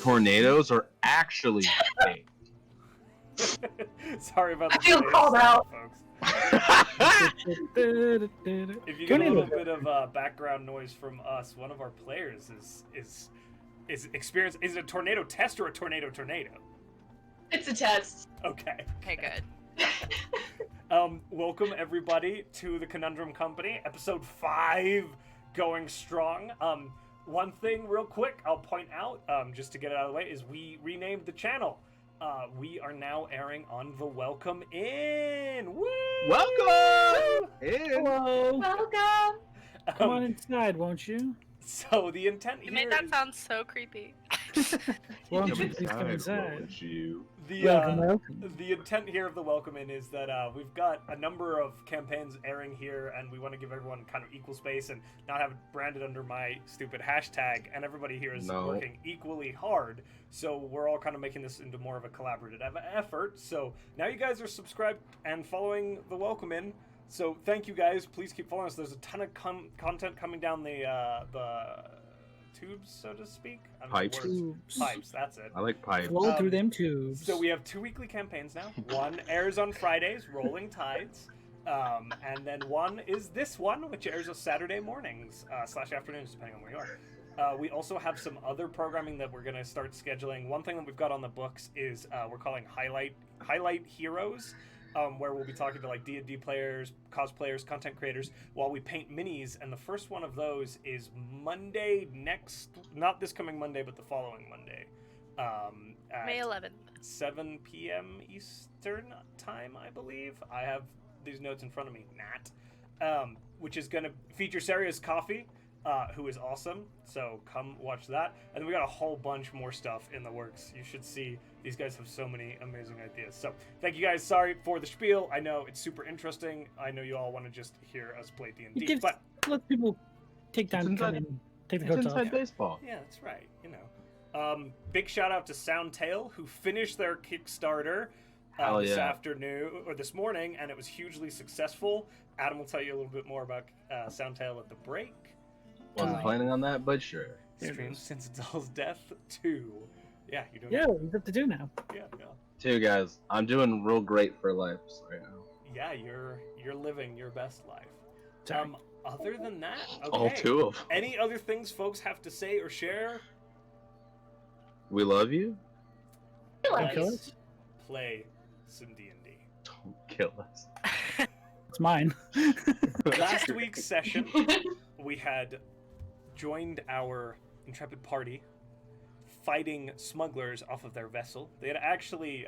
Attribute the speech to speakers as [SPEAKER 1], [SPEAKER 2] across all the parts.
[SPEAKER 1] tornadoes are actually fake.
[SPEAKER 2] Sorry about the
[SPEAKER 3] I feel
[SPEAKER 2] delay,
[SPEAKER 3] called out.
[SPEAKER 2] folks. If you get a little bit of background noise from us, one of our players is experienced. Is it a tornado test or a tornado?
[SPEAKER 3] It's a test.
[SPEAKER 2] Okay.
[SPEAKER 4] Okay, good.
[SPEAKER 2] Welcome everybody to the Conundrum Company, episode 5, going strong. One thing real quick I'll point out, just to get it out of the way, is we renamed the channel. We are now airing on the Welcome In. Woo!
[SPEAKER 1] Welcome in.
[SPEAKER 5] Hello.
[SPEAKER 3] Welcome.
[SPEAKER 5] Come on inside, won't you?
[SPEAKER 2] So the intent
[SPEAKER 4] You
[SPEAKER 2] here
[SPEAKER 4] made that
[SPEAKER 2] is
[SPEAKER 4] sound so creepy.
[SPEAKER 5] Won't
[SPEAKER 1] Come
[SPEAKER 5] you please come inside?
[SPEAKER 1] won't you?
[SPEAKER 5] Welcome.
[SPEAKER 2] the intent here of the Welcome In is that we've got a number of campaigns airing here, and we want to give everyone kind of equal space and not have it branded under my stupid hashtag, and everybody here is working equally hard, so we're all kind of making this into more of a collaborative effort. So now you guys are subscribed and following the Welcome In, so thank you guys. Please keep following us. There's a ton of content coming down the tubes, so to speak. I don't know
[SPEAKER 1] Pipes.
[SPEAKER 2] words. Pipes, that's it.
[SPEAKER 1] I like pipes.
[SPEAKER 5] Flow through them tubes.
[SPEAKER 2] So we have 2 weekly campaigns now. One airs on Fridays, Rolling Tides, and then one is this one, which airs on Saturday mornings / afternoons, depending on where you are. We also have some other programming that we're going to start scheduling. One thing that we've got on the books is we're calling Highlight Heroes, where we'll be talking to like D&D players, cosplayers, content creators, while we paint minis. And the first one of those is Monday not this coming Monday, but the following Monday. At
[SPEAKER 4] May 11th.
[SPEAKER 2] 7 p.m. Eastern time, I believe. I have these notes in front of me, which is going to feature Saria's Coffee, who is awesome. So come watch that. And we got a whole bunch more stuff in the works. You should see. These guys have so many amazing ideas. So thank you guys. Sorry for the spiel. I know it's super interesting. I know you all want to just hear us play D&D, but
[SPEAKER 5] let people take time to come in, take the
[SPEAKER 1] It's
[SPEAKER 5] coats
[SPEAKER 1] inside
[SPEAKER 5] off.
[SPEAKER 1] baseball.
[SPEAKER 2] yeah, that's right. You know, big shout out to Soundtale, who finished their Kickstarter this afternoon or this morning, and it was hugely successful. Adam will tell you a little bit more about Soundtale at the break.
[SPEAKER 1] Wasn't planning on that, but sure.
[SPEAKER 2] Streamed since Zahl's death 2. Yeah, you're doing
[SPEAKER 5] Yeah, we've got to do now.
[SPEAKER 2] Yeah.
[SPEAKER 1] 2 guys. I'm doing real great for life right now.
[SPEAKER 2] Yeah, you're living your best life.
[SPEAKER 5] Sorry.
[SPEAKER 2] Other than that, okay.
[SPEAKER 1] All 2 of them.
[SPEAKER 2] Any other things folks have to say or share?
[SPEAKER 1] We love you.
[SPEAKER 5] Don't kill us.
[SPEAKER 2] Play some D&D.
[SPEAKER 1] Don't kill us.
[SPEAKER 5] It's mine.
[SPEAKER 2] Last week's session, we had joined our intrepid party fighting smugglers off of their vessel. They had actually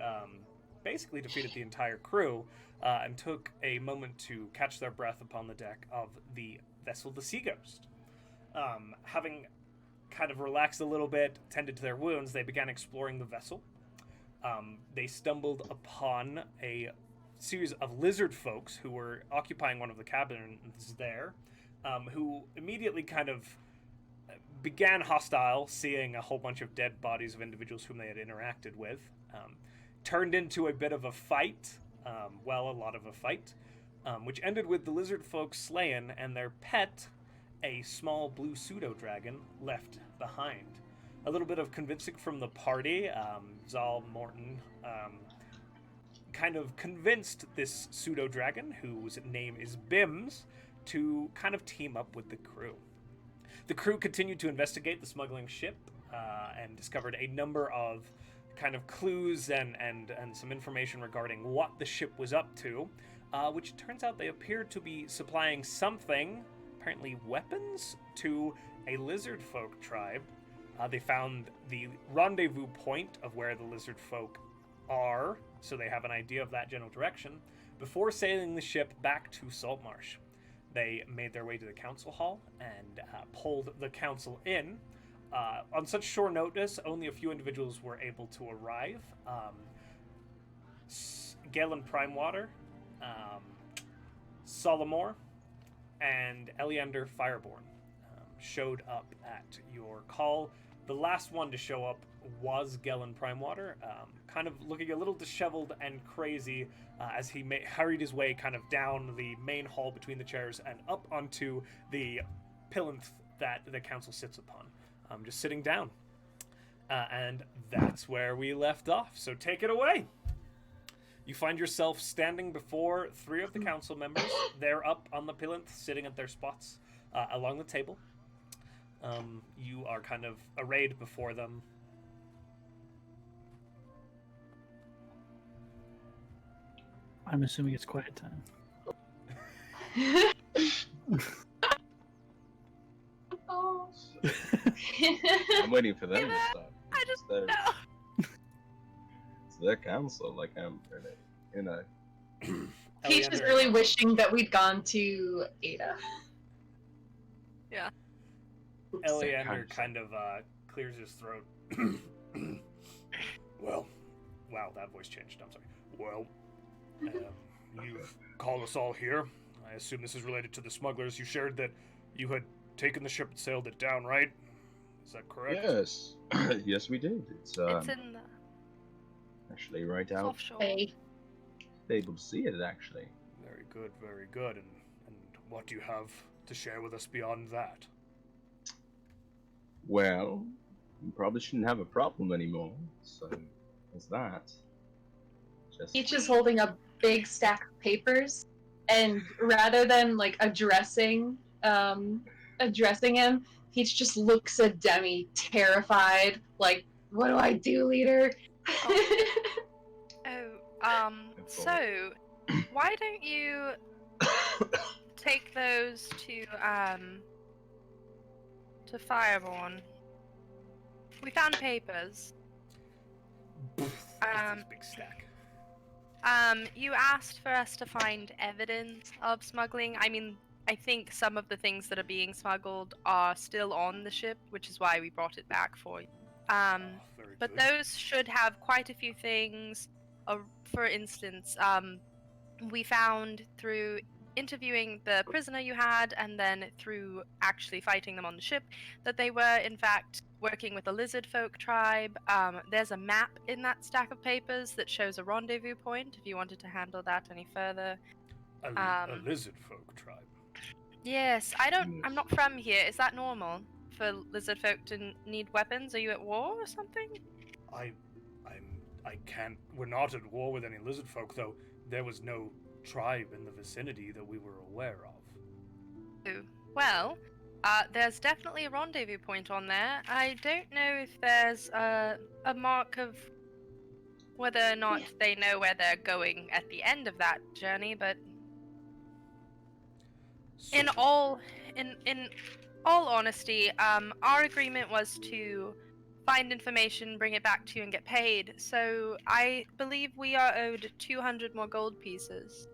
[SPEAKER 2] basically defeated the entire crew and took a moment to catch their breath upon the deck of the vessel, the Sea Ghost. Having kind of relaxed a little bit, tended to their wounds, they began exploring the vessel. They stumbled upon a series of lizard folks who were occupying one of the cabins there, who immediately kind of began hostile, seeing a whole bunch of dead bodies of individuals whom they had interacted with. Turned into a bit of a fight, a lot of a fight, which ended with the lizard folks slain and their pet, a small blue pseudo-dragon, left behind. A little bit of convincing from the party. Zahl, Mortin, kind of convinced this pseudo-dragon, whose name is Bims, to kind of team up with the crew. The crew continued to investigate the smuggling ship and discovered a number of kind of clues and some information regarding what the ship was up to, which turns out they appeared to be supplying something, apparently weapons, to a lizard folk tribe. They found the rendezvous point of where the lizard folk are, so they have an idea of that general direction, before sailing the ship back to Saltmarsh. They made their way to the council hall and pulled the council in. On such short notice, only a few individuals were able to arrive. Galen Primewater, Solomore, and Eleander Fireborn showed up at your call. The last one to show up was Galen Primewater, kind of looking a little disheveled and crazy as he hurried his way kind of down the main hall between the chairs and up onto the plinth that the council sits upon, just sitting down. And that's where we left off. So take it away. You find yourself standing before 3 of the council members. They're up on the plinth, sitting at their spots along the table. You are kind of arrayed before them.
[SPEAKER 5] I'm assuming it's quiet time.
[SPEAKER 3] Oh.
[SPEAKER 1] I'm waiting for them to stop.
[SPEAKER 4] I just
[SPEAKER 1] It's their,
[SPEAKER 4] know.
[SPEAKER 1] it's their council. Like I'm in a.
[SPEAKER 3] Peach is
[SPEAKER 2] Eleander-
[SPEAKER 3] really wishing that we'd gone to Ada.
[SPEAKER 4] Yeah.
[SPEAKER 3] Oops.
[SPEAKER 2] Eleander kind of clears his throat. Well, wow, that voice changed. I'm sorry. Well, you've called us all here. I assume this is related to the smugglers. You shared that you had taken the ship and sailed it down, right? Is that correct?
[SPEAKER 1] Yes, yes, we did. It's
[SPEAKER 4] It's in the
[SPEAKER 1] actually right out.
[SPEAKER 4] offshore.
[SPEAKER 3] Hey.
[SPEAKER 1] Able to see it actually.
[SPEAKER 2] Very good, very good. And what do you have to share with us beyond that?
[SPEAKER 1] Well, you probably shouldn't have a problem anymore. So, there's that. Just
[SPEAKER 3] Peach is holding a big stack of papers, and rather than like addressing him, Peach just looks at Demi, terrified, like, "What do I do, leader?"
[SPEAKER 4] So, why don't you take those to Fireborn? We found papers.
[SPEAKER 2] This big stack.
[SPEAKER 4] You asked for us to find evidence of smuggling. I mean, I think some of the things that are being smuggled are still on the ship, which is why we brought it back for you.
[SPEAKER 2] Very
[SPEAKER 4] But
[SPEAKER 2] good.
[SPEAKER 4] those should have quite a few things. For instance, we found through interviewing the prisoner you had and then through actually fighting them on the ship that they were in fact working with the lizard folk tribe. There's a map in that stack of papers that shows a rendezvous point if you wanted to handle that any further.
[SPEAKER 2] A lizard folk tribe.
[SPEAKER 4] Yes, I'm not from here. Is that normal for lizard folk to need weapons? Are you at war or something?
[SPEAKER 2] I can't. We're not at war with any lizard folk, though. There was no tribe in the vicinity that we were aware of.
[SPEAKER 4] Well, there's definitely a rendezvous point on there. I don't know if there's a mark of whether or not they know where they're going at the end of that journey, but
[SPEAKER 2] So,
[SPEAKER 4] in all honesty, our agreement was to find information, bring it back to you, and get paid. So I believe we are owed 200 more gold pieces.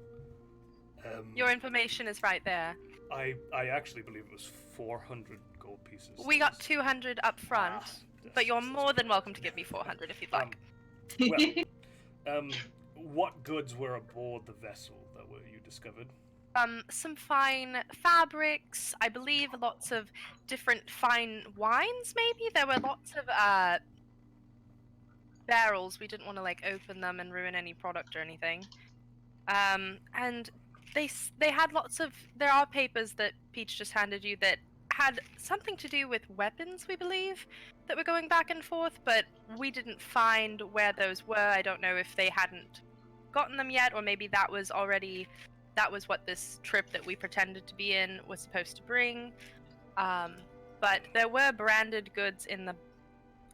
[SPEAKER 4] Your information is right there.
[SPEAKER 2] I actually believe it was 400 gold pieces.
[SPEAKER 4] We got 200 up front, but you're more than welcome to give me 400 if you'd like.
[SPEAKER 2] What goods were aboard the vessel that you discovered?
[SPEAKER 4] Some fine fabrics, I believe lots of different fine wines, maybe? There were lots of, barrels. We didn't want to, like, open them and ruin any product or anything. And they had lots of... There are papers that Peach just handed you that had something to do with weapons, we believe, that were going back and forth, but we didn't find where those were. I don't know if they hadn't gotten them yet, or maybe that was already... That was what this trip that we pretended to be in was supposed to bring. But there were branded goods in the,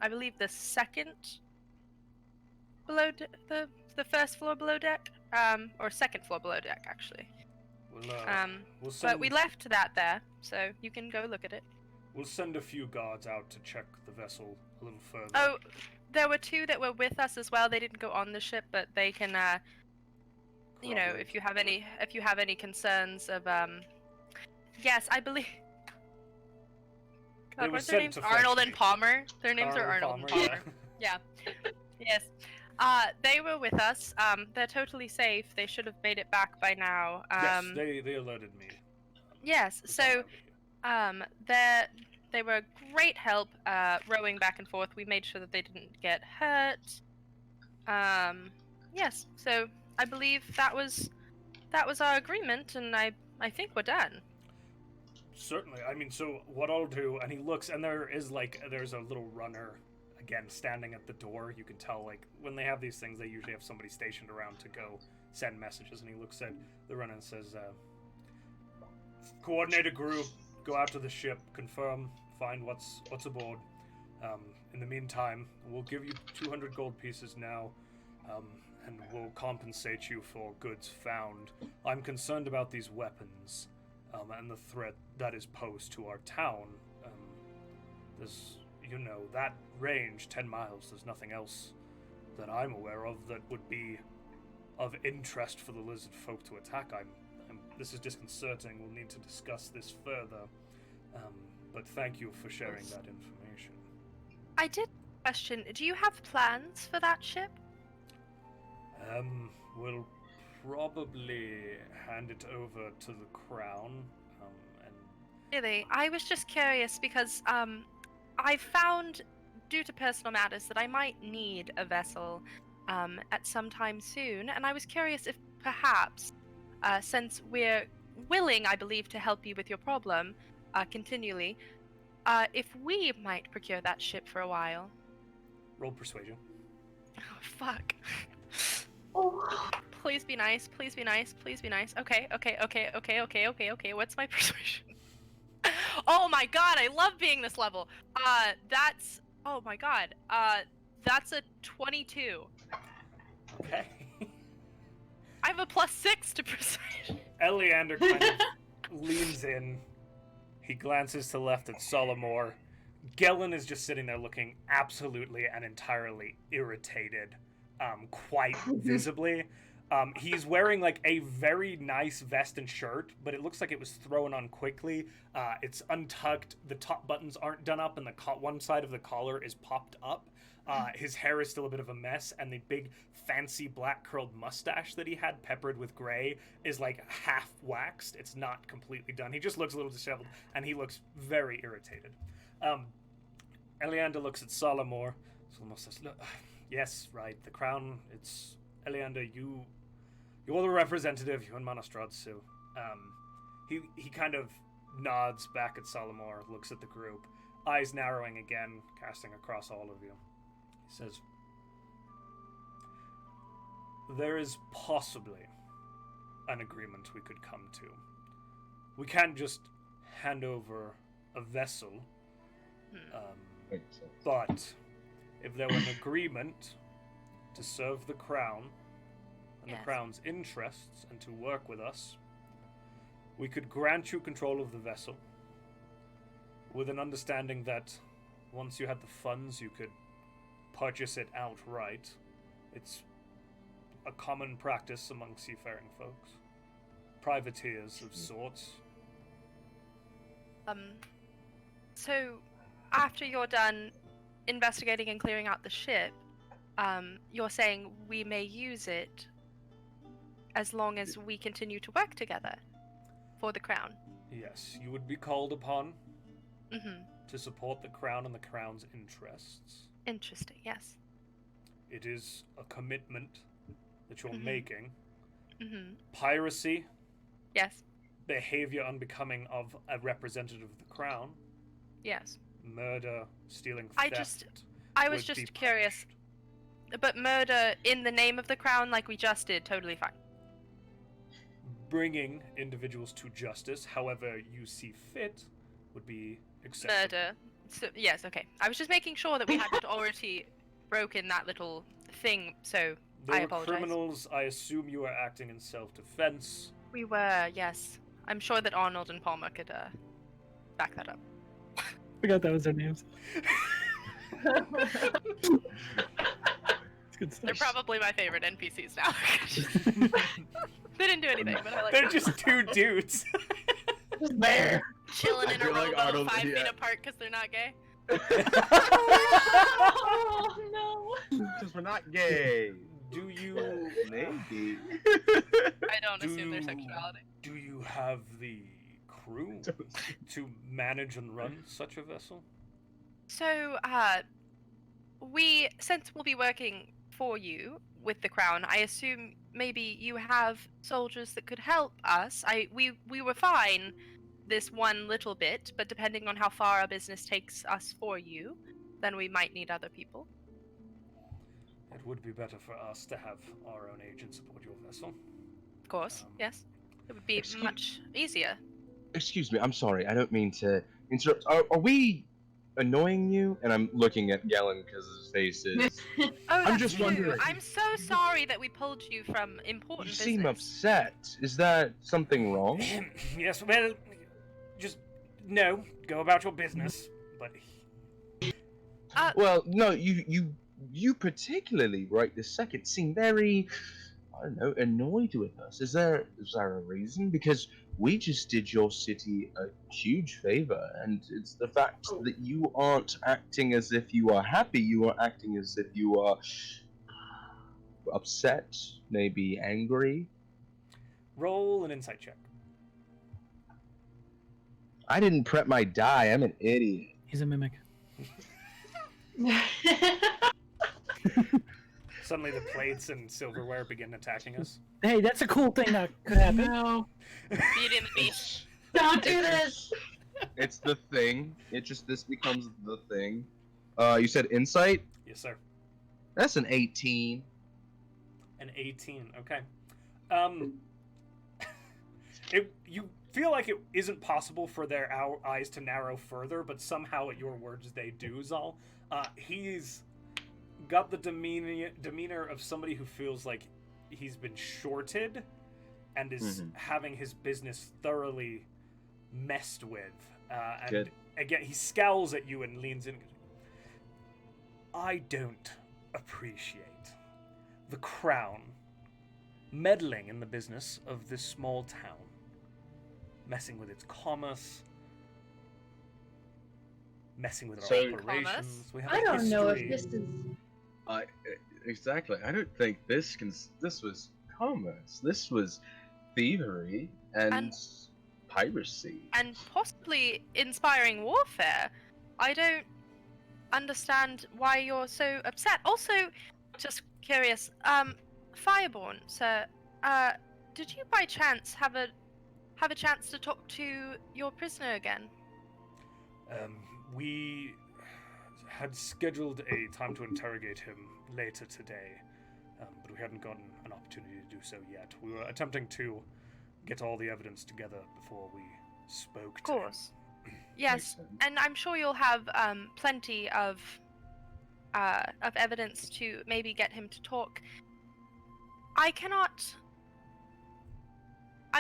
[SPEAKER 4] I believe, the second below the first floor below deck, or second floor below deck actually.
[SPEAKER 2] We'll send,
[SPEAKER 4] But we left that there, so you can go look at it.
[SPEAKER 2] We'll send a few guards out to check the vessel a little further.
[SPEAKER 4] Oh, there were 2 that were with us as well. They didn't go on the ship, but they can. You know,
[SPEAKER 2] Corroborate.
[SPEAKER 4] if you have any concerns of yes, I believe
[SPEAKER 2] They
[SPEAKER 4] God,
[SPEAKER 2] were
[SPEAKER 4] what's their
[SPEAKER 2] sent
[SPEAKER 4] names?
[SPEAKER 2] to fetch
[SPEAKER 4] Arnold and
[SPEAKER 2] me.
[SPEAKER 4] Palmer. Their names are Arnold and Palmer.
[SPEAKER 2] yeah.
[SPEAKER 4] Yeah. Yes. They were with us. They're totally safe. They should have made it back by now.
[SPEAKER 2] Yes, they alerted me.
[SPEAKER 4] Yes.
[SPEAKER 2] to
[SPEAKER 4] So
[SPEAKER 2] come out here.
[SPEAKER 4] they were great help rowing back and forth. We made sure that they didn't get hurt. Yes. So I believe that was our agreement, and I think we're done.
[SPEAKER 2] Certainly. I mean, so what I'll do, and he looks, and there's a little runner, I again, standing at the door. You can tell, like, when they have these things, they usually have somebody stationed around to go send messages. And he looks at the runner and says, coordinate a group, go out to the ship, confirm, find what's aboard. In the meantime, we'll give you 200 gold pieces now, and we'll compensate you for goods found. I'm concerned about these weapons, and the threat that is posed to our town. There's, that range, 10 miles, there's nothing else that I'm aware of that would be of interest for the lizard folk to attack. This is disconcerting. We'll need to discuss this further. But thank you for sharing that information.
[SPEAKER 4] I did question, do you have plans for that ship?
[SPEAKER 2] We'll probably hand it over to the crown, and...
[SPEAKER 4] Really? I was just curious because, I found, due to personal matters, that I might need a vessel, at some time soon, and I was curious if perhaps, since we're willing, I believe, to help you with your problem, continually, if we might procure that ship for a while.
[SPEAKER 2] Roll persuasion.
[SPEAKER 4] Oh, fuck.
[SPEAKER 3] Oh.
[SPEAKER 4] Please be nice, please be nice, please be nice. Okay. What's my persuasion? Oh my god, I love being this level. That's... Oh my god. That's a 22.
[SPEAKER 2] Okay.
[SPEAKER 4] I have a +6 to persuasion.
[SPEAKER 2] Eleander kind of leans in. He glances to the left at Solomor. Gellin is just sitting there looking absolutely and entirely irritated, quite visibly. He's wearing like a very nice vest and shirt, but it looks like it was thrown on quickly. It's untucked, the top buttons aren't done up, and one side of the collar is popped up. His hair is still a bit of a mess, and the big fancy black curled mustache that he had peppered with gray is like half waxed. It's not completely done. He just looks a little disheveled, and he looks very irritated. Eleander looks at Solomor. Solomor says, look, yes, right, the crown, it's... Eleander, you're the representative, you and Monostrad, so... He kind of nods back at Solomor, looks at the group, eyes narrowing again, casting across all of you. He says, there is possibly an agreement we could come to. We can't just hand over a vessel, but if there were an agreement to serve the crown and the crown's interests and to work with us, we could grant you control of the vessel with an understanding that once you had the funds, you could purchase it outright. It's a common practice among seafaring folks. Privateers of sorts.
[SPEAKER 4] So, after you're done investigating and clearing out the ship, you're saying we may use it as long as we continue to work together for the crown?
[SPEAKER 2] Yes, you would be called upon to support the crown and the crown's interests.
[SPEAKER 4] Interesting, yes.
[SPEAKER 2] It is a commitment that you're making. Piracy.
[SPEAKER 4] Yes.
[SPEAKER 2] Behavior unbecoming of a representative of the crown.
[SPEAKER 4] Yes.
[SPEAKER 2] Murder, stealing, theft.
[SPEAKER 4] I was just curious. But murder in the name of the crown, like we just did, totally fine.
[SPEAKER 2] Bringing individuals to justice, however you see fit, would be acceptable.
[SPEAKER 4] Murder. So, yes, okay. I was just making sure that we hadn't already broken that little thing, so I apologize.
[SPEAKER 2] They were criminals. I assume you were acting in self-defense.
[SPEAKER 4] We were, yes. I'm sure that Arnold and Palmer could back that up.
[SPEAKER 5] Forgot that was their names. It's good stuff.
[SPEAKER 4] They're probably my favorite NPCs now. They didn't do anything, but I like
[SPEAKER 2] They're
[SPEAKER 4] them.
[SPEAKER 2] just two dudes.
[SPEAKER 3] Just there.
[SPEAKER 4] Chilling in a
[SPEAKER 1] feel like
[SPEAKER 4] rowboat
[SPEAKER 1] Arnold-
[SPEAKER 4] 5
[SPEAKER 1] yeah.
[SPEAKER 4] feet apart because they're not gay.
[SPEAKER 3] Oh no.
[SPEAKER 1] Because we're not gay.
[SPEAKER 2] Do you...
[SPEAKER 1] Maybe.
[SPEAKER 4] I don't
[SPEAKER 2] Do
[SPEAKER 4] assume their
[SPEAKER 2] you-
[SPEAKER 4] sexuality.
[SPEAKER 2] Do you have the crew to manage and run such a vessel?
[SPEAKER 4] So, since we'll be working for you with the crown, I assume maybe you have soldiers that could help us. We were fine this one little bit, but depending on how far our business takes us for you, then we might need other people.
[SPEAKER 2] It would be better for us to have our own agent support your vessel.
[SPEAKER 4] Of course, yes. It would be
[SPEAKER 1] Excuse-
[SPEAKER 4] much easier.
[SPEAKER 1] Excuse me, I'm sorry. I don't mean to interrupt. Are we annoying you? And I'm looking at Galen because his face is.
[SPEAKER 4] Oh,
[SPEAKER 1] I'm
[SPEAKER 4] that's
[SPEAKER 1] just
[SPEAKER 4] true.
[SPEAKER 1] wondering.
[SPEAKER 4] I'm so sorry that we pulled you from important
[SPEAKER 1] You
[SPEAKER 4] business.
[SPEAKER 1] seem upset. Is that something wrong?
[SPEAKER 2] Yes, well, just no. Go about your business. But
[SPEAKER 1] Well, no, you particularly right this second seem very, I don't know, annoyed with us. Is there a reason? Because we just did your city a huge favor, and it's the fact that you aren't acting as if you are happy. You are acting as if you are upset, maybe angry.
[SPEAKER 2] roll an insight check.
[SPEAKER 1] I didn't prep my die. I'm an idiot.
[SPEAKER 5] He's a mimic.
[SPEAKER 2] Suddenly, the plates and silverware begin attacking us.
[SPEAKER 5] Hey, that's a cool thing that could happen.
[SPEAKER 3] No.
[SPEAKER 4] Beauty and the Beast.
[SPEAKER 3] Don't do this.
[SPEAKER 1] It's the thing. This becomes the thing. You said insight?
[SPEAKER 2] Yes, sir.
[SPEAKER 1] That's an 18.
[SPEAKER 2] An 18. Okay. You feel like it isn't possible for their eyes to narrow further, but somehow at your words they do, Zahl. He's got the demeanor of somebody who feels like he's been shorted and is having his business thoroughly messed with. And
[SPEAKER 1] Good.
[SPEAKER 2] again, he scowls at you and leans in. I don't appreciate the crown meddling in the business of this small town, messing with its commerce, messing with our
[SPEAKER 1] So-
[SPEAKER 2] operations.
[SPEAKER 4] Commerce?
[SPEAKER 2] We have
[SPEAKER 3] I
[SPEAKER 2] a
[SPEAKER 3] don't know if
[SPEAKER 2] history.
[SPEAKER 3] this is.
[SPEAKER 1] Exactly. I don't think this was commerce. This was thievery and piracy.
[SPEAKER 4] And possibly inspiring warfare. I don't understand why you're so upset. Also, just curious, Fireborn, sir, did you by chance have a chance to talk to your prisoner again?
[SPEAKER 2] We had scheduled a time to interrogate him later today, but we hadn't gotten an opportunity to do so yet. We were attempting to get all the evidence together before we spoke
[SPEAKER 4] Of
[SPEAKER 2] to him.
[SPEAKER 4] course. Yes,
[SPEAKER 1] Makes sense.
[SPEAKER 4] and I'm sure you'll have plenty of evidence to maybe get him to talk. I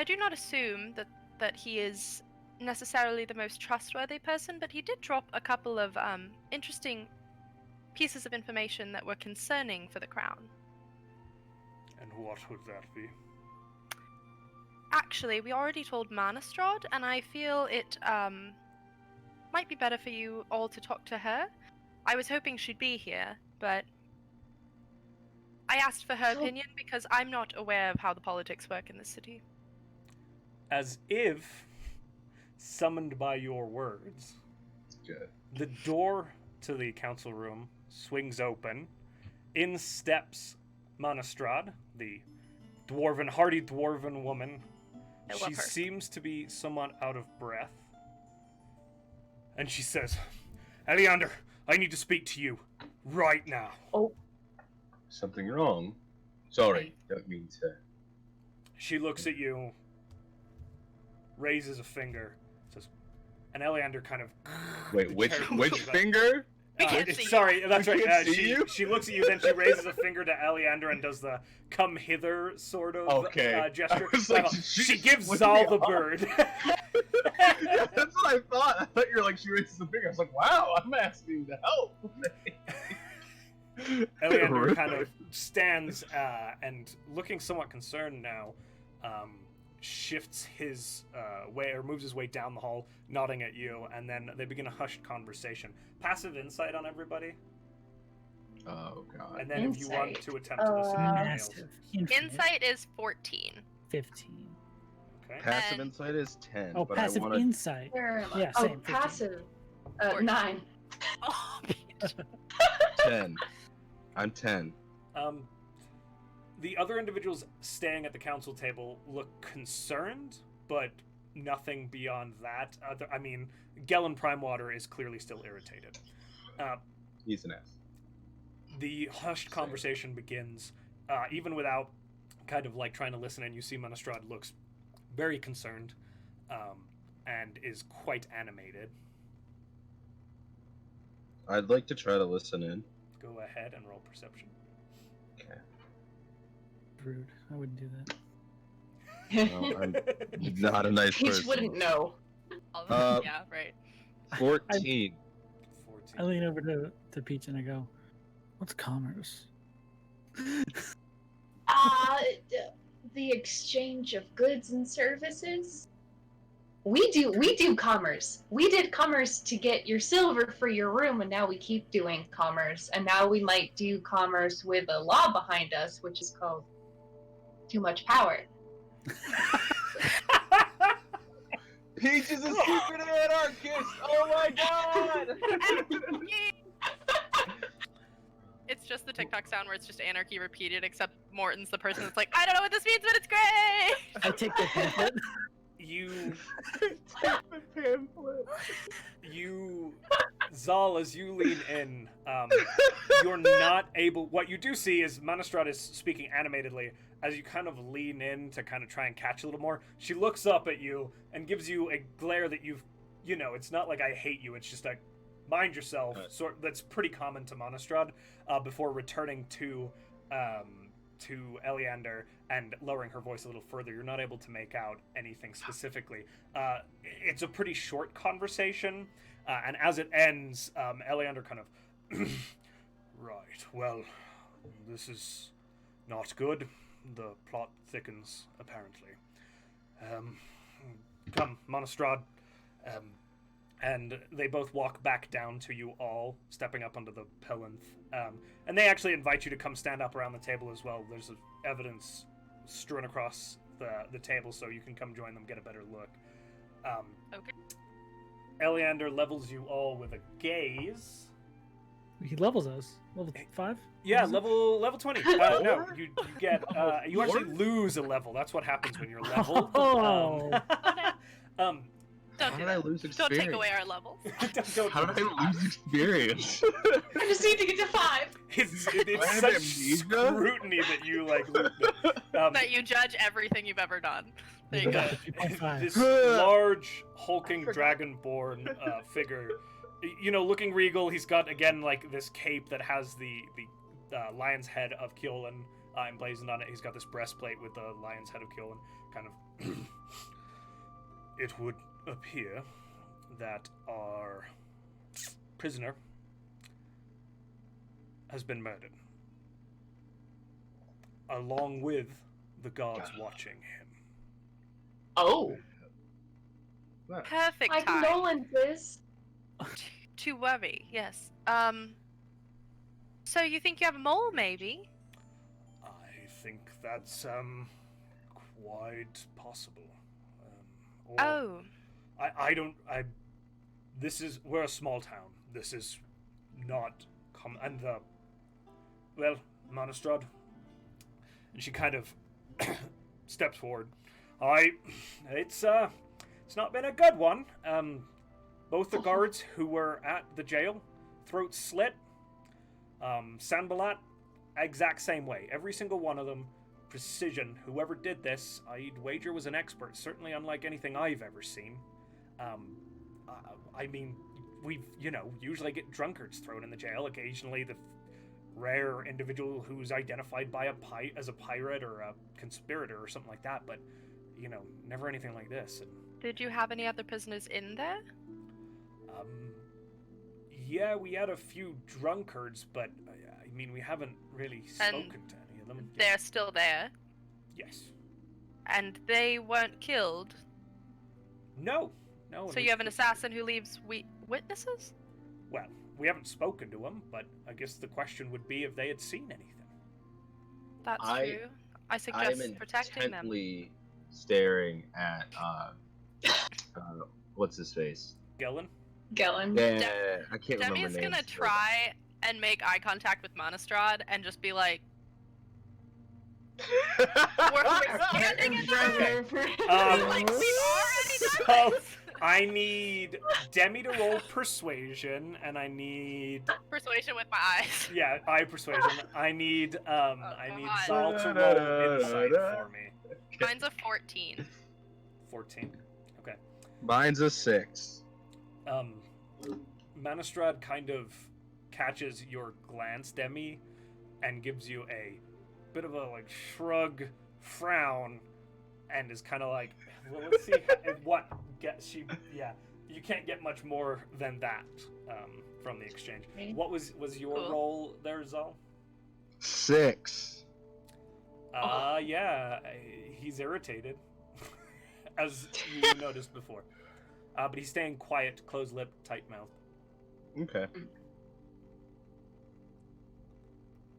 [SPEAKER 4] do not assume that he is necessarily the most trustworthy person, but he did drop a couple of interesting pieces of information that were concerning for the crown.
[SPEAKER 2] And what would that be?
[SPEAKER 4] Actually, we already told Manastrad, and I feel it might be better for you all to talk to her. I was hoping she'd be here, but I asked for her
[SPEAKER 3] So-
[SPEAKER 4] opinion because I'm not aware of how the politics work in this city.
[SPEAKER 2] As if summoned by your words,
[SPEAKER 1] Good.
[SPEAKER 2] the door to the council room swings open. In steps Manastrad, the hardy dwarven woman.
[SPEAKER 4] I love
[SPEAKER 2] She
[SPEAKER 4] her.
[SPEAKER 2] seems to be somewhat out of breath. And she says, Eleander, I need to speak to you right now.
[SPEAKER 1] Something wrong? Sorry, don't mean to.
[SPEAKER 2] She looks at you, raises a finger, says, and Eleander kind of...
[SPEAKER 1] Wait, which
[SPEAKER 2] carefully
[SPEAKER 1] which
[SPEAKER 2] back.
[SPEAKER 1] finger?
[SPEAKER 4] We can't see you.
[SPEAKER 2] Sorry, that's
[SPEAKER 1] We
[SPEAKER 2] right.
[SPEAKER 1] can't see you?
[SPEAKER 2] She looks at you, then she raises a finger to Eleander and does the "come hither" sort of
[SPEAKER 1] Okay.
[SPEAKER 2] gesture.
[SPEAKER 1] I was like,
[SPEAKER 2] she gives
[SPEAKER 1] was
[SPEAKER 2] Zahl the
[SPEAKER 1] the
[SPEAKER 2] bird.
[SPEAKER 1] That's what I thought. I thought you were like, she raises the finger. I was like, wow, I'm asking to help.
[SPEAKER 2] Eleander kind of stands and, looking somewhat concerned now, shifts his way or moves his way down the hall, nodding at you, and then they begin a hushed conversation. Passive insight on everybody,
[SPEAKER 1] Oh god.
[SPEAKER 2] and then if you want
[SPEAKER 3] Insight.
[SPEAKER 2] to attempt to listen to anything else.
[SPEAKER 5] Massive. Infinite.
[SPEAKER 4] Insight is 14.
[SPEAKER 5] 15.
[SPEAKER 2] Okay.
[SPEAKER 1] Passive
[SPEAKER 4] and-
[SPEAKER 1] insight is 10.
[SPEAKER 5] Oh,
[SPEAKER 1] but
[SPEAKER 5] passive
[SPEAKER 1] I want to.
[SPEAKER 5] insight.
[SPEAKER 3] Where am I?
[SPEAKER 5] Yeah,
[SPEAKER 3] oh,
[SPEAKER 5] same, 15.
[SPEAKER 3] passive.
[SPEAKER 4] 14.
[SPEAKER 3] 9.
[SPEAKER 4] Oh, Peach.
[SPEAKER 1] 10. I'm 10.
[SPEAKER 2] The other individuals staying at the council table look concerned, but nothing beyond that. Gellin Primewater is clearly still irritated.
[SPEAKER 1] He's an ass.
[SPEAKER 2] The hushed conversation begins, even without kind of like trying to listen, and you see Monostrad looks very concerned, and is quite animated.
[SPEAKER 1] I'd like to try to listen in.
[SPEAKER 2] Go ahead and roll perception.
[SPEAKER 1] Okay.
[SPEAKER 5] Rude. I wouldn't do that.
[SPEAKER 1] No, I'm not a nice
[SPEAKER 3] Peach
[SPEAKER 1] person.
[SPEAKER 3] wouldn't know.
[SPEAKER 4] Yeah, right.
[SPEAKER 1] 14.
[SPEAKER 2] 14.
[SPEAKER 5] I lean over to Peach and I go, "What's commerce?"
[SPEAKER 3] The exchange of goods and services. We do commerce. We did commerce to get your silver for your room, and now we keep doing commerce. And now we might do commerce with a law behind us, which is called too much power.
[SPEAKER 1] Peach is a secret anarchist! Oh my god!
[SPEAKER 4] It's just the TikTok sound where it's just anarchy repeated, except Morton's the person that's like, I don't know what this means, but it's great!
[SPEAKER 5] I take the pamphlet.
[SPEAKER 2] Zahl, as you lean in, you're not able. What you do see is Monostrad is speaking animatedly. As you kind of lean in to kind of try and catch a little more, she looks up at you and gives you a glare that it's not like I hate you. It's just a mind yourself sort. That's pretty common to Monostrad. Before returning to Eleander and lowering her voice a little further, you're not able to make out anything specifically. It's a pretty short conversation, and as it ends, Eleander kind of, right, well, this is not good. The plot thickens, apparently. Come, Monostrad. And they both walk back down to you all, stepping up onto the plinth. And they actually invite you to come stand up around the table as well. There's evidence strewn across the table, so you can come join them, get a better look.
[SPEAKER 4] Okay.
[SPEAKER 2] Eleander levels you all with a gaze.
[SPEAKER 5] He levels us. Level 5?
[SPEAKER 2] Yeah, level 20. No, you get you actually lose a level. That's what happens when you're leveled.
[SPEAKER 5] Oh.
[SPEAKER 4] Don't
[SPEAKER 1] How
[SPEAKER 4] do
[SPEAKER 1] did I
[SPEAKER 4] that.
[SPEAKER 1] lose
[SPEAKER 4] Don't
[SPEAKER 1] experience?
[SPEAKER 4] take away our levels.
[SPEAKER 1] How did I lose experience?
[SPEAKER 3] I just need to get to 5.
[SPEAKER 2] It's
[SPEAKER 1] I have
[SPEAKER 2] such
[SPEAKER 1] amnesia?
[SPEAKER 2] scrutiny that you like.
[SPEAKER 4] That you judge everything you've ever done. There you go.
[SPEAKER 2] This large hulking dragonborn figure, looking regal. He's got again like this cape that has the lion's head of Kjolin emblazoned on it. He's got this breastplate with the lion's head of Kjolin. Kind of. It would appear that our prisoner has been murdered, along with the guards watching him.
[SPEAKER 3] Oh.
[SPEAKER 4] Perfect
[SPEAKER 3] My
[SPEAKER 4] time
[SPEAKER 3] condolences.
[SPEAKER 4] to worry, yes. So you think you have a mole, maybe?
[SPEAKER 2] I think that's quite possible. We're a small town. This is not and Monostrad. And she kind of steps forward. It's not been a good one. Both the guards who were at the jail, throats slit. Sanbalat, exact same way. Every single one of them. Precision. Whoever did this, I'd wager was an expert. Certainly unlike anything I've ever seen. I mean, we've, usually get drunkards thrown in the jail. Occasionally the rare individual who's identified by as a pirate or a conspirator or something like that. But, never anything like this. And,
[SPEAKER 4] Did you have any other prisoners in there?
[SPEAKER 2] Yeah, we had a few drunkards, but, we haven't really spoken to any of them.
[SPEAKER 4] They're still there?
[SPEAKER 2] Yes.
[SPEAKER 4] And they weren't killed?
[SPEAKER 2] No.
[SPEAKER 4] So you have an assassin who leaves witnesses?
[SPEAKER 2] Well, we haven't spoken to them, but I guess the question would be if they had seen anything.
[SPEAKER 4] That's true. I suggest protecting them.
[SPEAKER 1] I'm intently staring at, what's his face?
[SPEAKER 2] Gellin?
[SPEAKER 3] Gellin.
[SPEAKER 1] Yeah, I can't remember
[SPEAKER 4] Demi's
[SPEAKER 1] names.
[SPEAKER 4] gonna try and make eye contact with Monostrad and just be like, we're standing in the room. Like, we've already done this.
[SPEAKER 2] I need Demi to roll persuasion, and I need
[SPEAKER 4] Persuasion with my eyes.
[SPEAKER 2] eye persuasion. I need
[SPEAKER 4] God.
[SPEAKER 2] Zahl to roll insight for me.
[SPEAKER 4] Mine's a 14.
[SPEAKER 2] 14. Okay.
[SPEAKER 1] Mine's a 6.
[SPEAKER 2] Manistrad kind of catches your glance, Demi, and gives you a bit of a like shrug, frown, and is kind of like, well, let's see what gets you. Yeah, you can't get much more than that from the exchange. What was your roll there, Zahl?
[SPEAKER 1] 6.
[SPEAKER 2] Yeah, he's irritated, as you noticed before. But he's staying quiet, closed-lipped, tight-mouthed.
[SPEAKER 1] Okay.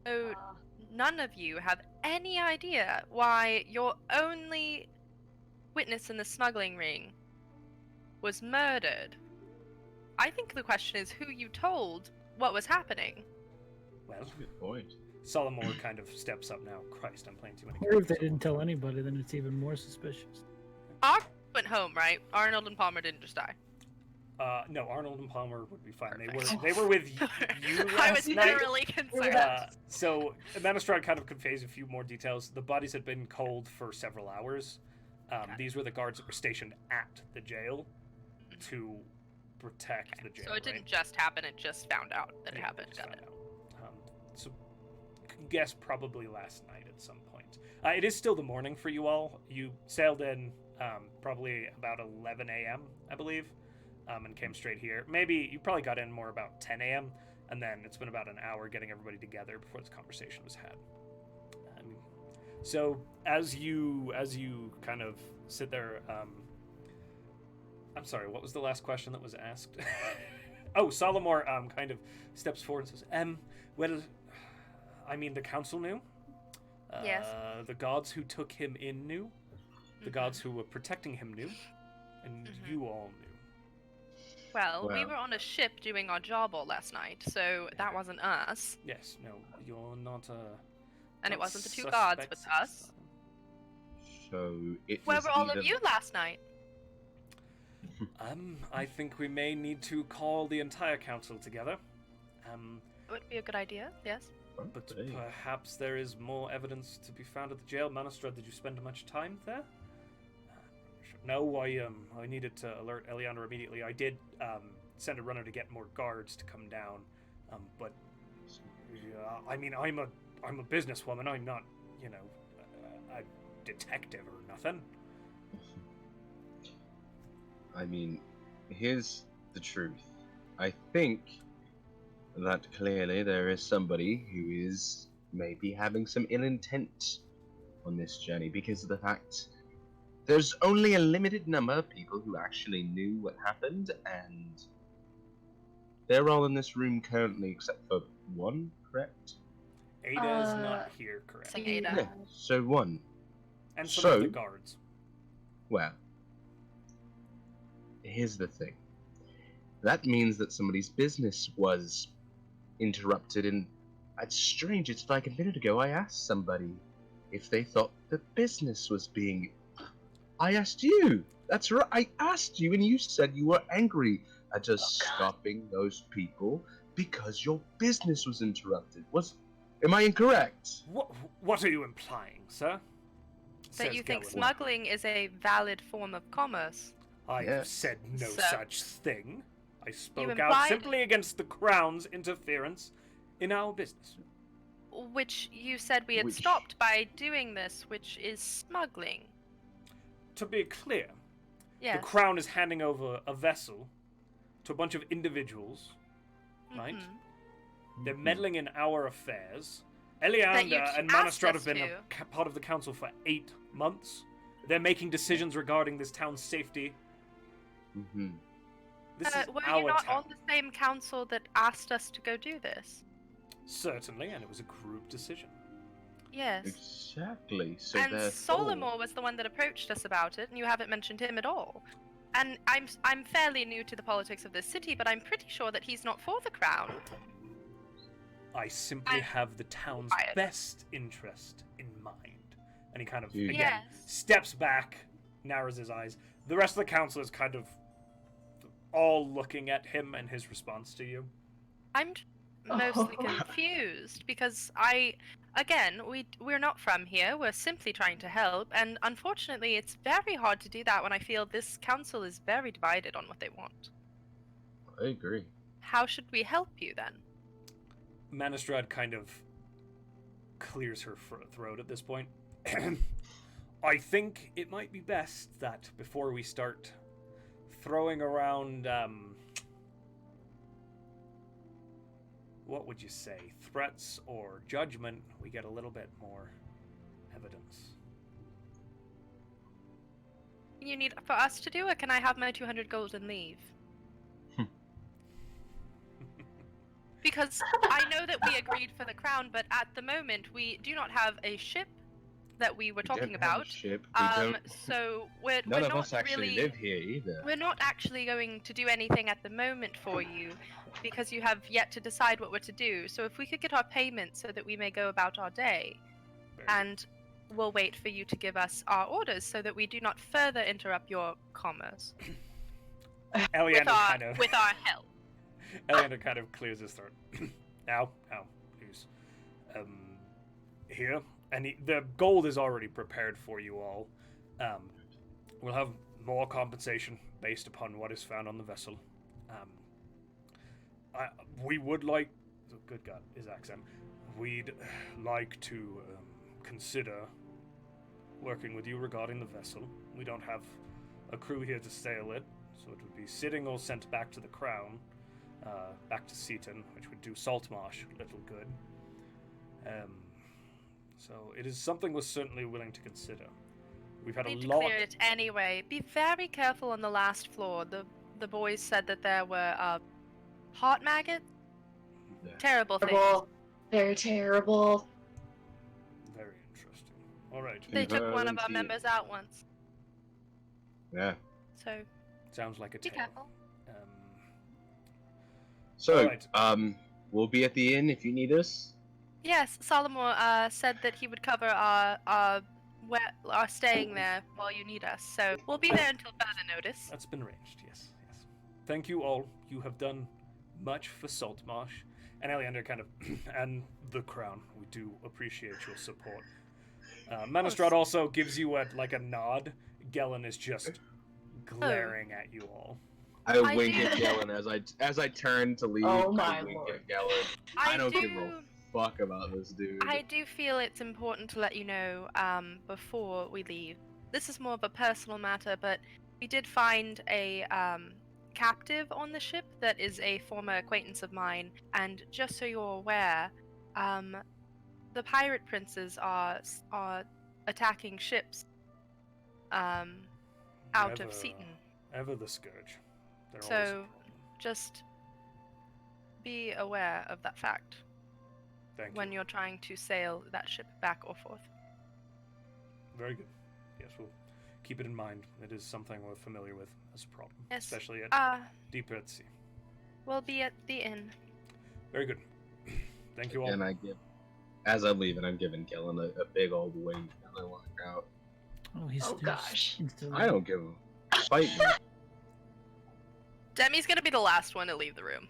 [SPEAKER 4] So, none of you have any idea why your only witness in the smuggling ring was murdered. I think the question is who you told what was happening.
[SPEAKER 2] Well,
[SPEAKER 1] That's a good point.
[SPEAKER 2] Solomon kind of steps up now. Christ, I'm playing too many
[SPEAKER 5] Or if they
[SPEAKER 2] characters.
[SPEAKER 5] didn't tell anybody, then it's even more suspicious.
[SPEAKER 4] Arnold went home, right? Arnold and Palmer didn't just die.
[SPEAKER 2] No, Arnold and Palmer would be fine.
[SPEAKER 4] Perfect.
[SPEAKER 2] They were with you
[SPEAKER 4] I
[SPEAKER 2] last
[SPEAKER 4] was
[SPEAKER 2] night.
[SPEAKER 4] literally concerned.
[SPEAKER 2] So Manistrad kind of conveys a few more details. The bodies had been cold for several hours. These were the guards that were stationed at the jail to protect the jail.
[SPEAKER 4] So it didn't
[SPEAKER 2] right?
[SPEAKER 4] just happen, it just found out that it
[SPEAKER 2] Yeah,
[SPEAKER 4] happened.
[SPEAKER 2] just
[SPEAKER 4] Got
[SPEAKER 2] found
[SPEAKER 4] it.
[SPEAKER 2] out. So guess probably last night at some point. It is still the morning for you all. You sailed in probably about 11 a.m., I believe, and came straight here. Maybe you probably got in more about 10 a.m., and then it's been about an hour getting everybody together before this conversation was had. So as you kind of sit there, I'm sorry, what was the last question that was asked? Oh, Solomon kind of steps forward and says, well, I mean, the council knew.
[SPEAKER 4] Yes.
[SPEAKER 2] The gods who took him in knew. The gods who were protecting him knew. And you all knew.
[SPEAKER 4] Well, we
[SPEAKER 1] Well.
[SPEAKER 4] were on a ship doing our job all last night, so that wasn't us.
[SPEAKER 2] Yes, no, you're not
[SPEAKER 4] And it
[SPEAKER 2] not
[SPEAKER 4] wasn't the two guards with
[SPEAKER 2] suspects
[SPEAKER 4] us.
[SPEAKER 2] this time.
[SPEAKER 1] So it
[SPEAKER 4] Where
[SPEAKER 1] was
[SPEAKER 4] were all
[SPEAKER 1] either...
[SPEAKER 4] of you last night?
[SPEAKER 2] I think we may need to call the entire council together.
[SPEAKER 4] Would be a good idea, yes.
[SPEAKER 2] But
[SPEAKER 1] Okay.
[SPEAKER 2] perhaps there is more evidence to be found at the jail. Manistrad, did you spend much time there? No, I needed to alert Eliana immediately. I did send a runner to get more guards to come down, but I mean, I'm a businesswoman. I'm not, a detective or nothing.
[SPEAKER 1] I mean, here's the truth. I think that clearly there is somebody who is maybe having some ill intent on this journey because of the fact there's only a limited number of people who actually knew what happened, and they're all in this room currently except for one, correct?
[SPEAKER 2] Ada's not here, correct?
[SPEAKER 4] Say Ada.
[SPEAKER 1] Yeah, so one.
[SPEAKER 2] And some
[SPEAKER 1] So-
[SPEAKER 2] of the guards.
[SPEAKER 1] Well, here's the thing. That means that somebody's business was interrupted, and it's strange. It's like a minute ago I asked somebody if they thought the business was being... I asked you! That's right, I asked you, and you said you were angry at us stopping those people because your business was interrupted. Am I incorrect?
[SPEAKER 2] What are you implying, sir?
[SPEAKER 4] That
[SPEAKER 2] Says
[SPEAKER 4] you think
[SPEAKER 2] Gellin.
[SPEAKER 4] smuggling is a valid form of commerce.
[SPEAKER 2] I
[SPEAKER 1] Yes.
[SPEAKER 2] said no
[SPEAKER 4] So-
[SPEAKER 2] such thing. I spoke out
[SPEAKER 4] implied-
[SPEAKER 2] simply against the Crown's interference in our business.
[SPEAKER 4] Which you said we had
[SPEAKER 1] Which-
[SPEAKER 4] stopped by doing this, which is smuggling.
[SPEAKER 2] To be clear,
[SPEAKER 4] Yes.
[SPEAKER 2] the Crown is handing over a vessel to a bunch of individuals, right?
[SPEAKER 4] Mhm.
[SPEAKER 2] They're meddling in our affairs.
[SPEAKER 4] That
[SPEAKER 2] Elianda
[SPEAKER 4] you
[SPEAKER 2] and
[SPEAKER 4] asked
[SPEAKER 2] Manistrad
[SPEAKER 4] us
[SPEAKER 2] have been
[SPEAKER 4] to.
[SPEAKER 2] part of the council for 8 months. They're making decisions regarding this town's safety.
[SPEAKER 1] Mm-hmm.
[SPEAKER 2] This is
[SPEAKER 4] Were
[SPEAKER 2] our
[SPEAKER 4] you not
[SPEAKER 2] town.
[SPEAKER 4] on the same council that asked us to go do this?
[SPEAKER 2] Certainly, and it was a group decision.
[SPEAKER 4] Yes.
[SPEAKER 1] Exactly. So
[SPEAKER 4] And
[SPEAKER 1] therefore...
[SPEAKER 4] Solomon was the one that approached us about it, and you haven't mentioned him at all. And I'm fairly new to the politics of this city, but I'm pretty sure that he's not for the crown.
[SPEAKER 2] I simply
[SPEAKER 4] I'm
[SPEAKER 2] have the town's
[SPEAKER 4] quiet.
[SPEAKER 2] best interest in mind. And he kind of,
[SPEAKER 1] Dude.
[SPEAKER 2] again,
[SPEAKER 4] Yes.
[SPEAKER 2] steps back, narrows his eyes. The rest of the council is kind of all looking at him and his response to you.
[SPEAKER 4] I'm mostly confused because we're not from here. We're simply trying to help, and unfortunately, it's very hard to do that when I feel this council is very divided on what they want.
[SPEAKER 1] I agree.
[SPEAKER 4] How should we help you then?
[SPEAKER 2] Manistrad kind of clears her throat at this point. I think it might be best that before we start throwing around, what would you say, threats or judgment, we get a little bit more evidence.
[SPEAKER 4] You need for us to do it? Can I have my 200 gold and leave? Because I know that we agreed for the crown, but at the moment we do not have a ship that we were talking about. So
[SPEAKER 1] None of us actually live here either.
[SPEAKER 4] We're not actually going to do anything at the moment for you because you have yet to decide what we're to do. So if we could get our payment so that we may go about our day, and we'll wait for you to give us our orders so that we do not further interrupt your commerce. With our help.
[SPEAKER 2] Eleander kind of clears his throat. Now, please. Here. And the gold is already prepared for you all. We'll have more compensation based upon what is found on the vessel. We would like... Good God, his accent. We'd like to consider working with you regarding the vessel. We don't have a crew here to sail it, so it would be sitting or sent back to the Crown, back to Seaton, which would do Saltmarsh little good. So it is something we're certainly willing to consider. We've had
[SPEAKER 4] We need
[SPEAKER 2] a
[SPEAKER 4] to
[SPEAKER 2] lot.
[SPEAKER 4] clear it anyway. Be very careful on the last floor. The boys said that there were heart maggots.
[SPEAKER 1] Yeah.
[SPEAKER 4] Terrible things.
[SPEAKER 3] Terrible. They're terrible.
[SPEAKER 2] Very interesting. All right.
[SPEAKER 4] They took one of our members out once.
[SPEAKER 1] Yeah.
[SPEAKER 4] So
[SPEAKER 2] Sounds like a
[SPEAKER 4] be
[SPEAKER 2] tale.
[SPEAKER 4] careful.
[SPEAKER 1] So,
[SPEAKER 2] Alright.
[SPEAKER 1] We'll be at the inn if you need us.
[SPEAKER 4] Yes, Solomon said that he would cover our staying there while you need us. So we'll be there until further notice.
[SPEAKER 2] That's been arranged, yes. Thank you all. You have done much for Saltmarsh. And Eleander kind of, and the Crown. We do appreciate your support. Manistrad also gives you a nod. Gellin is just glaring at you all.
[SPEAKER 1] I
[SPEAKER 4] I
[SPEAKER 1] wink
[SPEAKER 4] do-
[SPEAKER 1] at Gellin as I turn to leave.
[SPEAKER 3] Oh my
[SPEAKER 1] I wink
[SPEAKER 3] lord.
[SPEAKER 1] at Gellin. I don't give a fuck about this dude.
[SPEAKER 4] I do feel it's important to let you know before we leave. This is more of a personal matter, but we did find a captive on the ship that is a former acquaintance of mine. And just so you're aware, the pirate princes are attacking ships out of Seaton.
[SPEAKER 2] Ever the scourge. They're always a
[SPEAKER 4] So
[SPEAKER 2] problem.
[SPEAKER 4] just be aware of that fact
[SPEAKER 2] Thank
[SPEAKER 4] when
[SPEAKER 2] you.
[SPEAKER 4] you're trying to sail that ship back or forth.
[SPEAKER 2] Very good. Yes, we'll keep it in mind. It is something we're familiar with as a problem.
[SPEAKER 4] Yes.
[SPEAKER 2] Especially at deeper at sea.
[SPEAKER 4] We'll be at the inn.
[SPEAKER 2] Very good. Thank you all.
[SPEAKER 1] And as I'm leaving, I'm giving Gellin a big old wink as I walk out.
[SPEAKER 5] Oh, he's
[SPEAKER 3] Oh, gosh.
[SPEAKER 1] I don't give a fight me.
[SPEAKER 4] Demi's gonna be the last one to leave the room.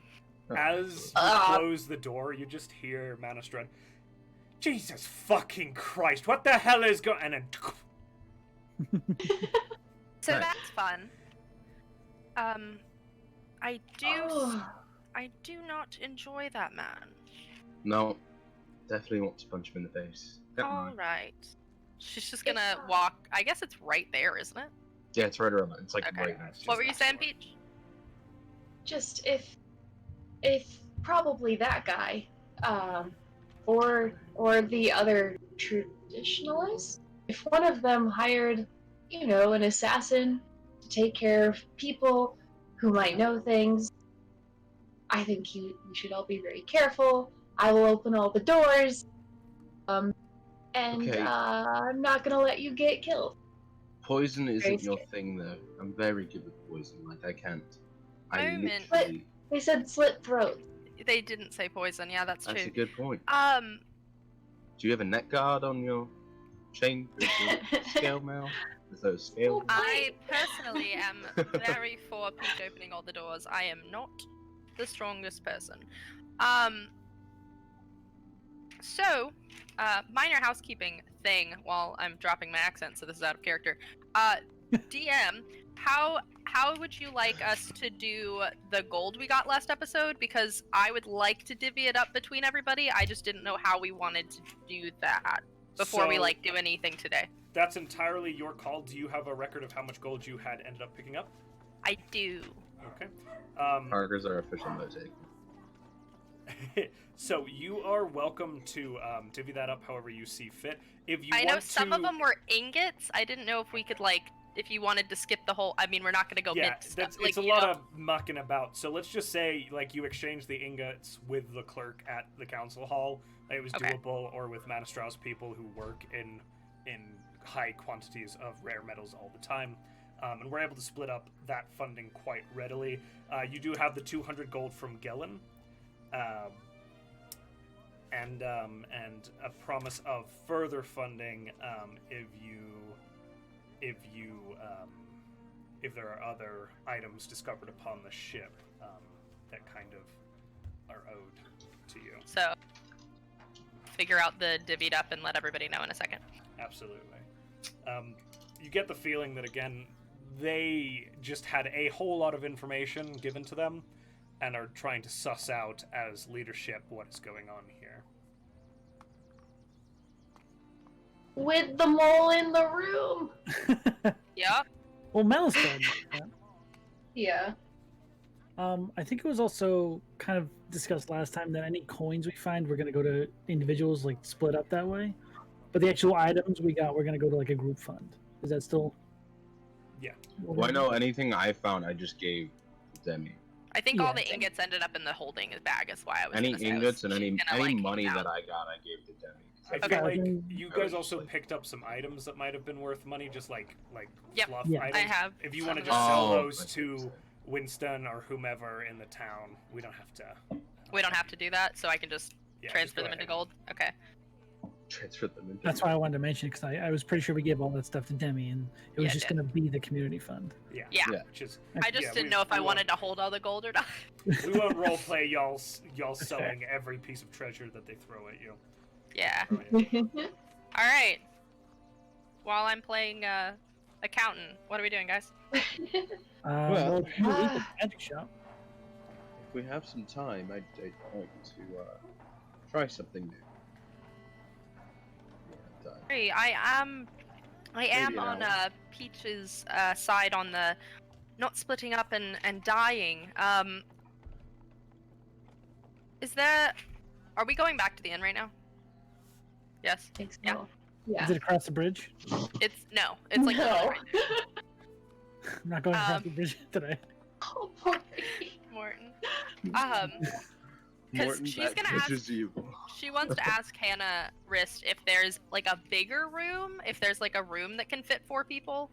[SPEAKER 2] As you close the door, you just hear Manistrad, Jesus fucking Christ, what the hell is going... And then...
[SPEAKER 4] So
[SPEAKER 1] Right.
[SPEAKER 4] that's fun. I do not enjoy that man.
[SPEAKER 1] No, definitely want to punch him in the face. Don't
[SPEAKER 4] All
[SPEAKER 1] mind.
[SPEAKER 4] right. She's just gonna walk. I guess it's right there, isn't it?
[SPEAKER 1] Yeah, it's right around. It's like
[SPEAKER 4] Okay.
[SPEAKER 1] right next to
[SPEAKER 4] What
[SPEAKER 1] us.
[SPEAKER 4] were you saying, Peach?
[SPEAKER 3] Just if probably that guy, or the other traditionalists, if one of them hired, an assassin to take care of people who might know things, I think we should all be very careful. I will open all the doors, and
[SPEAKER 1] Okay.
[SPEAKER 3] I'm not gonna let you get killed.
[SPEAKER 1] Poison isn't
[SPEAKER 3] Very
[SPEAKER 1] your
[SPEAKER 3] scared.
[SPEAKER 1] thing, though. I'm very good with poison. Like, I can't.
[SPEAKER 4] Moment.
[SPEAKER 1] Literally...
[SPEAKER 3] They said slit throat.
[SPEAKER 4] They didn't say poison. Yeah, that's
[SPEAKER 1] That's
[SPEAKER 4] true.
[SPEAKER 1] a good point.
[SPEAKER 4] Um,
[SPEAKER 1] Do you have a neck guard on your chain? Scale mail? With those scales.
[SPEAKER 4] I personally am very for Peach opening all the doors. I am not the strongest person. So, minor housekeeping thing while I'm dropping my accent, so this is out of character. DM, how would you like us to do the gold we got last episode? Because I would like to divvy it up between everybody. I just didn't know how we wanted to do that before we do anything today.
[SPEAKER 2] That's entirely your call. Do you have a record of how much gold you had ended up picking up?
[SPEAKER 4] I do.
[SPEAKER 2] Okay.
[SPEAKER 1] Markers are official note-taking.
[SPEAKER 2] So you are welcome to divvy that up however you see fit. If you
[SPEAKER 4] I know some of them were ingots. I didn't know if we could if you wanted to skip the whole. I mean, we're not going to go mid stuff.
[SPEAKER 2] It's a lot of mucking about. So let's just say you exchange the ingots with the clerk at the council hall. It was doable, or with Manastraw's people who work in high quantities of rare metals all the time. And we're able to split up that funding quite readily. You do have the 200 gold from Gellin. And a promise of further funding if there are other items discovered upon the ship that kind of are owed to you.
[SPEAKER 4] So figure out the divvied up and let everybody know in a second.
[SPEAKER 2] Absolutely. You get the feeling that again they just had a whole lot of information given to them and are trying to suss out as leadership what is going on here.
[SPEAKER 3] With the mole in the room.
[SPEAKER 4] Yep.
[SPEAKER 5] Well, Mel said that.
[SPEAKER 3] Yeah.
[SPEAKER 5] I think it was also kind of discussed last time that any coins we find, we're going to go to individuals, split up that way. But the actual items we got, we're going to go to a group fund. Is that still?
[SPEAKER 2] Yeah.
[SPEAKER 1] Well, I know anything I found, I just gave Demi.
[SPEAKER 4] I think all the ingots ended up in the holding bag. Is why I was.
[SPEAKER 1] Any ingots and any money that I got, I gave to Demi.
[SPEAKER 2] I feel like you guys also picked up some items that might have been worth money, just fluff items.
[SPEAKER 4] I have.
[SPEAKER 2] If you want to just sell those to Winston or whomever in the town, we don't have to.
[SPEAKER 4] We don't have to do that, so I can just transfer them into gold. Okay.
[SPEAKER 1] Transfer them into.
[SPEAKER 5] That's why I wanted to mention it, because I was pretty sure we gave all that stuff to Demi, and it was just going to be the community fund.
[SPEAKER 2] Yeah. Which is,
[SPEAKER 4] I just didn't know if I wanted to hold all the gold or not.
[SPEAKER 2] We won't roleplay y'all selling every piece of treasure that they throw at you.
[SPEAKER 4] Yeah. All right. While I'm playing accountant, what are we doing, guys?
[SPEAKER 5] Well, you leave the magic shop.
[SPEAKER 1] If we have some time, I'd like to try something new.
[SPEAKER 4] Hey, I am on Peach's side on the not splitting up and dying. Are we going back to the inn right now? Yes.
[SPEAKER 3] I think so.
[SPEAKER 4] Yeah.
[SPEAKER 5] Is it across the bridge?
[SPEAKER 4] It's
[SPEAKER 3] no.
[SPEAKER 4] right there.
[SPEAKER 5] I'm not going across the bridge today.
[SPEAKER 3] Oh, boy.
[SPEAKER 4] Mortin.
[SPEAKER 1] Mortin,
[SPEAKER 4] she's gonna ask. She wants to ask Hannah Rist if there's a bigger room, if there's a room that can fit 4 people.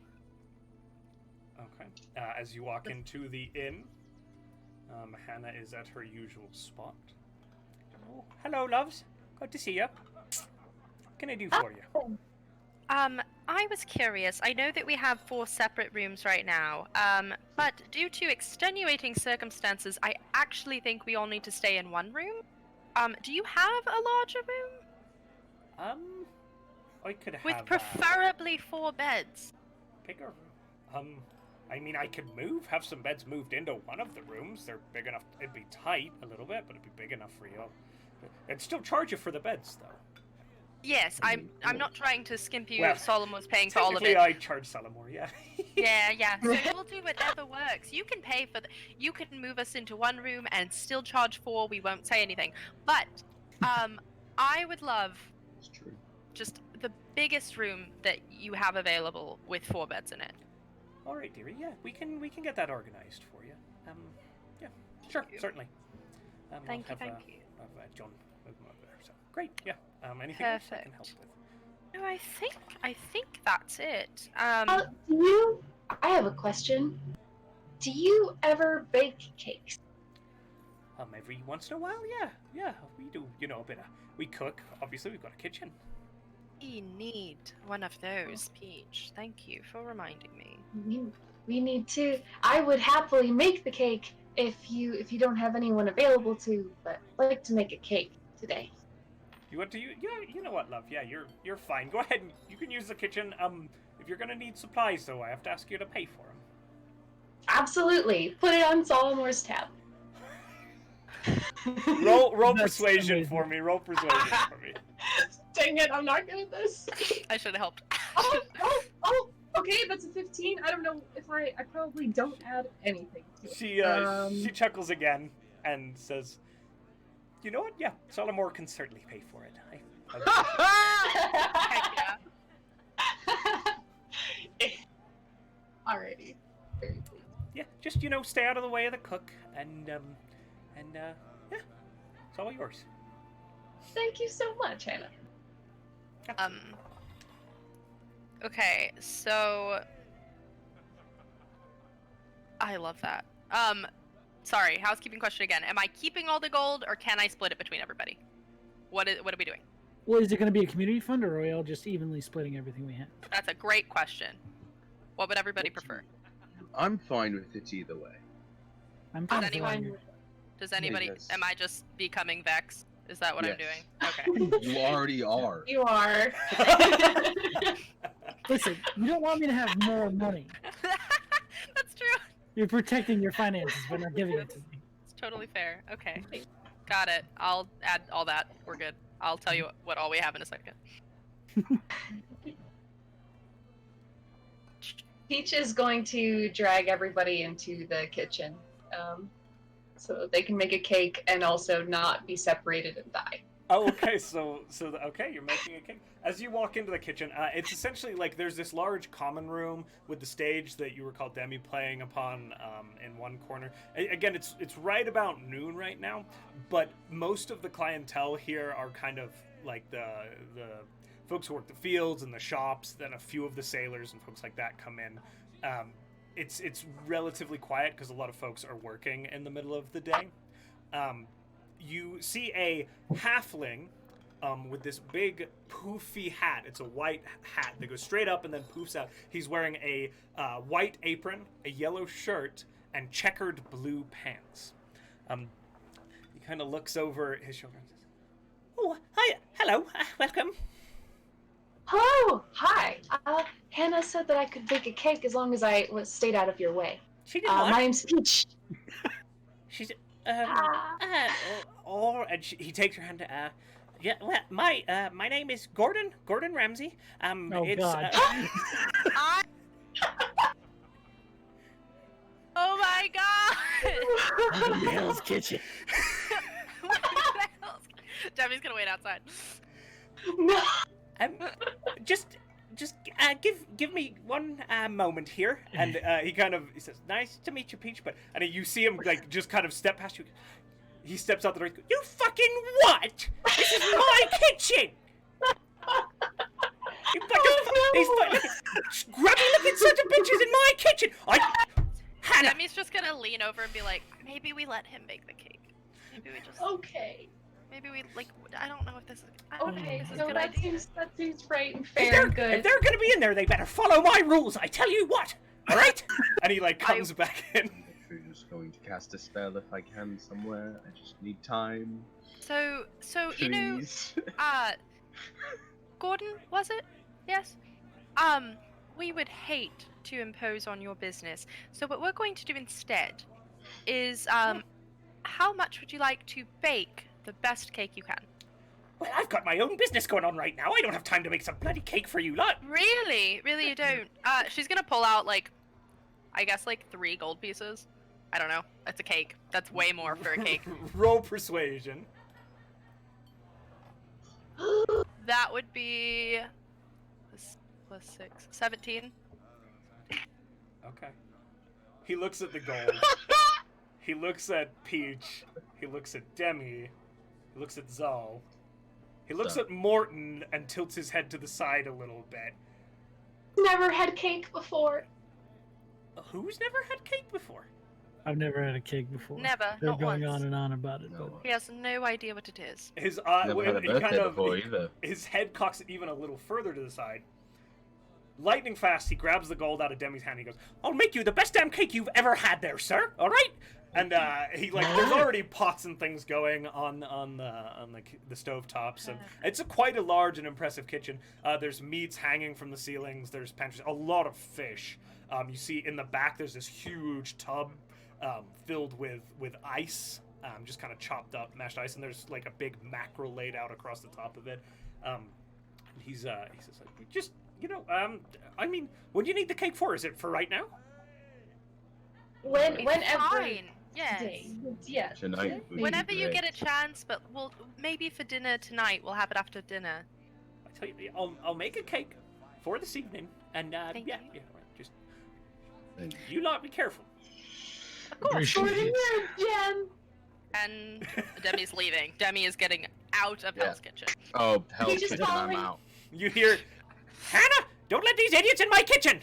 [SPEAKER 2] Okay. As you walk into the inn, Hannah is at her usual spot. Oh, hello, loves. Good to see you. What can I do for you?
[SPEAKER 4] I was curious. I know that we have 4 separate rooms right now, but due to extenuating circumstances, I actually think we all need to stay in one room. Do you have a larger room?
[SPEAKER 2] I could have...
[SPEAKER 4] With preferably 4 beds.
[SPEAKER 2] Bigger room. I mean, I could have some beds moved into one of the rooms. They're big enough. It'd be tight a little bit, but it'd be big enough for you. It'd still charge you for the beds, though. Yes,
[SPEAKER 4] I'm not trying to skimp you. Well, Solomon was paying for all of it.
[SPEAKER 2] I charge Solomon, yeah.
[SPEAKER 4] yeah. So we'll do whatever works. You can pay for you can move us into one room and still charge 4. We won't say anything. But I would love just the biggest room that you have available with 4 beds in it.
[SPEAKER 2] All right, dearie. Yeah, we can get that organized for you. Yeah, sure, certainly.
[SPEAKER 4] Thank you.
[SPEAKER 2] I'll have John move them over there. So great. Yeah. Anything else I can help with?
[SPEAKER 4] No, I think that's it.
[SPEAKER 3] I have a question. Do you ever bake cakes?
[SPEAKER 2] Every once in a while, yeah. We do, a bit of... We cook. Obviously, we've got a kitchen.
[SPEAKER 4] We need one of those, Peach. Thank you for reminding me.
[SPEAKER 3] We need to. I would happily make the cake if you don't have anyone available to, but I'd like to make a cake today.
[SPEAKER 2] You want to use? Yeah, you know what, love. Yeah, you're fine. Go ahead. You can use the kitchen. If you're gonna need supplies, though, I have to ask you to pay for them.
[SPEAKER 3] Absolutely. Put it on Solomore's tab.
[SPEAKER 2] Roll
[SPEAKER 5] That's
[SPEAKER 2] persuasion
[SPEAKER 5] amazing.
[SPEAKER 2] for me. Roll persuasion for me.
[SPEAKER 3] Dang it, I'm not good at this.
[SPEAKER 4] I should have helped.
[SPEAKER 3] Oh, okay, that's a 15. I don't know if I probably don't add anything to it.
[SPEAKER 2] She chuckles again and says, "You know what? Yeah, Solomore can certainly pay for it.
[SPEAKER 4] Heck yeah.
[SPEAKER 3] Alrighty. Very pleased.
[SPEAKER 2] Yeah, just stay out of the way of the cook, and yeah, it's all yours."
[SPEAKER 3] Thank you so much, Hannah.
[SPEAKER 4] Okay, so I love that. Sorry, housekeeping question again. Am I keeping all the gold, or can I split it between everybody? What are we doing?
[SPEAKER 5] Well, is it going to be a community fund, or are we all just evenly splitting everything we have?
[SPEAKER 4] That's a great question. What would everybody prefer?
[SPEAKER 1] I'm fine with it either way.
[SPEAKER 5] I'm
[SPEAKER 4] Does
[SPEAKER 5] kind of
[SPEAKER 4] anyone-
[SPEAKER 5] fine.
[SPEAKER 4] Does anybody?
[SPEAKER 1] Yes.
[SPEAKER 4] Am I just becoming Vex? Is that what I'm
[SPEAKER 1] Yes.
[SPEAKER 4] doing? Okay.
[SPEAKER 1] You already are.
[SPEAKER 3] You are.
[SPEAKER 5] Listen, you don't want me to have more money.
[SPEAKER 4] That's true.
[SPEAKER 5] You're protecting your finances by not giving it to me.
[SPEAKER 4] It's totally fair. Okay. Got it. I'll add all that. We're good. I'll tell you what all we have in a second.
[SPEAKER 3] Peach is going to drag everybody into the kitchen, so that they can make a cake and also not be separated and die.
[SPEAKER 2] Oh, okay. Okay, you're making a cake. As you walk into the kitchen, it's essentially like there's this large common room with the stage that you recall Demi playing upon in one corner. Again, it's right about noon right now, but most of the clientele here are kind of like the folks who work the fields and the shops. Then a few of the sailors and folks like that come in. It's relatively quiet because a lot of folks are working in the middle of the day. You see a halfling with this big poofy hat. It's a white hat that goes straight up and then poofs out. He's wearing a white apron, a yellow shirt, and checkered blue pants. He kind of looks over his shoulder and says, "Oh, hi, hello, welcome."
[SPEAKER 3] Hello, hi. Hannah said that I could bake a cake as long as I stayed out of your way.
[SPEAKER 2] She did
[SPEAKER 3] My name's Peach.
[SPEAKER 2] She's
[SPEAKER 3] Ah.
[SPEAKER 2] and he takes her hand. Yeah, well, my name is Gordon Ramsay.
[SPEAKER 5] Oh,
[SPEAKER 2] it's
[SPEAKER 5] God.
[SPEAKER 4] Oh my god!
[SPEAKER 5] Hell's Kitchen.
[SPEAKER 4] Demi's gonna wait outside.
[SPEAKER 3] No.
[SPEAKER 2] just give me one moment here, and he says, "Nice to meet you, Peach," and you see him like just kind of step past you. He steps out the door. "You fucking what? This is my kitchen." These grubby looking sons of bitches in my kitchen. Hannah.
[SPEAKER 4] Demi's just gonna lean over and be like, maybe we let him bake the cake. Maybe we just.
[SPEAKER 3] Okay.
[SPEAKER 4] Maybe we I don't know if this is. I don't know
[SPEAKER 3] Okay.
[SPEAKER 4] if this is a
[SPEAKER 3] So
[SPEAKER 4] good
[SPEAKER 3] that
[SPEAKER 4] idea.
[SPEAKER 3] seems right and
[SPEAKER 2] If
[SPEAKER 3] fair and
[SPEAKER 2] they're
[SPEAKER 3] good.
[SPEAKER 2] gonna be in there, they better follow my rules. I tell you what. All right. And he comes back in.
[SPEAKER 1] I'm just going to cast a spell if I can somewhere. I just need time.
[SPEAKER 4] So
[SPEAKER 1] Please.
[SPEAKER 4] Gordon, was it? Yes. We would hate to impose on your business. So what we're going to do instead is, how much would you like to bake the best cake you can?
[SPEAKER 2] Well, I've got my own business going on right now. I don't have time to make some bloody cake for you lot.
[SPEAKER 4] Really? Really you don't? She's gonna pull out, I guess 3 gold pieces. I don't know. That's a cake. That's way more for a cake.
[SPEAKER 2] Roll persuasion.
[SPEAKER 4] That would be plus 6. 17.
[SPEAKER 2] Okay. He looks at the gold. He looks at Peach. He looks at Demi. He looks at Zahl. He looks at Mortin and tilts his head to the side a little bit.
[SPEAKER 3] Never had cake before.
[SPEAKER 2] Who's never had cake before?
[SPEAKER 5] I've never had a cake before.
[SPEAKER 4] Never,
[SPEAKER 5] They're
[SPEAKER 4] not
[SPEAKER 5] going
[SPEAKER 4] once.
[SPEAKER 5] on and on about it.
[SPEAKER 1] No.
[SPEAKER 4] He has no idea what it is.
[SPEAKER 2] His eye,
[SPEAKER 1] Never had a
[SPEAKER 2] he
[SPEAKER 1] birthday
[SPEAKER 2] kind of,
[SPEAKER 1] before either.
[SPEAKER 2] his head cocks it even a little further to the side. Lightning fast, he grabs the gold out of Demi's hand. He goes, "I'll make you the best damn cake you've ever had, there, sir. All right." And he there's already pots and things going on the stove tops, and it's quite a large and impressive kitchen. There's meats hanging from the ceilings. There's pantries, a lot of fish. You see in the back there's this huge tub filled with ice, just kind of chopped up mashed ice, and there's like a big mackerel laid out across the top of it. And he says, like, just I mean, what do you need the cake for? Is it for right now?
[SPEAKER 3] Whenever.
[SPEAKER 4] Fine. Yes.
[SPEAKER 3] Day. Yeah.
[SPEAKER 1] Tonight would be
[SPEAKER 4] Whenever you
[SPEAKER 1] great.
[SPEAKER 4] get a chance, but we'll maybe for dinner tonight. We'll have it after dinner.
[SPEAKER 2] I tell you, I'll make a cake for this evening, and
[SPEAKER 4] Thank
[SPEAKER 2] yeah,
[SPEAKER 4] you.
[SPEAKER 2] right, just
[SPEAKER 1] Thank
[SPEAKER 2] you lot be careful.
[SPEAKER 1] Appreciate it.
[SPEAKER 3] Jen.
[SPEAKER 4] And Demi's leaving. Demi is getting out of
[SPEAKER 1] Yeah.
[SPEAKER 4] Hell's Kitchen.
[SPEAKER 1] Oh, hell,
[SPEAKER 3] He just
[SPEAKER 1] kitchen, I'm
[SPEAKER 3] following-
[SPEAKER 1] out.
[SPEAKER 2] You hear, "Hannah, don't let these idiots in my kitchen!"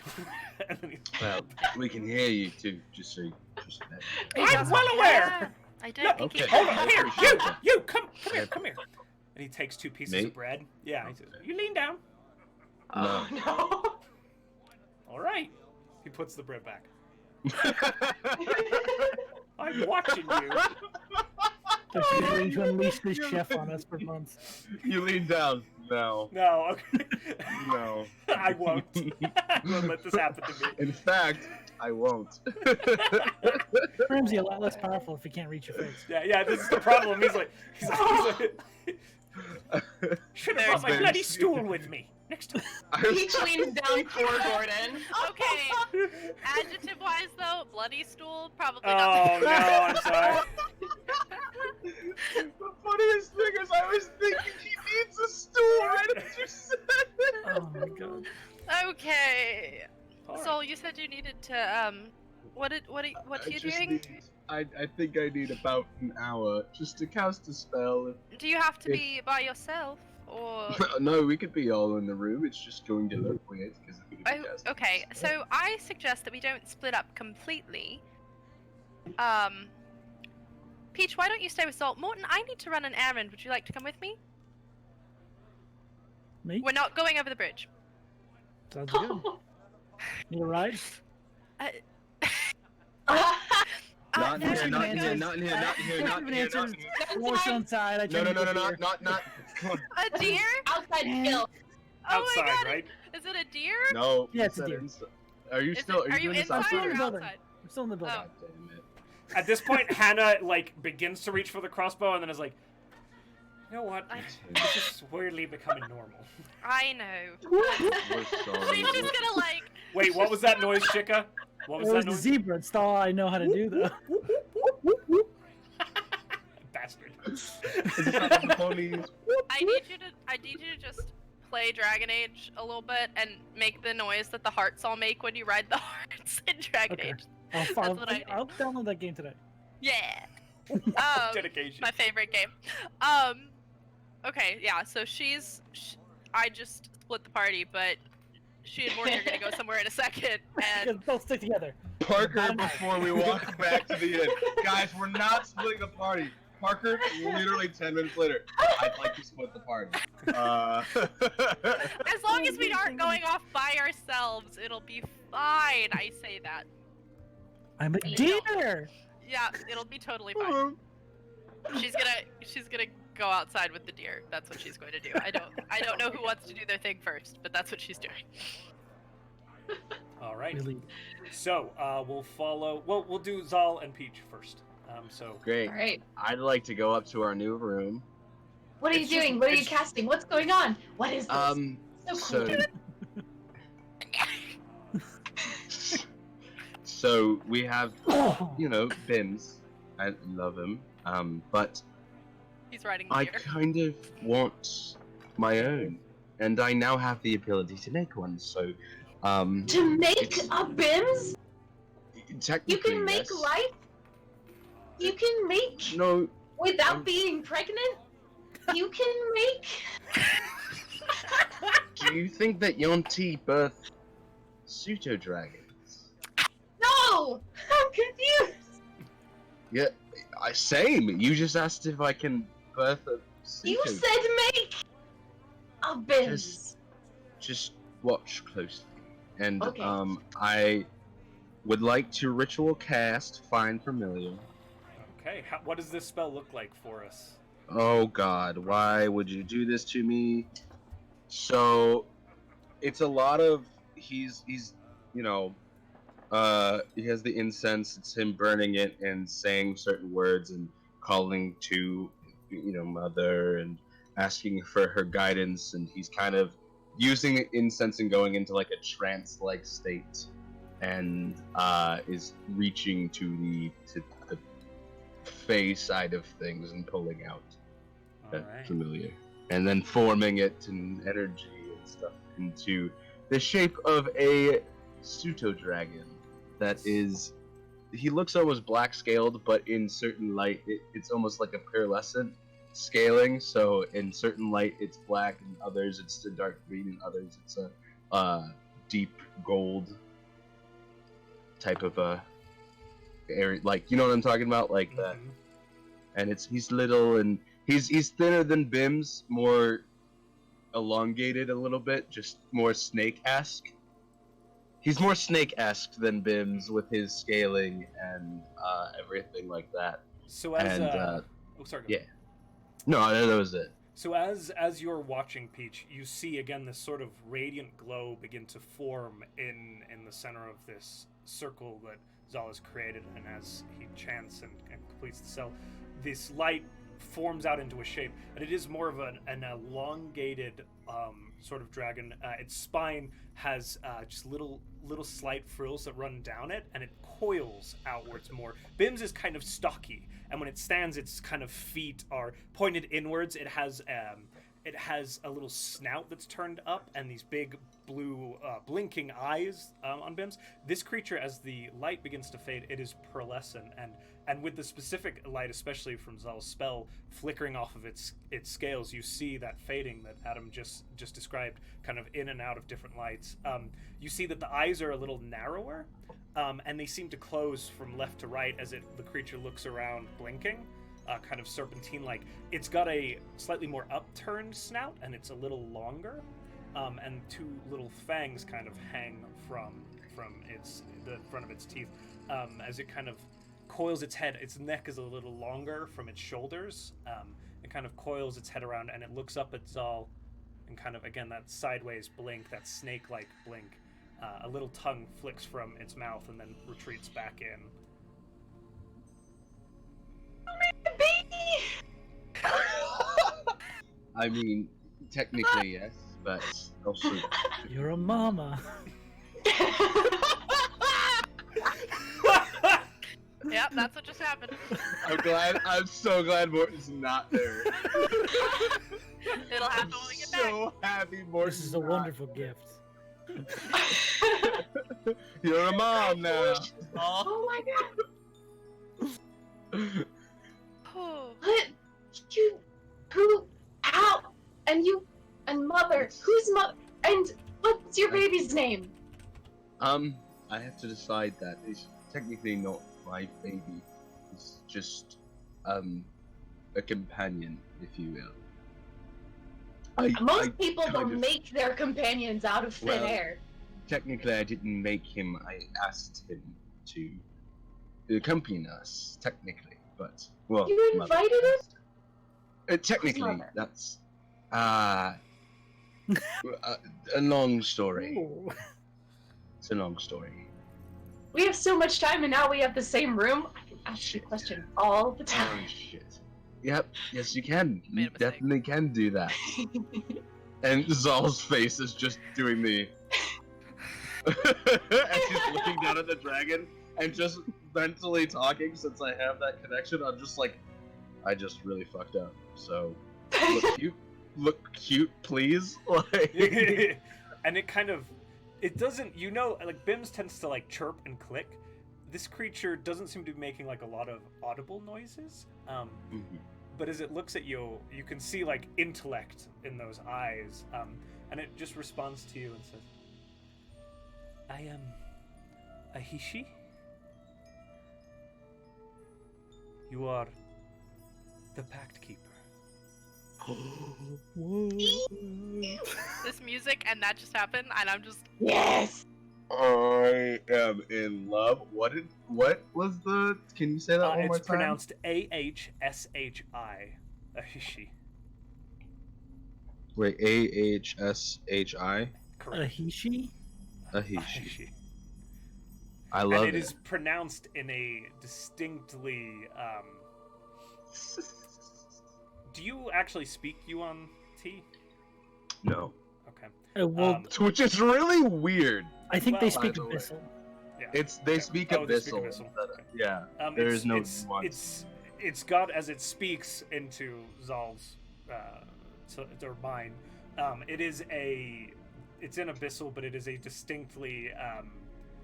[SPEAKER 2] And then
[SPEAKER 1] Well, we can hear you too, just so just that.
[SPEAKER 2] I'm well aware.
[SPEAKER 4] Yeah, I don't think
[SPEAKER 1] Okay.
[SPEAKER 4] he
[SPEAKER 2] Hold
[SPEAKER 1] I
[SPEAKER 2] on, here,
[SPEAKER 1] appreciate
[SPEAKER 2] you,
[SPEAKER 1] that.
[SPEAKER 2] come here. And he takes 2 pieces
[SPEAKER 1] Me?
[SPEAKER 2] of bread. Yeah, he says, "You lean down."
[SPEAKER 3] Oh no.
[SPEAKER 2] All right. He puts the bread back. I'm watching you.
[SPEAKER 5] They're going to unleash this chef on us for months.
[SPEAKER 1] You lean down. No.
[SPEAKER 2] No, okay.
[SPEAKER 1] No.
[SPEAKER 2] I won't. I won't let this happen to me.
[SPEAKER 1] In fact, I won't.
[SPEAKER 5] Ramsey a lot less powerful if he can't reach your face.
[SPEAKER 2] Yeah, this is the problem. He's like should have brought my
[SPEAKER 1] There's-
[SPEAKER 2] bloody stool with me next time.
[SPEAKER 3] Peach leans down for Gordon.
[SPEAKER 4] Okay. Adjective-wise, though, bloody stool, probably
[SPEAKER 2] Oh
[SPEAKER 4] not.
[SPEAKER 2] no, I'm sorry.
[SPEAKER 1] The funniest thing is I was thinking he needs a stool right as you said it.
[SPEAKER 5] Oh my god.
[SPEAKER 4] Okay.
[SPEAKER 2] All right.
[SPEAKER 4] So you said you needed to what are
[SPEAKER 1] I
[SPEAKER 4] you
[SPEAKER 1] just
[SPEAKER 4] doing?
[SPEAKER 1] need- I think I need about an hour just to cast a spell.
[SPEAKER 4] Do you have to
[SPEAKER 1] if-
[SPEAKER 4] be by yourself or?
[SPEAKER 1] No, we could be all in the room. It's just going to look weird because
[SPEAKER 4] Oh, okay. So I suggest that we don't split up completely. Peach, why don't you stay with Salt? Morton, I need to run an errand. Would you like to come with me?
[SPEAKER 5] Me?
[SPEAKER 4] We're not going over the bridge.
[SPEAKER 5] Sounds good. You alright?
[SPEAKER 1] Not
[SPEAKER 4] no,
[SPEAKER 1] in here,
[SPEAKER 4] no,
[SPEAKER 1] not in
[SPEAKER 4] no.
[SPEAKER 1] here, not in here, not in here, not in here, not in here.
[SPEAKER 5] Horse on side. I
[SPEAKER 1] No, no,
[SPEAKER 5] tried
[SPEAKER 1] no,
[SPEAKER 5] to
[SPEAKER 1] no,
[SPEAKER 5] get
[SPEAKER 1] not. Come on.
[SPEAKER 4] A deer?
[SPEAKER 3] Outside skill.
[SPEAKER 4] Oh
[SPEAKER 2] Outside,
[SPEAKER 4] my god!
[SPEAKER 2] right?
[SPEAKER 4] Is it a deer?
[SPEAKER 1] No.
[SPEAKER 5] Yeah, it's a
[SPEAKER 1] you said
[SPEAKER 5] deer.
[SPEAKER 1] inside. Are you
[SPEAKER 4] Is
[SPEAKER 1] still?
[SPEAKER 4] it,
[SPEAKER 1] Are you doing this
[SPEAKER 4] inside
[SPEAKER 1] outside?
[SPEAKER 4] or
[SPEAKER 5] building.
[SPEAKER 4] outside?
[SPEAKER 5] We're still in the building.
[SPEAKER 1] God damn it.
[SPEAKER 2] At this point, Hannah begins to reach for the crossbow and then is like, "You know what? This is weirdly becoming normal."
[SPEAKER 4] I know.
[SPEAKER 1] We're sorry.
[SPEAKER 4] She's just gonna
[SPEAKER 2] Wait, what was that noise, Chica? What was
[SPEAKER 5] It
[SPEAKER 2] that
[SPEAKER 5] was the
[SPEAKER 2] noise?
[SPEAKER 5] zebra. It's all I know how to do, though.
[SPEAKER 2] Bastard.
[SPEAKER 1] Is it not the ponies?
[SPEAKER 4] I need you to just play Dragon Age a little bit and make the noise that the hearts all make when you ride the hearts in Dragon
[SPEAKER 5] Okay.
[SPEAKER 4] Age.
[SPEAKER 5] I'll
[SPEAKER 4] what I do.
[SPEAKER 5] I'll download that game today.
[SPEAKER 4] Yeah.
[SPEAKER 2] Dedication.
[SPEAKER 4] My favorite game. Okay, yeah. So I just split the party, but she and Morty are gonna go somewhere in a second, and
[SPEAKER 5] Because they'll stick together.
[SPEAKER 1] Parker, before we walk back to the inn. Guys, we're not splitting the party. Parker, literally 10 minutes later, I'd like to split the party.
[SPEAKER 4] as long as we aren't going off by ourselves, it'll be fine. I say that.
[SPEAKER 5] I'm a deer.
[SPEAKER 4] Yeah, it'll be totally fine. She's gonna go outside with the deer. That's what she's going to do. I don't know who wants to do their thing first, but that's what she's doing.
[SPEAKER 2] All right.
[SPEAKER 5] Really.
[SPEAKER 2] So we'll follow. Well, we'll do Zahl and Peach first. So
[SPEAKER 1] Great.
[SPEAKER 3] All right.
[SPEAKER 1] I'd like to go up to our new room.
[SPEAKER 3] What are you
[SPEAKER 2] It's just-
[SPEAKER 3] doing? What are you
[SPEAKER 2] it's-
[SPEAKER 3] casting? What's going on? What is this?
[SPEAKER 1] So,
[SPEAKER 3] cool.
[SPEAKER 1] so we have,
[SPEAKER 5] Oh.
[SPEAKER 1] Bims. I love him. But
[SPEAKER 4] He's riding the
[SPEAKER 1] I
[SPEAKER 4] deer.
[SPEAKER 1] kind of want my own, and I now have the ability to make one. So,
[SPEAKER 3] To make a BIMS? You
[SPEAKER 1] technically,
[SPEAKER 3] can make
[SPEAKER 1] yes.
[SPEAKER 3] life? You can make
[SPEAKER 1] No,
[SPEAKER 3] without
[SPEAKER 1] I'm-
[SPEAKER 3] being pregnant? You can make...
[SPEAKER 1] do you think that Yuan-Ti birthed pseudo dragons?
[SPEAKER 3] No! I'm confused!
[SPEAKER 1] Yeah, same. You just asked if I can birth a
[SPEAKER 3] You
[SPEAKER 1] pseudo.
[SPEAKER 3] said make a biz.
[SPEAKER 1] Just watch closely. And
[SPEAKER 3] Okay.
[SPEAKER 1] I would like to ritual cast Find Familiar.
[SPEAKER 2] Okay, what does this spell look like for us?
[SPEAKER 1] Oh God, why would you do this to me? So, it's a lot of he's you know, he has the incense. It's him burning it and saying certain words and calling to mother and asking for her guidance, and he's kind of using the incense and going into like a trance-like state, and is reaching to the Fey side of things and pulling out that
[SPEAKER 2] Alright.
[SPEAKER 1] familiar, and then forming it in energy and stuff into the shape of a pseudo dragon that is. He looks almost black scaled, but in certain light, it's almost like a pearlescent scaling. So in certain light, it's black, and others it's a dark green, and others it's a deep gold type of a area. Like, you know what I'm talking about, like that.
[SPEAKER 2] Mhm.
[SPEAKER 1] And he's little, and he's thinner than Bim's, more elongated a little bit, just more snake-esque. He's more snake-esque than Bim's with his scaling and everything like that.
[SPEAKER 2] So as
[SPEAKER 1] And
[SPEAKER 2] oh sorry. Go
[SPEAKER 1] yeah.
[SPEAKER 2] ahead.
[SPEAKER 1] No, that was it.
[SPEAKER 2] So as you're watching Peach, you see again this sort of radiant glow begin to form in the center of this circle that Zahl has created, and as he chants and completes the cell, this light forms out into a shape, and it is more of an elongated sort of dragon. Its spine has just little slight frills that run down it, and it coils outwards more. Bim's is kind of stocky, and when it stands, its kind of feet are pointed inwards. It has a little snout that's turned up, and these big blue blinking eyes on Bim's. This creature, as the light begins to fade, it is pearlescent, and with the specific light, especially from Zahl's spell, flickering off of its scales, you see that fading that Adam just described, kind of in and out of different lights. You see that the eyes are a little narrower, and they seem to close from left to right as the creature looks around, blinking. Kind of serpentine-like. It's got a slightly more upturned snout, and it's a little longer, and two little fangs kind of hang from the front of its teeth. As it kind of coils its head, its neck is a little longer from its shoulders. It kind of coils its head around, and it looks up at Zahl, and kind of again that sideways blink, that snake-like blink. A little tongue flicks from its mouth and then retreats back in.
[SPEAKER 1] I mean, technically yes, but also
[SPEAKER 5] You're a mama.
[SPEAKER 4] Yep, that's what just happened.
[SPEAKER 1] I'm so glad Morton's not there.
[SPEAKER 4] It'll happen when we get back.
[SPEAKER 1] So happy Morton's
[SPEAKER 5] This is a
[SPEAKER 1] not.
[SPEAKER 5] wonderful gift.
[SPEAKER 1] You're a mom now.
[SPEAKER 3] Oh my god.
[SPEAKER 4] Oh.
[SPEAKER 3] What? Who? How? And you? And mother? Who's mother? And what's your baby's name?
[SPEAKER 1] I have to decide that. It's technically not my baby. It's just, a companion, if you will.
[SPEAKER 3] Most people
[SPEAKER 1] kind
[SPEAKER 3] don't
[SPEAKER 1] of-
[SPEAKER 3] make their companions out of thin
[SPEAKER 1] Well,
[SPEAKER 3] air.
[SPEAKER 1] Technically, I didn't make him. I asked him to accompany us, technically. But, well...
[SPEAKER 3] You invited him?
[SPEAKER 1] Technically,
[SPEAKER 3] mother?
[SPEAKER 1] that's... a long story.
[SPEAKER 5] Ooh.
[SPEAKER 1] It's a long story.
[SPEAKER 3] We have so much time, and now we have the same room. I can ask you a question all the
[SPEAKER 1] Oh,
[SPEAKER 3] time.
[SPEAKER 1] shit. Yep, yes you can.
[SPEAKER 4] Made a
[SPEAKER 1] You
[SPEAKER 4] mistake.
[SPEAKER 1] definitely can do that. And Zahl's face is just doing the... As he's looking down at the dragon, and just mentally talking, since I have that connection, I'm just like, I just really fucked up. So, look cute, please. Like,
[SPEAKER 2] And it kind of, it doesn't, like Bims tends to like chirp and click. This creature doesn't seem to be making like a lot of audible noises. But as it looks at you, you can see like intellect in those eyes. And it just responds to you and says, I am Ahishi. You are the Pact Keeper.
[SPEAKER 4] This music and that just happened, and I'm just
[SPEAKER 3] Yes.
[SPEAKER 1] I am in love. What was the? Can you say that one more
[SPEAKER 2] It's
[SPEAKER 1] time?
[SPEAKER 2] pronounced A-H-S-H-I. Ahishi.
[SPEAKER 1] Wait, A-H-S-H-I?
[SPEAKER 2] Correct.
[SPEAKER 5] Ahishi?
[SPEAKER 1] Ahishi. I love
[SPEAKER 2] And
[SPEAKER 1] it.
[SPEAKER 2] it is pronounced in a distinctly. Do you actually speak Yuan-Ti?
[SPEAKER 1] No.
[SPEAKER 2] Okay.
[SPEAKER 5] Well,
[SPEAKER 1] Which is really weird.
[SPEAKER 5] I think
[SPEAKER 2] well,
[SPEAKER 5] they
[SPEAKER 2] by
[SPEAKER 5] speak
[SPEAKER 1] the way.
[SPEAKER 5] Abyssal.
[SPEAKER 2] Yeah.
[SPEAKER 1] They speak
[SPEAKER 2] Oh, they speak
[SPEAKER 1] Abyssal.
[SPEAKER 2] Abyssal. Okay.
[SPEAKER 1] Yeah. There is no
[SPEAKER 2] it's got as it speaks into Zahl's or mine. It's in Abyssal, but it is a distinctly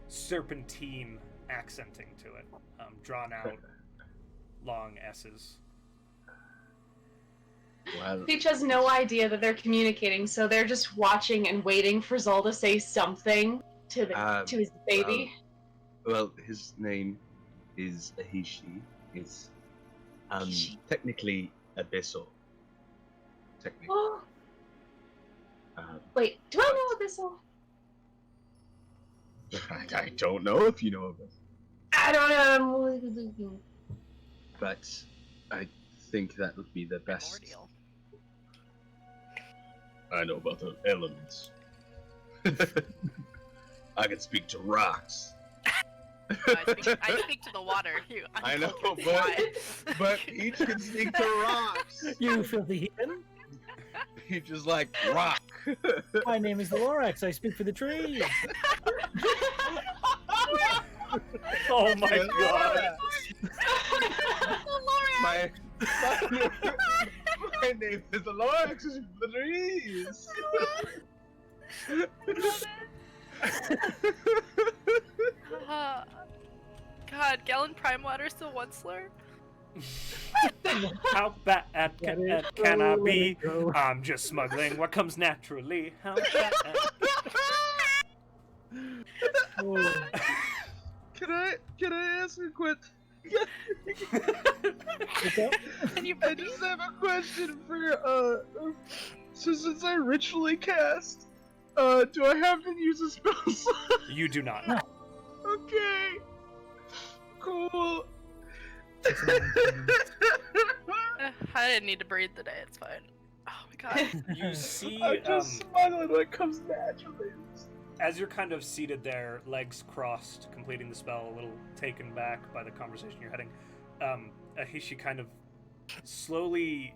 [SPEAKER 2] serpentine accenting to it, drawn out long S's.
[SPEAKER 1] Wow.
[SPEAKER 3] Peach has no idea that they're communicating, so they're just watching and waiting for Zahl to say something to his baby.
[SPEAKER 1] Well, his name is Ahishi. It's technically Abyssal. Technically.
[SPEAKER 3] Oh, wait, do I know Abyssal?
[SPEAKER 1] I don't know if you know of it,
[SPEAKER 3] I don't know.
[SPEAKER 1] but I think that would be the best.
[SPEAKER 4] ordeal.
[SPEAKER 1] I know about the elements. I can speak to rocks.
[SPEAKER 4] I speak to the water.
[SPEAKER 1] I know,
[SPEAKER 4] uncultured
[SPEAKER 1] but Peach can speak to rocks.
[SPEAKER 5] You filthy heathen.
[SPEAKER 1] Peach is like rock.
[SPEAKER 5] My name is the Lorax. I speak for the trees.
[SPEAKER 2] Oh my god!
[SPEAKER 1] my name is the Lorax of the trees.
[SPEAKER 4] God, Gallon Prime Water still one slur?
[SPEAKER 2] How bad can I be? I'm just smuggling what comes naturally. How bad?
[SPEAKER 1] Can I ask a question?
[SPEAKER 4] Can you
[SPEAKER 1] I just have a question for so since I ritually cast, do I have to use a spell slot?
[SPEAKER 2] You do not.
[SPEAKER 1] Okay. Cool.
[SPEAKER 4] I didn't need to breathe today, it's fine. Oh my god.
[SPEAKER 2] You see,
[SPEAKER 1] I'm just smuggling what comes naturally.
[SPEAKER 2] as you're kind of seated there, legs crossed, completing the spell, a little taken back by the conversation you're having, Ahishi kind of slowly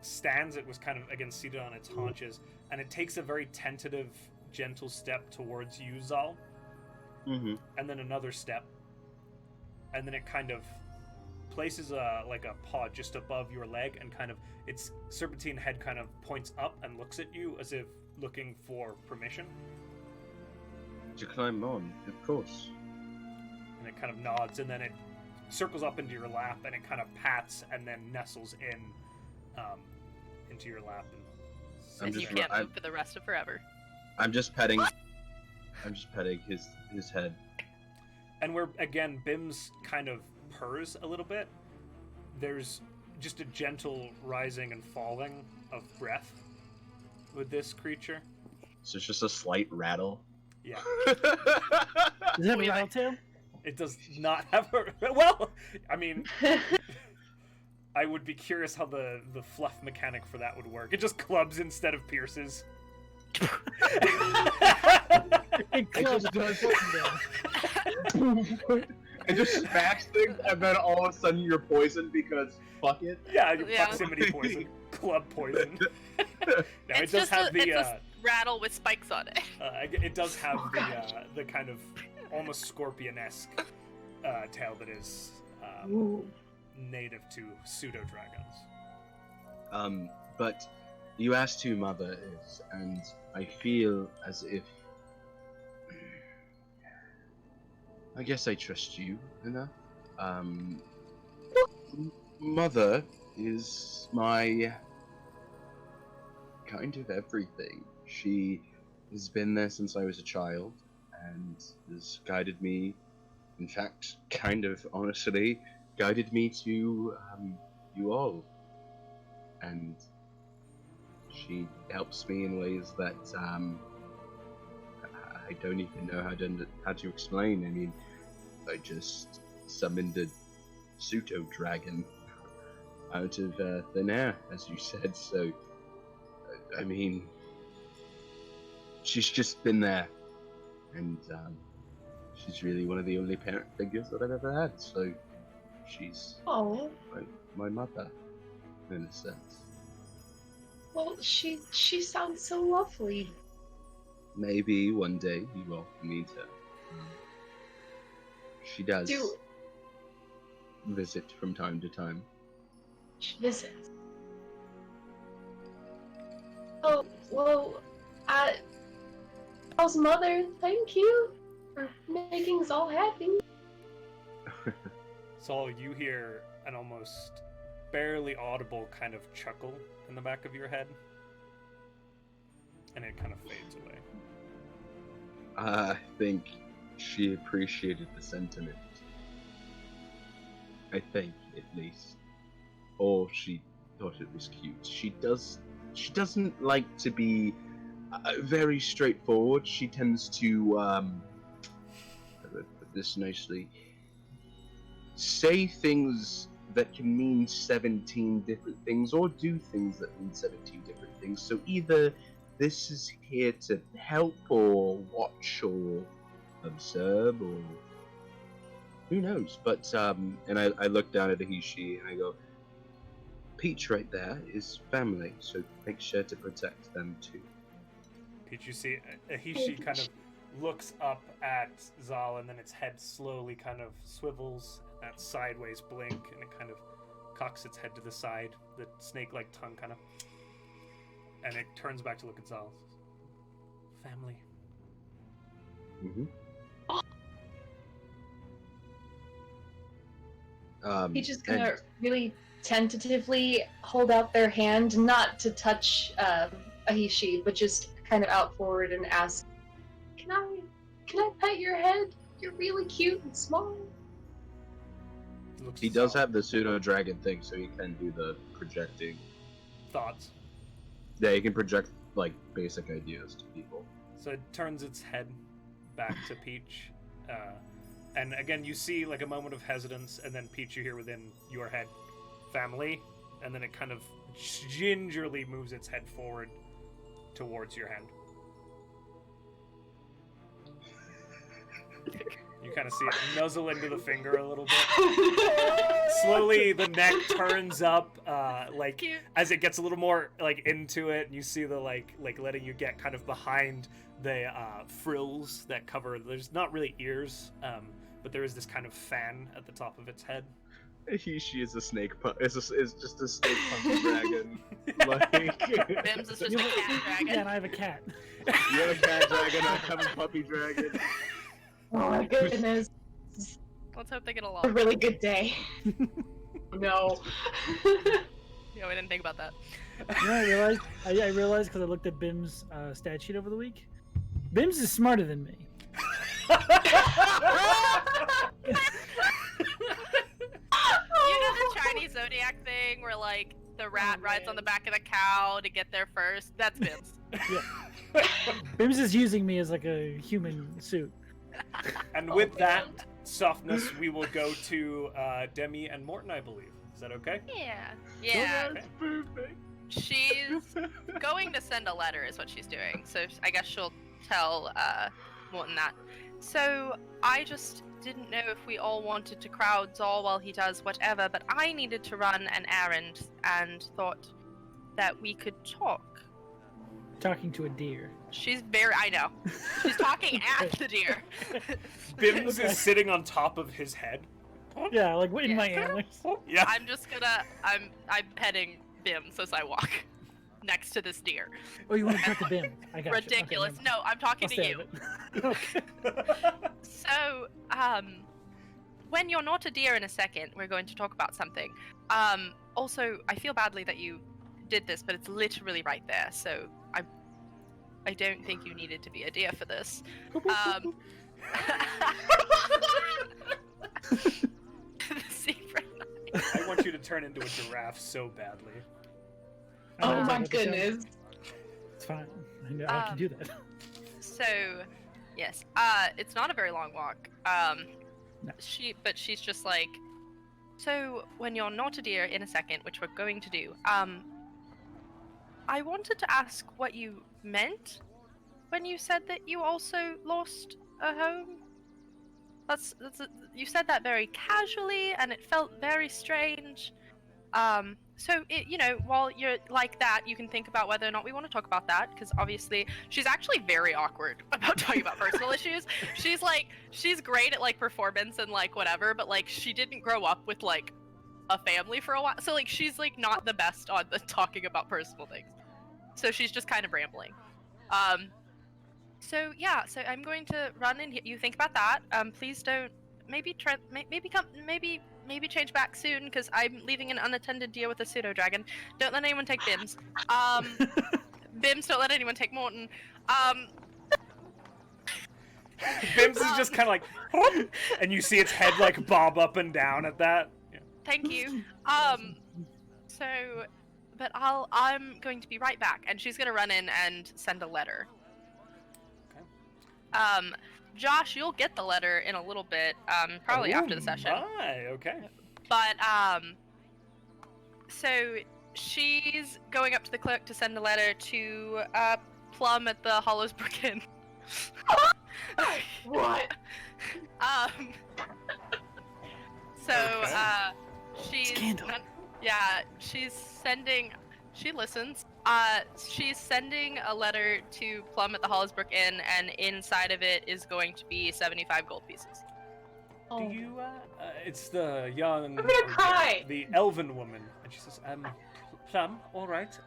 [SPEAKER 2] stands. It was kind of, again, seated on its haunches, and it takes a very tentative, gentle step towards you, Zahl, and then another step, and then it kind of places a paw just above your leg, and kind of its serpentine head kind of points up and looks at you as if looking for permission.
[SPEAKER 1] To climb on, of course.
[SPEAKER 2] And it kind of nods, and then it circles up into your lap, and it kind of pats and then nestles in into your lap.
[SPEAKER 4] And you can't move for the rest of forever.
[SPEAKER 1] I'm just petting. I'm just petting his head.
[SPEAKER 2] And where, again, Bim's kind of purrs a little bit, there's just a gentle rising and falling of breath with this creature.
[SPEAKER 1] So it's just a slight rattle.
[SPEAKER 2] Yeah.
[SPEAKER 5] Does it have a rattletail?
[SPEAKER 2] It does not have a... Well, I mean, I would be curious how the fluff mechanic for that would work. It just clubs instead of pierces.
[SPEAKER 5] It
[SPEAKER 1] just does it. It just smacks things, and then all of a sudden you're poisoned because fuck it.
[SPEAKER 2] Yeah, proximity poison, club poison. No, it does have the
[SPEAKER 4] it's a rattle with spikes on it.
[SPEAKER 2] it does have the kind of almost scorpion-esque tail that is native to pseudo dragons.
[SPEAKER 1] But you asked who Mother is, and I feel as if I guess I trust you enough. Mother is my kind of everything. She has been there since I was a child and has guided me, in fact, kind of honestly, guided me to you all, and she helps me in ways that I don't even know how to explain. I mean, I just summoned a pseudo dragon out of thin air, as you said. So, I mean, she's just been there, and she's really one of the only parent figures that I've ever had. So, she's my mother, in a sense.
[SPEAKER 3] Well, she sounds so lovely.
[SPEAKER 1] Maybe one day you will meet her. She does visit from time to time.
[SPEAKER 3] She visits. Oh, well, Zal's mother, thank you for making us all happy.
[SPEAKER 2] Zahl, you hear an almost barely audible kind of chuckle in the back of your head, and it kind of fades away.
[SPEAKER 1] I think she appreciated the sentiment. I think, at least. Or she thought it was cute. She doesn't like to be very straightforward. She tends to, put this nicely, say things that can mean 17 different things, or do things that mean 17 different things. So either this is here to help, or watch, or observe, or who knows. But and I look down at Ahishi and I go, Peach right there is family, so make sure to protect them too.
[SPEAKER 2] Peach, you see Ahishi kind of looks up at Zahl, and then its head slowly kind of swivels, that sideways blink, and it kind of cocks its head to the side, the snake-like tongue kind of, and it turns back to look at Zahl. Family.
[SPEAKER 1] Mm-hmm.
[SPEAKER 3] Peach is gonna really tentatively hold out their hand, not to touch Ahishi, but just kind of out forward and ask, Can I pet your head? You're really cute and small.
[SPEAKER 1] He does have the pseudo dragon thing, so he can do the projecting.
[SPEAKER 2] Thoughts?
[SPEAKER 1] Yeah, he can project like basic ideas to people.
[SPEAKER 2] So it turns its head back to Peach, and again you see like a moment of hesitance, and then Peach, you hear within your head, family, and then it kind of gingerly moves its head forward towards your hand. You kind of see it nuzzle into the finger a little bit. Slowly, the neck turns up, like
[SPEAKER 4] Cute.
[SPEAKER 2] as it gets a little more like into it, and you see the like letting you get kind of behind the frills that cover. There's not really ears, but there is this kind of fan at the top of its head.
[SPEAKER 1] She is a snake. Is just a snake puppy dragon. Like
[SPEAKER 4] Bims is just a cat dragon.
[SPEAKER 5] Yeah, and I have a cat.
[SPEAKER 1] you have a cat dragon. I have a puppy dragon.
[SPEAKER 3] Oh my goodness.
[SPEAKER 4] Let's hope they get
[SPEAKER 3] A
[SPEAKER 4] along.
[SPEAKER 3] really good day. No.
[SPEAKER 4] Yeah, we didn't think about that.
[SPEAKER 5] You know, I realized because I looked at Bim's stat sheet over the week. Bims is smarter than me.
[SPEAKER 4] You know the Chinese zodiac thing where like the rat rides on the back of the cow to get there first? That's Bims.
[SPEAKER 5] Yeah. Bims is using me as like a human suit.
[SPEAKER 2] And with that softness, we will go to Demi and Mortin, I believe. Is that okay?
[SPEAKER 4] Yeah. Yeah.
[SPEAKER 1] That's perfect.
[SPEAKER 4] She's going to send a letter is what she's doing. So I guess she'll tell Mortin that. So I just didn't know if we all wanted to crowd Zahl while he does whatever, but I needed to run an errand and thought that we could talk.
[SPEAKER 5] Talking to a deer.
[SPEAKER 4] She's very, I know. She's talking at the deer.
[SPEAKER 2] Bims is sitting on top of his head.
[SPEAKER 5] Yeah, like in
[SPEAKER 4] Yeah.
[SPEAKER 5] my antlers.
[SPEAKER 2] Yeah.
[SPEAKER 4] I'm just gonna, I'm petting Bims as I walk next to this deer.
[SPEAKER 5] Oh, you want to talk to Bim? I got
[SPEAKER 4] Ridiculous.
[SPEAKER 5] You. Okay,
[SPEAKER 4] No, I'm talking
[SPEAKER 5] I'll
[SPEAKER 4] to
[SPEAKER 5] stay
[SPEAKER 4] you.
[SPEAKER 5] out of it. Okay.
[SPEAKER 4] So, when you're not a deer in a second, we're going to talk about something. Also, I feel badly that you did this, but it's literally right there, so I don't think you needed to be a deer for this. The secret.
[SPEAKER 2] you to turn into a giraffe so badly.
[SPEAKER 3] Oh
[SPEAKER 5] Is
[SPEAKER 3] my
[SPEAKER 5] that what they sound?
[SPEAKER 3] goodness.
[SPEAKER 5] It's fine. I know I can do that.
[SPEAKER 4] So, yes, it's not a very long walk.
[SPEAKER 5] No.
[SPEAKER 4] She's just like, so when you're not a deer in a second, which we're going to do, I wanted to ask what you meant when you said that you also lost a home. You said that very casually, and it felt very strange. So while you're like that, you can think about whether or not we want to talk about that, because obviously she's actually very awkward about talking about personal issues. She's great at like performance and like whatever, but like she didn't grow up with like a family for a while, so like she's like not the best on the talking about personal things. So she's just kind of rambling. So I'm going to run in here. You think about that. Please don't. Maybe change back soon, because I'm leaving an unattended deer with a pseudo dragon. Don't let anyone take Bims. Bims, don't let anyone take Mortin.
[SPEAKER 2] Bims is just kind of like, "Whoop," and you see its head like bob up and down at that. Yeah.
[SPEAKER 4] Thank you. But I'm going to be right back, and she's gonna run in and send a letter.
[SPEAKER 2] Okay.
[SPEAKER 4] Josh, you'll get the letter in a little bit, probably after the session.
[SPEAKER 2] Okay.
[SPEAKER 4] But, so she's going up to the clerk to send a letter to, Plum at the Hollowsbrook Inn.
[SPEAKER 3] What?
[SPEAKER 4] So,
[SPEAKER 2] Okay.
[SPEAKER 4] she's...
[SPEAKER 5] Scandal.
[SPEAKER 4] She listens. She's sending a letter to Plum at the Hollowsbrook Inn, and inside of it is going to be 75 gold pieces.
[SPEAKER 3] Oh.
[SPEAKER 2] Do you, it's the young...
[SPEAKER 3] I'm gonna cry!
[SPEAKER 2] The elven woman. And she says, Plum, alright,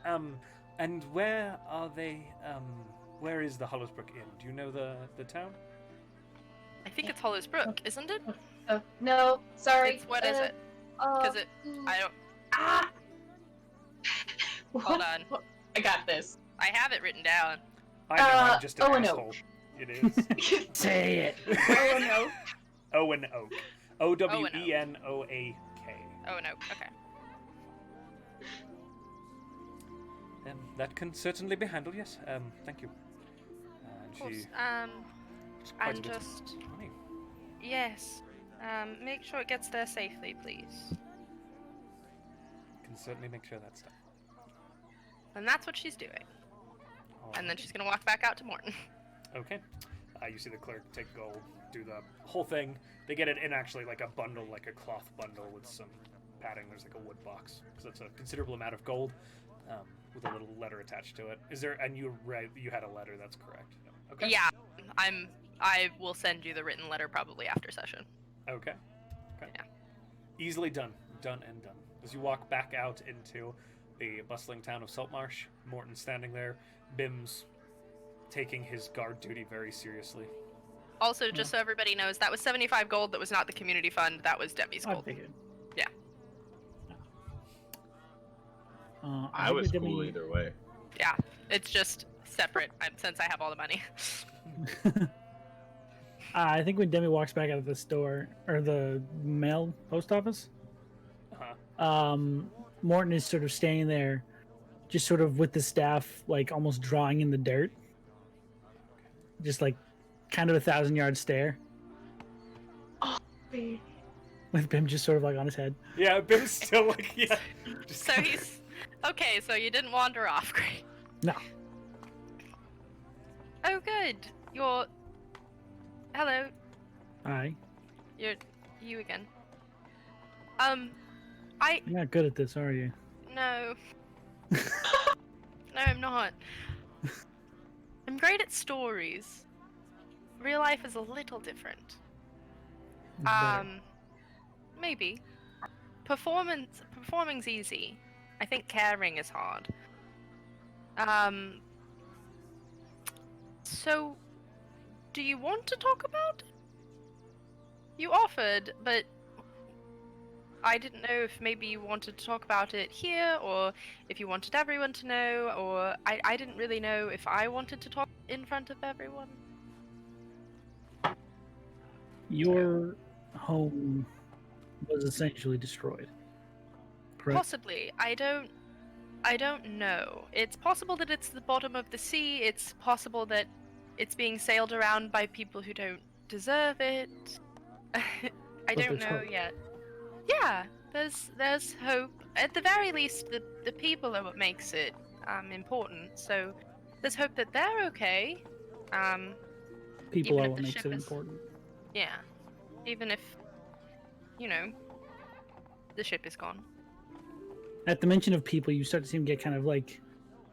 [SPEAKER 2] and where are they, where is the Hollowsbrook Inn? Do you know the town?
[SPEAKER 4] I think it's Hollowsbrook, isn't it?
[SPEAKER 3] No, sorry.
[SPEAKER 4] What is it? Because I don't...
[SPEAKER 3] Ah!
[SPEAKER 4] Hold on.
[SPEAKER 3] I got this.
[SPEAKER 4] I have it written down.
[SPEAKER 2] I know, I'm just an
[SPEAKER 3] Owen
[SPEAKER 2] asshole.
[SPEAKER 3] Oak.
[SPEAKER 2] It is.
[SPEAKER 5] Say it.
[SPEAKER 3] Oh no.
[SPEAKER 2] Owen Oak. O-W-E-N-O-A-K.
[SPEAKER 4] Oh, no. Okay.
[SPEAKER 2] That can certainly be handled, yes. Thank you.
[SPEAKER 4] Of course.
[SPEAKER 2] It's quite a
[SPEAKER 4] And
[SPEAKER 2] bit of
[SPEAKER 4] just...
[SPEAKER 2] money.
[SPEAKER 4] Yes. Make sure it gets there safely, please.
[SPEAKER 2] Can certainly make sure that's done.
[SPEAKER 4] And that's what she's doing. And then she's gonna walk back out to Mortin.
[SPEAKER 2] Okay. You see the clerk take gold, do the whole thing. They get it in actually like a bundle, like a cloth bundle with some padding. There's like a wood box, so that's a considerable amount of gold with a little letter attached to it. Is there? And you had a letter. That's correct. Okay.
[SPEAKER 4] Yeah, I will send you the written letter probably after session.
[SPEAKER 2] Okay.
[SPEAKER 4] Yeah.
[SPEAKER 2] Easily done. Done and done. As you walk back out into the bustling town of Saltmarsh, Morton standing there, Bims taking his guard duty very seriously.
[SPEAKER 4] Also, just so everybody knows, that was 75 gold. That was not the community fund. That was Demi's
[SPEAKER 5] I
[SPEAKER 4] gold.
[SPEAKER 5] figured.
[SPEAKER 4] Yeah.
[SPEAKER 1] I
[SPEAKER 5] think
[SPEAKER 1] was
[SPEAKER 5] with
[SPEAKER 1] cool
[SPEAKER 5] Demi-
[SPEAKER 1] either way.
[SPEAKER 4] Yeah. It's just separate since I have all the money.
[SPEAKER 5] I think when Demi walks back out of the store or the mail post office,
[SPEAKER 2] Uh-huh.
[SPEAKER 5] Morton is sort of standing there, just sort of with the staff, like almost drawing in the dirt, just like kind of a 1,000-yard stare, with Bim just sort of like on his head.
[SPEAKER 2] Yeah, Bim's still like, yeah. Just
[SPEAKER 4] So he's... Okay, so you didn't wander off. Great.
[SPEAKER 5] No.
[SPEAKER 4] Oh, good. You're... Hello.
[SPEAKER 5] Hi.
[SPEAKER 4] You're... You again.
[SPEAKER 5] You're not good at this, are you?
[SPEAKER 4] No. No, I'm not. I'm great at stories. Real life is a little different.
[SPEAKER 5] It's better.
[SPEAKER 4] Maybe. Performing's easy. I think caring is hard. So, do you want to talk about it? You offered, but I didn't know if maybe you wanted to talk about it here, or if you wanted everyone to know, or I didn't really know if I wanted to talk in front of everyone.
[SPEAKER 5] Your home was essentially destroyed. correct?
[SPEAKER 4] Possibly. I don't know. It's possible that it's the bottom of the sea. It's possible that it's being sailed around by people who don't deserve it. I don't
[SPEAKER 5] there's
[SPEAKER 4] know
[SPEAKER 5] hope.
[SPEAKER 4] yet. Yeah, there's hope. At the very least, the people are what makes it important. So there's hope that they're okay.
[SPEAKER 5] People
[SPEAKER 4] even
[SPEAKER 5] are
[SPEAKER 4] if
[SPEAKER 5] what
[SPEAKER 4] the
[SPEAKER 5] makes
[SPEAKER 4] ship
[SPEAKER 5] it
[SPEAKER 4] is-
[SPEAKER 5] important.
[SPEAKER 4] Yeah, even if the ship is gone.
[SPEAKER 5] At the mention of people, you start to see him get kind of like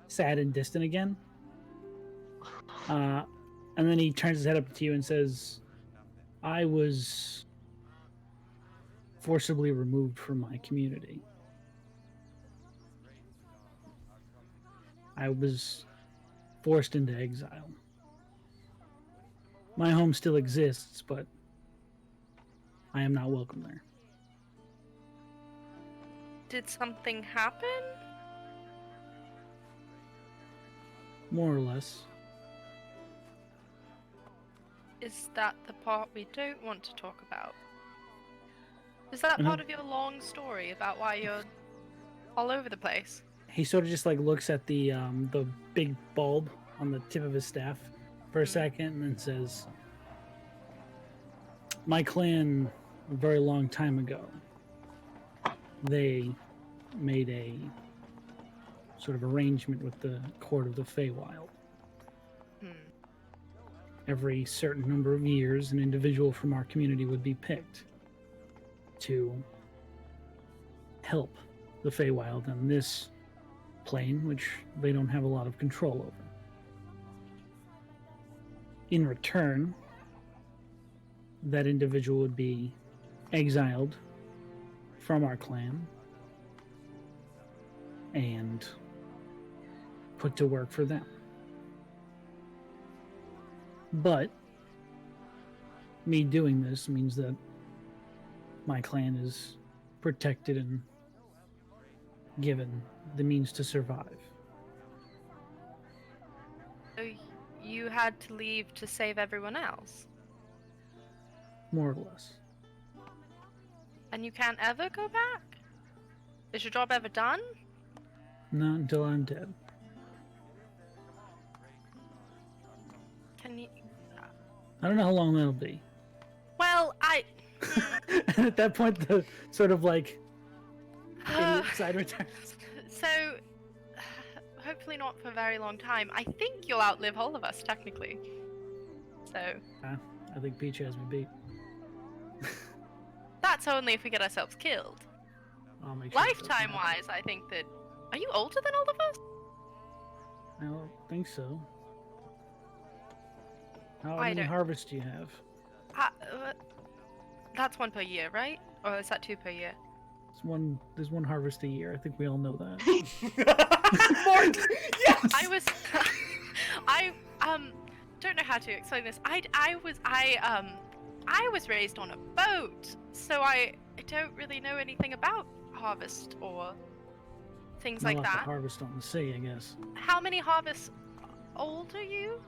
[SPEAKER 5] sad and distant again. And then he turns his head up to you and says, I was forcibly removed from my community. I was forced into exile. My home still exists, but I am not welcome there.
[SPEAKER 4] Did something happen?
[SPEAKER 5] More or less.
[SPEAKER 4] Is that the part we don't want to talk about? Is that part of your long story about why you're all over the place?
[SPEAKER 5] He sort of just like looks at the big bulb on the tip of his staff for a second and then says, my clan, a very long time ago, they made a sort of arrangement with the court of the Feywild. Every certain number of years, an individual from our community would be picked to help the Feywild on this plane, which they don't have a lot of control over. In return, that individual would be exiled from our clan and put to work for them. But me doing this means that my clan is protected and given the means to survive.
[SPEAKER 4] So you had to leave to save everyone else?
[SPEAKER 5] More or less.
[SPEAKER 4] And you can't ever go back? Is your job ever done?
[SPEAKER 5] Not until I'm dead.
[SPEAKER 4] Can you...
[SPEAKER 5] I don't know how long that'll be.
[SPEAKER 4] Well,
[SPEAKER 5] And at that point, the sort of like idiot side returns.
[SPEAKER 4] So, hopefully not for a very long time. I think you'll outlive all of us, technically. So...
[SPEAKER 5] I think Peach has me beat.
[SPEAKER 4] That's only if we get ourselves killed.
[SPEAKER 5] I'll make sure it doesn't happen.
[SPEAKER 4] Lifetime-wise, I think that... Are you older than all of us?
[SPEAKER 5] I don't think so. How
[SPEAKER 4] I
[SPEAKER 5] many
[SPEAKER 4] don't-
[SPEAKER 5] harvests do you have?
[SPEAKER 4] That's one per year, right? Or is that two per year?
[SPEAKER 5] There's one harvest a year. I think we all know that.
[SPEAKER 2] Mortin! Yes!
[SPEAKER 4] I don't know how to explain this. I was raised on a boat, so I don't really know anything about harvest or things
[SPEAKER 5] Not
[SPEAKER 4] like
[SPEAKER 5] a lot to
[SPEAKER 4] that.
[SPEAKER 5] harvest on the sea, I guess.
[SPEAKER 4] How many harvests old are you?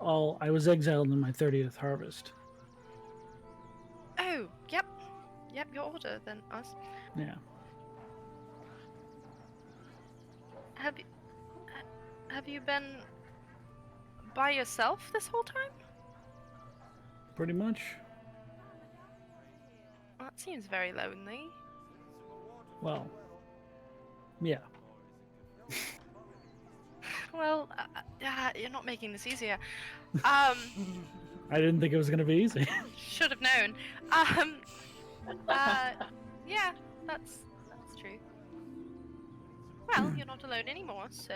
[SPEAKER 5] I was exiled in my 30th harvest.
[SPEAKER 4] Oh, yep, you're older than us.
[SPEAKER 5] Yeah.
[SPEAKER 4] Have you been by yourself this whole time?
[SPEAKER 5] Pretty much.
[SPEAKER 4] Well, that seems very lonely.
[SPEAKER 5] Well, yeah.
[SPEAKER 4] Well, you're not making this easier.
[SPEAKER 5] I didn't think it was going to be easy.
[SPEAKER 4] Should have known. Yeah, that's true. Well, you're not alone anymore, so...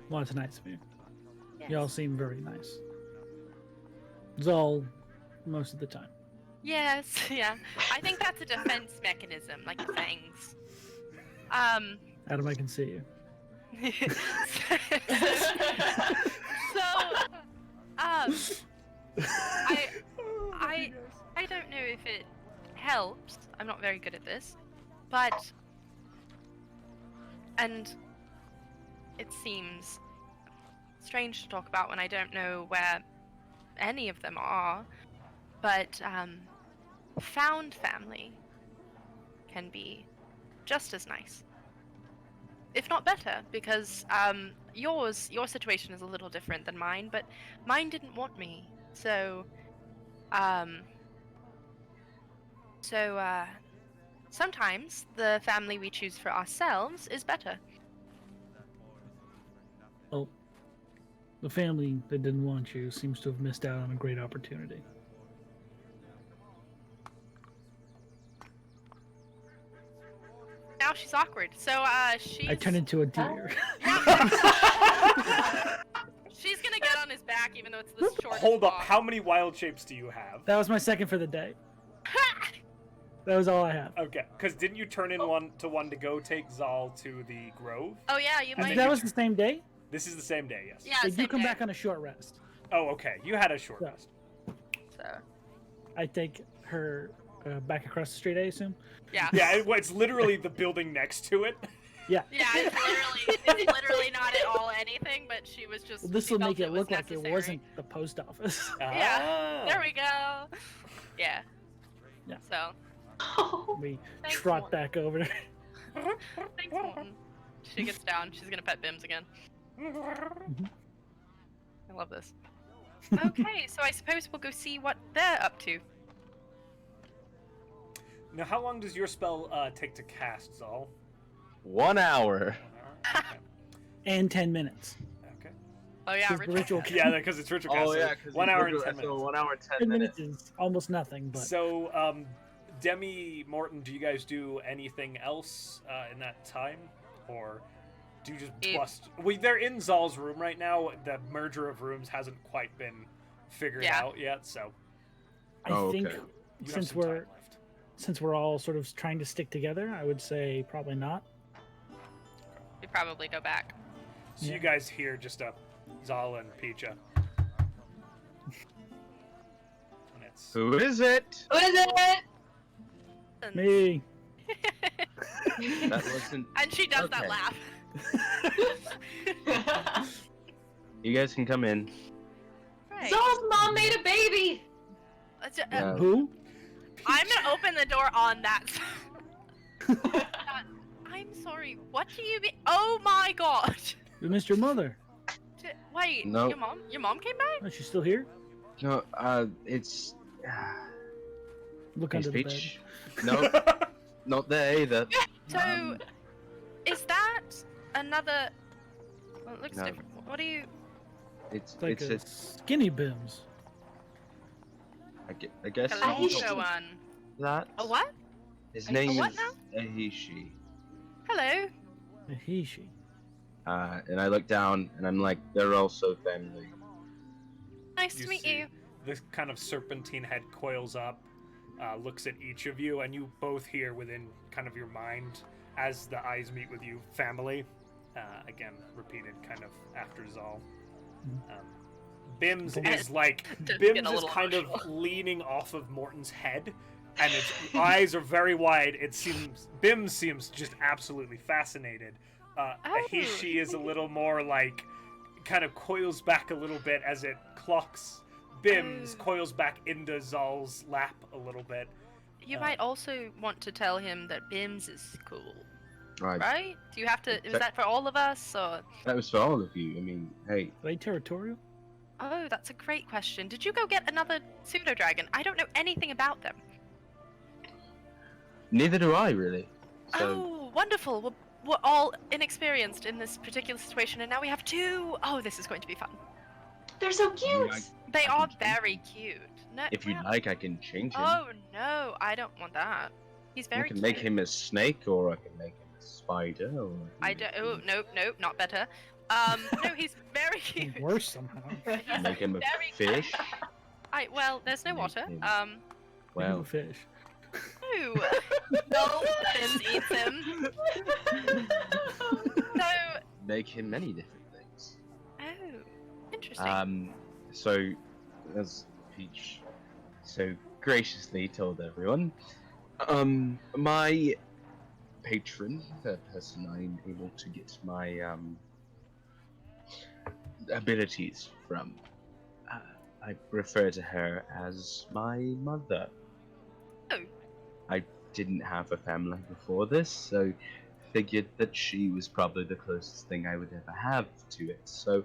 [SPEAKER 5] Well, it's nice of you.
[SPEAKER 4] Yes.
[SPEAKER 5] Y'all seem very nice. Zahl, most of the time.
[SPEAKER 4] Yes, yeah. I think that's a defense mechanism, like fangs.
[SPEAKER 5] Adam, I can see you.
[SPEAKER 4] I don't know if it helps. I'm not very good at this, but it seems strange to talk about when I don't know where any of them are. But found family can be just as nice. If not better, because your situation is a little different than mine, but mine didn't want me. So sometimes the family we choose for ourselves is better.
[SPEAKER 5] Well, the family that didn't want you seems to have missed out on a great opportunity.
[SPEAKER 4] Now she's awkward. So she's
[SPEAKER 5] I turned into a deer.
[SPEAKER 4] she's gonna get on his back even though it's the shortest
[SPEAKER 2] Hold up,
[SPEAKER 4] walk.
[SPEAKER 2] how many wild shapes do you have?
[SPEAKER 5] That was my second for the day. That was all I have.
[SPEAKER 2] Okay, because didn't you turn in one to go take Zahl to the grove?
[SPEAKER 4] Oh yeah, you
[SPEAKER 2] And
[SPEAKER 4] might.
[SPEAKER 5] That was the same day?
[SPEAKER 2] This is the same day, yes.
[SPEAKER 4] Yeah,
[SPEAKER 5] They
[SPEAKER 4] same
[SPEAKER 5] do come
[SPEAKER 4] day.
[SPEAKER 5] back on a short rest.
[SPEAKER 2] Oh, okay. You had a short
[SPEAKER 5] Yeah.
[SPEAKER 2] rest.
[SPEAKER 4] So
[SPEAKER 5] I take her back across the street, I assume.
[SPEAKER 4] yeah.
[SPEAKER 2] Yeah, it's literally the building next to it.
[SPEAKER 5] Yeah.
[SPEAKER 4] Yeah, it's literally not at all anything, but she was just.
[SPEAKER 5] Well, this
[SPEAKER 4] she
[SPEAKER 5] will
[SPEAKER 4] felt
[SPEAKER 5] make it
[SPEAKER 4] was
[SPEAKER 5] look like it
[SPEAKER 4] necessary.
[SPEAKER 5] wasn't the post office.
[SPEAKER 4] Yeah.
[SPEAKER 2] Ah.
[SPEAKER 4] There we go. Yeah.
[SPEAKER 5] Yeah.
[SPEAKER 4] So
[SPEAKER 3] Oh,
[SPEAKER 5] We
[SPEAKER 4] Thanks,
[SPEAKER 5] trot
[SPEAKER 4] Morton.
[SPEAKER 5] back over there.
[SPEAKER 4] thanks, Morton. She gets down. She's gonna pet Bims again. I love this. Okay, so I suppose we'll go see what they're up to.
[SPEAKER 2] Now, how long does your spell take to cast, Zahl?
[SPEAKER 1] 1 hour.
[SPEAKER 2] 1 hour? Okay.
[SPEAKER 5] And 10 minutes.
[SPEAKER 2] Okay.
[SPEAKER 4] Oh yeah,
[SPEAKER 5] Because the ritual
[SPEAKER 2] Yeah, because it's ritual cast.
[SPEAKER 1] Oh
[SPEAKER 2] so
[SPEAKER 1] yeah, because
[SPEAKER 2] 1 hour and 10 minutes.
[SPEAKER 1] 1 hour and 10
[SPEAKER 5] 10
[SPEAKER 1] minutes.
[SPEAKER 5] minutes is almost nothing, but
[SPEAKER 2] So, Demi, Morton, do you guys do anything else in that time? Or do you just
[SPEAKER 4] It-
[SPEAKER 2] bust? They're in Zahl's room right now. The merger of rooms hasn't quite been figured
[SPEAKER 4] Yeah.
[SPEAKER 2] out yet, so
[SPEAKER 5] I
[SPEAKER 1] Oh,
[SPEAKER 5] think
[SPEAKER 1] okay.
[SPEAKER 2] you have
[SPEAKER 5] since
[SPEAKER 2] some time
[SPEAKER 5] we're
[SPEAKER 2] left.
[SPEAKER 5] since we're all sort of trying to stick together, I would say probably not.
[SPEAKER 4] we probably go back.
[SPEAKER 2] So
[SPEAKER 5] Yeah.
[SPEAKER 2] you guys hear just a Zahl and Pecha. And it's
[SPEAKER 1] Who is it?
[SPEAKER 3] what is it?
[SPEAKER 4] And,
[SPEAKER 5] Me.
[SPEAKER 1] That wasn't.
[SPEAKER 4] and she does
[SPEAKER 1] Okay.
[SPEAKER 4] that laugh.
[SPEAKER 1] You guys can come in.
[SPEAKER 4] Right.
[SPEAKER 3] Zol's mom made a baby.
[SPEAKER 1] Yeah.
[SPEAKER 5] Who?
[SPEAKER 4] I'm gonna open the door on that. I'm sorry. What do you mean? Oh my god.
[SPEAKER 5] We missed your mother.
[SPEAKER 4] Wait.
[SPEAKER 1] No.
[SPEAKER 4] Your mom? Your mom came back?
[SPEAKER 5] Oh, she's still here?
[SPEAKER 1] No, it's.
[SPEAKER 5] Look
[SPEAKER 1] It's
[SPEAKER 5] under the
[SPEAKER 1] Peach. No, not there either.
[SPEAKER 4] So, is that another? Well, it looks
[SPEAKER 1] No.
[SPEAKER 4] different. What do you?
[SPEAKER 1] It's
[SPEAKER 5] bed. Like
[SPEAKER 1] it's
[SPEAKER 5] a skinny Bims.
[SPEAKER 1] I guess
[SPEAKER 3] Hello,
[SPEAKER 1] you
[SPEAKER 3] Aisha.
[SPEAKER 1] got
[SPEAKER 4] one.
[SPEAKER 1] that.
[SPEAKER 4] A what?
[SPEAKER 1] His
[SPEAKER 4] A
[SPEAKER 1] name
[SPEAKER 4] what
[SPEAKER 1] is
[SPEAKER 4] now?
[SPEAKER 1] Ahishi.
[SPEAKER 4] Hello.
[SPEAKER 5] He, she.
[SPEAKER 1] And I look down and I'm like, they're also family.
[SPEAKER 4] Nice to meet
[SPEAKER 2] see
[SPEAKER 4] you.
[SPEAKER 2] This kind of serpentine head coils up, looks at each of you, and you both hear within kind of your mind as the eyes meet with you, family. Again, repeated kind of after Zahl. Bims is like
[SPEAKER 4] Just get a
[SPEAKER 2] Bims is
[SPEAKER 4] little
[SPEAKER 2] kind of
[SPEAKER 4] emotional.
[SPEAKER 2] leaning off of Morton's head, and its eyes are very wide. It seems Bims seems just absolutely fascinated. He is a little more like kind of coils back a little bit as it clocks. Bims
[SPEAKER 4] Oh.
[SPEAKER 2] coils back into Zahl's lap a little bit.
[SPEAKER 4] You might also want to tell him that Bims is cool,
[SPEAKER 1] Right.
[SPEAKER 4] right? Do you have to? Is that for all of us, or?
[SPEAKER 1] That was for all of you. I mean, hey,
[SPEAKER 5] Are they territorial?
[SPEAKER 4] Oh, that's a great question. Did you go get another pseudo dragon? I don't know anything about them.
[SPEAKER 1] neither do I really. So
[SPEAKER 4] Oh, wonderful. We're all inexperienced in this particular situation, and now we have two. Oh, this is going to be fun.
[SPEAKER 3] They're so cute.
[SPEAKER 4] They
[SPEAKER 1] I
[SPEAKER 4] are
[SPEAKER 1] can change
[SPEAKER 4] very cute. No,
[SPEAKER 1] if you'd
[SPEAKER 4] well-
[SPEAKER 1] like, I can change him.
[SPEAKER 4] Oh no, I don't want that. He's
[SPEAKER 1] I
[SPEAKER 4] very
[SPEAKER 1] can
[SPEAKER 4] cute.
[SPEAKER 1] make him a snake, or I can make him a spider. Or
[SPEAKER 4] I don't. Oh, nope, not better. No, he's very cute.
[SPEAKER 5] Worse somehow.
[SPEAKER 1] Make him a
[SPEAKER 4] Very
[SPEAKER 1] fish.
[SPEAKER 4] Well, there's no
[SPEAKER 1] Make
[SPEAKER 4] water.
[SPEAKER 1] him-
[SPEAKER 5] Well,
[SPEAKER 1] Well,
[SPEAKER 5] fish.
[SPEAKER 4] No. No, Bims eats him. So,
[SPEAKER 1] make him many different things.
[SPEAKER 4] oh, interesting.
[SPEAKER 1] So, as Peach so graciously told everyone, my patron, the person I'm able to get my abilities from, I refer to her as my mother.
[SPEAKER 4] Oh.
[SPEAKER 1] didn't have a family before this, so figured that she was probably the closest thing I would ever have to it. So,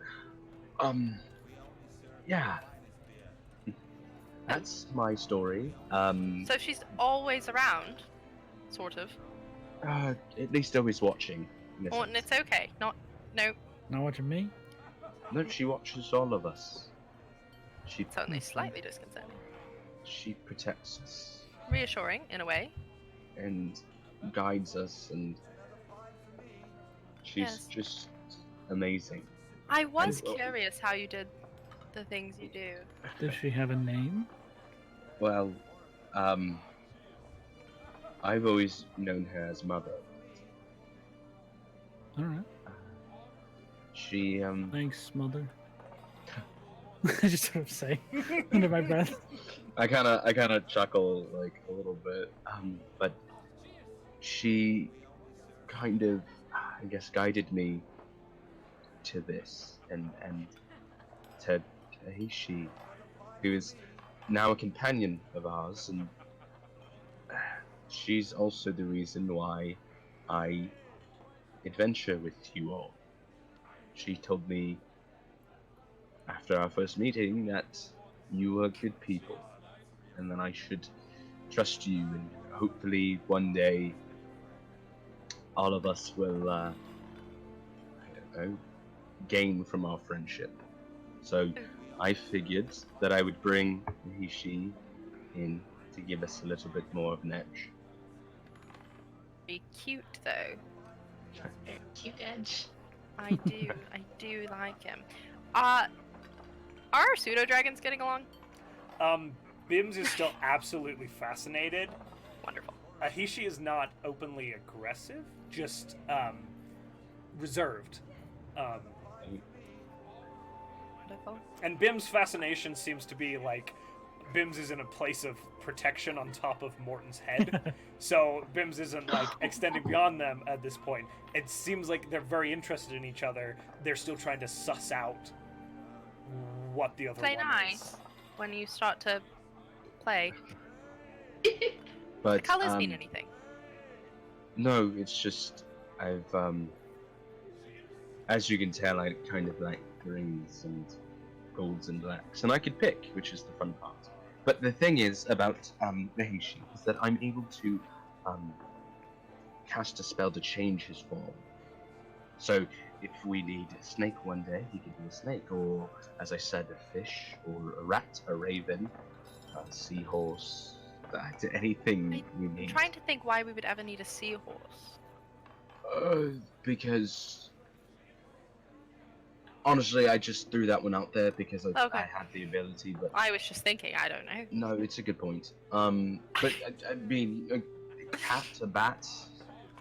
[SPEAKER 1] yeah, that's my story.
[SPEAKER 4] So she's always around, sort of.
[SPEAKER 1] At least always watching. in a
[SPEAKER 4] Mortin,
[SPEAKER 1] sense.
[SPEAKER 4] it's okay. No.
[SPEAKER 5] Not watching me.
[SPEAKER 1] No, she watches all of us. She
[SPEAKER 4] It's only slightly disconcerting.
[SPEAKER 1] she protects us
[SPEAKER 4] Reassuring, in a way.
[SPEAKER 1] and guides us, and she's
[SPEAKER 4] Yes.
[SPEAKER 1] just amazing.
[SPEAKER 4] I was
[SPEAKER 1] And-
[SPEAKER 4] curious how you did the things you do.
[SPEAKER 5] Does she have a name?
[SPEAKER 1] Well, I've always known her as Mother.
[SPEAKER 5] All right.
[SPEAKER 1] She
[SPEAKER 5] Thanks, mother. I just sort of say under my breath.
[SPEAKER 1] I kind of chuckle like a little bit, but she kind of, I guess, guided me to this, and to Tahishi, who is now a companion of ours, and she's also the reason why I adventure with you all. She told me after our first meeting that you were good people, and that I should trust you, and hopefully one day all of us will, I don't know, gain from our friendship. So I figured that I would bring Hishi in to give us a little bit more of an edge.
[SPEAKER 4] Be cute, though.
[SPEAKER 3] Very cute edge.
[SPEAKER 4] I do like him. Are our pseudo dragons getting along?
[SPEAKER 2] Bims is still absolutely fascinated.
[SPEAKER 4] Wonderful.
[SPEAKER 2] Ahishi is not openly aggressive, just reserved.
[SPEAKER 4] Wonderful.
[SPEAKER 2] And Bim's fascination seems to be like Bims is in a place of protection on top of Morton's head. So Bims isn't like extending beyond them at this point. It seems like they're very interested in each other. They're still trying to suss out what the other
[SPEAKER 4] Play
[SPEAKER 2] one
[SPEAKER 4] nice
[SPEAKER 2] is.
[SPEAKER 4] when you start to play.
[SPEAKER 1] But
[SPEAKER 4] The colors mean anything.
[SPEAKER 1] no, it's just I've as you can tell, I kind of like greens and golds and blacks, and I could pick, which is the fun part. But the thing is about Nahishi is that I'm able to cast a spell to change his form. So if we need a snake one day, he can be a snake, or as I said, a fish, or a rat, a raven, a seahorse, anything we
[SPEAKER 4] I'm
[SPEAKER 1] need.
[SPEAKER 4] trying to think why we would ever need a seahorse.
[SPEAKER 1] Because honestly, I just threw that one out there because I
[SPEAKER 4] Okay.
[SPEAKER 1] had the ability, but
[SPEAKER 4] I was just thinking, I don't know.
[SPEAKER 1] no, it's a good point. But I mean, a cat, a bat.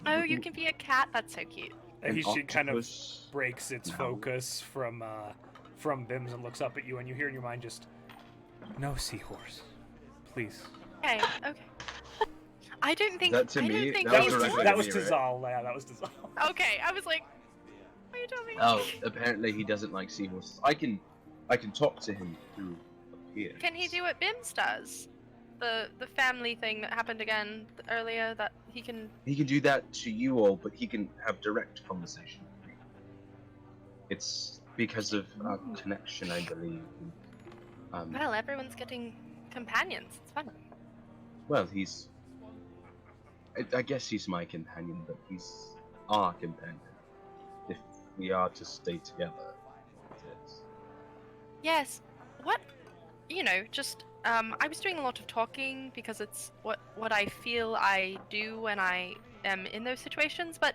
[SPEAKER 4] Oh, you can be a cat? That's so cute.
[SPEAKER 1] an
[SPEAKER 2] Ahishi kind of
[SPEAKER 1] octopus.
[SPEAKER 2] breaks its
[SPEAKER 1] No.
[SPEAKER 2] focus from Bims and looks up at you, and you hear in your mind just, "No seahorse, please."
[SPEAKER 4] Okay. I don't think.
[SPEAKER 1] That to
[SPEAKER 4] I
[SPEAKER 1] me-
[SPEAKER 4] don't think
[SPEAKER 1] that
[SPEAKER 2] That
[SPEAKER 1] was
[SPEAKER 2] was
[SPEAKER 1] directly
[SPEAKER 2] that
[SPEAKER 1] to
[SPEAKER 2] was
[SPEAKER 1] me,
[SPEAKER 2] to
[SPEAKER 1] right?
[SPEAKER 2] Zahl. Yeah, that was to Zahl.
[SPEAKER 4] Okay, I was like, what are you telling me?
[SPEAKER 1] Oh, apparently he doesn't like seahorses. I can talk to him through up here.
[SPEAKER 4] Can he do what Bims does? The family thing that happened again earlier. That he can.
[SPEAKER 1] He can do that to you all, but he can have direct conversation with me. It's because of our connection, I believe.
[SPEAKER 4] Well, everyone's getting companions. It's fun.
[SPEAKER 1] Well, he's. I guess he's my companion, but he's our companion. If we are to stay together. It is.
[SPEAKER 4] Yes. What? You know, just I was doing a lot of talking because it's what I feel I do when I am in those situations. But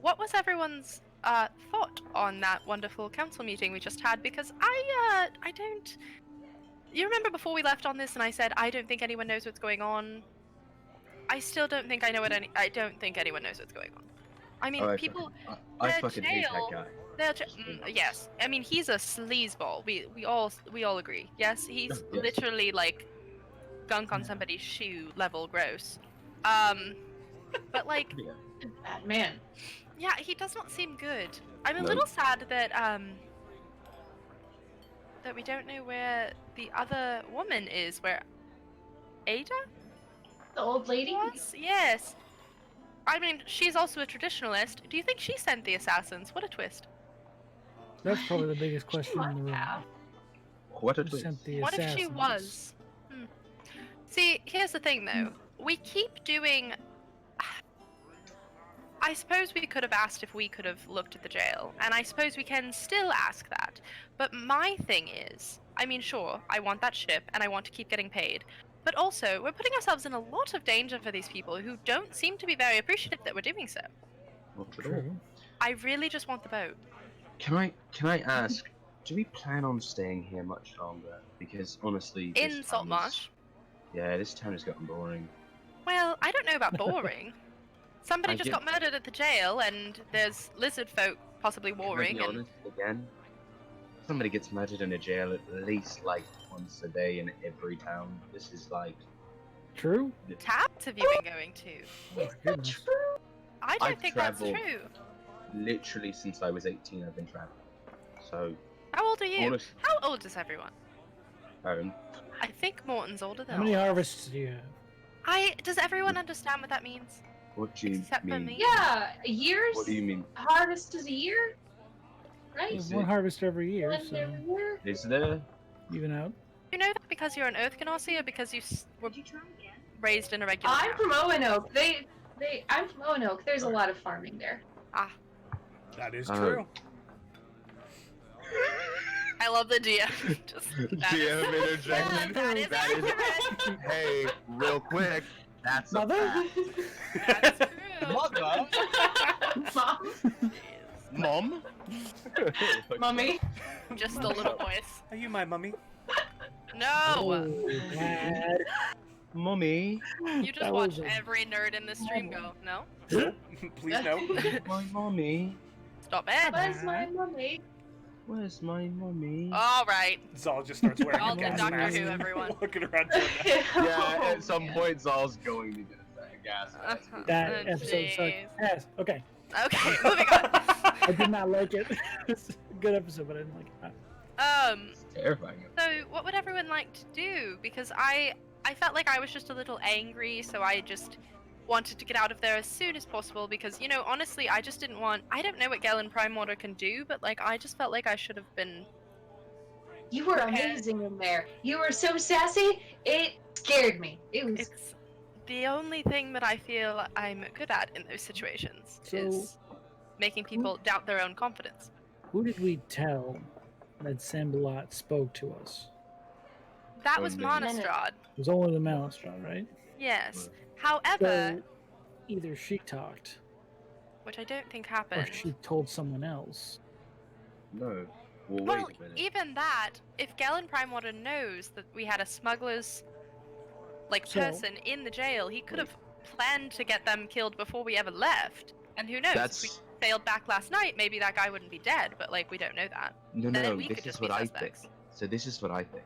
[SPEAKER 4] what was everyone's thought on that wonderful council meeting we just had? Because I don't. You remember before we left on this, and I said I don't think anyone knows what's going on. I still don't think I know what I don't think anyone knows what's going on. I mean,
[SPEAKER 1] Oh, I
[SPEAKER 4] people.
[SPEAKER 1] I
[SPEAKER 4] their
[SPEAKER 1] fucking hate
[SPEAKER 4] jail-
[SPEAKER 1] that guy.
[SPEAKER 4] Yes, I mean he's a sleazeball. We all agree. Yes, he's
[SPEAKER 1] Yes.
[SPEAKER 4] literally like gunk on somebody's shoe level gross. But like,
[SPEAKER 3] Bad man.
[SPEAKER 4] yeah, he does not seem good. I'm a
[SPEAKER 1] No.
[SPEAKER 4] little sad that that we don't know where the other woman is. Where Ada?
[SPEAKER 3] The old lady?
[SPEAKER 4] Was? Yes. I mean, she's also a traditionalist. Do you think she sent the assassins? What a twist.
[SPEAKER 5] That's probably the biggest question in the room.
[SPEAKER 1] What a
[SPEAKER 5] Who
[SPEAKER 1] twist.
[SPEAKER 5] sent the
[SPEAKER 4] What if she
[SPEAKER 5] assassins?
[SPEAKER 4] was? See, here's the thing though. We keep doing. I suppose we could have asked if we could have looked at the jail, and I suppose we can still ask that. But my thing is, I mean, sure, I want that ship, and I want to keep getting paid. But also, we're putting ourselves in a lot of danger for these people who don't seem to be very appreciative that we're doing so.
[SPEAKER 1] Not at all.
[SPEAKER 5] True.
[SPEAKER 4] I really just want the boat.
[SPEAKER 1] Can I ask, do we plan on staying here much longer? Because honestly, this
[SPEAKER 4] In
[SPEAKER 1] town
[SPEAKER 4] Salt
[SPEAKER 1] is-
[SPEAKER 4] Marsh?
[SPEAKER 1] Yeah, this town has gotten boring.
[SPEAKER 4] Well, I don't know about boring. Somebody
[SPEAKER 1] I
[SPEAKER 4] just
[SPEAKER 1] get-
[SPEAKER 4] got murdered at the jail, and there's lizard folk possibly
[SPEAKER 1] Can I
[SPEAKER 4] warring,
[SPEAKER 1] be
[SPEAKER 4] and
[SPEAKER 1] honest again? Somebody gets murdered in a jail at least like once a day in every town. This is like
[SPEAKER 5] True?
[SPEAKER 4] taps have you been going to?
[SPEAKER 5] Oh, goodness.
[SPEAKER 4] I don't
[SPEAKER 1] I've
[SPEAKER 4] think
[SPEAKER 1] travelled-
[SPEAKER 4] that's true.
[SPEAKER 1] literally since I was 18. I've been traveling. So
[SPEAKER 4] How old are you?
[SPEAKER 1] honest,
[SPEAKER 4] How old is everyone?
[SPEAKER 1] Aaron,
[SPEAKER 4] I think Morton's older than
[SPEAKER 5] How many
[SPEAKER 4] all.
[SPEAKER 5] harvests do you have?
[SPEAKER 4] Does everyone understand what that means?
[SPEAKER 1] what do you
[SPEAKER 4] Except for
[SPEAKER 1] mean?
[SPEAKER 4] me.
[SPEAKER 3] Yeah, years.
[SPEAKER 1] What do you mean?
[SPEAKER 3] Harvest is a year, right?
[SPEAKER 5] There's
[SPEAKER 1] Is
[SPEAKER 5] one
[SPEAKER 1] it-
[SPEAKER 5] harvest every year,
[SPEAKER 3] One
[SPEAKER 5] so
[SPEAKER 3] every year.
[SPEAKER 1] Is there?
[SPEAKER 5] even out.
[SPEAKER 4] You know that because you're an Earth Genasi, or because you were raised in a regular
[SPEAKER 3] I'm
[SPEAKER 4] town?
[SPEAKER 3] from Owen-Oak. I'm from Owen-Oak. There's a lot of farming there.
[SPEAKER 2] That is
[SPEAKER 1] Oh.
[SPEAKER 2] true.
[SPEAKER 4] I love the DM. Just, that is-
[SPEAKER 1] interjection.
[SPEAKER 4] that is
[SPEAKER 1] That is-
[SPEAKER 4] accurate.
[SPEAKER 1] Hey, real quick, that's a
[SPEAKER 5] Mother?
[SPEAKER 1] fact.
[SPEAKER 4] That's true.
[SPEAKER 1] Mother?
[SPEAKER 3] Mom,
[SPEAKER 1] Mom?
[SPEAKER 3] mommy.
[SPEAKER 4] Just the little voice.
[SPEAKER 2] Are you my mummy?
[SPEAKER 4] No!
[SPEAKER 5] Oh, Dad.
[SPEAKER 1] Mommy?
[SPEAKER 4] You just
[SPEAKER 5] That
[SPEAKER 4] watch
[SPEAKER 5] was a-
[SPEAKER 4] every nerd in the stream go, no?
[SPEAKER 2] Please no.
[SPEAKER 1] My mommy?
[SPEAKER 4] Stop it!
[SPEAKER 3] Where's my mommy?
[SPEAKER 1] Where's my mommy?
[SPEAKER 4] Alright.
[SPEAKER 2] Zal just starts wearing
[SPEAKER 4] All
[SPEAKER 2] a
[SPEAKER 4] the
[SPEAKER 2] gas
[SPEAKER 4] Doctor
[SPEAKER 2] mask.
[SPEAKER 4] Who, everyone.
[SPEAKER 2] Walking around doing that.
[SPEAKER 1] Yeah, at some point Zal's going to get a gas mask.
[SPEAKER 4] Uh-huh.
[SPEAKER 5] That
[SPEAKER 4] Oh,
[SPEAKER 5] episode sucked.
[SPEAKER 4] jeez.
[SPEAKER 5] Yes, okay.
[SPEAKER 4] Okay, moving on.
[SPEAKER 5] I did not like it. It's a good episode, but I didn't like it.
[SPEAKER 1] It's terrifying.
[SPEAKER 4] So what would everyone like to do? Because I felt like I was just a little angry, so I just wanted to get out of there as soon as possible because, you know, honestly, I just didn't want... I don't know what Galen Prime Water can do, but, like, I just felt like I should have been...
[SPEAKER 3] You were amazing in there. You were so sassy. It scared me. It was.
[SPEAKER 4] It's the only thing that I feel I'm good at in those situations
[SPEAKER 5] So-
[SPEAKER 4] is making people doubt their own confidence.
[SPEAKER 5] Who did we tell that Sambalot spoke to us?
[SPEAKER 4] That was
[SPEAKER 1] Only-
[SPEAKER 4] Monastrad,
[SPEAKER 5] It was only the Malastron, right?
[SPEAKER 4] yes. However,
[SPEAKER 5] So either she talked
[SPEAKER 4] which I don't think
[SPEAKER 5] or
[SPEAKER 4] happened.
[SPEAKER 5] she told someone else.
[SPEAKER 1] No. Well,
[SPEAKER 4] Well,
[SPEAKER 1] wait a minute.
[SPEAKER 4] even that, if Galen Primewater knows that we had a smuggler's
[SPEAKER 5] So-
[SPEAKER 4] person in the jail, he could have planned to get them killed before we ever left. And who knows? If
[SPEAKER 1] That's...
[SPEAKER 4] we sailed back last night, maybe that guy wouldn't be dead, but like we don't know that.
[SPEAKER 1] No,
[SPEAKER 4] then
[SPEAKER 1] no,
[SPEAKER 4] we
[SPEAKER 1] this
[SPEAKER 4] could
[SPEAKER 1] is
[SPEAKER 4] just be
[SPEAKER 1] what I think.
[SPEAKER 4] suspects.
[SPEAKER 1] So this is what I think.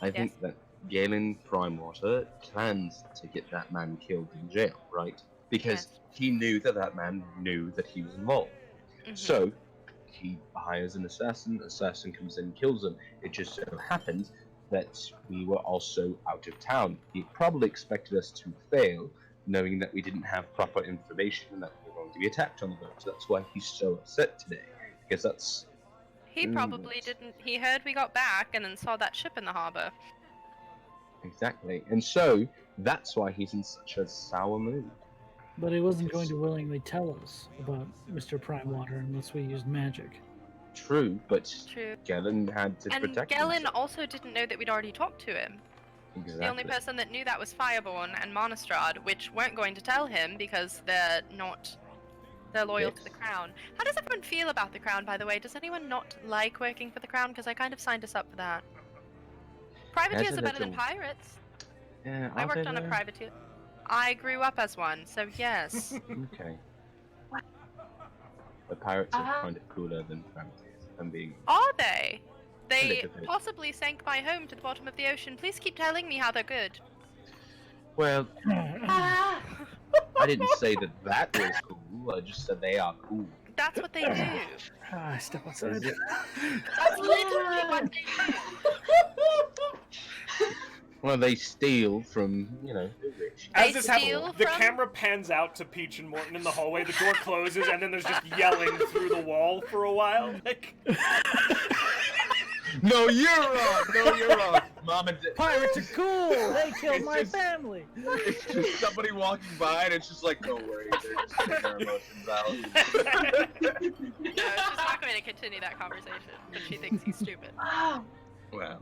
[SPEAKER 1] I think that Galen Primewater plans to get that man killed in jail, right? Because
[SPEAKER 4] Yes.
[SPEAKER 1] he knew that that man knew that he was involved.
[SPEAKER 4] Mhm.
[SPEAKER 1] So he hires an assassin comes in and kills him. It just so happened that we were also out of town. He probably expected us to fail, knowing that we didn't have proper information and that we were going to be attacked on the boat. So that's why he's so upset today. Because that's...
[SPEAKER 4] He probably didn't. He heard we got back and then saw that ship in the harbor.
[SPEAKER 1] Exactly. And so, that's why he's in such a sour mood.
[SPEAKER 5] But he wasn't going to willingly tell us about Mr. Primewater unless we used magic.
[SPEAKER 1] True, but
[SPEAKER 4] True.
[SPEAKER 1] Galen had to
[SPEAKER 4] And
[SPEAKER 1] protect
[SPEAKER 4] Galen
[SPEAKER 1] himself.
[SPEAKER 4] also didn't know that we'd already talked to him.
[SPEAKER 1] Exactly.
[SPEAKER 4] The only person that knew that was Fireborn and Monastrad, which weren't going to tell him because they're not... They're loyal to the
[SPEAKER 1] Yes.
[SPEAKER 4] crown. How does everyone feel about the crown, by the way? Does anyone not like working for the crown? Because I kind of signed us up for that. Privateers
[SPEAKER 1] As a
[SPEAKER 4] are better than
[SPEAKER 1] little-
[SPEAKER 4] pirates.
[SPEAKER 1] Yeah,
[SPEAKER 4] I
[SPEAKER 1] are
[SPEAKER 4] worked
[SPEAKER 1] they
[SPEAKER 4] on a
[SPEAKER 1] though?
[SPEAKER 4] privateer. I grew up as one, so yes.
[SPEAKER 1] Okay. The pirates are
[SPEAKER 3] Uh-huh.
[SPEAKER 1] kind of cooler than privateers. I'm being...
[SPEAKER 4] Are they? They
[SPEAKER 1] little bit.
[SPEAKER 4] possibly sank my home to the bottom of the ocean. Please keep telling me how they're good.
[SPEAKER 1] Well,
[SPEAKER 3] Ah,
[SPEAKER 1] I didn't say that that was cool. I just said they are cool.
[SPEAKER 4] That's what they do.
[SPEAKER 5] Ah, step outside.
[SPEAKER 1] Is it?
[SPEAKER 4] That's literally what they do.
[SPEAKER 1] Well, they steal from, you know, the rich
[SPEAKER 2] As
[SPEAKER 4] They
[SPEAKER 2] this happens,
[SPEAKER 4] steal
[SPEAKER 2] the
[SPEAKER 4] from-
[SPEAKER 2] camera pans out to Peach and Morton in the hallway. The door closes, and then there's just yelling through the wall for a while. Like,
[SPEAKER 1] No, you're wrong. No, you're wrong. Mom and Dad.
[SPEAKER 5] Pirates are cool. They killed
[SPEAKER 1] It's
[SPEAKER 5] my
[SPEAKER 1] just-
[SPEAKER 5] family.
[SPEAKER 1] It's just somebody walking by, and it's just like, don't worry, they're just getting their emotions out.
[SPEAKER 4] No, she's not going to continue that conversation, but she thinks he's stupid
[SPEAKER 3] Oh,
[SPEAKER 1] Wow.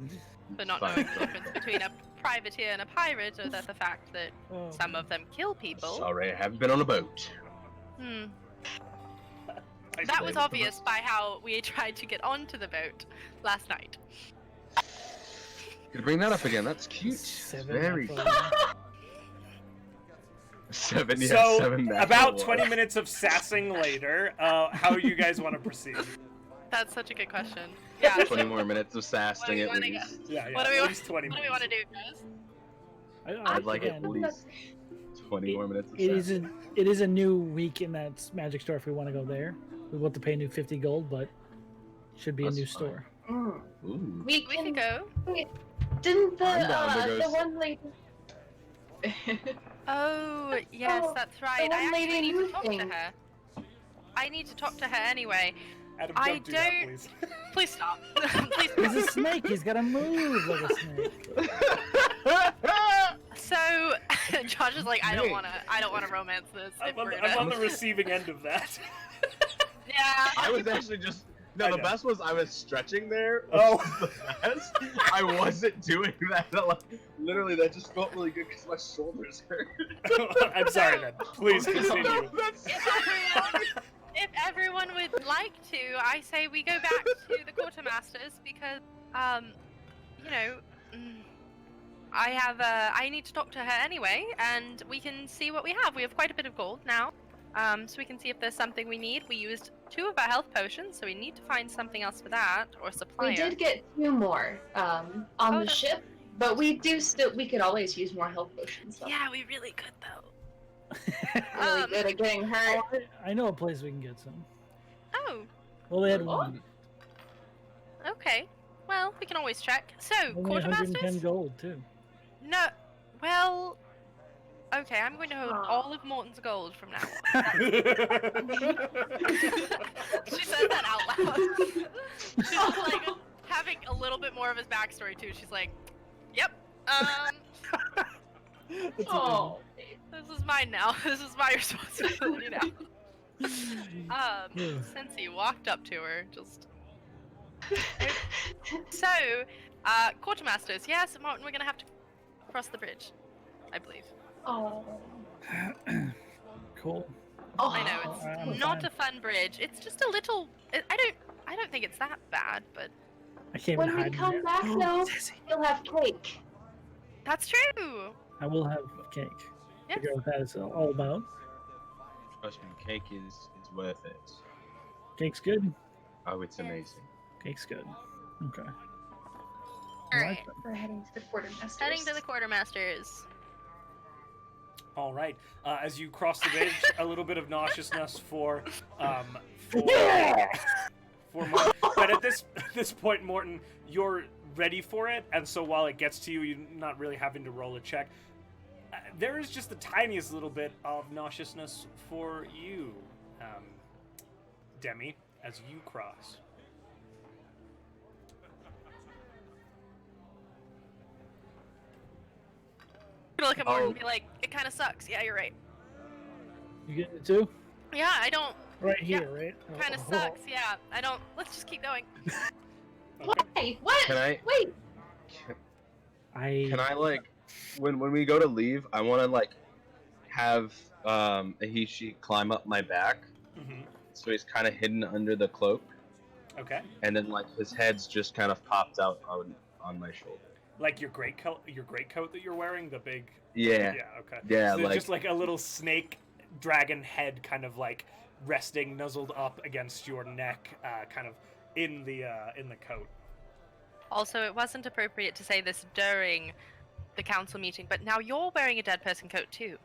[SPEAKER 4] for not
[SPEAKER 1] Fine.
[SPEAKER 4] knowing the difference between a privateer and a pirate, or that the fact that
[SPEAKER 5] Oh.
[SPEAKER 4] some of them kill people.
[SPEAKER 1] Sorry, I haven't been on a boat.
[SPEAKER 4] Hmm.
[SPEAKER 2] I
[SPEAKER 4] That
[SPEAKER 2] blame
[SPEAKER 4] was
[SPEAKER 2] it.
[SPEAKER 4] obvious by how we tried to get onto the boat last night.
[SPEAKER 1] Could bring that up again. That's cute.
[SPEAKER 5] Seven
[SPEAKER 1] Very
[SPEAKER 5] natural
[SPEAKER 1] cute.
[SPEAKER 5] ones.
[SPEAKER 1] 7, yeah,
[SPEAKER 2] So,
[SPEAKER 1] 7 natural
[SPEAKER 2] about
[SPEAKER 1] ones.
[SPEAKER 2] 20 minutes of sassing later, how you guys want to proceed?
[SPEAKER 4] That's such a good question. Yeah.
[SPEAKER 1] 20 more minutes of sassing
[SPEAKER 4] you
[SPEAKER 1] at
[SPEAKER 4] wanna
[SPEAKER 1] least.
[SPEAKER 2] Yeah,
[SPEAKER 4] What do we
[SPEAKER 2] at
[SPEAKER 4] want-
[SPEAKER 2] least 20
[SPEAKER 4] What do
[SPEAKER 2] minutes.
[SPEAKER 4] we want to do, guys?
[SPEAKER 1] I'd like
[SPEAKER 5] again,
[SPEAKER 1] at least 20 more minutes of
[SPEAKER 5] It is
[SPEAKER 1] sassing.
[SPEAKER 5] a it is a new week in that magic store if we want to go there. We want to pay a new 50 gold, but should be
[SPEAKER 1] That's
[SPEAKER 5] a new
[SPEAKER 1] fine.
[SPEAKER 5] store.
[SPEAKER 3] mm.
[SPEAKER 1] Ooh.
[SPEAKER 3] We
[SPEAKER 4] We
[SPEAKER 3] can
[SPEAKER 4] could go.
[SPEAKER 3] Didn't the
[SPEAKER 1] I'm down to go
[SPEAKER 3] the
[SPEAKER 1] s-
[SPEAKER 3] one lady?
[SPEAKER 4] Oh, yes,
[SPEAKER 3] Oh,
[SPEAKER 4] that's right.
[SPEAKER 3] the
[SPEAKER 4] I
[SPEAKER 3] one
[SPEAKER 4] actually
[SPEAKER 3] lady
[SPEAKER 4] need to talk to
[SPEAKER 3] moving.
[SPEAKER 4] her. I need to talk to her anyway.
[SPEAKER 2] Adam,
[SPEAKER 4] I
[SPEAKER 2] don't do that,
[SPEAKER 4] don't-
[SPEAKER 2] please.
[SPEAKER 4] Please stop. Please
[SPEAKER 5] He's a
[SPEAKER 4] stop.
[SPEAKER 5] snake. He's got to move like a snake.
[SPEAKER 4] So, Josh is like, I don't wanna romance this. If
[SPEAKER 2] I'm
[SPEAKER 4] we're
[SPEAKER 2] on
[SPEAKER 4] gonna...
[SPEAKER 2] the receiving end of that.
[SPEAKER 4] Yeah.
[SPEAKER 1] I was actually just. No,
[SPEAKER 2] I
[SPEAKER 1] the
[SPEAKER 2] know.
[SPEAKER 1] best was I was stretching there.
[SPEAKER 2] Oh.
[SPEAKER 1] The best. I wasn't doing that. Literally, that just felt really good because my shoulders hurt.
[SPEAKER 2] I'm sorry, then. Please continue.
[SPEAKER 1] That's-
[SPEAKER 4] If everyone would like to, I say we go back to the quartermasters because, you know, I need to talk to her anyway, and we can see what we have. We have quite a bit of gold now, so we can see if there's something we need. We used 2 of our health potions, so we need to find something else for that, or supplier.
[SPEAKER 3] We did get 2 more on
[SPEAKER 4] Oh,
[SPEAKER 3] the
[SPEAKER 4] that's-
[SPEAKER 3] ship, but we could always use more health potions. Though.
[SPEAKER 4] Yeah, we really could though.
[SPEAKER 3] Really good at getting hurt.
[SPEAKER 5] I know a place we can get some.
[SPEAKER 4] Oh,
[SPEAKER 5] Well, they had
[SPEAKER 3] Oh.
[SPEAKER 5] one.
[SPEAKER 4] okay. Well, we can always check. So,
[SPEAKER 5] Only 110
[SPEAKER 4] quartermasters?
[SPEAKER 5] gold too.
[SPEAKER 4] No. Well. Okay, I'm going to hold
[SPEAKER 3] Aw.
[SPEAKER 4] all of Morton's gold from now on. She said that out loud. She's just like having a little bit more of his backstory too. She's like, "Yep,
[SPEAKER 5] That's
[SPEAKER 3] Oh,
[SPEAKER 4] this is mine now. This is my responsibility now."
[SPEAKER 5] Yeah.
[SPEAKER 4] Since he walked up to her, just so, quartermasters. Yes, Morton, we're gonna have to cross the bridge, I believe.
[SPEAKER 3] oh,
[SPEAKER 5] Cool.
[SPEAKER 3] oh.
[SPEAKER 4] I know
[SPEAKER 5] I'm
[SPEAKER 4] it's not
[SPEAKER 5] fine.
[SPEAKER 4] a fun bridge. It's just a little. I don't think it's that bad, but
[SPEAKER 5] I can't
[SPEAKER 3] When
[SPEAKER 5] even
[SPEAKER 3] we
[SPEAKER 5] hide in
[SPEAKER 3] come
[SPEAKER 5] there.
[SPEAKER 3] back, though,
[SPEAKER 5] Sassy.
[SPEAKER 3] you'll have cake.
[SPEAKER 4] that's true.
[SPEAKER 5] I will have cake.
[SPEAKER 4] Yes.
[SPEAKER 5] Figure out what that is all about.
[SPEAKER 1] Trust me, cake is worth it.
[SPEAKER 5] Cake's good.
[SPEAKER 1] Oh, it's
[SPEAKER 4] Yes.
[SPEAKER 1] amazing.
[SPEAKER 5] Cake's good. Okay.
[SPEAKER 4] All
[SPEAKER 5] I
[SPEAKER 4] right,
[SPEAKER 5] like that.
[SPEAKER 3] We're heading to the quartermasters.
[SPEAKER 4] heading to the quartermasters.
[SPEAKER 2] All right. As you cross the bridge, a little bit of nauseousness for Morton. But at this point, Morton, you're ready for it, and so while it gets to you, you're not really having to roll a check. There is just the tiniest little bit of nauseousness for you, Demi, as you cross.
[SPEAKER 4] I'm gonna look at Morton
[SPEAKER 1] Oh.
[SPEAKER 4] and be like, "It kind of sucks." Yeah, you're right.
[SPEAKER 5] You getting it too?
[SPEAKER 4] Yeah, I don't.
[SPEAKER 5] Right
[SPEAKER 4] Yeah.
[SPEAKER 5] here, right?
[SPEAKER 4] Kind of
[SPEAKER 5] Oh,
[SPEAKER 4] sucks. Yeah, I don't. Let's just keep going.
[SPEAKER 3] Why? What?
[SPEAKER 1] Can I?
[SPEAKER 3] Wait.
[SPEAKER 1] Can I like, when we go to leave, I want to like, have Ahishi climb up my back,
[SPEAKER 2] Mm-hmm.
[SPEAKER 1] so he's kind of hidden under the cloak,
[SPEAKER 2] Okay.
[SPEAKER 1] and then like his head's just kind of popped out on my shoulder.
[SPEAKER 2] Like your greatcoat that you're wearing, the big.
[SPEAKER 1] Yeah.
[SPEAKER 2] Yeah. Okay.
[SPEAKER 1] Yeah,
[SPEAKER 2] So
[SPEAKER 1] like
[SPEAKER 2] just like a little snake dragon head, kind of like resting, nuzzled up against your neck, kind of in the coat.
[SPEAKER 4] Also, it wasn't appropriate to say this during the council meeting, but now you're wearing a dead person coat too.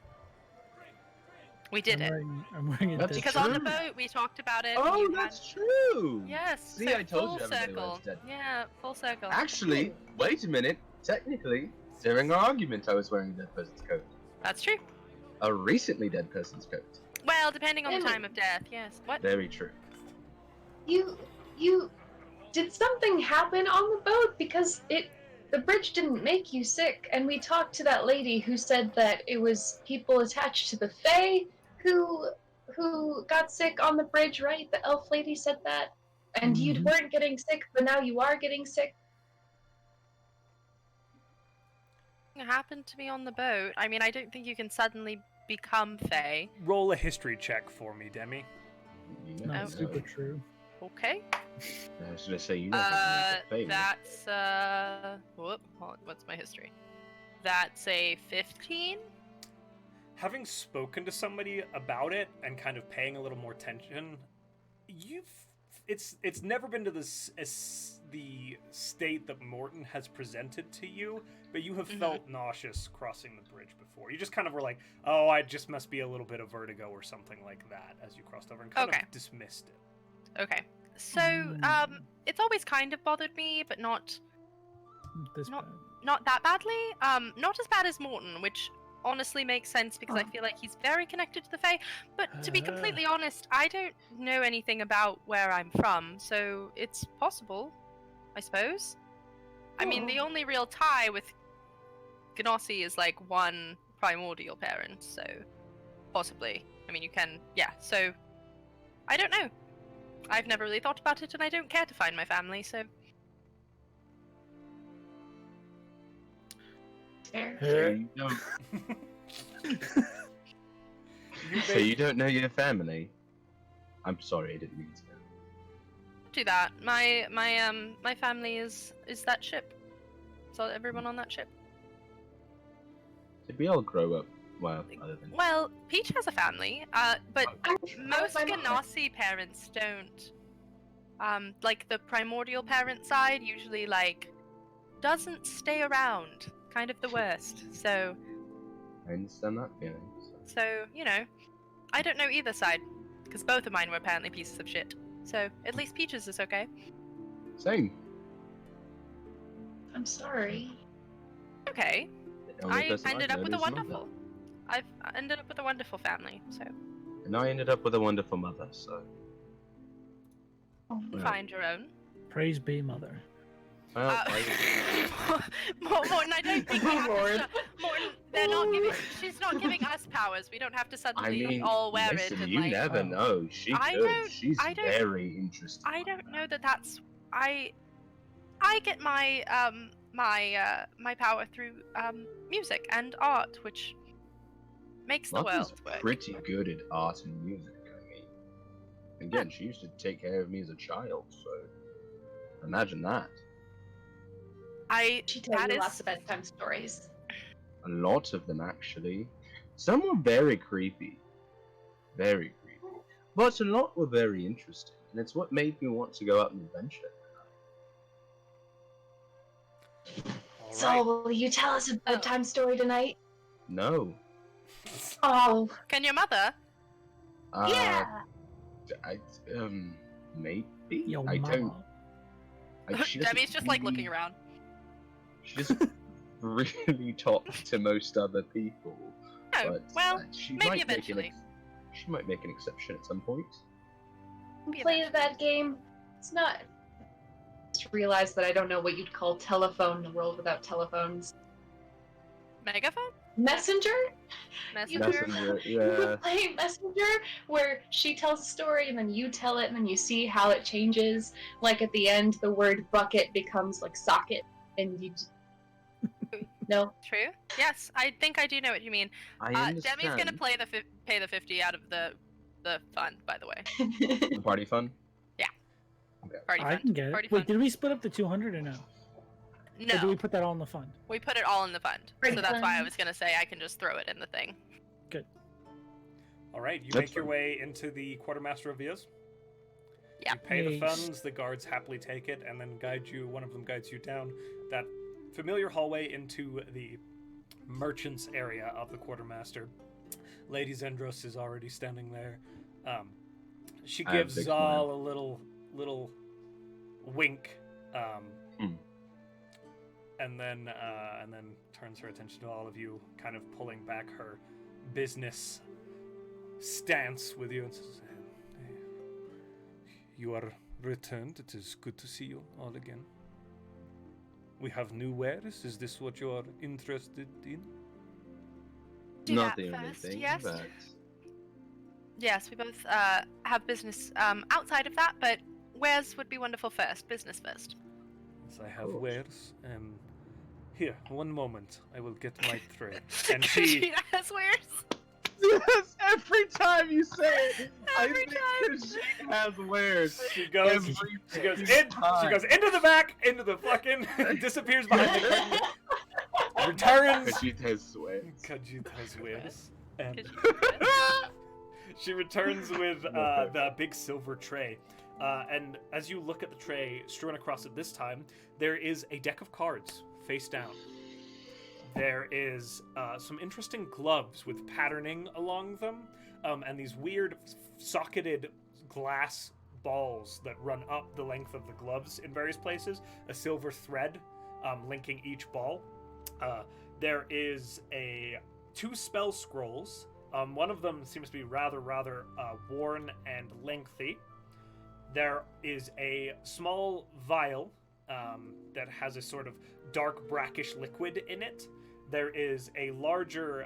[SPEAKER 4] We did it.
[SPEAKER 5] I'm wearing it.
[SPEAKER 1] That's
[SPEAKER 5] this-
[SPEAKER 4] Because on the
[SPEAKER 1] true.
[SPEAKER 4] boat we talked about it.
[SPEAKER 1] Oh,
[SPEAKER 4] you had-
[SPEAKER 1] that's true.
[SPEAKER 4] Yes.
[SPEAKER 1] See,
[SPEAKER 4] so
[SPEAKER 1] I told
[SPEAKER 4] full
[SPEAKER 1] you everybody
[SPEAKER 4] circle.
[SPEAKER 1] was dead.
[SPEAKER 4] Yeah, full circle.
[SPEAKER 1] Actually, wait a minute. Technically, during our argument, I was wearing a dead person's coat.
[SPEAKER 4] That's true.
[SPEAKER 1] A recently dead person's coat.
[SPEAKER 4] Well, depending on the
[SPEAKER 3] Really?
[SPEAKER 4] time of death, yes. What?
[SPEAKER 1] Very true.
[SPEAKER 3] You did something happen on the boat? Because the bridge didn't make you sick, and we talked to that lady who said that it was people attached to the Fae who got sick on the bridge, right? The elf lady said that. And you
[SPEAKER 5] Mhm.
[SPEAKER 3] weren't getting sick, but now you are getting sick.
[SPEAKER 4] It happened to me on the boat. I mean, I don't think you can suddenly become Fae.
[SPEAKER 2] Roll a history check for me, Demi.
[SPEAKER 1] You
[SPEAKER 5] Not
[SPEAKER 1] never
[SPEAKER 5] super
[SPEAKER 1] know.
[SPEAKER 5] true.
[SPEAKER 4] Okay.
[SPEAKER 1] I was gonna say you never know.
[SPEAKER 4] That's whoop. Hold on, what's my history? That's a 15.
[SPEAKER 2] Having spoken to somebody about it and kind of paying a little more attention, it's never been to the state that Mortin has presented to you, but you have felt nauseous crossing the bridge before. You just kind of were like, oh, I just must be a little bit of vertigo or something like that as you crossed over, and kind
[SPEAKER 4] Okay.
[SPEAKER 2] of dismissed it.
[SPEAKER 4] Okay. So, it's always kind of bothered me, but not
[SPEAKER 5] This
[SPEAKER 4] Not-
[SPEAKER 5] bad.
[SPEAKER 4] that badly. Not as bad as Morton, which honestly makes sense because I feel like he's very connected to the Fae. But to be completely honest, I don't know anything about where I'm from, so it's possible, I suppose. I mean, the only real tie with Genasi is like one primordial parent, so possibly. I mean, you can, yeah. So I don't know. I've never really thought about it, and I don't care to find my family, so.
[SPEAKER 3] Fair.
[SPEAKER 1] So you don't. So you don't know your family. I'm sorry, I didn't mean to.
[SPEAKER 4] Do that. My family is that ship. So everyone on that ship.
[SPEAKER 1] Did we all grow up? Well, other than
[SPEAKER 4] Well, Peach has a family, but most
[SPEAKER 3] my mom.
[SPEAKER 4] Genasi parents don't. Like the primordial parent side usually like doesn't stay around. Kind of the worst. So
[SPEAKER 1] I understand that feeling.
[SPEAKER 4] So, you know, I don't know either side, because both of mine were apparently pieces of shit. So, at least Peaches is okay.
[SPEAKER 1] Same.
[SPEAKER 3] I'm sorry.
[SPEAKER 4] Okay.
[SPEAKER 1] The only
[SPEAKER 4] I
[SPEAKER 1] person
[SPEAKER 4] ended
[SPEAKER 1] I've
[SPEAKER 4] up with a
[SPEAKER 1] known is mother.
[SPEAKER 4] wonderful. I've ended up with a wonderful family, so
[SPEAKER 1] And I ended up with a wonderful mother, so.
[SPEAKER 4] you
[SPEAKER 1] Well.
[SPEAKER 4] find your own.
[SPEAKER 5] Praise be, mother.
[SPEAKER 1] Well,
[SPEAKER 4] Morton, I don't think we have
[SPEAKER 3] Lord.
[SPEAKER 4] to Morton, they're not giving. She's not giving us powers. We don't have to
[SPEAKER 1] I
[SPEAKER 4] suddenly
[SPEAKER 1] mean,
[SPEAKER 4] all wear
[SPEAKER 1] listen,
[SPEAKER 4] it and
[SPEAKER 1] you
[SPEAKER 4] like.
[SPEAKER 1] never know. She
[SPEAKER 4] I
[SPEAKER 1] could.
[SPEAKER 4] don't-
[SPEAKER 1] She's
[SPEAKER 4] I don't-
[SPEAKER 1] very interesting.
[SPEAKER 4] I don't know that that's. I get my my power through music and art, which makes the
[SPEAKER 1] Mother's
[SPEAKER 4] world work.
[SPEAKER 1] pretty good at art and music. I mean, again, she used to take care of me as a child, so imagine that.
[SPEAKER 3] She tells
[SPEAKER 4] That
[SPEAKER 3] you
[SPEAKER 4] is
[SPEAKER 3] lots of bedtime stories.
[SPEAKER 1] A lot of them, actually. Some were very creepy. Very creepy. But a lot were very interesting, and it's what made me want to go out and adventure.
[SPEAKER 2] All
[SPEAKER 3] So,
[SPEAKER 2] right.
[SPEAKER 3] will you tell us a bedtime story tonight?
[SPEAKER 1] No.
[SPEAKER 3] Oh,
[SPEAKER 4] Can your mother?
[SPEAKER 3] yeah.
[SPEAKER 1] I, maybe?
[SPEAKER 5] Yo,
[SPEAKER 1] I don't.
[SPEAKER 5] mama.
[SPEAKER 1] She doesn't
[SPEAKER 4] Debbie's just like looking
[SPEAKER 1] really-
[SPEAKER 4] around.
[SPEAKER 1] She doesn't really talk to most other people.
[SPEAKER 4] Oh,
[SPEAKER 1] But
[SPEAKER 4] well,
[SPEAKER 1] she
[SPEAKER 4] maybe
[SPEAKER 1] might
[SPEAKER 4] eventually.
[SPEAKER 1] She might make an exception at some point.
[SPEAKER 4] Maybe
[SPEAKER 3] Play
[SPEAKER 4] eventually.
[SPEAKER 3] that game. It's not. Just realized that I don't know what you'd call telephone in a world without telephones.
[SPEAKER 4] Megaphone?
[SPEAKER 3] Messenger?
[SPEAKER 4] Messenger?
[SPEAKER 1] Messenger,
[SPEAKER 3] You
[SPEAKER 1] yeah.
[SPEAKER 3] play Messenger, where she tells a story and then you tell it and then you see how it changes. Like at the end, the word bucket becomes like socket, and you. No.
[SPEAKER 4] True. Yes, I think I do know what you mean.
[SPEAKER 1] I understand.
[SPEAKER 4] Demi's gonna pay the 50 out of the fund, by the way.
[SPEAKER 1] The party fun?
[SPEAKER 4] Party
[SPEAKER 5] I
[SPEAKER 4] fund.
[SPEAKER 5] can get it.
[SPEAKER 4] Party
[SPEAKER 5] Wait,
[SPEAKER 4] fund.
[SPEAKER 5] did we split up the 200 or no? Or did
[SPEAKER 4] No,
[SPEAKER 5] we put that all in the fund?
[SPEAKER 4] we put it all in the fund.
[SPEAKER 3] Party
[SPEAKER 4] So that's why I
[SPEAKER 3] fund.
[SPEAKER 4] was gonna say I can just throw it in the thing.
[SPEAKER 2] All right. You
[SPEAKER 1] That's
[SPEAKER 2] make your
[SPEAKER 1] fine.
[SPEAKER 2] way into the quartermaster of Vias.
[SPEAKER 4] Yeah.
[SPEAKER 2] You pay the
[SPEAKER 5] Nice.
[SPEAKER 2] funds. The guards happily take it, and then guide you. One of them guides you down that familiar hallway into the merchants area of the quartermaster. Lady Zendros is already standing there. She
[SPEAKER 1] I have
[SPEAKER 2] gives
[SPEAKER 1] big
[SPEAKER 2] Zahl a little wink. and then turns her attention to all of you, kind of pulling back her business stance with you and says, "You are returned. It is good to see you all again. We have new wares. Is this what you are interested in?"
[SPEAKER 4] Do
[SPEAKER 1] Not
[SPEAKER 4] that
[SPEAKER 1] the only
[SPEAKER 4] first,
[SPEAKER 1] thing,
[SPEAKER 4] yes.
[SPEAKER 1] but
[SPEAKER 4] Yes, we both have business outside of that, but wares would be wonderful first. Business first.
[SPEAKER 2] Yes, I have
[SPEAKER 1] course.
[SPEAKER 2] wares. Here, one moment. I will get my tray. And she
[SPEAKER 4] has wares.
[SPEAKER 1] yes, every time you say it,
[SPEAKER 4] Every time.
[SPEAKER 1] Khajiit has wares.
[SPEAKER 2] She goes into the back, into the fucking disappears behind the curtain. Returns.
[SPEAKER 1] Khajiit has wares.
[SPEAKER 2] Khajiit has wares. And
[SPEAKER 4] Khajiit.
[SPEAKER 2] she returns with the big silver tray. And as you look at the tray strewn across it this time, there is a deck of cards face down. There is some interesting gloves with patterning along them, and these weird socketed glass balls that run up the length of the gloves in various places, a silver thread linking each ball. There is two spell scrolls. One of them seems to be rather worn and lengthy. There is a small vial that has a sort of dark brackish liquid in it. There is a larger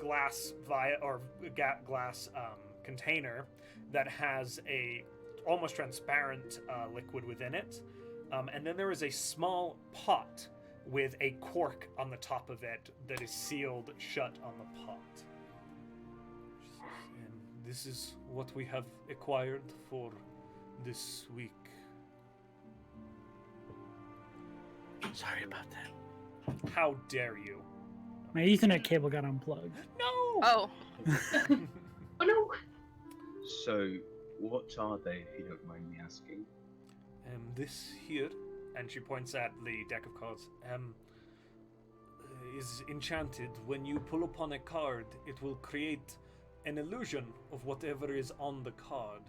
[SPEAKER 2] glass vial or glass container that has a almost transparent liquid within it. And then there is a small pot with a cork on the top of it that is sealed shut on the pot. And this is what we have acquired for this week.
[SPEAKER 5] Sorry about that.
[SPEAKER 2] How dare you?
[SPEAKER 5] My Ethernet cable got unplugged.
[SPEAKER 2] No!
[SPEAKER 4] Oh,
[SPEAKER 3] Oh no!
[SPEAKER 1] So, what are they, if you don't mind me asking?
[SPEAKER 2] This here, and she points at the deck of cards, is enchanted. When you pull upon a card, it will create an illusion of whatever is on the card,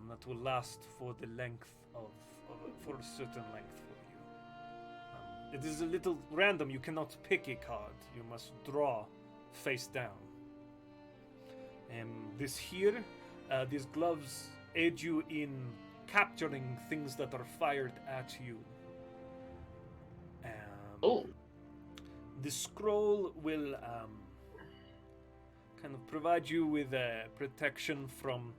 [SPEAKER 2] that will last for the length for a certain length for you. It is a little random. You cannot pick a card. You must draw face down. This here, these gloves aid you in capturing things that are fired at you.
[SPEAKER 3] Oh.
[SPEAKER 2] The scroll will kind of provide you with protection from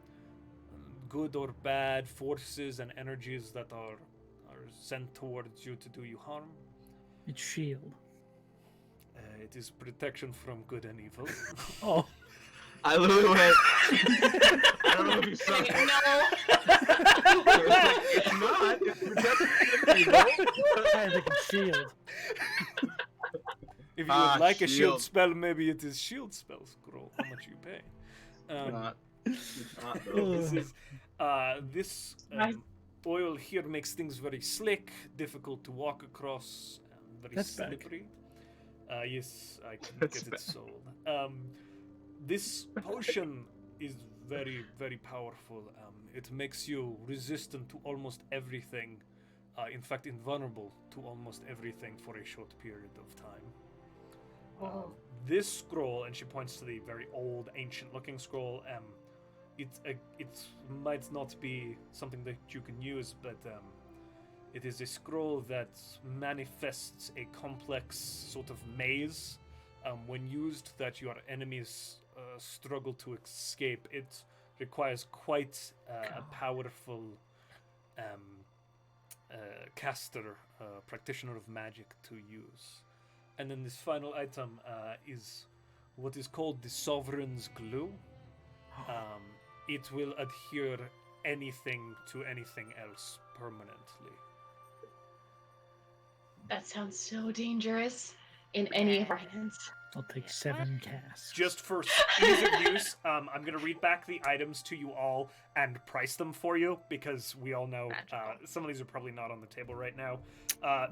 [SPEAKER 2] good or bad forces and energies that are sent towards you to do you harm.
[SPEAKER 5] It's shield.
[SPEAKER 2] It is protection from good and evil.
[SPEAKER 5] Oh,
[SPEAKER 1] I literally went. I don't know if you saw it. It's not. It's protection from evil.
[SPEAKER 5] I think it's shield.
[SPEAKER 2] If you would like a shield
[SPEAKER 1] shield.
[SPEAKER 2] spell, maybe it is shield spell scroll. How much you pay?
[SPEAKER 1] Not. It's not though.
[SPEAKER 2] This is this oil here makes things very slick, difficult to walk across, very
[SPEAKER 5] That's back.
[SPEAKER 2] slippery. Yes, I can
[SPEAKER 1] That's
[SPEAKER 2] get
[SPEAKER 1] back.
[SPEAKER 2] it sold. This potion is very, very powerful. It makes you resistant to almost everything. In fact, invulnerable to almost everything for a short period of time.
[SPEAKER 3] Oh.
[SPEAKER 2] This scroll, and she points to the very old, ancient-looking scroll. It might not be something that you can use, but it is a scroll that manifests a complex sort of maze. When used, that your enemies struggle to escape. It requires quite a powerful caster, practitioner of magic to use. And then this final item is what is called the Sovereign's Glue. It will adhere anything to anything else permanently.
[SPEAKER 3] That sounds so dangerous in any of our hands.
[SPEAKER 5] I'll take 7 casts.
[SPEAKER 2] Just for ease of use, I'm going to read back the items to you all and price them for you, because we all know some of these are probably not on the table right now.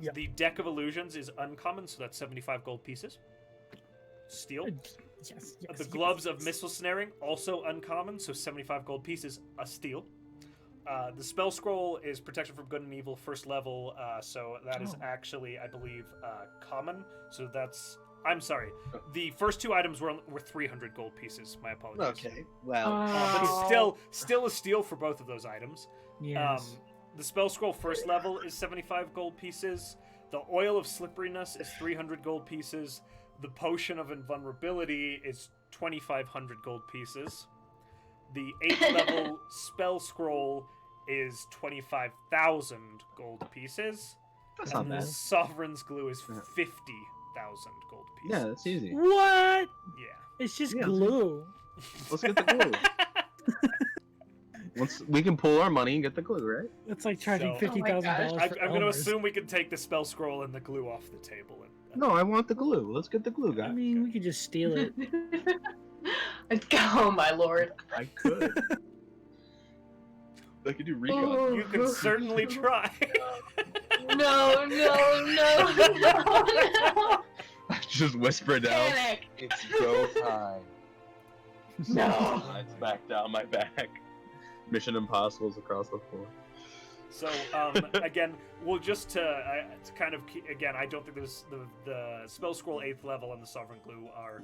[SPEAKER 5] Yep.
[SPEAKER 2] The Deck of Illusions is uncommon, so that's 75 gold pieces. Steel.
[SPEAKER 5] Yes,
[SPEAKER 2] The Gloves of Missile Snaring, also uncommon, so 75 gold pieces, a steel. the spell scroll is protection from good and evil, first level. So that is
[SPEAKER 5] Oh.
[SPEAKER 2] actually, I believe, common. So that's. I'm sorry. The first two items were 300 gold pieces. My apologies.
[SPEAKER 1] Okay. Well.
[SPEAKER 2] But it's still a steal for both of those items.
[SPEAKER 5] Yes.
[SPEAKER 2] The spell scroll first level is 75 gold pieces. The oil of slipperiness is 300 gold pieces. The potion of invulnerability is 2,500 gold pieces. The 8th level spell scroll is 25,000 gold pieces.
[SPEAKER 1] That's
[SPEAKER 2] And
[SPEAKER 1] not
[SPEAKER 2] the
[SPEAKER 1] bad.
[SPEAKER 2] sovereign's glue is
[SPEAKER 1] Yeah.
[SPEAKER 2] 50,000 gold pieces.
[SPEAKER 1] Yeah, that's easy.
[SPEAKER 5] What?
[SPEAKER 2] Yeah.
[SPEAKER 5] It's just
[SPEAKER 1] Yeah.
[SPEAKER 5] glue.
[SPEAKER 1] Let's get the glue. Once we can pull our money and get the glue, right?
[SPEAKER 5] It's like charging
[SPEAKER 2] So-
[SPEAKER 5] $50,000
[SPEAKER 2] I'm
[SPEAKER 5] for
[SPEAKER 2] going to
[SPEAKER 5] Elmer's.
[SPEAKER 2] assume we can take the spell scroll and the glue off the table.
[SPEAKER 1] No, I want the glue. Let's get the glue,
[SPEAKER 5] I
[SPEAKER 1] guy.
[SPEAKER 5] mean, we could just steal it.
[SPEAKER 3] Oh my lord.
[SPEAKER 1] I could. I could do recon.
[SPEAKER 3] Ooh.
[SPEAKER 2] You can certainly try.
[SPEAKER 3] No, no, no, no,
[SPEAKER 1] Just whisper
[SPEAKER 3] no.
[SPEAKER 1] down.
[SPEAKER 3] Panic.
[SPEAKER 1] It's go time.
[SPEAKER 3] No.
[SPEAKER 1] It's back down my back. Mission Impossible's across the floor.
[SPEAKER 2] So again, we'll just to kind of again, I don't think there's the spell scroll 8th level and the sovereign glue are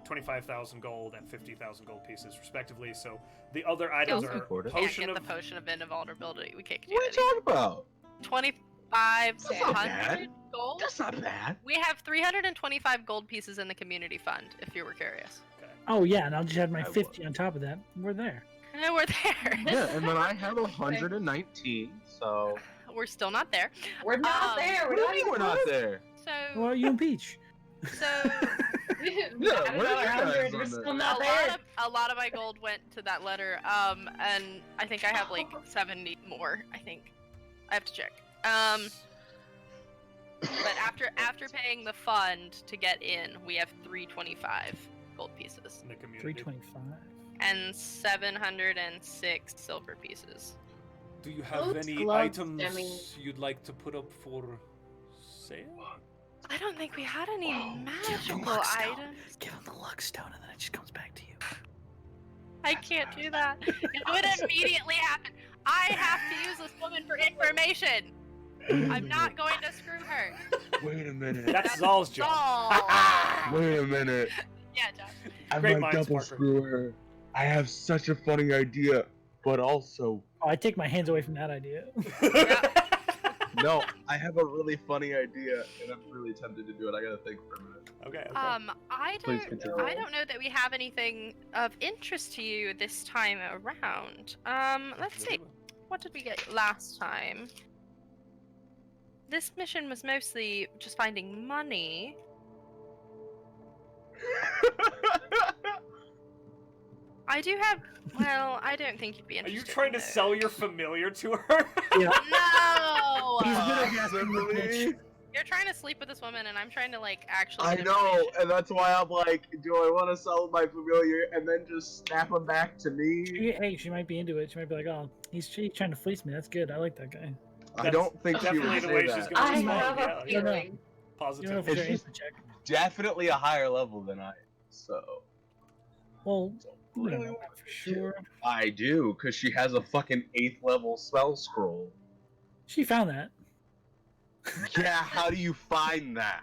[SPEAKER 2] 25,000 gold and 50,000 gold pieces respectively. So the other items
[SPEAKER 4] Still
[SPEAKER 2] are
[SPEAKER 1] afford it.
[SPEAKER 4] Can't
[SPEAKER 2] potion
[SPEAKER 4] get
[SPEAKER 2] of
[SPEAKER 4] the potion of invulnerability. We can't do
[SPEAKER 1] What are you
[SPEAKER 4] anything.
[SPEAKER 1] talking about?
[SPEAKER 4] 2,500 gold.
[SPEAKER 1] That's not bad.
[SPEAKER 4] We have 325 gold pieces in the community fund. If you were curious,
[SPEAKER 5] Oh yeah, and I'll just add my
[SPEAKER 1] I
[SPEAKER 5] 50 on top of that. We're there.
[SPEAKER 4] and we're there.
[SPEAKER 1] Yeah, and then I have 119, so...
[SPEAKER 4] We're still not there.
[SPEAKER 3] We're not there.
[SPEAKER 1] What do you mean we're not there?
[SPEAKER 4] So,
[SPEAKER 5] Well, you and Peach.
[SPEAKER 4] so
[SPEAKER 1] Yeah,
[SPEAKER 3] I don't
[SPEAKER 1] where
[SPEAKER 3] know,
[SPEAKER 1] are you guys
[SPEAKER 3] we're
[SPEAKER 1] on
[SPEAKER 3] still
[SPEAKER 1] that?
[SPEAKER 3] not there.
[SPEAKER 4] a lot of my gold went to that letter. And I think I have like 70 more. I think I have to check. But after paying the fund to get in, we have 325 gold pieces
[SPEAKER 2] in the community.
[SPEAKER 5] 325.
[SPEAKER 4] and 706 silver pieces.
[SPEAKER 2] Do you have
[SPEAKER 3] Those
[SPEAKER 2] any
[SPEAKER 3] gloves,
[SPEAKER 2] items
[SPEAKER 3] Demi.
[SPEAKER 2] you'd like to put up for sale?
[SPEAKER 4] I don't think we had any
[SPEAKER 1] Whoa,
[SPEAKER 4] magical
[SPEAKER 5] luck stone.
[SPEAKER 4] items.
[SPEAKER 5] Give him the luck stone, and then it just comes back to you.
[SPEAKER 4] I can't do that. It would immediately happen. I have to use this woman for information. I'm not going to screw her.
[SPEAKER 1] Wait a minute.
[SPEAKER 2] That's Zahl's job.
[SPEAKER 4] Zahl.
[SPEAKER 1] Wait a minute.
[SPEAKER 4] Yeah, Josh.
[SPEAKER 1] I
[SPEAKER 2] Great
[SPEAKER 1] might
[SPEAKER 2] minds,
[SPEAKER 1] double
[SPEAKER 2] Parker.
[SPEAKER 1] screw her. I have such a funny idea, but also...
[SPEAKER 5] Oh, I take my hands away from that idea.
[SPEAKER 1] No, I have a really funny idea, and I'm really tempted to do it. I gotta think for a minute.
[SPEAKER 2] Okay.
[SPEAKER 4] I
[SPEAKER 1] Please
[SPEAKER 4] don't.
[SPEAKER 1] continue.
[SPEAKER 4] I don't know that we have anything of interest to you this time around. Let's see. What did we get last time? This mission was mostly just finding money. I do have. Well, I don't think you'd be
[SPEAKER 2] Are
[SPEAKER 4] interested.
[SPEAKER 2] you trying
[SPEAKER 4] in
[SPEAKER 2] to sell
[SPEAKER 4] those.
[SPEAKER 2] your familiar to her?
[SPEAKER 5] Yeah.
[SPEAKER 4] No.
[SPEAKER 5] He's good at
[SPEAKER 1] Possibly.
[SPEAKER 4] You're trying to sleep with this woman, and I'm trying to like actually.
[SPEAKER 1] I
[SPEAKER 4] get
[SPEAKER 1] know,
[SPEAKER 4] information.
[SPEAKER 1] and that's why I'm like, do I want to sell my familiar and then just snap him back to me?
[SPEAKER 5] Hey, she might be into it. She might be like, "Oh, he's trying to fleece me. That's good. I like that guy."
[SPEAKER 1] I don't think she
[SPEAKER 2] Definitely
[SPEAKER 1] would
[SPEAKER 2] the
[SPEAKER 1] say
[SPEAKER 2] way
[SPEAKER 1] that.
[SPEAKER 2] she's gonna
[SPEAKER 3] I
[SPEAKER 2] respond.
[SPEAKER 3] have
[SPEAKER 2] Yeah,
[SPEAKER 3] a
[SPEAKER 2] yeah.
[SPEAKER 5] You know.
[SPEAKER 3] feeling.
[SPEAKER 5] You don't know if
[SPEAKER 2] Positive.
[SPEAKER 5] it's
[SPEAKER 1] It's
[SPEAKER 5] your
[SPEAKER 1] just-
[SPEAKER 5] info check.
[SPEAKER 1] Definitely a higher level than I am, so...
[SPEAKER 5] Well, you
[SPEAKER 1] Really
[SPEAKER 5] don't know that for sure.
[SPEAKER 1] I do, because she has a fucking 8th level spell scroll.
[SPEAKER 5] She found that.
[SPEAKER 1] Yeah, how do you find that?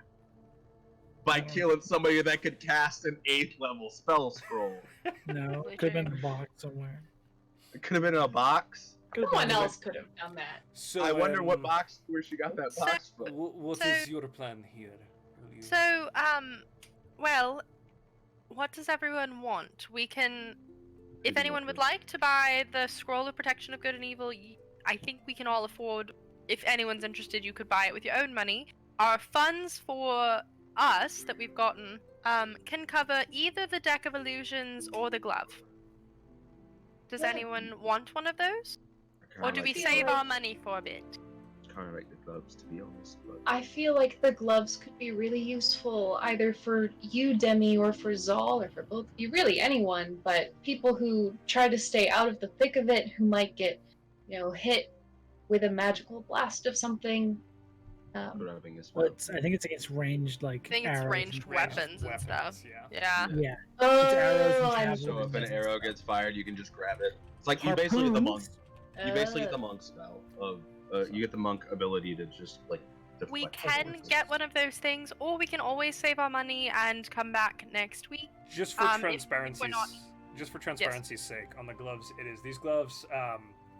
[SPEAKER 1] By killing somebody that could cast an 8th level spell scroll.
[SPEAKER 5] No,
[SPEAKER 4] Really
[SPEAKER 5] could have been
[SPEAKER 4] true.
[SPEAKER 5] in a box somewhere.
[SPEAKER 1] It could have been in a box.
[SPEAKER 5] Could've
[SPEAKER 3] Someone
[SPEAKER 5] been-
[SPEAKER 3] else could have done that.
[SPEAKER 2] So,
[SPEAKER 1] I wonder what box, where she got that
[SPEAKER 4] So-
[SPEAKER 1] box from.
[SPEAKER 2] What
[SPEAKER 4] So-
[SPEAKER 2] is your plan here? Will you-
[SPEAKER 4] So, well, what does everyone want? We can, if anyone would like to buy the Scroll of Protection of Good and Evil, I think we can all afford, if anyone's interested, you could buy it with your own money. Our funds for us that we've gotten can cover either the Deck of Illusions or the glove. Does
[SPEAKER 3] Yeah.
[SPEAKER 4] anyone want one of those? Or do we
[SPEAKER 3] like
[SPEAKER 4] save
[SPEAKER 3] the-
[SPEAKER 4] our money for a bit?
[SPEAKER 1] Kind of like the gloves, to be honest. But...
[SPEAKER 3] I feel like the gloves could be really useful either for you, Demi, or for Zahl, or for both of you, really anyone, but people who try to stay out of the thick of it, who might get, hit with a magical blast of something.
[SPEAKER 1] Grabbing as
[SPEAKER 5] Well,
[SPEAKER 1] well.
[SPEAKER 5] I think it's against ranged, like,
[SPEAKER 4] I think it's
[SPEAKER 5] arrows
[SPEAKER 4] ranged
[SPEAKER 5] and-
[SPEAKER 4] weapons and stuff.
[SPEAKER 2] Yeah.
[SPEAKER 4] Yeah.
[SPEAKER 5] Yeah.
[SPEAKER 3] Oh,
[SPEAKER 5] arrows and
[SPEAKER 3] I'm
[SPEAKER 5] javelins.
[SPEAKER 1] So if an arrow gets fired, you can just grab it. It's like you basically the monk. You basically get the monk spell of you get the monk ability to just like.
[SPEAKER 4] We
[SPEAKER 1] deflect
[SPEAKER 4] can
[SPEAKER 1] forces.
[SPEAKER 4] get one of those things, or we can always save our money and come back next week.
[SPEAKER 2] Just for
[SPEAKER 4] if we're
[SPEAKER 2] transparency's,
[SPEAKER 4] not-
[SPEAKER 2] just for transparency's sake, on the gloves, it is these gloves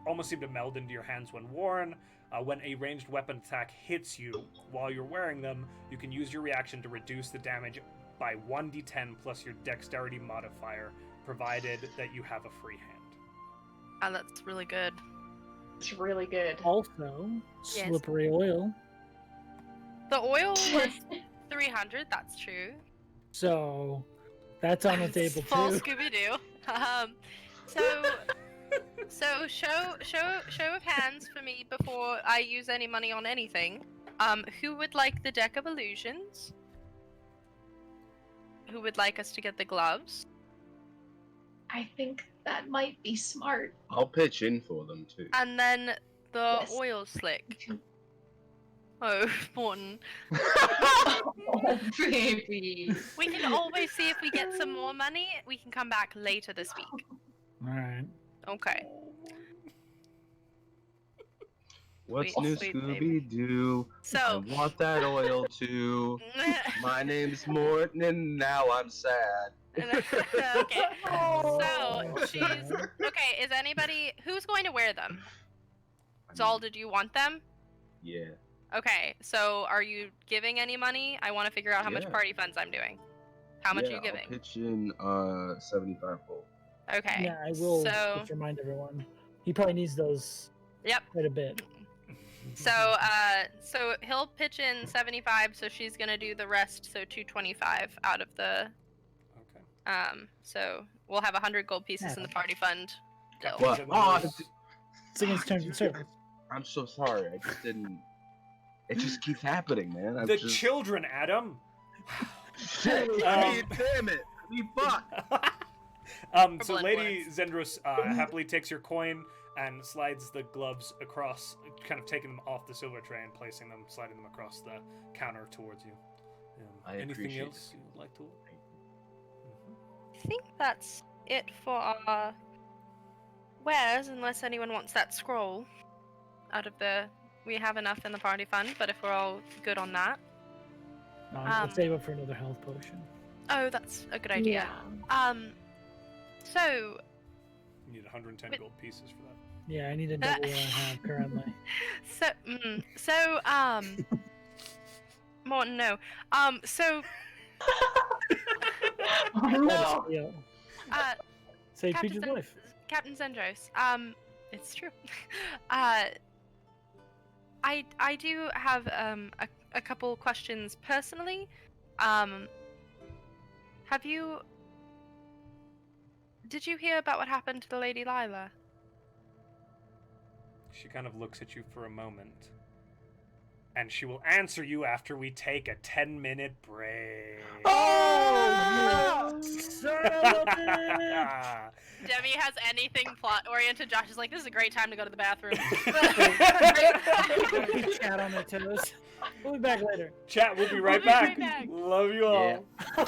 [SPEAKER 2] almost seem to meld into your hands when worn. When a ranged weapon attack hits you while you're wearing them, you can use your reaction to reduce the damage by 1d10 plus your dexterity modifier, provided that you have a free hand.
[SPEAKER 4] Oh, that's really good.
[SPEAKER 3] It's really good.
[SPEAKER 5] Also,
[SPEAKER 4] Yes.
[SPEAKER 5] slippery oil.
[SPEAKER 4] The oil was 300. That's true.
[SPEAKER 5] So that's on the table
[SPEAKER 4] Full
[SPEAKER 5] too.
[SPEAKER 4] Scooby-Doo. So show of hands for me before I use any money on anything. Who would like the deck of illusions? Who would like us to get the gloves?
[SPEAKER 3] I think that might be smart.
[SPEAKER 1] I'll pitch in for them too.
[SPEAKER 4] And then the
[SPEAKER 3] Yes.
[SPEAKER 4] oil slick. Oh, Morton.
[SPEAKER 3] Oh, baby.
[SPEAKER 4] We can always see if we get some more money. We can come back later this week.
[SPEAKER 5] All right.
[SPEAKER 4] Okay.
[SPEAKER 1] What's
[SPEAKER 4] Sweet,
[SPEAKER 1] new,
[SPEAKER 4] sweet
[SPEAKER 1] Scooby
[SPEAKER 4] baby.
[SPEAKER 1] Doo? I
[SPEAKER 4] So,
[SPEAKER 1] want that oil too. My name's Morton, and now I'm sad.
[SPEAKER 4] okay. So
[SPEAKER 5] Oh,
[SPEAKER 4] she's okay. Is anybody who's going to wear them?
[SPEAKER 1] I
[SPEAKER 4] Zahl,
[SPEAKER 1] mean,
[SPEAKER 4] did you want them?
[SPEAKER 1] Yeah.
[SPEAKER 4] Okay. So are you giving any money? I want to figure out how much
[SPEAKER 1] Yeah.
[SPEAKER 4] party funds I'm doing. How much are you
[SPEAKER 1] I'll
[SPEAKER 4] giving?
[SPEAKER 1] pitch in 75 gold.
[SPEAKER 4] Okay.
[SPEAKER 5] Yeah, I will
[SPEAKER 4] So
[SPEAKER 5] just remind everyone. He probably needs those
[SPEAKER 4] yep.
[SPEAKER 5] quite a bit.
[SPEAKER 4] So so he'll pitch in 75. So she's gonna do the rest. So 225 out of the
[SPEAKER 2] Okay.
[SPEAKER 4] So we'll have 100 gold pieces in the party fund. Still.
[SPEAKER 1] What?
[SPEAKER 2] Captain
[SPEAKER 1] Oh,
[SPEAKER 2] Generous.
[SPEAKER 5] It's against terms and service.
[SPEAKER 1] I'm so sorry. I just didn't. It just keeps happening, man. I'm
[SPEAKER 2] The
[SPEAKER 1] just...
[SPEAKER 2] children, Adam.
[SPEAKER 1] Shit! Damn it! I mean, fuck!
[SPEAKER 2] So
[SPEAKER 4] blood
[SPEAKER 2] Lady Zendros happily takes your coin and slides the gloves across, kind of taking them off the silver tray and placing them, sliding them across the counter towards you.
[SPEAKER 1] I
[SPEAKER 2] Anything
[SPEAKER 1] appreciate
[SPEAKER 2] else
[SPEAKER 1] it.
[SPEAKER 2] you would like to?
[SPEAKER 4] I think that's it for our wares, unless anyone wants that scroll out of the. We have enough in the party fund, but if we're all good on that.
[SPEAKER 5] I'll save up for another health potion.
[SPEAKER 4] Oh, that's a good idea. So
[SPEAKER 2] You need 110
[SPEAKER 4] Wait.
[SPEAKER 2] gold pieces for that.
[SPEAKER 5] Yeah, I need a double what I have currently.
[SPEAKER 4] Morton, no. So
[SPEAKER 3] Oh, no.
[SPEAKER 5] Yeah. Save
[SPEAKER 4] Captain
[SPEAKER 5] Peach's
[SPEAKER 4] Zen-
[SPEAKER 5] life.
[SPEAKER 4] Captain Zendros, it's true. I do have a couple questions personally. Did you hear about what happened to the Lady Lila?
[SPEAKER 2] She kind of looks at you for a moment. And she will answer you after we take a 10-minute break.
[SPEAKER 5] Oh! Son of a bitch!
[SPEAKER 4] Demi has anything plot oriented. Josh is like, this is a great time to go to the bathroom.
[SPEAKER 5] Chat on their toes. We'll be back later.
[SPEAKER 2] Chat, we'll be right
[SPEAKER 4] We'll be right
[SPEAKER 2] back.
[SPEAKER 4] back.
[SPEAKER 2] Love you all.
[SPEAKER 1] Yeah.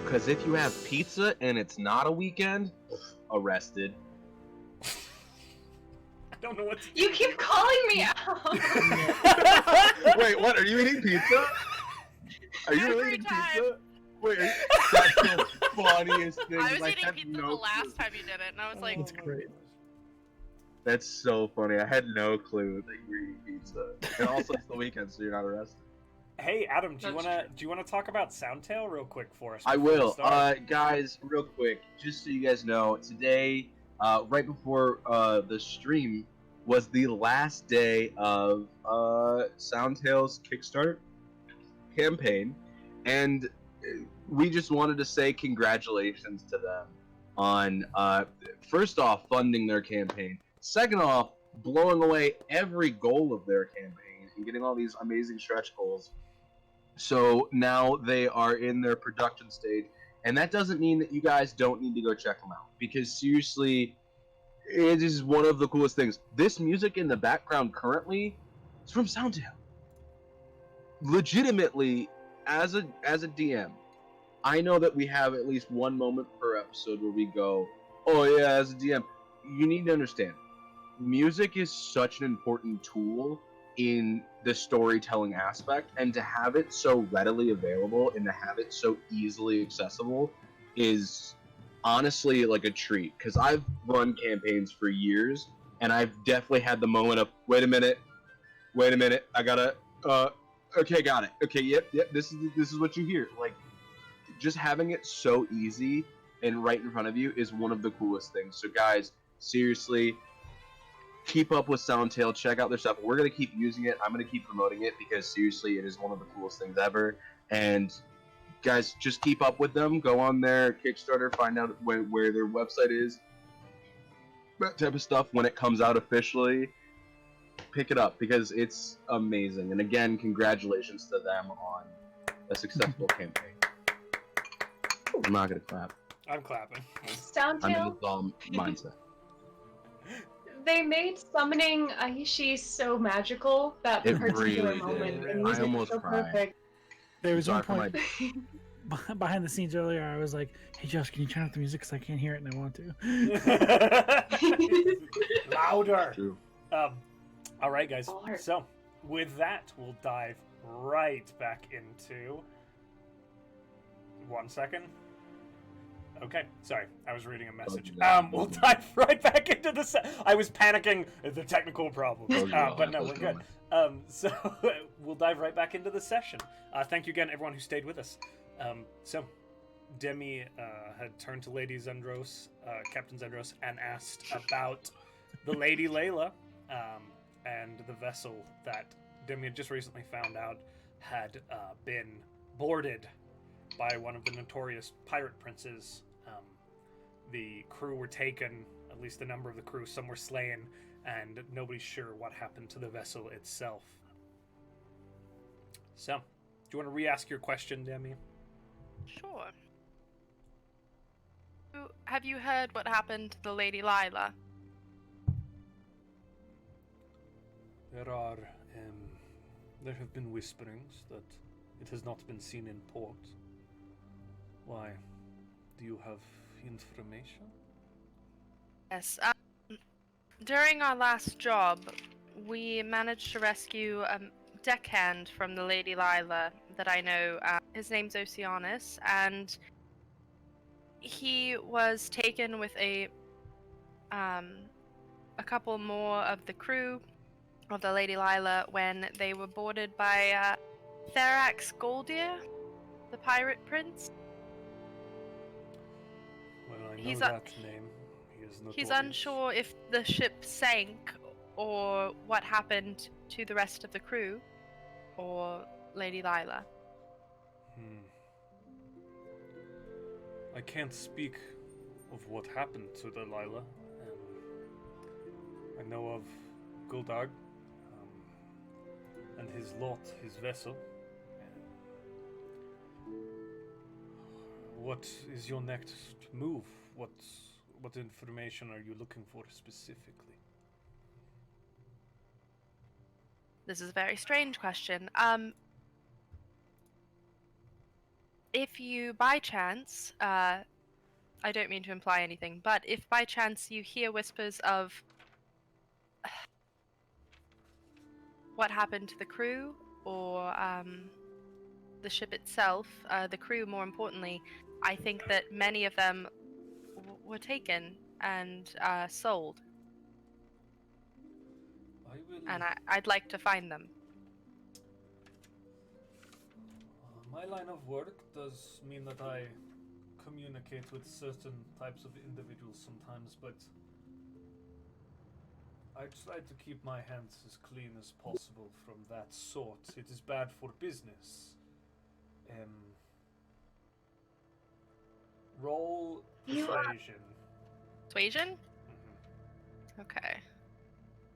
[SPEAKER 1] Because if you have pizza and it's not a weekend, arrested.
[SPEAKER 2] I don't know what to
[SPEAKER 3] You
[SPEAKER 2] do.
[SPEAKER 3] keep calling me out.
[SPEAKER 1] Wait, what? Are you eating pizza? Are you really
[SPEAKER 4] Every
[SPEAKER 1] eating
[SPEAKER 4] time.
[SPEAKER 1] pizza? Wait, that's the funniest thing.
[SPEAKER 4] I was
[SPEAKER 1] like,
[SPEAKER 4] eating
[SPEAKER 1] had
[SPEAKER 4] pizza
[SPEAKER 1] no
[SPEAKER 4] the last
[SPEAKER 1] clue.
[SPEAKER 4] time you did it, and I was like,
[SPEAKER 5] That's great.
[SPEAKER 1] That's so funny. I had no clue that you were eating pizza. And also, it's the weekend, so you're not arrested.
[SPEAKER 2] Hey, Adam, do you
[SPEAKER 3] That's
[SPEAKER 2] wanna
[SPEAKER 3] true.
[SPEAKER 2] talk about Soundtale real quick for us?
[SPEAKER 1] I
[SPEAKER 2] before we
[SPEAKER 1] will.
[SPEAKER 2] start?
[SPEAKER 1] Guys, real quick, just so you guys know, today, right before the stream, was the last day of Soundtale's Kickstarter campaign, and we just wanted to say congratulations to them on, first off, funding their campaign. Second off, blowing away every goal of their campaign and getting all these amazing stretch goals. So now they are in their production stage, and that doesn't mean that you guys don't need to go check them out, because seriously, it is one of the coolest things. This music in the background currently is from Soundtale. Legitimately, as a DM, I know that we have at least one moment per episode where we go, "Oh yeah," as a DM, you need to understand, music is such an important tool in the storytelling aspect, and to have it so readily available and to have it so easily accessible is honestly like a treat, because I've run campaigns for years and I've definitely had the moment of wait a minute, I gotta okay, got it, okay, yep, this is what you hear. Like, just having it so easy and right in front of you is one of the coolest things. So guys, seriously, keep up with Soundtale, check out their stuff. We're going to keep using it. I'm going to keep promoting it because seriously, it is one of the coolest things ever. And guys, just keep up with them. Go on their Kickstarter, find out where their website is, that type of stuff. When it comes out officially, pick it up because it's amazing. And again, congratulations to them on a successful campaign. I'm not going to clap.
[SPEAKER 2] I'm clapping.
[SPEAKER 1] I'm in
[SPEAKER 3] Soundtale,
[SPEAKER 1] the Zahl mindset.
[SPEAKER 3] they made summoning Aishi so magical, that
[SPEAKER 1] It
[SPEAKER 3] particular
[SPEAKER 1] really
[SPEAKER 3] moment.
[SPEAKER 2] did.
[SPEAKER 3] The
[SPEAKER 2] I
[SPEAKER 3] music
[SPEAKER 1] almost
[SPEAKER 3] was so
[SPEAKER 1] cried.
[SPEAKER 3] perfect.
[SPEAKER 5] There was
[SPEAKER 1] Sorry
[SPEAKER 5] one
[SPEAKER 1] for my
[SPEAKER 5] point behind the scenes earlier. I was like, "Hey Josh, can you turn up the music? Because I can't hear it and I want to."
[SPEAKER 2] Louder.
[SPEAKER 1] True.
[SPEAKER 2] All right, guys.
[SPEAKER 3] All right.
[SPEAKER 2] So, with that, we'll dive right back into. 1 second. Okay, sorry, I was reading a message. We'll dive right back into the. I was panicking at the technical problems, but no, we're good. So we'll dive right back into the session. Thank you again, everyone who stayed with us. So, Demi had turned to Lady Zendros, Captain Zendros, and asked about the Lady Layla and the vessel that Demi had just recently found out had been boarded by one of the notorious pirate princes. The crew were taken, at least a number of the crew, some were slain, and nobody's sure what happened to the vessel itself. So, do you want to re-ask your question, Demi?
[SPEAKER 4] sure. Have you heard what happened to the Lady Lila?
[SPEAKER 2] There have been whisperings that it has not been seen in port. Why? Do you have information?
[SPEAKER 4] Yes. During our last job, we managed to rescue a deckhand from the Lady Lila that I know. His name's Oceanus, and he was taken with a couple more of the crew of the Lady Lila when they were boarded by Therax Goldier, the pirate prince.
[SPEAKER 2] Well, I know
[SPEAKER 4] He's
[SPEAKER 2] that name. He is notorious.
[SPEAKER 4] He's unsure if the ship sank or what happened to the rest of the crew or Lady Lila.
[SPEAKER 2] I can't speak of what happened to the Lila. I know of Guldag and his lot, his vessel. What is your next move? What information are you looking for specifically?
[SPEAKER 4] if you by chance, I don't mean to imply anything, but if by chance you hear whispers of what happened to the crew or the ship itself, the crew more importantly, I think that many of them were taken and sold,
[SPEAKER 2] I will.
[SPEAKER 4] and I'd like to find them.
[SPEAKER 2] My line of work does mean that I communicate with certain types of individuals sometimes, but I try to keep my hands as clean as possible from that sort. It is bad for business. Roll persuasion.
[SPEAKER 4] Persuasion?
[SPEAKER 2] Mhm.
[SPEAKER 4] Okay.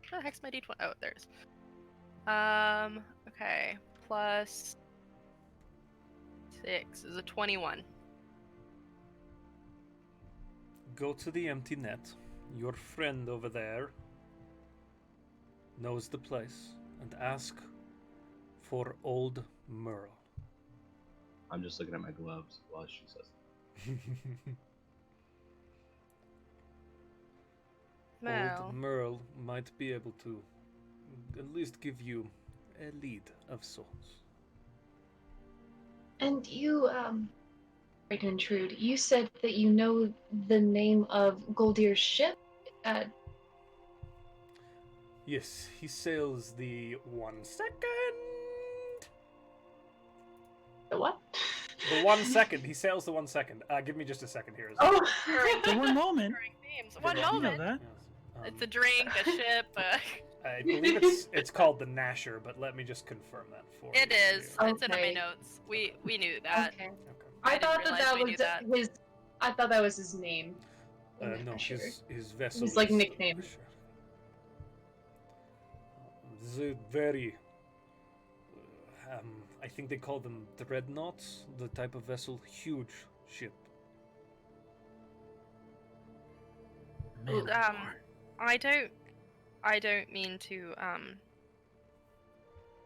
[SPEAKER 4] Where the heck's my d20? Oh, there it is. Okay. Plus 6 is a 21.
[SPEAKER 2] Go to the empty net. Your friend over there knows the place, and ask for old Merle.
[SPEAKER 1] I'm just looking at my gloves while she says
[SPEAKER 4] Merle.
[SPEAKER 2] Old Merle might be able to at least give you a lead of sorts.
[SPEAKER 3] And you, sorry to intrude, you said that you know the name of Goldir's ship?
[SPEAKER 2] Yes, he sails the 1 second.
[SPEAKER 3] The what?
[SPEAKER 2] The 1 second. He sails the 1 second. Give me just a second here.
[SPEAKER 3] Oh!
[SPEAKER 5] For one moment.
[SPEAKER 4] Names.
[SPEAKER 2] Good
[SPEAKER 4] One
[SPEAKER 2] one.
[SPEAKER 5] You know
[SPEAKER 4] moment.
[SPEAKER 5] that.
[SPEAKER 2] Yes.
[SPEAKER 4] It's a drink, a ship.
[SPEAKER 2] I believe it's called the Nasher, but let me just confirm that for you.
[SPEAKER 4] It is.
[SPEAKER 3] Oh.
[SPEAKER 4] It's in my
[SPEAKER 3] Okay.
[SPEAKER 4] notes. We knew that.
[SPEAKER 3] Okay.
[SPEAKER 2] Okay.
[SPEAKER 3] I
[SPEAKER 4] didn't
[SPEAKER 3] thought that
[SPEAKER 4] realize
[SPEAKER 3] that
[SPEAKER 4] we
[SPEAKER 3] was
[SPEAKER 4] knew that.
[SPEAKER 3] his. I thought that was his name.
[SPEAKER 2] No,
[SPEAKER 3] Sure.
[SPEAKER 2] his vessel
[SPEAKER 3] He's like
[SPEAKER 2] is
[SPEAKER 3] nickname.
[SPEAKER 2] Nasher. This is a very I think they call them dreadnoughts, the type of vessel, huge ship.
[SPEAKER 5] Man,
[SPEAKER 4] I don't mean to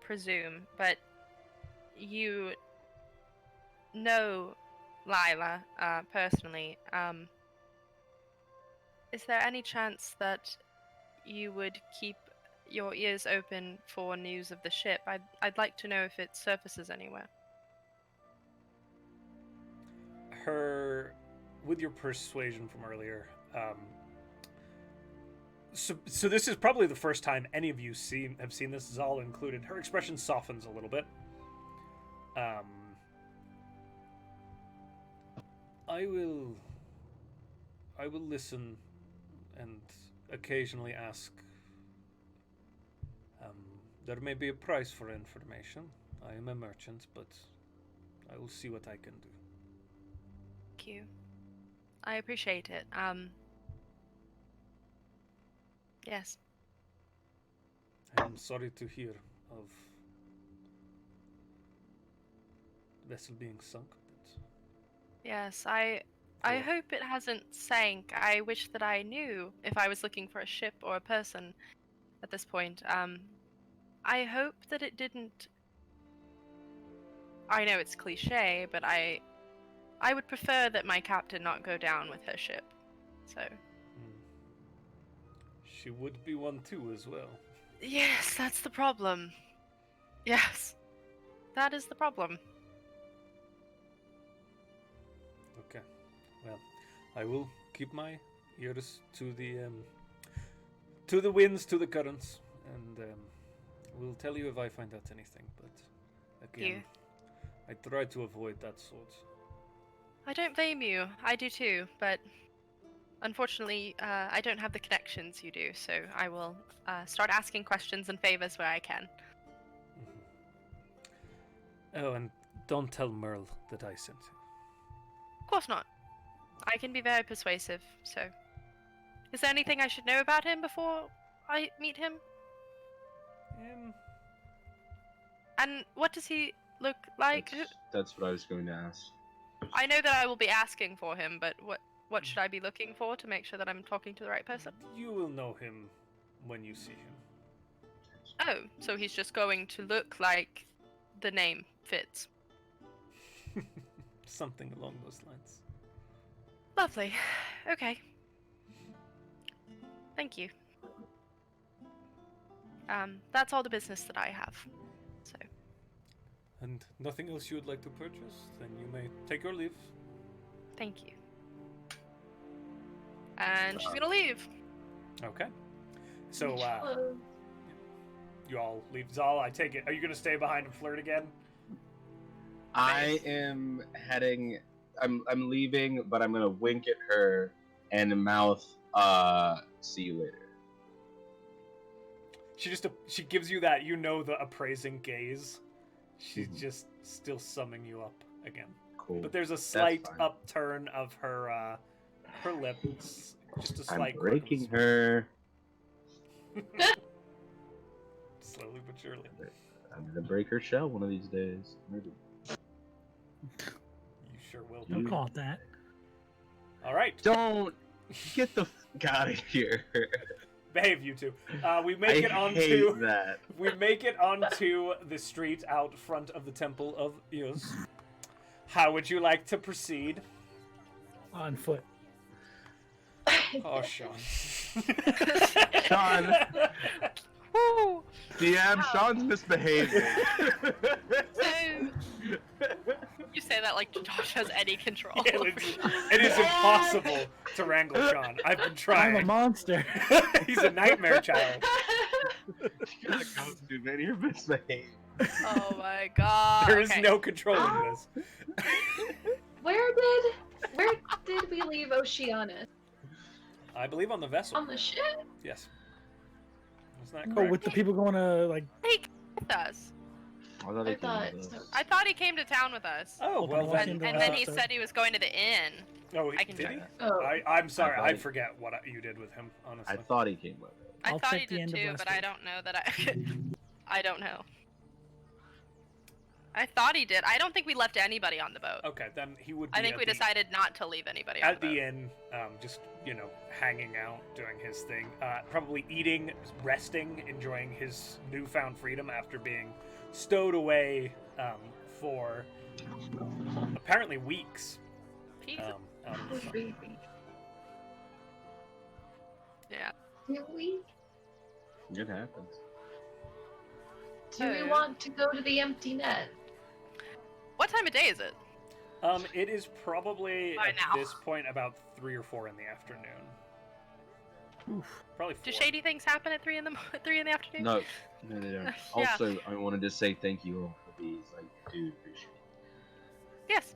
[SPEAKER 4] presume, but you know Lila personally. Is there any chance that you would keep your ears open for news of the ship? I'd like to know if it surfaces anywhere.
[SPEAKER 2] With your persuasion from earlier, so this is probably the first time any of you have seen this, Zahl included. Her expression softens a little bit. I will listen and occasionally ask. There may be a price for information. I am a merchant, but I will see what I can do.
[SPEAKER 4] Thank you. I appreciate it. Yes.
[SPEAKER 2] I am sorry to hear of the vessel being sunk, but
[SPEAKER 4] Yes, I
[SPEAKER 2] Cool.
[SPEAKER 4] hope it hasn't sank. I wish that I knew if I was looking for a ship or a person at this point. I hope that it didn't. I know it's cliche, but I would prefer that my captain not go down with her ship. So,
[SPEAKER 2] she would be one too as well.
[SPEAKER 4] yes, that's the problem. Yes. That is the problem.
[SPEAKER 2] Okay. Well, I will keep my ears to the winds, to the currents, and will tell you if I find out anything. But again, I try to avoid that sort.
[SPEAKER 4] I don't blame you. I do too, but unfortunately, I don't have the connections you do, so I will start asking questions and favors where I can.
[SPEAKER 2] Oh, and don't tell Merle that I sent you.
[SPEAKER 4] Of course not. I can be very persuasive, so. Is there anything I should know about him before I meet him? And what does he look like?
[SPEAKER 1] That's what I was going to ask.
[SPEAKER 4] I know that I will be asking for him, but what should I be looking for to make sure that I'm talking to the right person?
[SPEAKER 2] You will know him when you see him.
[SPEAKER 4] Oh, so he's just going to look like the name fits.
[SPEAKER 2] Something along those lines.
[SPEAKER 4] Lovely. Okay. Thank you. That's all the business that I have. So.
[SPEAKER 2] And nothing else you would like to purchase? Then you may take your leave.
[SPEAKER 4] Thank you. And she's gonna leave.
[SPEAKER 2] Okay. So,
[SPEAKER 3] Hello.
[SPEAKER 2] you all leave. Zahl, I take it. Are you gonna stay behind and flirt again?
[SPEAKER 1] I am heading. I'm leaving, but I'm gonna wink at her and mouth. See you later.
[SPEAKER 2] She gives you that, the appraising gaze. She's just still summing you up again.
[SPEAKER 1] Cool.
[SPEAKER 2] But there's a slight upturn of her lips. Just a slight.
[SPEAKER 1] I'm breaking her.
[SPEAKER 2] Slowly but surely.
[SPEAKER 1] I'm gonna break her shell one of these days. Maybe.
[SPEAKER 2] You sure will.
[SPEAKER 5] Don't call it that.
[SPEAKER 2] All right.
[SPEAKER 1] Don't get the fuck out of here.
[SPEAKER 2] Behave, you two. We make it onto the street out front of the Temple of Eos. How would you like to proceed?
[SPEAKER 5] On foot.
[SPEAKER 2] Oh, Sean.
[SPEAKER 1] Sean.
[SPEAKER 4] Woo!
[SPEAKER 1] DM, Sean's misbehaving.
[SPEAKER 4] You say that like Josh has any control.
[SPEAKER 2] Yeah, it is impossible to wrangle Sean. I've been trying.
[SPEAKER 5] I'm a monster.
[SPEAKER 2] He's a nightmare child.
[SPEAKER 1] You gotta go to man. You're misbehaving.
[SPEAKER 4] Oh my god.
[SPEAKER 2] There is
[SPEAKER 4] Okay.
[SPEAKER 2] no controlling this.
[SPEAKER 3] Where did we leave Oceanus?
[SPEAKER 2] I believe on the vessel.
[SPEAKER 3] On the ship?
[SPEAKER 2] Yes. Isn't that
[SPEAKER 5] Oh,
[SPEAKER 2] correct?
[SPEAKER 5] with the people going to like.
[SPEAKER 4] He came with us.
[SPEAKER 1] I thought
[SPEAKER 4] I thought he came to town with us.
[SPEAKER 2] Oh,
[SPEAKER 5] Open
[SPEAKER 2] well
[SPEAKER 5] the
[SPEAKER 2] then.
[SPEAKER 4] And
[SPEAKER 5] window.
[SPEAKER 4] then he said he was going to the inn.
[SPEAKER 2] Oh,
[SPEAKER 4] I can
[SPEAKER 2] did
[SPEAKER 4] check
[SPEAKER 2] he?
[SPEAKER 4] that.
[SPEAKER 3] Oh.
[SPEAKER 2] I'm sorry.
[SPEAKER 1] I thought
[SPEAKER 2] I
[SPEAKER 1] he-
[SPEAKER 2] forget what you did with him, honestly.
[SPEAKER 1] I thought he came with it.
[SPEAKER 4] I
[SPEAKER 5] I'll
[SPEAKER 4] thought
[SPEAKER 5] check
[SPEAKER 4] he
[SPEAKER 5] the
[SPEAKER 4] did
[SPEAKER 5] end of
[SPEAKER 4] too,
[SPEAKER 5] last
[SPEAKER 4] but I
[SPEAKER 5] week.
[SPEAKER 4] don't know that I don't know. I thought he did. I don't think we left anybody on the boat.
[SPEAKER 2] Okay, then he would be
[SPEAKER 4] I think
[SPEAKER 2] at
[SPEAKER 4] we
[SPEAKER 2] the-
[SPEAKER 4] decided not to leave anybody on
[SPEAKER 2] at
[SPEAKER 4] the boat.
[SPEAKER 2] the inn, just, hanging out, doing his thing. Probably eating, resting, enjoying his newfound freedom after being stowed away for apparently weeks.
[SPEAKER 4] Jesus.
[SPEAKER 2] Out of the sun.
[SPEAKER 4] Yeah.
[SPEAKER 3] Do we?
[SPEAKER 1] It happens.
[SPEAKER 3] Do we want to go to the empty net?
[SPEAKER 4] What time of day is it?
[SPEAKER 2] It is probably
[SPEAKER 4] By
[SPEAKER 2] at
[SPEAKER 4] now.
[SPEAKER 2] this point about 3 or 4 in the afternoon.
[SPEAKER 5] Oof.
[SPEAKER 2] Probably 4.
[SPEAKER 4] Do shady things happen at 3 in the afternoon?
[SPEAKER 1] No, they don't.
[SPEAKER 4] Yeah.
[SPEAKER 1] Also, I wanted to say thank you all for these. I do appreciate it.
[SPEAKER 4] Yes.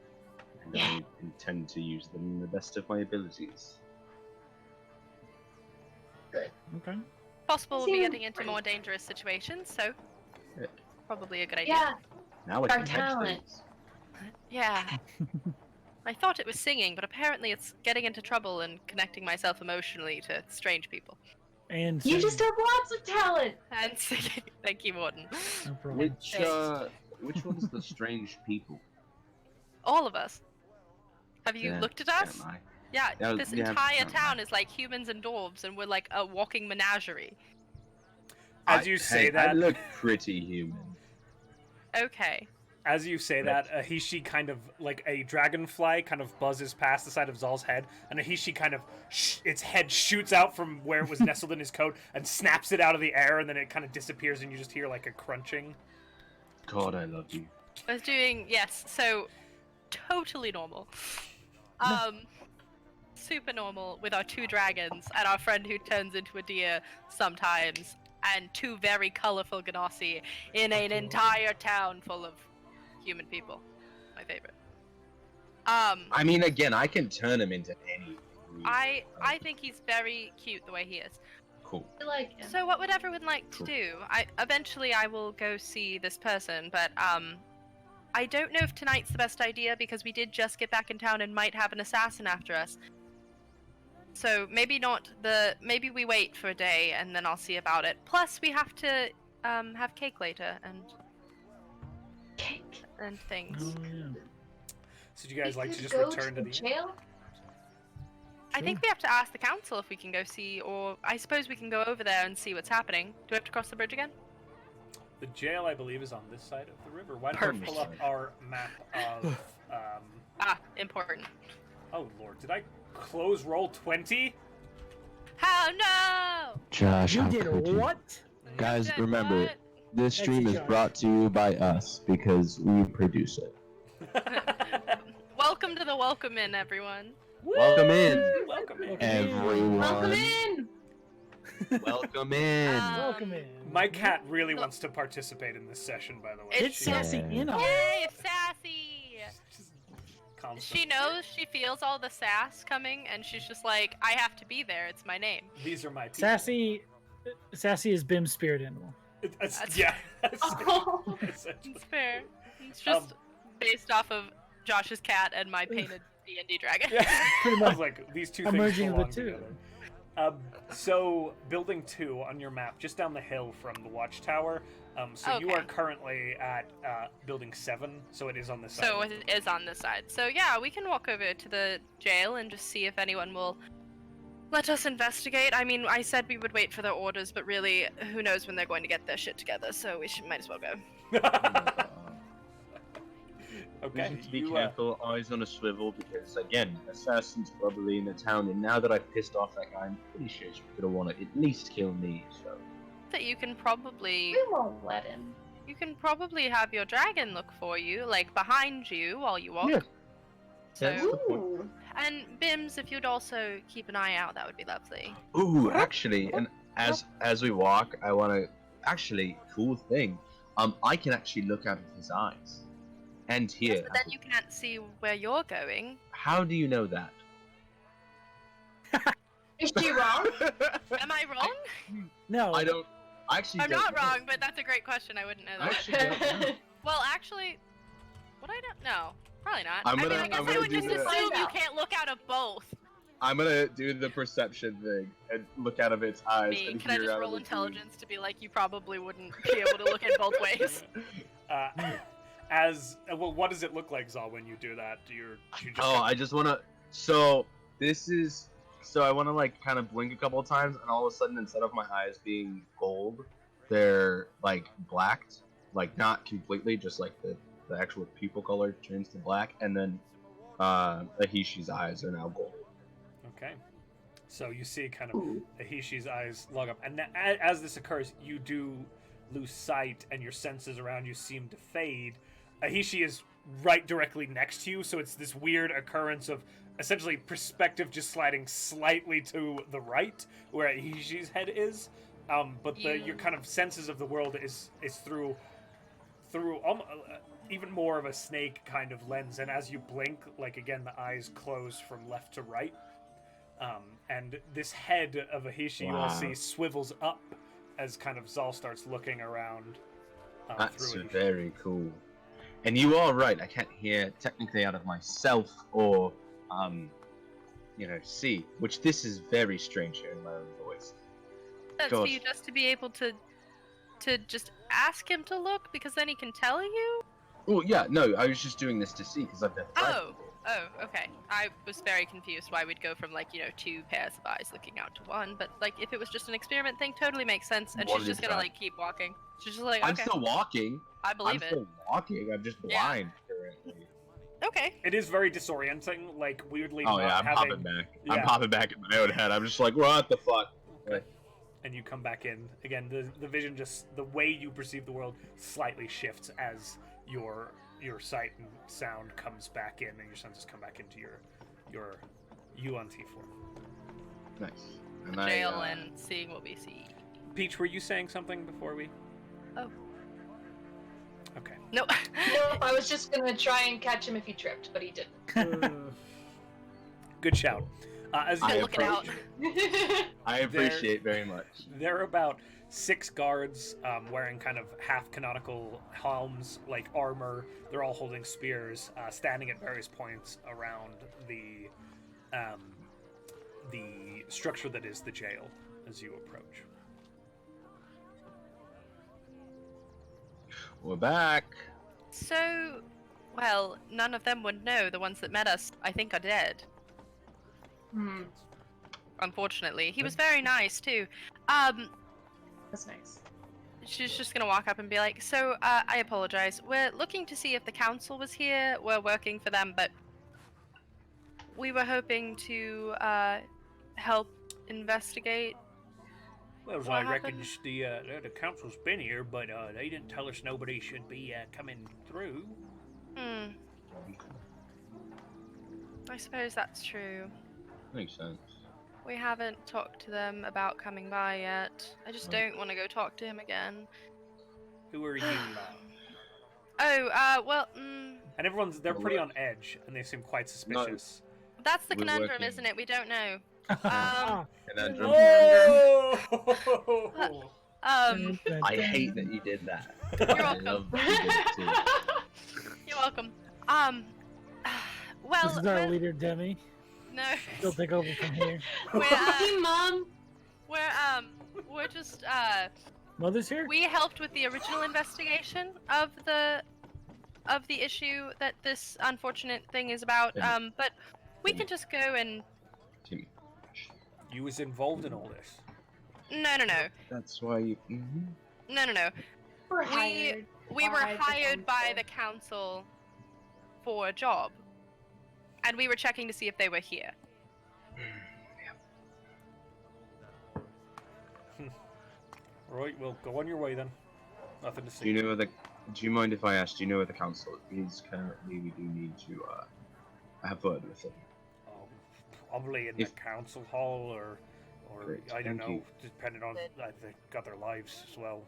[SPEAKER 1] And I intend to use them in the best of my abilities.
[SPEAKER 5] Okay.
[SPEAKER 4] Possible we'll be
[SPEAKER 3] Seems
[SPEAKER 4] getting into
[SPEAKER 3] great.
[SPEAKER 4] more dangerous situations, so
[SPEAKER 1] Yeah.
[SPEAKER 4] probably a good idea.
[SPEAKER 3] Yeah,
[SPEAKER 1] Now I
[SPEAKER 3] Our
[SPEAKER 1] can hedge
[SPEAKER 3] talent.
[SPEAKER 1] things.
[SPEAKER 4] Yeah. I thought it was singing, but apparently it's getting into trouble and connecting myself emotionally to strange people.
[SPEAKER 5] And
[SPEAKER 3] you
[SPEAKER 5] singing.
[SPEAKER 3] just have lots of talent.
[SPEAKER 4] And singing. Thank you, Morton.
[SPEAKER 5] No problem.
[SPEAKER 1] Which one's the strange people?
[SPEAKER 4] All of us. Have you
[SPEAKER 1] Yeah,
[SPEAKER 4] looked at us?
[SPEAKER 1] am I?
[SPEAKER 4] Yeah,
[SPEAKER 1] Yeah,
[SPEAKER 4] this
[SPEAKER 1] yeah,
[SPEAKER 4] entire
[SPEAKER 1] never
[SPEAKER 4] town
[SPEAKER 1] mind.
[SPEAKER 4] is like humans and dwarves, and we're like a walking menagerie.
[SPEAKER 2] As you say
[SPEAKER 1] Hey,
[SPEAKER 2] that,
[SPEAKER 1] I look pretty human.
[SPEAKER 4] Okay.
[SPEAKER 2] As you say that, Ahishi kind of, like a dragonfly, kind of buzzes past the side of Zahl's head, and Ahishi kind of, its head shoots out from where it was nestled in his coat and snaps it out of the air, and then it kind of disappears, and you just hear like a crunching.
[SPEAKER 1] God, I love you.
[SPEAKER 4] I was doing, yes, so totally normal. Super normal with our 2 dragons and our friend who turns into a deer sometimes, and 2 very colorful Genasi in an entire town full of human people. My favorite.
[SPEAKER 1] I mean, again, I can turn him into any.
[SPEAKER 4] I think he's very cute the way he is.
[SPEAKER 1] Cool.
[SPEAKER 3] I like him.
[SPEAKER 4] So what would everyone like to
[SPEAKER 1] Cool.
[SPEAKER 4] do? Eventually I will go see this person, but I don't know if tonight's the best idea because we did just get back in town and might have an assassin after us. So maybe maybe we wait for a day and then I'll see about it. Plus we have to have cake later and
[SPEAKER 3] Cake.
[SPEAKER 4] things.
[SPEAKER 5] Oh, yeah.
[SPEAKER 2] So do you guys
[SPEAKER 3] We
[SPEAKER 2] like to
[SPEAKER 3] could
[SPEAKER 2] just
[SPEAKER 3] go
[SPEAKER 2] return to the inn?
[SPEAKER 3] jail?
[SPEAKER 4] I think we have to ask the council if we can go see, or I suppose we can go over there and see what's happening. Do we have to cross the bridge again?
[SPEAKER 2] The jail, I believe, is on this side of the river. Why don't we pull up
[SPEAKER 1] Perfect.
[SPEAKER 2] our map of
[SPEAKER 4] Important.
[SPEAKER 2] Oh lord, did I close roll 20?
[SPEAKER 4] How no?
[SPEAKER 6] Josh,
[SPEAKER 5] You
[SPEAKER 6] how
[SPEAKER 5] did
[SPEAKER 6] could you?
[SPEAKER 5] what?
[SPEAKER 6] Guys,
[SPEAKER 4] Said
[SPEAKER 6] remember,
[SPEAKER 4] what?
[SPEAKER 6] this stream is
[SPEAKER 5] Josh.
[SPEAKER 6] brought to you by us because we produce it.
[SPEAKER 4] Welcome to the welcome in, everyone.
[SPEAKER 1] Welcome in.
[SPEAKER 2] Welcome in.
[SPEAKER 6] Everyone.
[SPEAKER 3] Welcome in!
[SPEAKER 1] Welcome in.
[SPEAKER 5] Welcome in.
[SPEAKER 2] My cat really wants to participate in this session, by the way.
[SPEAKER 4] It's
[SPEAKER 2] She-
[SPEAKER 5] Sassy in on it.
[SPEAKER 4] Yay, sassy!
[SPEAKER 2] Just constant.
[SPEAKER 4] She knows, she feels all the sass coming, and she's just like, I have to be there, it's my name.
[SPEAKER 2] These are my people.
[SPEAKER 5] Sassy is Bim's spirit animal.
[SPEAKER 2] Yeah.
[SPEAKER 3] Oh.
[SPEAKER 2] Essentially.
[SPEAKER 4] It's fair. It's just based off of Josh's cat and my painted D&D dragon.
[SPEAKER 2] Yeah.
[SPEAKER 5] Pretty
[SPEAKER 2] I
[SPEAKER 5] much.
[SPEAKER 2] was like, these two
[SPEAKER 5] A
[SPEAKER 2] things
[SPEAKER 5] merging of the
[SPEAKER 2] belong
[SPEAKER 5] two.
[SPEAKER 2] together. So, building 2 on your map, just down the hill from the watchtower. You are
[SPEAKER 4] Okay.
[SPEAKER 2] currently at building 7, so it is on this side.
[SPEAKER 4] So it is on this side. So yeah, we can walk over to the jail and just see if anyone will let us investigate. I mean, I said we would wait for their orders, but really, who knows when they're going to get their shit together, so we might as well go.
[SPEAKER 1] We
[SPEAKER 2] Okay.
[SPEAKER 1] need to be
[SPEAKER 2] you,
[SPEAKER 1] careful, eyes on a swivel, because again, assassins probably in the town, and now that I've pissed off that guy, I'm pretty sure he's gonna want to at least kill me. So
[SPEAKER 4] That you can probably
[SPEAKER 3] We won't let him.
[SPEAKER 4] have your dragon look for you, like behind you while you walk.
[SPEAKER 1] Yeah.
[SPEAKER 4] So
[SPEAKER 1] That's the point.
[SPEAKER 3] Ooh.
[SPEAKER 4] and Bims, if you'd also keep an eye out, that would be lovely.
[SPEAKER 1] Ooh, actually, and as we walk, I want to actually cool thing. I can actually look out of his eyes and hear.
[SPEAKER 4] Yes, but then you can't see where you're going.
[SPEAKER 1] How do you know that?
[SPEAKER 3] Is she wrong?
[SPEAKER 4] Am I wrong?
[SPEAKER 5] No.
[SPEAKER 1] I don't. I actually
[SPEAKER 4] I'm
[SPEAKER 1] don't
[SPEAKER 4] not
[SPEAKER 1] know.
[SPEAKER 4] wrong, but that's a great question. I wouldn't know
[SPEAKER 1] I
[SPEAKER 4] that.
[SPEAKER 1] actually don't know.
[SPEAKER 4] Well, actually, what I don't know. Probably not.
[SPEAKER 1] I'm
[SPEAKER 4] I
[SPEAKER 1] gonna-
[SPEAKER 4] mean, I guess
[SPEAKER 1] I'm
[SPEAKER 4] I
[SPEAKER 1] gonna
[SPEAKER 4] would
[SPEAKER 1] do
[SPEAKER 4] just
[SPEAKER 1] the-
[SPEAKER 4] assume
[SPEAKER 3] Find
[SPEAKER 4] you
[SPEAKER 3] out.
[SPEAKER 4] can't look out of both.
[SPEAKER 1] I'm gonna do the perception thing and look out of its eyes
[SPEAKER 4] Me,
[SPEAKER 1] and
[SPEAKER 4] can I
[SPEAKER 1] hear
[SPEAKER 4] just
[SPEAKER 1] out
[SPEAKER 4] roll
[SPEAKER 1] of its ears.
[SPEAKER 4] intelligence to be like, you probably wouldn't be able to look in both ways?
[SPEAKER 2] What does it look like, Zahl, when you do that? Do you just
[SPEAKER 1] Oh, I just wanna. So this is. So I wanna like kind of blink a couple of times, and all of a sudden, instead of my eyes being gold, they're like blacked, like not completely, just like the actual pupil color turns to black, and then Ahishi's eyes are now gold.
[SPEAKER 2] Okay. So you see kind of Ahishi's eyes log up, and as this occurs, you do lose sight, and your senses around you seem to fade. Ahishi is right directly next to you, so it's this weird occurrence of essentially perspective just sliding slightly to the right, where Ahishi's head is. But your kind of senses of the world is through even more of a snake kind of lens, and as you blink, like again, the eyes close from left to right. And this head of Ahishi you all
[SPEAKER 1] Wow.
[SPEAKER 2] see swivels up as kind of Zahl starts looking around
[SPEAKER 1] That's
[SPEAKER 2] through Ahishi.
[SPEAKER 1] very cool. And you are right. I can't hear technically out of myself or, see. Which this is very strange hearing my own voice.
[SPEAKER 4] That's for
[SPEAKER 1] Gosh.
[SPEAKER 4] you just to be able to just ask him to look, because then he can tell you?
[SPEAKER 1] Oh yeah, no, I was just doing this to see because I've never tried it before.
[SPEAKER 4] Oh, okay. I was very confused why we'd go from, like, 2 pairs of eyes looking out to one, but, like, if it was just an experiment thing, totally makes sense, and she's just gonna,
[SPEAKER 1] 100%.
[SPEAKER 4] like, keep walking. She's just like,
[SPEAKER 1] I'm
[SPEAKER 4] okay,
[SPEAKER 1] still walking.
[SPEAKER 4] I believe
[SPEAKER 1] I'm
[SPEAKER 4] it.
[SPEAKER 1] still walking. I'm just
[SPEAKER 4] Yeah.
[SPEAKER 1] blind currently.
[SPEAKER 4] Okay.
[SPEAKER 2] It is very disorienting, like weirdly.
[SPEAKER 1] Oh
[SPEAKER 2] not
[SPEAKER 1] yeah, I'm
[SPEAKER 2] having...
[SPEAKER 1] popping back.
[SPEAKER 2] Yeah.
[SPEAKER 1] I'm popping back in my own head. I'm just like, what the fuck?
[SPEAKER 2] Okay. And you come back in again. The vision, just the way you perceive the world, slightly shifts as your sight and sound comes back in, and your senses come back into your Yuan-Ti form.
[SPEAKER 1] Nice.
[SPEAKER 4] The
[SPEAKER 1] And
[SPEAKER 4] jail and seeing what we see.
[SPEAKER 2] Peach, were you saying something before we?
[SPEAKER 4] Oh.
[SPEAKER 2] Okay.
[SPEAKER 4] No.
[SPEAKER 3] No, I was just gonna try and catch him if he tripped, but he didn't.
[SPEAKER 2] Good shout. As
[SPEAKER 1] I
[SPEAKER 2] you
[SPEAKER 4] looking out.
[SPEAKER 2] approach,
[SPEAKER 1] I appreciate very much.
[SPEAKER 2] there are about 6 guards wearing kind of half canonical helms, like armor. They're all holding spears, standing at various points around the structure that is the jail as you approach.
[SPEAKER 1] We're back.
[SPEAKER 4] So, well, none of them would know. The ones that met us, I think, are dead.
[SPEAKER 3] Hmm,
[SPEAKER 4] Unfortunately. He was very nice, too.
[SPEAKER 3] that's nice.
[SPEAKER 4] She's just gonna walk up and be like, so, I apologize. We're looking to see if the council was here. We're working for them, but we were hoping to help investigate.
[SPEAKER 2] Well,
[SPEAKER 4] What
[SPEAKER 2] I
[SPEAKER 4] happened?
[SPEAKER 2] reckon the council's been here, but they didn't tell us nobody should be coming through.
[SPEAKER 4] Hmm. I suppose that's true.
[SPEAKER 1] Makes sense.
[SPEAKER 4] We haven't talked to them about coming by yet. I just
[SPEAKER 1] Right.
[SPEAKER 4] don't want to go talk to him again.
[SPEAKER 2] Who are you,
[SPEAKER 4] Well,
[SPEAKER 2] And they're pretty on edge, and they seem quite suspicious.
[SPEAKER 4] that's the
[SPEAKER 1] We're
[SPEAKER 4] conundrum,
[SPEAKER 1] working.
[SPEAKER 4] isn't it? We don't know.
[SPEAKER 1] Conundrum.
[SPEAKER 2] Oh!
[SPEAKER 1] I hate that you did that.
[SPEAKER 4] You're
[SPEAKER 1] I
[SPEAKER 4] welcome.
[SPEAKER 1] love that you did it too.
[SPEAKER 4] You're welcome. Well,
[SPEAKER 5] This is our leader, Demi.
[SPEAKER 4] no,
[SPEAKER 5] She'll take over from here.
[SPEAKER 3] Hey, Mom.
[SPEAKER 4] we're just
[SPEAKER 5] Mother's here?
[SPEAKER 4] we helped with the original investigation of the issue that this unfortunate thing is about.
[SPEAKER 1] Timmy.
[SPEAKER 4] But we can just go and
[SPEAKER 1] Timmy.
[SPEAKER 2] You was involved in all this.
[SPEAKER 4] no.
[SPEAKER 1] That's why you.
[SPEAKER 4] No.
[SPEAKER 3] We're hired.
[SPEAKER 4] We were
[SPEAKER 3] by the
[SPEAKER 4] hired by
[SPEAKER 3] council.
[SPEAKER 4] the council for a job, and we were checking to see if they were here.
[SPEAKER 2] Right, well, go on your way then. Nothing to see.
[SPEAKER 1] Do you know where the? Do you mind if I ask? Do you know where the council is currently? We do need to have word with them.
[SPEAKER 2] Probably in
[SPEAKER 1] If-
[SPEAKER 2] the council hall, or
[SPEAKER 1] Great,
[SPEAKER 2] I don't
[SPEAKER 1] thank
[SPEAKER 2] know,
[SPEAKER 1] you.
[SPEAKER 2] depending on they've got their lives as well.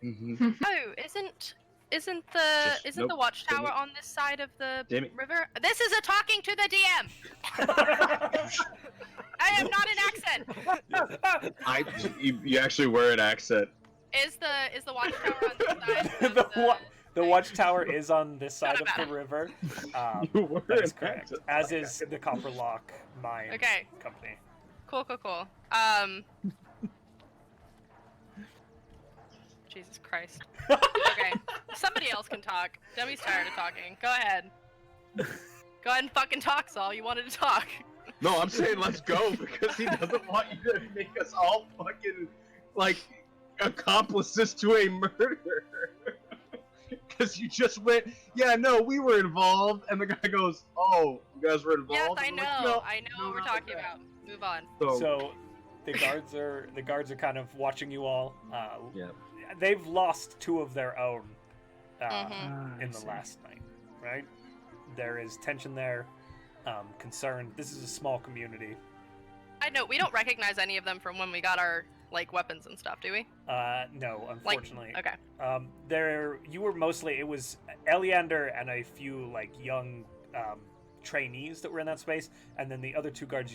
[SPEAKER 1] Mm-hmm.
[SPEAKER 4] Oh, isn't
[SPEAKER 1] Just-
[SPEAKER 4] the
[SPEAKER 1] nope,
[SPEAKER 4] watchtower
[SPEAKER 1] Damn it.
[SPEAKER 4] on this side of the
[SPEAKER 1] Damn it.
[SPEAKER 4] river? This is a talking to the DM. I am not an accent.
[SPEAKER 1] You actually were an accent.
[SPEAKER 4] Is the watchtower on this side? Of
[SPEAKER 2] The watchtower is on this side of
[SPEAKER 4] Doesn't
[SPEAKER 2] the river.
[SPEAKER 1] You were
[SPEAKER 2] That
[SPEAKER 1] an
[SPEAKER 2] is correct.
[SPEAKER 1] accent.
[SPEAKER 2] As is the Copper Lock Mine
[SPEAKER 4] Okay.
[SPEAKER 2] Company.
[SPEAKER 4] Cool. Jesus Christ. Okay. Somebody else can talk. Demi's tired of talking. Go ahead. Go ahead and fucking talk, Zahl. You wanted to talk.
[SPEAKER 1] No, I'm saying let's go because he doesn't want you to make us all fucking like accomplices to a murder. Because you just went, yeah, no, we were involved, and the guy goes, oh, you guys were
[SPEAKER 4] Yes,
[SPEAKER 1] involved.
[SPEAKER 4] I
[SPEAKER 1] And
[SPEAKER 4] know.
[SPEAKER 1] I'm like, no.
[SPEAKER 4] I know
[SPEAKER 1] no,
[SPEAKER 4] what we're
[SPEAKER 1] not
[SPEAKER 4] talking
[SPEAKER 1] that.
[SPEAKER 4] about. Move on.
[SPEAKER 2] So the guards are kind of watching you all.
[SPEAKER 1] Yeah.
[SPEAKER 2] They've lost two of their own
[SPEAKER 4] Mhm.
[SPEAKER 2] in the last night, right? There is tension there, concern. This is a small community.
[SPEAKER 4] I know we don't recognize any of them from when we got our weapons and stuff, do we?
[SPEAKER 2] No, unfortunately.
[SPEAKER 4] Okay.
[SPEAKER 2] You were mostly, it was Eleander and a few young trainees that were in that space, and then the other two guards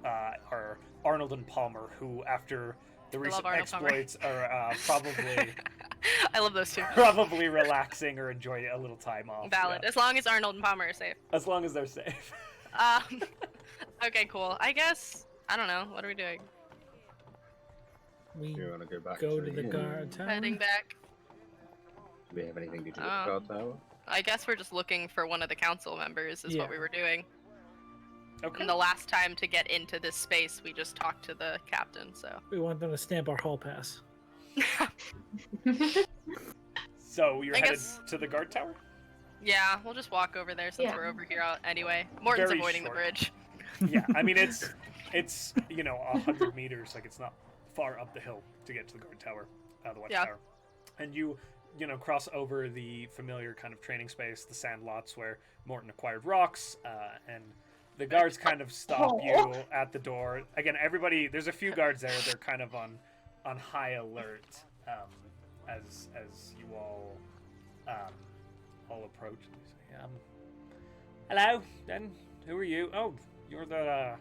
[SPEAKER 2] are Arnold and Palmer, who after the recent
[SPEAKER 4] Arnold Palmer.
[SPEAKER 2] exploits are probably
[SPEAKER 4] I love those two.
[SPEAKER 2] probably relaxing or enjoying a little time off.
[SPEAKER 4] Valid.
[SPEAKER 2] yeah.
[SPEAKER 4] As long as Arnold and Palmer are safe.
[SPEAKER 2] As long as they're safe.
[SPEAKER 4] Okay, cool. I guess I don't know. What are we doing?
[SPEAKER 5] We
[SPEAKER 1] You want to go back
[SPEAKER 5] go to the
[SPEAKER 1] inn?
[SPEAKER 5] guard tower.
[SPEAKER 4] Heading back.
[SPEAKER 1] Do we have anything to do with the
[SPEAKER 4] Um,
[SPEAKER 1] guard tower?
[SPEAKER 4] I guess we're just looking for one of the council members. Is
[SPEAKER 5] Yeah.
[SPEAKER 4] what we were doing.
[SPEAKER 2] Okay.
[SPEAKER 4] And the last time to get into this space, we just talked to the captain. So.
[SPEAKER 5] We want them to stamp our hall pass.
[SPEAKER 2] So you're
[SPEAKER 4] I
[SPEAKER 2] headed
[SPEAKER 4] guess-
[SPEAKER 2] to the guard tower?
[SPEAKER 4] Yeah, we'll just walk over there since
[SPEAKER 3] Yeah.
[SPEAKER 4] we're over here out anyway. Morton's
[SPEAKER 2] Very
[SPEAKER 4] avoiding
[SPEAKER 2] short.
[SPEAKER 4] the bridge.
[SPEAKER 2] Yeah, I mean it's 100 meters, it's not far up the hill to get to the guard tower, the watchtower. And you cross over the familiar kind of training space, the sand lots where Mortin acquired rocks, and the guards kind of stop you at the door. Again, everybody, there's a few guards there. They're kind of on high alert as you all approach. And they say, hello, then. Who are you? Oh, you're the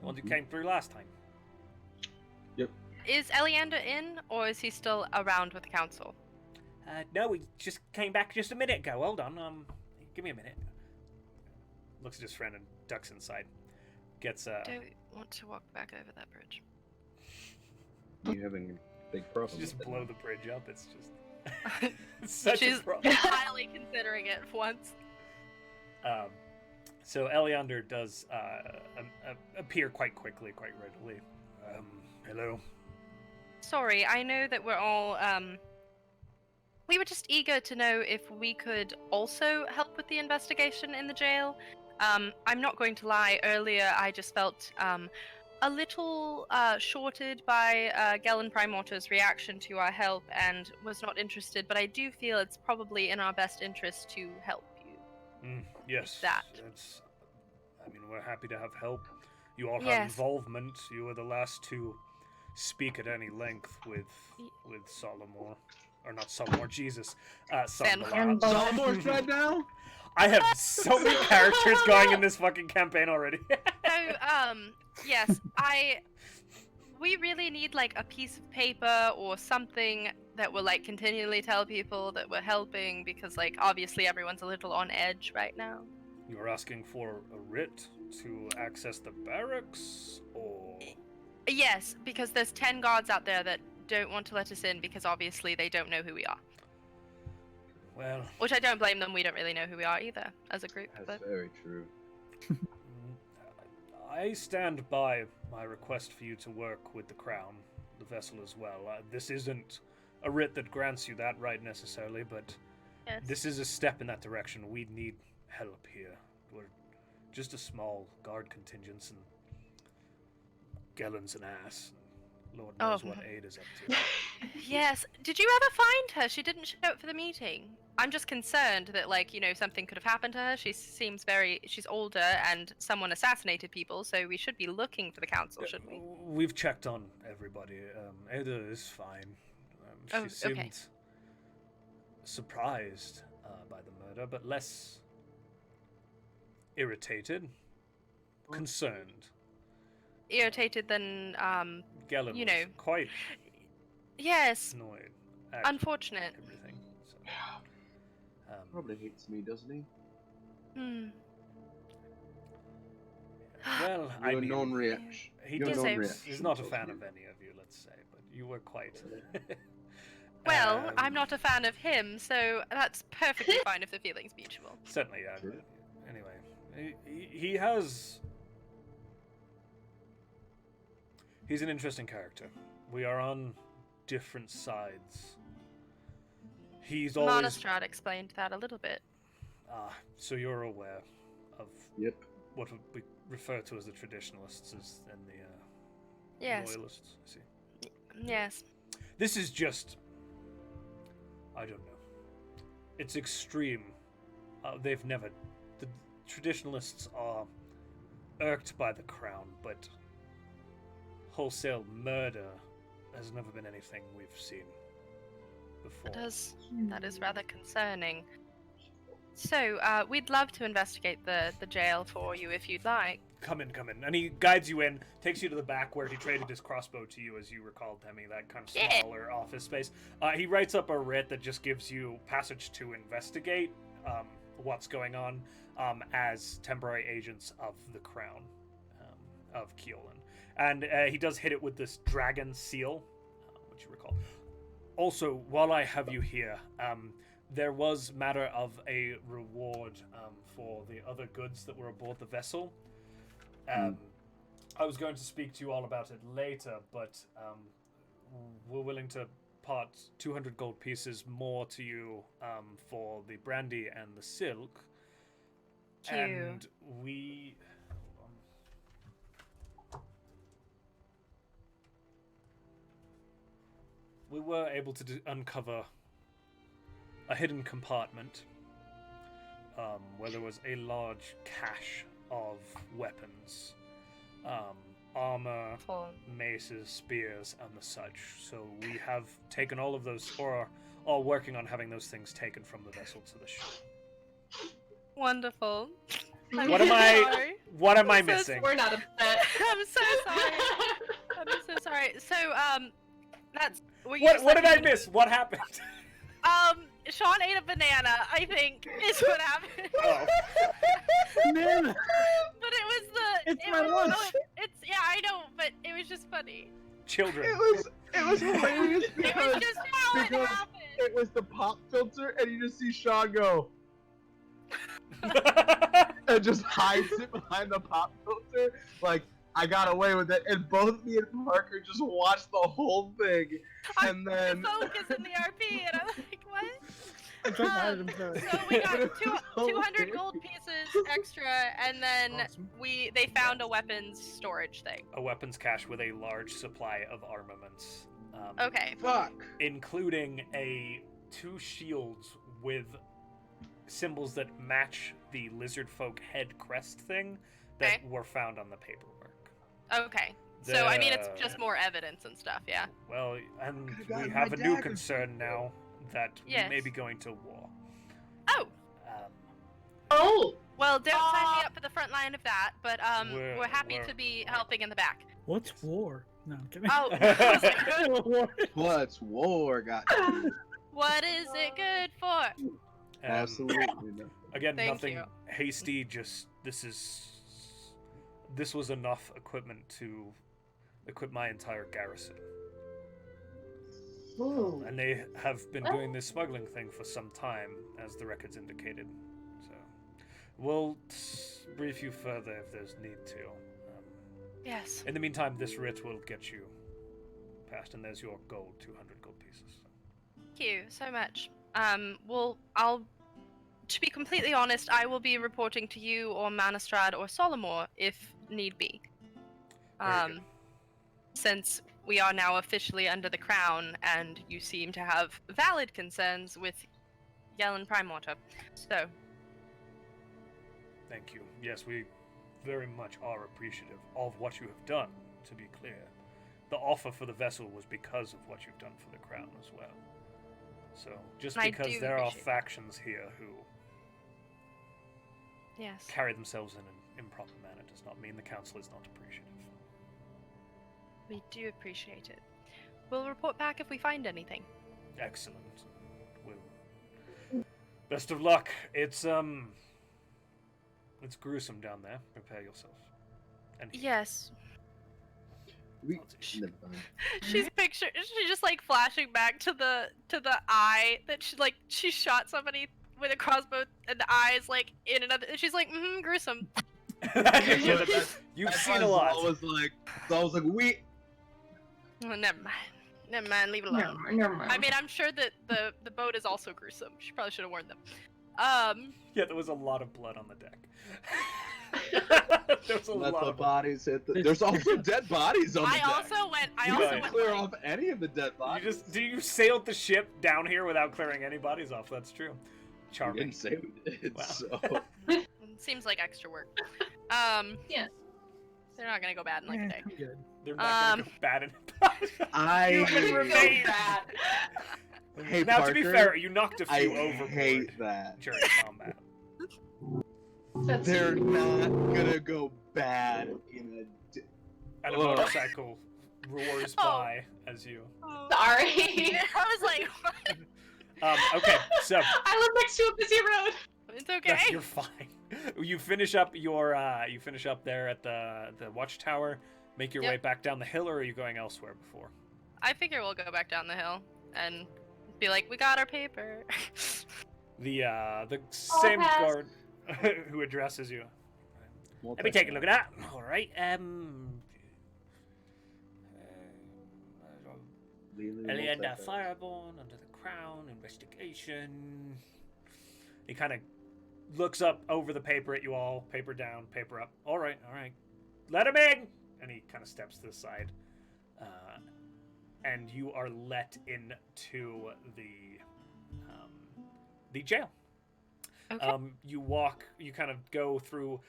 [SPEAKER 2] ones who came through last time.
[SPEAKER 4] Is Eleander in, or is he still around with the council?
[SPEAKER 2] No, we just came back just a minute ago. Hold on, give me a minute. Looks at his friend and ducks inside. Gets
[SPEAKER 4] Don't want to walk back over that bridge.
[SPEAKER 1] You having a big problem?
[SPEAKER 2] just
[SPEAKER 1] with it?
[SPEAKER 2] blow the bridge up. It's just it's such
[SPEAKER 4] She's
[SPEAKER 2] a problem.
[SPEAKER 4] highly considering it once.
[SPEAKER 2] So Eleander does appear quite quickly, quite readily. Hello.
[SPEAKER 4] Sorry, I know that we're all, we were just eager to know if we could also help with the investigation in the jail. I'm not going to lie, earlier I just felt a little shorted by Gellin Primorta's reaction to our help and was not interested, but I do feel it's probably in our best interest to help you.
[SPEAKER 2] Yes.
[SPEAKER 4] That.
[SPEAKER 2] I mean, we're happy to have help. You all have
[SPEAKER 4] Yes.
[SPEAKER 2] involvement. You were the last to speak at any length with Solomor. Or not Solomor, Jesus. Sandalar.
[SPEAKER 1] Solomon's dead now?
[SPEAKER 2] I have so many characters going in this fucking campaign already.
[SPEAKER 4] So, yes, we really need, like, a piece of paper or something that will, like, continually tell people that we're helping, because, like, obviously everyone's a little on edge right now.
[SPEAKER 2] You're asking for a writ to access the barracks, or...?
[SPEAKER 4] Yes, because there's 10 guards out there that don't want to let us in because obviously they don't know who we are.
[SPEAKER 2] Well...
[SPEAKER 4] Which I don't blame them, we don't really know who we are either, as a group.
[SPEAKER 1] That's very true.
[SPEAKER 2] I stand by my request for you to work with the Crown, the vessel as well. This isn't a writ that grants you that right necessarily, but
[SPEAKER 4] Yes.
[SPEAKER 2] this is a step in that direction. We need help here. We're just a small guard contingent, and Gellin's an ass. Lord knows what Aid is up to.
[SPEAKER 4] Yes. Did you ever find her? She didn't show up for the meeting. I'm just concerned that, like, you know, something could have happened to her. She seems she's older and someone assassinated people, so we should be looking for the council, shouldn't we?
[SPEAKER 2] We've checked on everybody. Ada is fine. She seemed surprised by the murder, but less irritated, concerned.
[SPEAKER 4] Irritated than,
[SPEAKER 2] Gellin
[SPEAKER 4] you know.
[SPEAKER 2] was quite
[SPEAKER 4] Yes.
[SPEAKER 2] annoyed.
[SPEAKER 4] Unfortunate.
[SPEAKER 2] Everything. So,
[SPEAKER 1] Probably hates me, doesn't he?
[SPEAKER 4] Hmm.
[SPEAKER 2] well, I
[SPEAKER 1] Your
[SPEAKER 2] mean,
[SPEAKER 1] non-reaction.
[SPEAKER 2] he
[SPEAKER 1] Your
[SPEAKER 4] does-
[SPEAKER 1] non-reaction,
[SPEAKER 2] he's not a
[SPEAKER 1] doesn't
[SPEAKER 2] fan
[SPEAKER 1] he?
[SPEAKER 2] of any of you, let's say, but you were quite.
[SPEAKER 4] Well, I'm not a fan of him, so that's perfectly fine if the feeling's mutual.
[SPEAKER 2] Certainly, yeah.
[SPEAKER 1] Sure.
[SPEAKER 2] Anyway, he has. He's an interesting character. We are on different sides. He's always.
[SPEAKER 4] Monostrad explained that a little bit.
[SPEAKER 2] So you're aware of
[SPEAKER 1] Yep.
[SPEAKER 2] what we refer to as the traditionalists and the
[SPEAKER 4] Yes.
[SPEAKER 2] loyalists. I see.
[SPEAKER 4] Yes.
[SPEAKER 2] This is just. I don't know. It's extreme. The traditionalists are irked by the crown, but wholesale murder has never been anything we've seen before.
[SPEAKER 4] That is rather concerning. So, we'd love to investigate the jail for you if you'd like.
[SPEAKER 2] Come in. And he guides you in, takes you to the back where he traded his crossbow to you, as you recalled, Demi, that kind of
[SPEAKER 4] Yeah.
[SPEAKER 2] smaller office space. He writes up a writ that just gives you passage to investigate what's going on as temporary agents of the crown of Keolan. And he does hit it with this dragon seal, which you recall. Also, while I have you here, there was matter of a reward for the other goods that were aboard the vessel. I was going to speak to you all about it later, but we're willing to part 200 gold pieces more to you for the brandy and the silk.
[SPEAKER 4] Cute.
[SPEAKER 2] And we... we were able to uncover a hidden compartment where there was a large cache of weapons, armor, maces, spears, and the such. So we have taken all of those, or are working on having those things taken from the vessel to the ship.
[SPEAKER 4] Wonderful.
[SPEAKER 2] What am I missing?
[SPEAKER 3] We're not upset.
[SPEAKER 4] I'm so sorry. I'm so sorry. So, that's...
[SPEAKER 2] What did I miss? What happened?
[SPEAKER 4] Sean ate a banana, I think, is what happened.
[SPEAKER 2] Oh.
[SPEAKER 5] Banana.
[SPEAKER 4] But it was the...
[SPEAKER 5] It's
[SPEAKER 4] it
[SPEAKER 5] my
[SPEAKER 4] was,
[SPEAKER 5] lunch.
[SPEAKER 4] Yeah, I know, but it was just funny.
[SPEAKER 2] Children.
[SPEAKER 1] It was hilarious
[SPEAKER 4] It was
[SPEAKER 1] because
[SPEAKER 4] just how it
[SPEAKER 1] because
[SPEAKER 4] happened.
[SPEAKER 1] it was the pop filter, and you just see Sean go and just hides it behind the pop filter. Like, I got away with it, and both me and Parker just watched the whole thing, and then
[SPEAKER 4] Focus in the RP, and I'm like, what?
[SPEAKER 5] Drop my item, sorry.
[SPEAKER 4] So we got 200 gold pieces extra, and then
[SPEAKER 7] Awesome.
[SPEAKER 4] they found a weapons storage thing.
[SPEAKER 2] A weapons cache with a large supply of armaments.
[SPEAKER 4] Okay.
[SPEAKER 1] Fuck.
[SPEAKER 2] Including two shields with symbols that match the lizard folk head crest thing that were found on the paperwork.
[SPEAKER 4] Okay. So, I mean, it's just more evidence and stuff, yeah.
[SPEAKER 2] Well, and
[SPEAKER 1] Could've gotten
[SPEAKER 2] we have
[SPEAKER 1] my
[SPEAKER 2] a new
[SPEAKER 1] dagger.
[SPEAKER 2] concern now that we may be going to war.
[SPEAKER 4] Oh!
[SPEAKER 3] Oh!
[SPEAKER 4] Well, don't sign me up for the front line of that, but we're happy
[SPEAKER 2] we're-
[SPEAKER 4] to be helping in the back.
[SPEAKER 5] What's war? No, I'm kidding.
[SPEAKER 4] Oh, I was like,
[SPEAKER 5] War.
[SPEAKER 1] What's war got to do?
[SPEAKER 4] what is it good for?
[SPEAKER 1] Absolutely not.
[SPEAKER 2] Again,
[SPEAKER 4] Thank
[SPEAKER 2] nothing
[SPEAKER 4] you.
[SPEAKER 2] hasty, just this was enough equipment to equip my entire garrison.
[SPEAKER 3] Ooh.
[SPEAKER 2] And they have been doing this smuggling thing for some time, as the records indicated. So, we'll brief you further if there's need to.
[SPEAKER 4] Yes.
[SPEAKER 2] In the meantime, this writ will get you passed, and there's your gold, 200 gold pieces.
[SPEAKER 4] Thank you so much. To be completely honest, I will be reporting to you or Manistrad or Solomor if need be.
[SPEAKER 2] Very good.
[SPEAKER 4] Since we are now officially under the crown, and you seem to have valid concerns with Yellen Primewater. So,
[SPEAKER 2] Thank you. Yes, we very much are appreciative of what you have done, to be clear. The offer for the vessel was because of what you've done for the crown as well. So, just
[SPEAKER 4] I
[SPEAKER 2] because
[SPEAKER 4] do
[SPEAKER 2] there are
[SPEAKER 4] appreciate that.
[SPEAKER 2] factions here who
[SPEAKER 4] yes.
[SPEAKER 2] carry themselves in an improper manner does not mean the council is not appreciative.
[SPEAKER 4] We do appreciate it. We'll report back if we find anything.
[SPEAKER 2] Excellent. Well, best of luck. It's gruesome down there. Prepare yourself. And
[SPEAKER 4] Yes.
[SPEAKER 1] We, never mind.
[SPEAKER 4] She's just like flashing back to the eye that she shot somebody with a crossbow and the eyes like in another, and she's like, gruesome.
[SPEAKER 2] You've seen a lot.
[SPEAKER 1] I was like, we.
[SPEAKER 4] Oh, never mind, leave it alone.
[SPEAKER 3] Never mind.
[SPEAKER 4] I mean, I'm sure that the boat is also gruesome. She probably should have warned them.
[SPEAKER 2] Yeah, there was a lot of blood on the deck. There was a
[SPEAKER 1] Let
[SPEAKER 2] lot
[SPEAKER 1] the
[SPEAKER 2] of blood.
[SPEAKER 1] bodies hit the. There's also dead bodies on the
[SPEAKER 4] I
[SPEAKER 1] deck.
[SPEAKER 4] also went
[SPEAKER 1] You didn't
[SPEAKER 4] like,
[SPEAKER 1] clear off any of the dead
[SPEAKER 2] You
[SPEAKER 1] bodies.
[SPEAKER 2] you sailed the ship down here without clearing any bodies off. That's true.
[SPEAKER 1] We
[SPEAKER 2] Charming.
[SPEAKER 1] didn't say we did.
[SPEAKER 2] Wow.
[SPEAKER 1] So
[SPEAKER 4] seems like extra work.
[SPEAKER 3] Yeah.
[SPEAKER 4] They're not gonna go bad in like a day.
[SPEAKER 5] I'm good.
[SPEAKER 2] They're not gonna go bad in Human
[SPEAKER 1] I.
[SPEAKER 2] remains.
[SPEAKER 1] Hey,
[SPEAKER 2] now, to be
[SPEAKER 1] Parker,
[SPEAKER 2] fair, you knocked a
[SPEAKER 1] I
[SPEAKER 2] few overboard
[SPEAKER 1] hate that.
[SPEAKER 2] during combat.
[SPEAKER 3] That's
[SPEAKER 1] They're not gonna go bad in a.
[SPEAKER 2] And a
[SPEAKER 1] Ugh.
[SPEAKER 2] motorcycle roars
[SPEAKER 4] Oh.
[SPEAKER 2] by as you.
[SPEAKER 3] sorry.
[SPEAKER 4] I was like, what?
[SPEAKER 2] Okay, so
[SPEAKER 3] I live next to a busy road.
[SPEAKER 4] It's okay.
[SPEAKER 2] you're fine. You finish up there at the watchtower. Make your
[SPEAKER 4] Yep.
[SPEAKER 2] way back down the hill, or are you going elsewhere before?
[SPEAKER 4] I figure we'll go back down the hill and be like, we got our paper.
[SPEAKER 2] The same
[SPEAKER 3] pass.
[SPEAKER 2] guard who addresses you. Let me take a look at that. All right. Elienda Fireborn under the crown investigation. He kind of looks up over the paper at you all. Paper down, paper up. All right. Let him in. And he kind of steps to the side, and you are let into the jail.
[SPEAKER 4] Okay.
[SPEAKER 2] You kind of go through.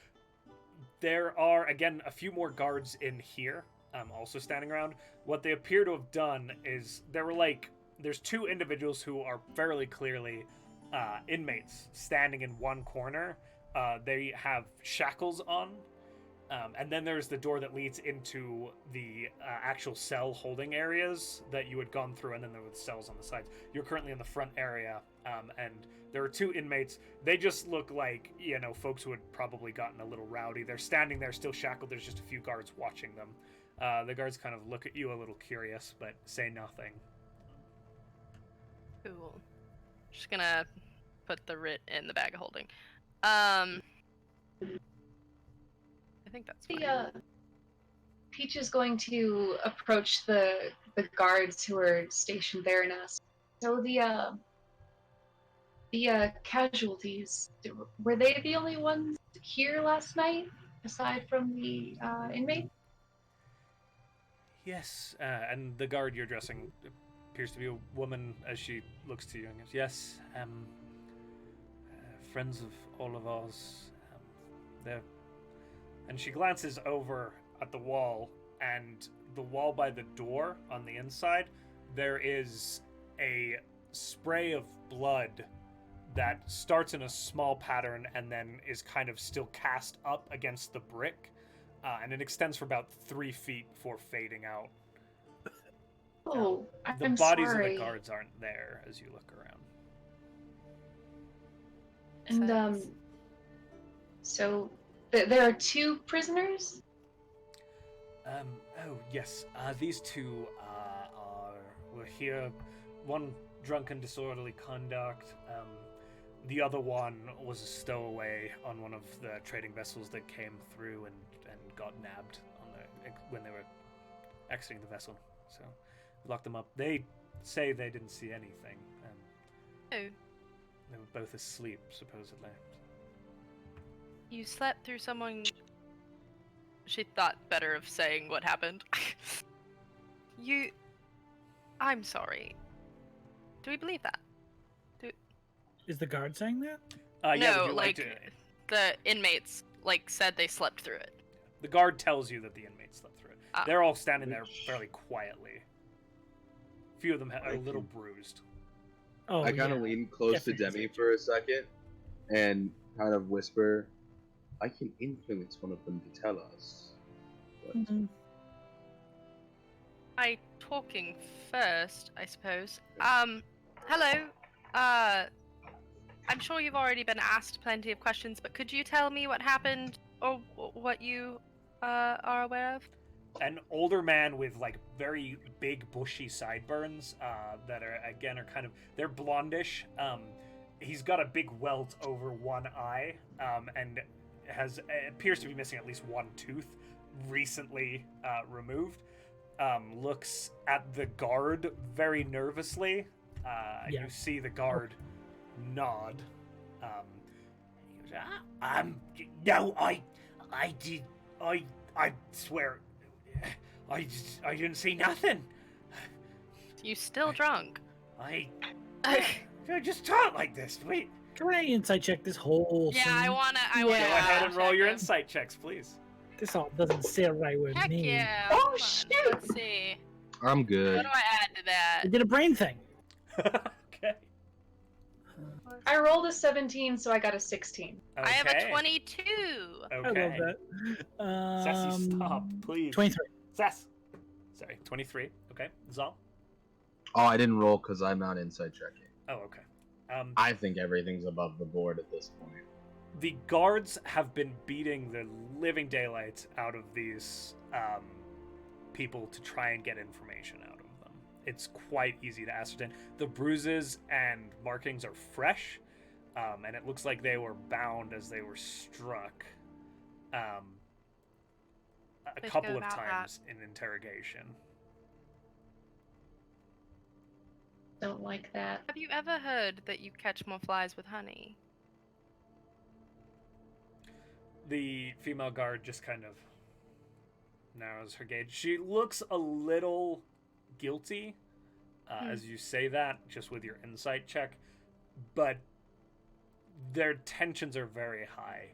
[SPEAKER 2] There are, again, a few more guards in here, also standing around. What they appear to have done is there's two individuals who are fairly clearly inmates standing in one corner. They have shackles on, and then there's the door that leads into the actual cell holding areas that you had gone through, and then there were the cells on the sides. You're currently in the front area, and there are two inmates. They just look like, folks who had probably gotten a little rowdy. They're standing there still shackled. There's just a few guards watching them. The guards kind of look at you a little curious, but say nothing.
[SPEAKER 4] Cool. Just gonna put the writ in the bag of holding. I think that's fine.
[SPEAKER 3] Peach is going to approach the guards who are stationed there and ask, so The casualties, were they the only ones here last night, aside from the inmate?
[SPEAKER 2] Yes, and the guard you're addressing appears to be a woman as she looks to you and goes, yes, friends of all of ours. They're... And she glances over at the wall, and the wall by the door on the inside, there is a spray of blood that starts in a small pattern and then is kind of still cast up against the brick, and it extends for about 3 feet before fading out.
[SPEAKER 3] Oh,
[SPEAKER 2] The
[SPEAKER 3] I'm
[SPEAKER 2] bodies
[SPEAKER 3] sorry.
[SPEAKER 2] of the guards aren't there as you look around.
[SPEAKER 3] And so there are 2 prisoners.
[SPEAKER 2] Oh yes, these two were here. One drunken disorderly conduct. The other one was a stowaway on one of the trading vessels that came through and got nabbed when they were exiting the vessel. So we locked them up. They say they didn't see anything.
[SPEAKER 4] Oh,
[SPEAKER 2] They were both asleep, supposedly.
[SPEAKER 4] you slept through someone. She thought better of saying what happened. I'm sorry. Do we believe that?
[SPEAKER 5] Is the guard saying that?
[SPEAKER 2] Yeah,
[SPEAKER 4] No,
[SPEAKER 2] would you like
[SPEAKER 4] like-
[SPEAKER 2] to...
[SPEAKER 4] The inmates, said they slept through it.
[SPEAKER 2] The guard tells you that the inmates slept through it.
[SPEAKER 4] Ah.
[SPEAKER 2] They're all standing there fairly quietly. A few of them are a little bruised.
[SPEAKER 5] Oh,
[SPEAKER 1] I kind of
[SPEAKER 5] yeah.
[SPEAKER 1] lean close to
[SPEAKER 5] Definitely.
[SPEAKER 1] Demi for a second and kind of whisper, I can influence one of them to tell us. But
[SPEAKER 5] Mhm.
[SPEAKER 4] I talking first, I suppose. Hello. I'm sure you've already been asked plenty of questions, but could you tell me what happened or what you are aware of?
[SPEAKER 2] An older man with very big bushy sideburns that are kind of, they're blondish. He's got a big welt over one eye and appears to be missing at least one tooth, recently removed. Looks at the guard very nervously.
[SPEAKER 5] Yeah.
[SPEAKER 2] You see the guard nod. He goes, no, I swear, I didn't see nothing.
[SPEAKER 4] You still drunk?
[SPEAKER 2] I just talk like this. Wait,
[SPEAKER 5] Can I insight check this whole
[SPEAKER 4] Yeah,
[SPEAKER 5] scene?
[SPEAKER 4] I wanna.
[SPEAKER 2] go
[SPEAKER 3] Yeah.
[SPEAKER 2] ahead and roll your
[SPEAKER 4] check
[SPEAKER 2] insight checks, please.
[SPEAKER 5] This all doesn't sit right with
[SPEAKER 4] Heck
[SPEAKER 5] me.
[SPEAKER 4] yeah!
[SPEAKER 3] Oh,
[SPEAKER 4] hold on,
[SPEAKER 3] shoot.
[SPEAKER 4] Let's see.
[SPEAKER 1] I'm
[SPEAKER 4] What
[SPEAKER 1] good.
[SPEAKER 4] do I add to that?
[SPEAKER 5] I did a brain thing.
[SPEAKER 2] Okay.
[SPEAKER 3] I rolled a 17, so I got a 16.
[SPEAKER 4] I have a
[SPEAKER 2] Okay.
[SPEAKER 4] 22.
[SPEAKER 5] I love
[SPEAKER 2] Okay.
[SPEAKER 5] that.
[SPEAKER 2] Sassy, stop, please.
[SPEAKER 5] 23.
[SPEAKER 2] Sass. Sorry, 23. Okay. Zal.
[SPEAKER 1] Oh, I didn't roll because I'm not inside checking.
[SPEAKER 2] Oh, okay.
[SPEAKER 1] I think everything's above the board at this point.
[SPEAKER 2] The guards have been beating the living daylights out of these people to try and get information out of them. It's quite easy to ascertain. The bruises and markings are fresh, and it looks like they were bound as they were struck a
[SPEAKER 4] Way to
[SPEAKER 2] couple
[SPEAKER 4] go
[SPEAKER 2] of
[SPEAKER 4] about that.
[SPEAKER 2] times in interrogation.
[SPEAKER 3] Don't like that.
[SPEAKER 4] Have you ever heard that you catch more flies with honey?
[SPEAKER 2] The female guard just kind of narrows her gaze. She looks a little guilty as you say that, just with your insight check, but their tensions are very high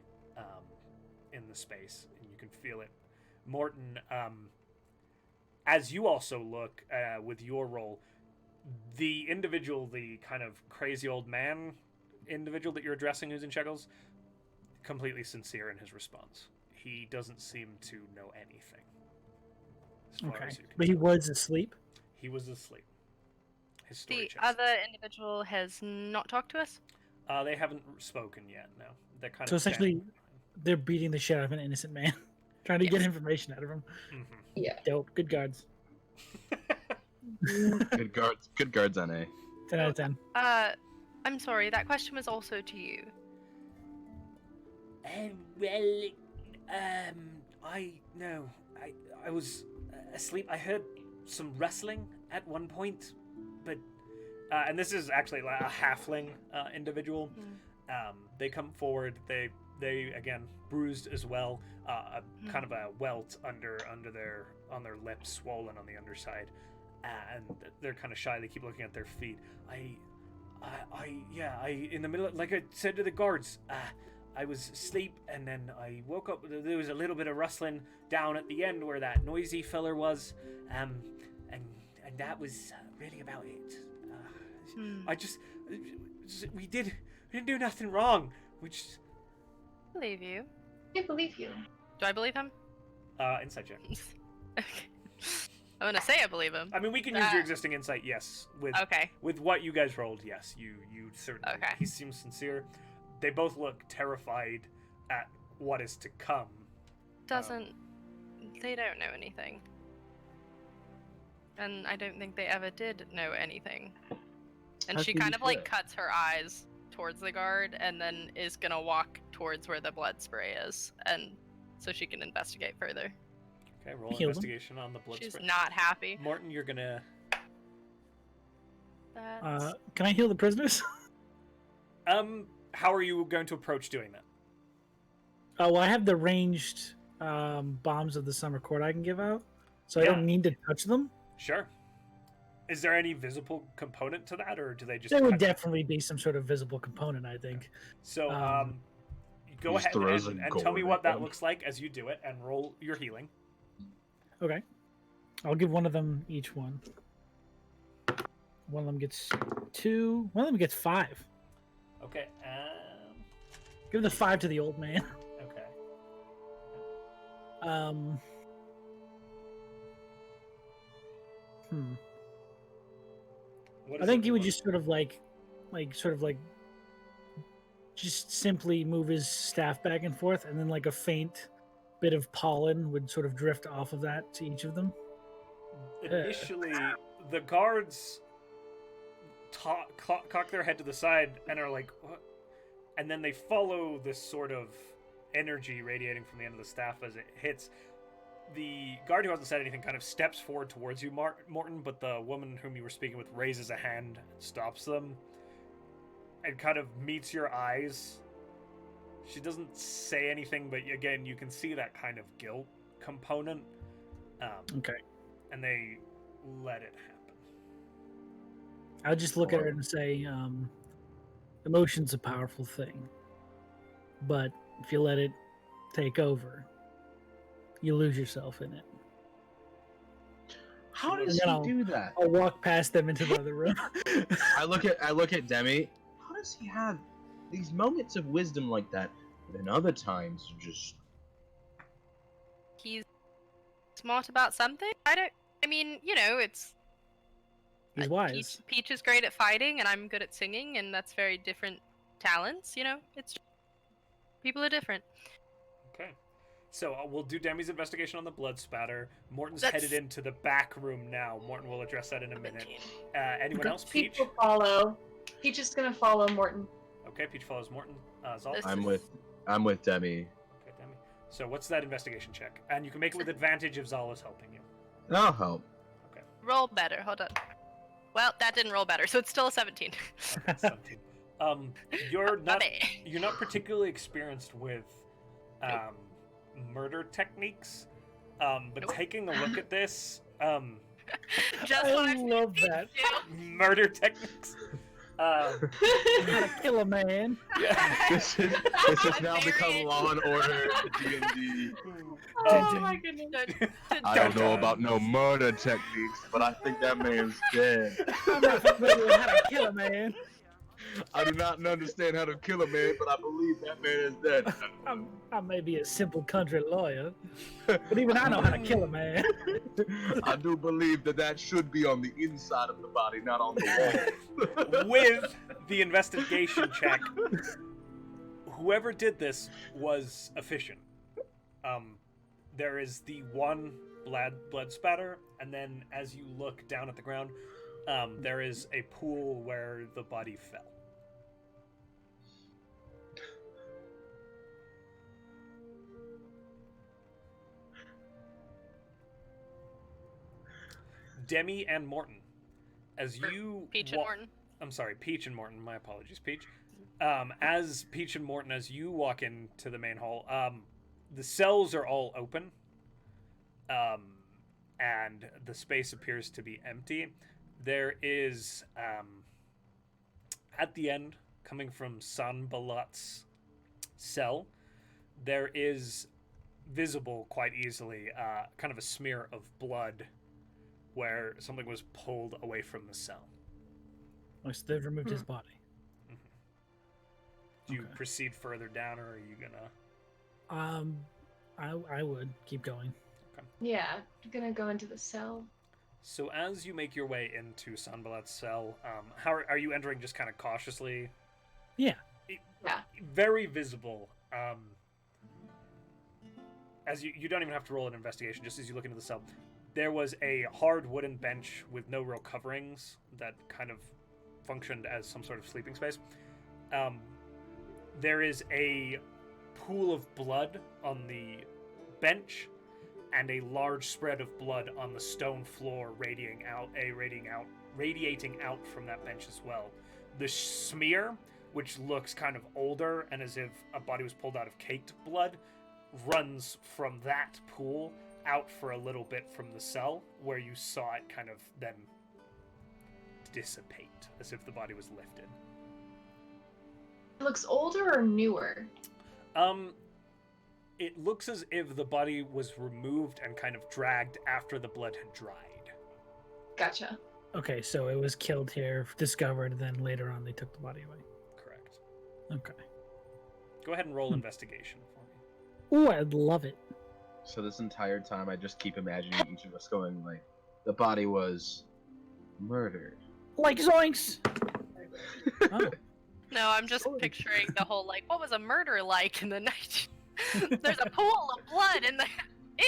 [SPEAKER 2] in the space, and you can feel it. Mortin, as you also look with your role, the individual, the kind of crazy old man individual that you're addressing who's in shackles, completely sincere in his response. He doesn't seem to know anything. As far
[SPEAKER 5] Okay.
[SPEAKER 2] as you can
[SPEAKER 5] But he
[SPEAKER 2] tell.
[SPEAKER 5] was asleep.
[SPEAKER 2] He was asleep. His story
[SPEAKER 4] The
[SPEAKER 2] checks.
[SPEAKER 4] other individual has not talked to us?
[SPEAKER 2] They haven't spoken yet. No, they're kind
[SPEAKER 5] So
[SPEAKER 2] of
[SPEAKER 5] essentially, they're beating the shit out of an innocent man, trying to get
[SPEAKER 4] Yes.
[SPEAKER 5] information out of him.
[SPEAKER 3] Yeah.
[SPEAKER 5] Dope. Good guards.
[SPEAKER 1] Good guards. Good guards on A.
[SPEAKER 5] 10 out of 10.
[SPEAKER 4] I'm sorry, that question was also to you.
[SPEAKER 2] I was asleep. I heard some rustling at one point, but and this is actually like a halfling individual. They come forward. They again bruised as well. Kind of a welt on their lips, swollen on the underside, and they're kind of shy. They keep looking at their feet. I in the middle, like I said to the guards, I was asleep and then I woke up. There was a little bit of rustling down at the end where that noisy feller was, and that was really about it. We didn't do nothing wrong. We just
[SPEAKER 4] Believe you.
[SPEAKER 3] I believe you.
[SPEAKER 4] Do I believe him?
[SPEAKER 2] Insight check.
[SPEAKER 4] Okay. I'm gonna say I believe him.
[SPEAKER 2] I mean, we can use your existing insight, yes. With what you guys rolled, yes, you certainly.
[SPEAKER 4] Okay.
[SPEAKER 2] He seems sincere. They both look terrified at what is to come.
[SPEAKER 4] They don't know anything. And I don't think they ever did know anything. And she kind of like cuts her eyes towards the guard and then is gonna walk towards where the blood spray is, and so she can investigate further.
[SPEAKER 2] Okay, roll investigation on the blood spray.
[SPEAKER 4] She's not happy.
[SPEAKER 2] Morton, you're gonna.
[SPEAKER 5] Can I heal the prisoners?
[SPEAKER 2] How are you going to approach doing that?
[SPEAKER 5] Oh, well, I have the ranged bombs of the summer court I can give out, so I don't need to touch them.
[SPEAKER 2] Sure. Is there any visible component to that, or do they just?
[SPEAKER 5] There would definitely be some sort of visible component, I think.
[SPEAKER 2] So, go ahead and tell me what that looks like as you do it, and roll your healing.
[SPEAKER 5] Okay. I'll give one of them each one. One of them gets 2. One of them gets 5.
[SPEAKER 2] Okay.
[SPEAKER 5] Give the 5 to the old man.
[SPEAKER 2] Okay.
[SPEAKER 5] I think he would just sort of just simply move his staff back and forth, and then like a faint bit of pollen would sort of drift off of that to each of them.
[SPEAKER 2] Initially, the guards cock their head to the side and are like, what? And then they follow this sort of energy radiating from the end of the staff as it hits. The guard who hasn't said anything kind of steps forward towards you, Morton, but the woman whom you were speaking with raises a hand and stops them and kind of meets your eyes. She doesn't say anything, but again, you can see that kind of guilt component.
[SPEAKER 5] Okay.
[SPEAKER 2] And they let it happen.
[SPEAKER 5] I'll just look at her and say, emotion's a powerful thing, but if you let it take over, you lose yourself in it.
[SPEAKER 1] How does he do that?
[SPEAKER 5] I'll walk past them into the other room.
[SPEAKER 1] I look at Demi. How does he have these moments of wisdom like that? But then other times, just
[SPEAKER 4] He's smart about something. I mean, you know, it's.
[SPEAKER 5] He's wise.
[SPEAKER 4] Peach is great at fighting, and I'm good at singing, and that's very different talents. You know, it's people are different.
[SPEAKER 2] Okay. So we'll do Demi's investigation on the blood spatter. Morton's headed into the back room now. Morton will address that in a minute. Anyone else? Peach?
[SPEAKER 3] Peach will follow. Peach is gonna follow Morton.
[SPEAKER 2] Okay, Peach follows Morton. Zahl?
[SPEAKER 1] I'm with Demi.
[SPEAKER 2] Okay, Demi. So what's that investigation check? And you can make it with advantage if Zahl is helping you.
[SPEAKER 1] I'll help.
[SPEAKER 2] Okay.
[SPEAKER 4] Roll better. Hold on. Well, that didn't roll better, so it's still a 17.
[SPEAKER 2] Okay, 17. You're not particularly experienced with murder techniques, but taking a look at this,
[SPEAKER 4] just
[SPEAKER 5] I love that.
[SPEAKER 2] murder techniques.
[SPEAKER 5] How to kill a man.
[SPEAKER 2] Yeah.
[SPEAKER 1] This has now become Law and Order D&D.
[SPEAKER 3] Oh my goodness.
[SPEAKER 1] I don't know about no murder techniques, but I think that man's dead.
[SPEAKER 5] I'm not familiar with how to kill a man.
[SPEAKER 1] I do not understand how to kill a man, but I believe that man is dead.
[SPEAKER 5] I may be a simple country lawyer, but even I know how to kill a man.
[SPEAKER 1] I do believe that should be on the inside of the body, not on the wall.
[SPEAKER 2] With the investigation check, whoever did this was efficient. There is the one blood spatter, and then as you look down at the ground, there is a pool where the body fell. Demi and Morton, As you
[SPEAKER 4] Peach and Morton.
[SPEAKER 2] I'm sorry, Peach and Morton. My apologies, Peach. As Peach and Morton, as you walk into the main hall, the cells are all open, and the space appears to be empty. There is, at the end, coming from Sanbalat's cell, there is visible quite easily kind of a smear of blood where something was pulled away from the cell.
[SPEAKER 5] Oh, so they've removed his body.
[SPEAKER 2] Do you
[SPEAKER 5] Okay.
[SPEAKER 2] proceed further down, or are you gonna...
[SPEAKER 5] I would keep going.
[SPEAKER 3] Yeah, gonna go into the cell.
[SPEAKER 2] So as you make your way into Sanbalat's cell, how are you entering just kind of cautiously?
[SPEAKER 5] Yeah.
[SPEAKER 3] Yeah.
[SPEAKER 2] Very visible. As you don't even have to roll an investigation, just as you look into the cell. There was a hard wooden bench with no real coverings that kind of functioned as some sort of sleeping space. There is a pool of blood on the bench and a large spread of blood on the stone floor radiating out from that bench as well. The smear, which looks kind of older and as if a body was pulled out of caked blood, runs from that pool out for a little bit from the cell, where you saw it kind of then dissipate, as if the body was lifted.
[SPEAKER 3] It looks older or newer?
[SPEAKER 2] It looks as if the body was removed and kind of dragged after the blood had dried.
[SPEAKER 3] Gotcha.
[SPEAKER 5] Okay, so it was killed here, discovered, and then later on they took the body away.
[SPEAKER 2] Correct.
[SPEAKER 5] Okay.
[SPEAKER 2] Go ahead and roll investigation for me.
[SPEAKER 5] Ooh, I'd love it.
[SPEAKER 1] So this entire time, I just keep imagining each of us going like, the body was murdered.
[SPEAKER 5] Like zoinks! Oh.
[SPEAKER 4] No, I'm just
[SPEAKER 5] Sorry.
[SPEAKER 4] picturing the whole, like, what was a murder like in the night? There's a pool of blood in the...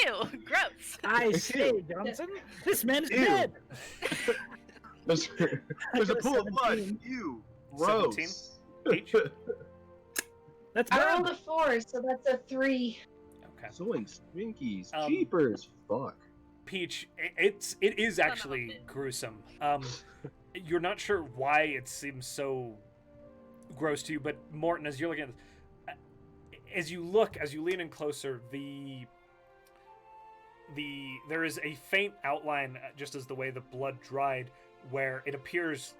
[SPEAKER 4] Ew, gross.
[SPEAKER 5] I say, Johnson, this man is
[SPEAKER 1] Ew.
[SPEAKER 5] dead!
[SPEAKER 1] There's a
[SPEAKER 5] got a
[SPEAKER 1] pool of blood.
[SPEAKER 5] 17.
[SPEAKER 1] Ew. Gross.
[SPEAKER 2] 17? Peach?
[SPEAKER 5] That's
[SPEAKER 3] I
[SPEAKER 5] bad.
[SPEAKER 3] rolled a 4, so that's a 3.
[SPEAKER 2] Okay.
[SPEAKER 1] Zoinks, Twinkies,
[SPEAKER 2] Um,
[SPEAKER 1] Jeepers, fuck.
[SPEAKER 2] Peach, it is
[SPEAKER 4] Son of a
[SPEAKER 2] actually
[SPEAKER 4] bitch.
[SPEAKER 2] gruesome. You're not sure why it seems so gross to you, but Morton, as you're looking at this, as you lean in closer, there is a faint outline, just as the way the blood dried, where it appears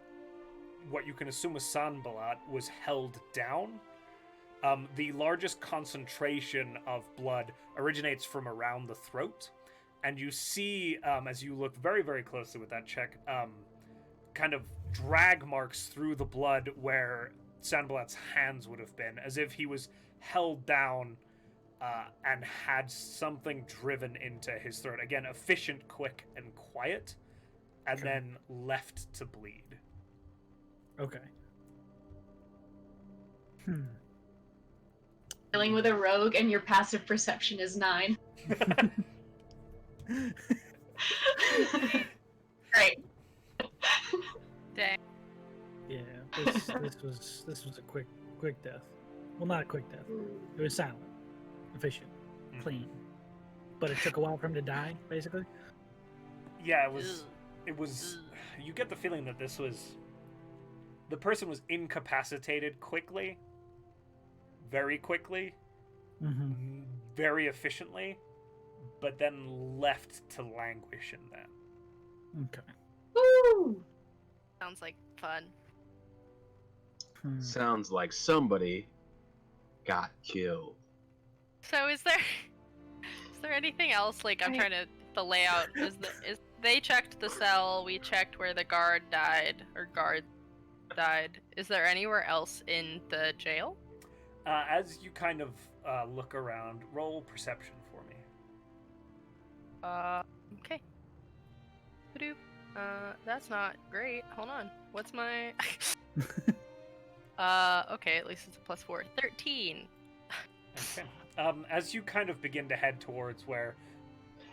[SPEAKER 2] what you can assume was Sanbalat was held down. The largest concentration of blood originates from around the throat, and you see, as you look very, very closely with that check, kind of drag marks through the blood where Sanbalat's hands would have been, as if he was held down and had something driven into his throat. Again, efficient, quick, and quiet, and
[SPEAKER 5] Okay.
[SPEAKER 2] then left to bleed.
[SPEAKER 5] Okay.
[SPEAKER 3] Dealing with a rogue and your passive perception is 9. Great.
[SPEAKER 4] Dang.
[SPEAKER 5] Yeah, this was a quick death. Well, not a quick death. It was silent, efficient, clean. But it took a while for him to die, basically.
[SPEAKER 2] Yeah, it
[SPEAKER 4] Ugh.
[SPEAKER 2] was.
[SPEAKER 4] Ugh.
[SPEAKER 2] You get the feeling that the person was incapacitated quickly, very quickly,
[SPEAKER 5] Mm-hmm.
[SPEAKER 2] very efficiently, but then left to languish in that.
[SPEAKER 5] Okay.
[SPEAKER 3] Woo!
[SPEAKER 4] Sounds like fun.
[SPEAKER 1] Sounds like somebody got killed.
[SPEAKER 4] So is there anything else? Like, I'm
[SPEAKER 3] Right.
[SPEAKER 4] trying to the layout. Is they checked the cell? We checked where the guard died. Is there anywhere else in the jail?
[SPEAKER 2] As you kind of look around, roll perception for me.
[SPEAKER 4] Okay. Ba-doop. That's not great. Hold on. What's my... okay, at least it's a +4. 13.
[SPEAKER 2] Okay. As you kind of begin to head towards where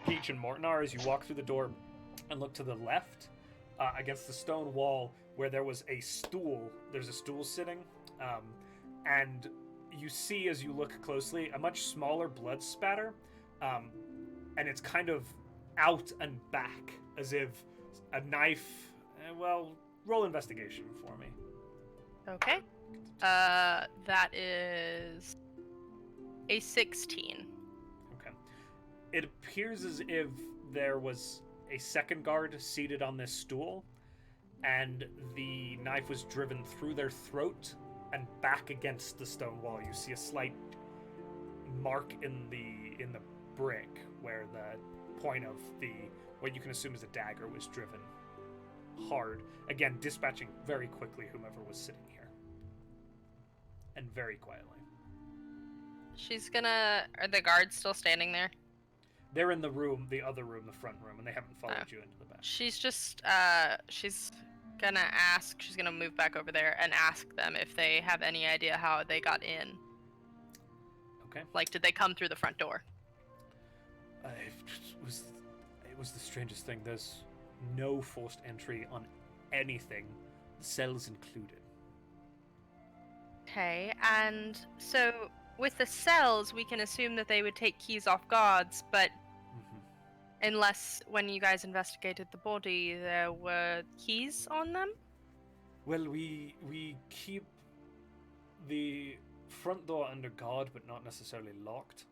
[SPEAKER 2] Peach and Morton are, as you walk through the door and look to the left, against the stone wall where there was a stool, there's a stool sitting, and you see, as you look closely, a much smaller blood spatter, and it's kind of out and back, as if a knife Well, roll investigation for me.
[SPEAKER 4] Okay. That is a 16.
[SPEAKER 2] Okay. It appears as if there was a second guard seated on this stool, and the knife was driven through their throat and back against the stone wall. You see a slight mark in the brick where the point of what you can assume is a dagger was driven hard. Again, dispatching very quickly whomever was sitting here. And very quietly.
[SPEAKER 4] Are the guards still standing there?
[SPEAKER 2] They're in the room, the other room, the front room, and they haven't followed you into the back.
[SPEAKER 4] She's gonna move back over there and ask them if they have any idea how they got in.
[SPEAKER 2] Okay.
[SPEAKER 4] Like, did they come through the front door?
[SPEAKER 2] It was the strangest thing. There's no forced entry on anything, cells included.
[SPEAKER 4] Okay, and so with the cells, we can assume that they would take keys off guards, but unless when you guys investigated the body, there were keys on them?
[SPEAKER 2] Well, we keep the front door under guard, but not necessarily locked.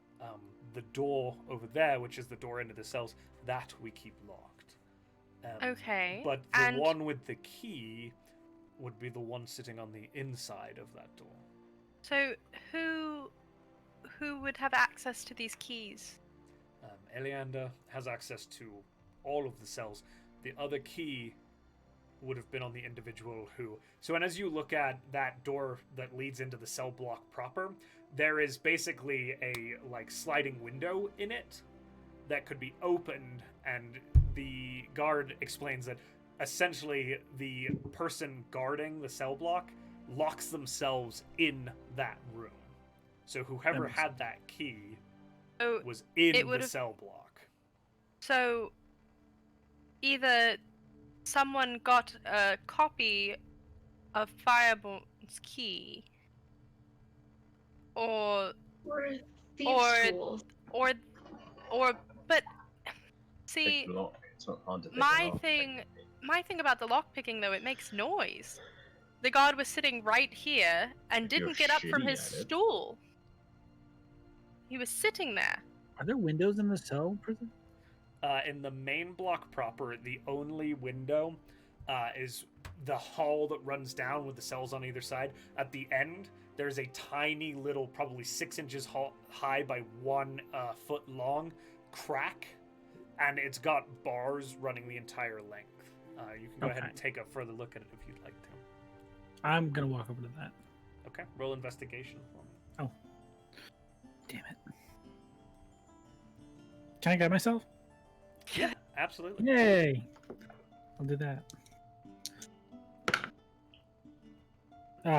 [SPEAKER 2] The door over there, which is the door into the cells, that we keep locked.
[SPEAKER 4] Okay.
[SPEAKER 2] But the one with the key would be the one sitting on the inside of that door.
[SPEAKER 4] So who would have access to these keys?
[SPEAKER 2] Eleander has access to all of the cells. The other key would have been on the individual who... So, and as you look at that door that leads into the cell block proper, there is basically a, sliding window in it that could be opened, and the guard explains that essentially the person guarding the cell block locks themselves in that room. So whoever had that key was in the cell block.
[SPEAKER 4] So either someone got a copy of Firebone's key, or but see,
[SPEAKER 1] It's not hard to pick
[SPEAKER 4] my
[SPEAKER 1] it up.
[SPEAKER 4] thing about the lockpicking, though, it makes noise. The guard was sitting right here and didn't get up from his stool. He was sitting there.
[SPEAKER 5] Are there windows in the cell prison?
[SPEAKER 2] In the main block proper, the only window is the hall that runs down with the cells on either side. At the end, there's a tiny little, probably 6 inches high by 1 foot long crack, and it's got bars running the entire length. You can go ahead and take a further look at it if you'd like to.
[SPEAKER 5] I'm gonna walk over to that.
[SPEAKER 2] Okay, roll investigation for me.
[SPEAKER 5] Oh. Damn it. Can I guide myself?
[SPEAKER 2] Yeah, absolutely.
[SPEAKER 5] Yay! I'll do that.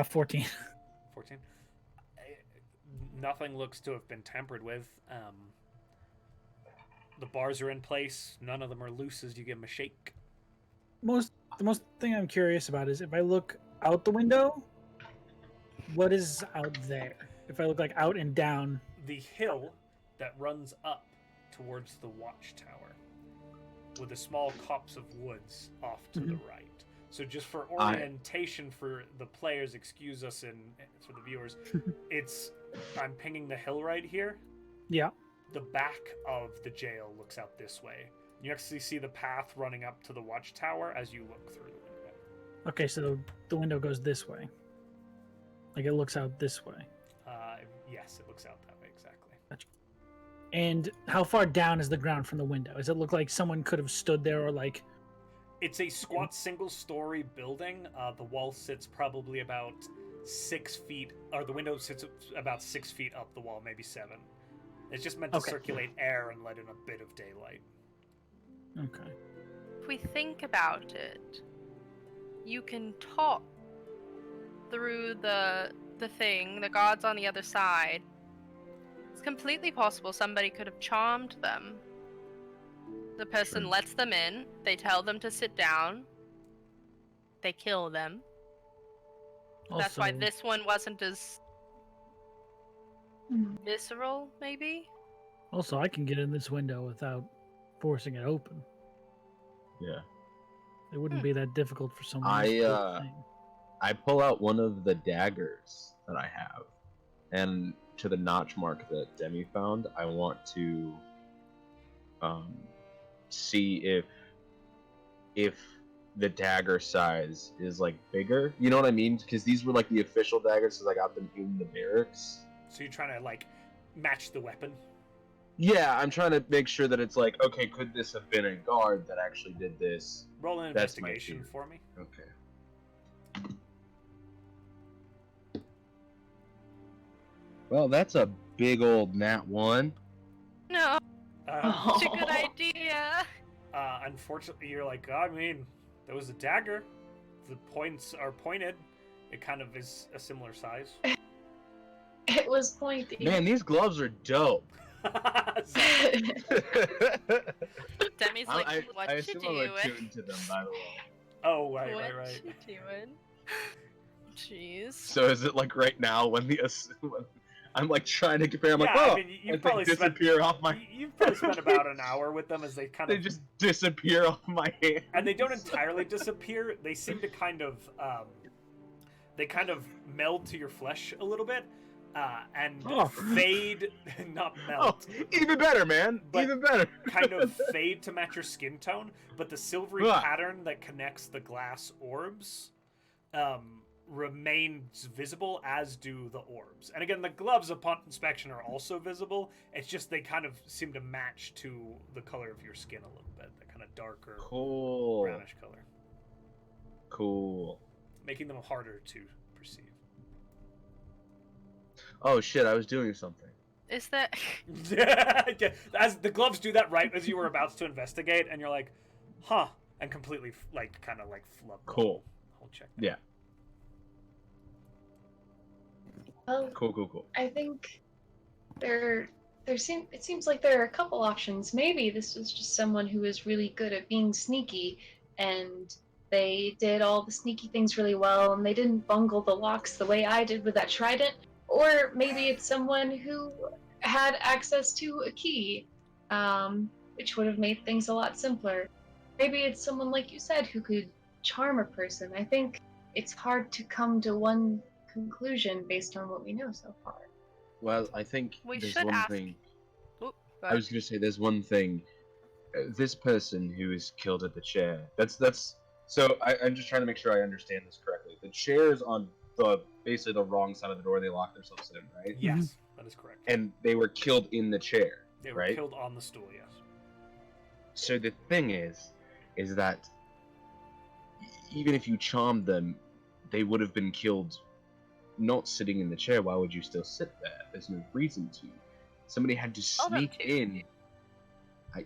[SPEAKER 5] 14.
[SPEAKER 2] 14. Nothing looks to have been tampered with. The bars are in place. None of them are loose as you give them a shake.
[SPEAKER 5] The most thing I'm curious about is if I look out the window, what is out there? If I look out and down.
[SPEAKER 2] The hill that runs up towards the watchtower with a small copse of woods off to the right. So just for orientation for the players, excuse us and for the viewers, I'm pinging the hill right here.
[SPEAKER 5] Yeah.
[SPEAKER 2] The back of the jail looks out this way. You actually see the path running up to the watchtower as you look through the window.
[SPEAKER 5] Okay, so the window goes this way. It looks out this way.
[SPEAKER 2] Yes, it looks out that way, exactly.
[SPEAKER 5] Gotcha. And how far down is the ground from the window? Does it look like someone could have stood there or
[SPEAKER 2] It's a squat single-story building. The wall sits probably about 6 feet, or the window sits about 6 feet up the wall, maybe 7. It's just meant to circulate air and let in a bit of daylight.
[SPEAKER 5] Okay.
[SPEAKER 4] If we think about it, you can talk through the thing, the guards on the other side. It's completely possible somebody could have charmed them. The person lets them in, they tell them to sit down, they kill them. That's why this one wasn't as visceral, maybe?
[SPEAKER 5] Also, I can get in this window without forcing it open.
[SPEAKER 6] Yeah.
[SPEAKER 5] It wouldn't be that difficult for someone.
[SPEAKER 1] I pull out one of the daggers that I have, and to the notch mark that Demi found, I want to see if the dagger size is like bigger. You know what I mean? Because these were like the official daggers, because I got them in the barracks.
[SPEAKER 2] So you're trying to like match the weapon?
[SPEAKER 1] Yeah, I'm trying to make sure that it's like, okay, could this have been a guard that actually did this?
[SPEAKER 2] Roll an
[SPEAKER 1] That's my
[SPEAKER 2] investigation
[SPEAKER 1] fear.
[SPEAKER 2] for me.
[SPEAKER 1] Okay. Well, that's a big old nat 1.
[SPEAKER 4] No,
[SPEAKER 2] Uh,
[SPEAKER 4] such a good idea.
[SPEAKER 2] Unfortunately, you're like, I mean, there was a dagger. The points are pointed. It kind of is a similar size.
[SPEAKER 3] It was pointy.
[SPEAKER 1] Man, these gloves are dope.
[SPEAKER 4] Demi's like, what
[SPEAKER 1] I
[SPEAKER 4] you
[SPEAKER 1] assume
[SPEAKER 4] doing?
[SPEAKER 1] I'm attuned to them, by the way.
[SPEAKER 2] Oh, right.
[SPEAKER 4] What you doing? Jeez.
[SPEAKER 1] So is it like right now when when I'm like trying to compare? I'm like,
[SPEAKER 2] Yeah, I
[SPEAKER 1] oh,
[SPEAKER 2] mean, you
[SPEAKER 1] and
[SPEAKER 2] probably
[SPEAKER 1] they
[SPEAKER 2] spent-
[SPEAKER 1] disappear off my.
[SPEAKER 2] You've probably spent about an hour with them as they kind
[SPEAKER 1] They
[SPEAKER 2] of
[SPEAKER 1] just disappear off my hand.
[SPEAKER 2] and they don't entirely disappear. They seem to kind of meld to your flesh a little bit, and
[SPEAKER 5] Oh.
[SPEAKER 2] fade, not
[SPEAKER 1] Oh,
[SPEAKER 2] melt,
[SPEAKER 1] even better, man.
[SPEAKER 2] But-
[SPEAKER 1] Even better.
[SPEAKER 2] kind of fade to match your skin tone. But the silvery
[SPEAKER 1] Ah.
[SPEAKER 2] pattern that connects the glass orbs remains visible, as do the orbs. And again, the gloves upon inspection are also visible. It's just they kind of seem to match to the color of your skin a little bit. That kind of darker
[SPEAKER 1] Cool.
[SPEAKER 2] brownish color,
[SPEAKER 1] Cool.
[SPEAKER 2] making them harder to perceive.
[SPEAKER 1] Oh shit! I was doing something.
[SPEAKER 4] Is that?
[SPEAKER 2] Yeah, as the gloves do that right as you were about to investigate, and you're like, huh, and completely kind of flub.
[SPEAKER 1] Cool.
[SPEAKER 2] I'll check.
[SPEAKER 1] Yeah.
[SPEAKER 3] Well,
[SPEAKER 1] Cool.
[SPEAKER 3] I think it seems like there are a couple options. Maybe this was just someone who is really good at being sneaky, and they did all the sneaky things really well, and they didn't bungle the locks the way I did with that trident. Or maybe it's someone who had access to a key, which would have made things a lot simpler. Maybe it's someone, like you said, who could charm a person. I think it's hard to come to one conclusion based on what we know so far.
[SPEAKER 1] Well, I think
[SPEAKER 4] We
[SPEAKER 1] there's
[SPEAKER 4] should
[SPEAKER 1] one
[SPEAKER 4] ask-
[SPEAKER 1] thing.
[SPEAKER 4] Oop, go
[SPEAKER 1] I
[SPEAKER 4] ahead.
[SPEAKER 1] was going to say there's one thing. This person who is killed at the chair. That's. So I'm just trying to make sure I understand this correctly. The chair is on basically the wrong side of the door. They lock themselves in, right?
[SPEAKER 2] Yes, that is correct.
[SPEAKER 1] And they were killed in the chair.
[SPEAKER 2] They were
[SPEAKER 1] right?
[SPEAKER 2] killed on the stool. Yes.
[SPEAKER 1] So the thing is that even if you charmed them, they would have been killed not sitting in the chair. Why would you still sit there? There's no reason to. Somebody had to
[SPEAKER 4] Tell them
[SPEAKER 1] sneak
[SPEAKER 4] to.
[SPEAKER 1] in.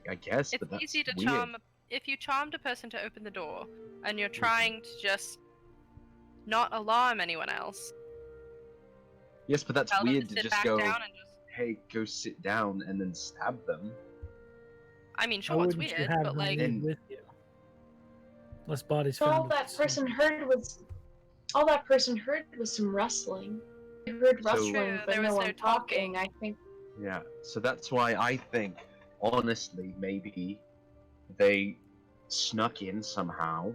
[SPEAKER 1] I guess,
[SPEAKER 4] It's
[SPEAKER 1] but that's
[SPEAKER 4] easy to
[SPEAKER 1] weird.
[SPEAKER 4] charm. If you charmed a person to open the door, and you're trying to just not alarm anyone else,
[SPEAKER 1] Yes, but that's
[SPEAKER 4] tell them
[SPEAKER 1] weird
[SPEAKER 4] to
[SPEAKER 1] to
[SPEAKER 4] sit
[SPEAKER 1] just
[SPEAKER 4] back
[SPEAKER 1] go,
[SPEAKER 4] down and just.
[SPEAKER 1] hey, go sit down, and then stab them.
[SPEAKER 4] I mean,
[SPEAKER 5] Why
[SPEAKER 4] sure, it's
[SPEAKER 5] wouldn't you
[SPEAKER 4] weird,
[SPEAKER 5] have
[SPEAKER 4] but
[SPEAKER 5] them
[SPEAKER 4] like,
[SPEAKER 5] leave
[SPEAKER 1] And-
[SPEAKER 5] with you? Less bodies
[SPEAKER 3] So
[SPEAKER 5] found.
[SPEAKER 3] all
[SPEAKER 5] at
[SPEAKER 3] that
[SPEAKER 5] the
[SPEAKER 3] person
[SPEAKER 5] scene.
[SPEAKER 3] heard was some rustling. They heard
[SPEAKER 1] So-
[SPEAKER 3] rustling,
[SPEAKER 4] True,
[SPEAKER 3] but
[SPEAKER 4] there
[SPEAKER 3] no
[SPEAKER 4] was
[SPEAKER 3] one
[SPEAKER 4] no
[SPEAKER 3] talking.
[SPEAKER 4] talking.
[SPEAKER 3] I think
[SPEAKER 1] Yeah, so that's why I think, honestly, maybe they snuck in somehow,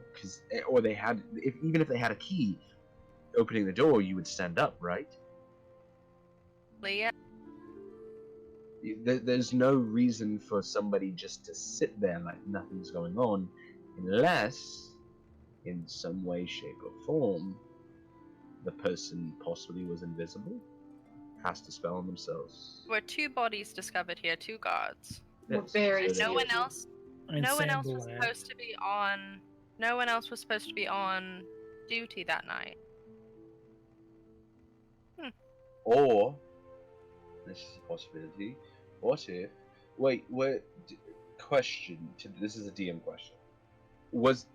[SPEAKER 1] or they had, even if they had a key, opening the door, you would stand up, right?
[SPEAKER 4] yeah,
[SPEAKER 1] There's no reason for somebody just to sit there like nothing's going on, unless, in some way, shape, or form, the person possibly was invisible, cast a spell on themselves.
[SPEAKER 4] were 2 bodies discovered here, 2 guards.
[SPEAKER 3] we're very
[SPEAKER 1] so they-
[SPEAKER 4] No one else.
[SPEAKER 5] And
[SPEAKER 4] No one else was
[SPEAKER 5] Sandblack.
[SPEAKER 4] supposed to be on. No one else was supposed to be on duty that night.
[SPEAKER 1] Or, this is a possibility, what if... Wait, question, this is a DM question. Was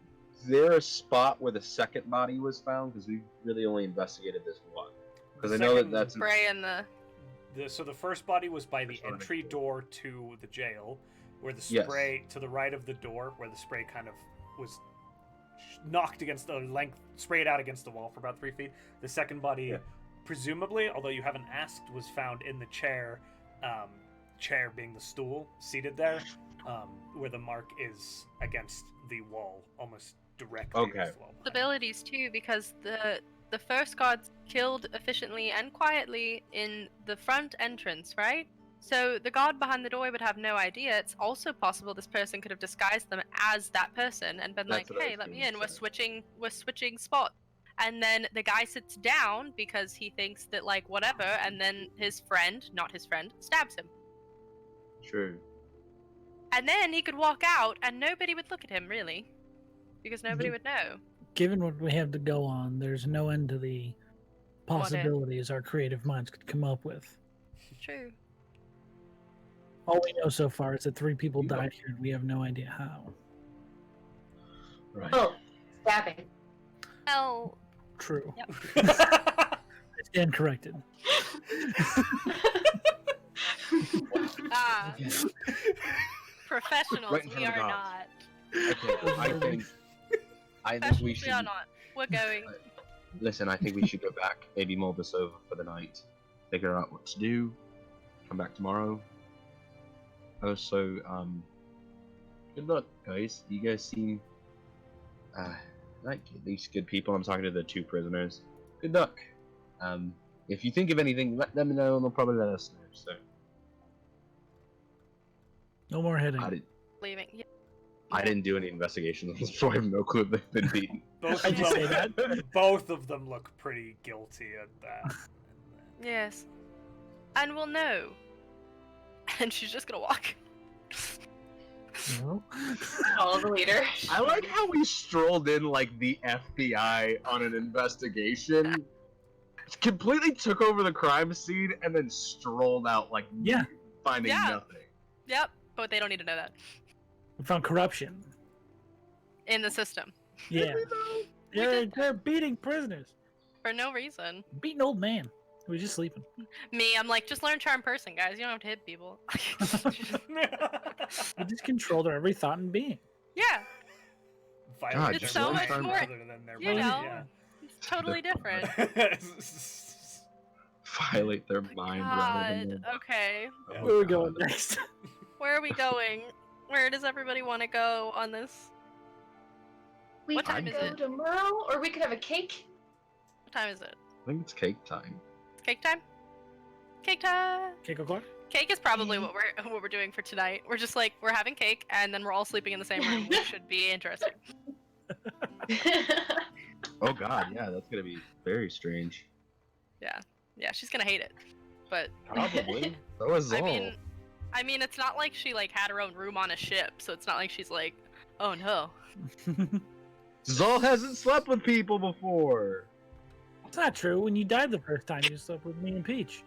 [SPEAKER 1] there a spot where the second body was found? Because we really only investigated this one. Because I know that
[SPEAKER 2] Second
[SPEAKER 1] that's...
[SPEAKER 4] Spray in the.
[SPEAKER 2] So the first body was by the
[SPEAKER 1] Just wanna make
[SPEAKER 2] entry
[SPEAKER 1] sure.
[SPEAKER 2] door to the jail, where the
[SPEAKER 1] Yes.
[SPEAKER 2] spray to the right of the door, where the spray kind of was knocked against the sprayed out against the wall for about 3 feet. The second body,
[SPEAKER 1] Yeah.
[SPEAKER 2] presumably, although you haven't asked, was found in the chair. Chair being the stool, seated there. where the mark is against the wall, almost directly against the wall.
[SPEAKER 4] Abilities too, because the first guard's killed efficiently and quietly in the front entrance, right? So the guard behind the doorway would have no idea. It's also possible this person could have disguised them as that person and been
[SPEAKER 1] That's
[SPEAKER 4] like,
[SPEAKER 1] what I
[SPEAKER 4] "Hey,
[SPEAKER 1] was
[SPEAKER 4] let me
[SPEAKER 1] gonna
[SPEAKER 4] in. We're
[SPEAKER 1] say.
[SPEAKER 4] switching spots." And then the guy sits down because he thinks that like whatever, and then his friend, not his friend, stabs him.
[SPEAKER 1] True.
[SPEAKER 4] And then he could walk out and nobody would look at him really, because nobody would know.
[SPEAKER 5] Given what we have to go on, there's no end to the possibilities our creative minds could come up with.
[SPEAKER 4] True.
[SPEAKER 5] All we know so far is that 3 people died here, and we have no idea how.
[SPEAKER 1] Right.
[SPEAKER 3] Oh, stabbing.
[SPEAKER 4] Well,
[SPEAKER 5] True.
[SPEAKER 4] Yep.
[SPEAKER 5] I stand corrected.
[SPEAKER 4] professionals,
[SPEAKER 1] Right in
[SPEAKER 4] we
[SPEAKER 1] front of
[SPEAKER 4] are
[SPEAKER 1] the
[SPEAKER 4] not.
[SPEAKER 1] Okay, I think we
[SPEAKER 4] Professionals, we
[SPEAKER 1] should.
[SPEAKER 4] are not. We're going.
[SPEAKER 1] Listen, I think we should go back, maybe mull this over for the night, figure out what to do, come back tomorrow. Also, good luck, guys. You guys seem, like at least good people. I'm talking to the 2 prisoners. Good luck. If you think of anything, let them know, and they'll probably let us know. So,
[SPEAKER 5] No more hitting.
[SPEAKER 4] Leaving. Yeah.
[SPEAKER 1] I didn't do any investigations, so I have no clue if they've been beaten.
[SPEAKER 2] Both
[SPEAKER 5] I
[SPEAKER 2] of
[SPEAKER 5] just say
[SPEAKER 2] them,
[SPEAKER 5] that.
[SPEAKER 2] both of them look pretty guilty at that.
[SPEAKER 4] Yes. And we'll know. And she's just gonna walk.
[SPEAKER 5] No?
[SPEAKER 3] Follow the leader.
[SPEAKER 1] I like how we strolled in like the FBI on an investigation, completely took over the crime scene, and then strolled out like
[SPEAKER 5] Yeah.
[SPEAKER 1] finding
[SPEAKER 4] Yeah.
[SPEAKER 1] nothing.
[SPEAKER 4] Yep, but they don't need to know that.
[SPEAKER 5] We found corruption.
[SPEAKER 4] In the system.
[SPEAKER 5] Yeah. They're beating prisoners.
[SPEAKER 4] For no reason.
[SPEAKER 5] Beating old man who was just sleeping.
[SPEAKER 4] Me, I'm like, just learn charm person, guys. You don't have to hit people.
[SPEAKER 5] We just control their every thought and being.
[SPEAKER 4] Yeah,
[SPEAKER 2] Violent
[SPEAKER 1] It's
[SPEAKER 2] their
[SPEAKER 1] so
[SPEAKER 2] life
[SPEAKER 1] much
[SPEAKER 4] more-
[SPEAKER 2] rather than their
[SPEAKER 4] you
[SPEAKER 2] body,
[SPEAKER 4] know. it's totally different.
[SPEAKER 2] yeah.
[SPEAKER 1] Violate their mind rather than
[SPEAKER 4] God,
[SPEAKER 1] their...
[SPEAKER 4] okay.
[SPEAKER 2] Yeah.
[SPEAKER 5] Where are we going next?
[SPEAKER 4] Where are we going? Where does everybody want to go on this?
[SPEAKER 3] We
[SPEAKER 4] What
[SPEAKER 3] could
[SPEAKER 4] time is
[SPEAKER 3] go
[SPEAKER 4] it?
[SPEAKER 3] to Merle, or we could have a cake.
[SPEAKER 4] What time is it?
[SPEAKER 1] I think it's cake time.
[SPEAKER 4] Cake time? Cake time!
[SPEAKER 5] Cake o'clock?
[SPEAKER 4] Cake is probably what we're doing for tonight. We're just like, we're having cake, and then we're all sleeping in the same room, which should be interesting.
[SPEAKER 1] Oh god, yeah, that's gonna be very strange.
[SPEAKER 4] Yeah, she's gonna hate it. But
[SPEAKER 1] Probably. So is
[SPEAKER 4] I
[SPEAKER 1] Zahl.
[SPEAKER 4] mean, it's not like she like had her own room on a ship, so it's not like she's like, oh no.
[SPEAKER 1] Zahl hasn't slept with people before.
[SPEAKER 5] It's not true. When you died the first time, you slept with me and Peach.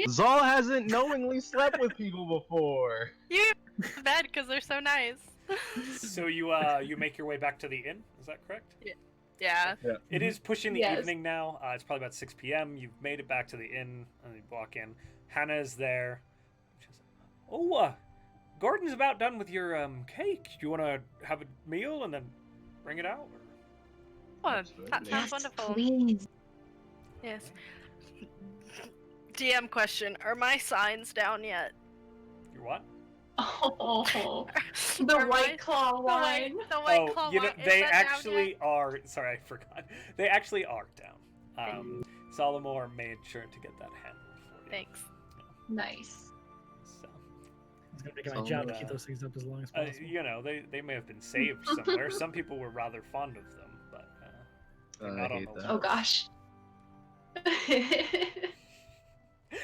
[SPEAKER 1] Zahl hasn't knowingly slept with people before.
[SPEAKER 4] You bed because they're so nice.
[SPEAKER 2] So you make your way back to the inn. Is that correct?
[SPEAKER 4] Yeah.
[SPEAKER 2] It is pushing the
[SPEAKER 3] Yes.
[SPEAKER 2] evening now. It's probably about 6 p.m. You've made it back to the inn, and you walk in. Hannah is there. She says, "Oh, Gordon's about done with your cake. Do you want to have a meal and then bring it out?"
[SPEAKER 4] Oh,
[SPEAKER 1] Absolutely.
[SPEAKER 4] that sounds wonderful.
[SPEAKER 3] Please.
[SPEAKER 4] Yes. DM question: are my signs down yet?
[SPEAKER 2] Your what?
[SPEAKER 3] Oh, the
[SPEAKER 4] Are
[SPEAKER 3] White
[SPEAKER 4] my-
[SPEAKER 3] Claw wine.
[SPEAKER 4] The white claw
[SPEAKER 2] you know,
[SPEAKER 4] wine. Is
[SPEAKER 2] they
[SPEAKER 4] that down
[SPEAKER 2] actually
[SPEAKER 4] yet?
[SPEAKER 2] are. Sorry, I forgot. They actually are down. Solomore made sure to get that handled for you.
[SPEAKER 4] Thanks.
[SPEAKER 3] Nice.
[SPEAKER 2] So,
[SPEAKER 5] It's gonna make it my
[SPEAKER 1] So,
[SPEAKER 5] job to keep those things up as long as possible.
[SPEAKER 2] you know, they may have been saved somewhere. Some people were rather fond of them, but they're
[SPEAKER 1] I
[SPEAKER 2] not on
[SPEAKER 1] hate
[SPEAKER 2] the
[SPEAKER 1] that.
[SPEAKER 3] Oh gosh.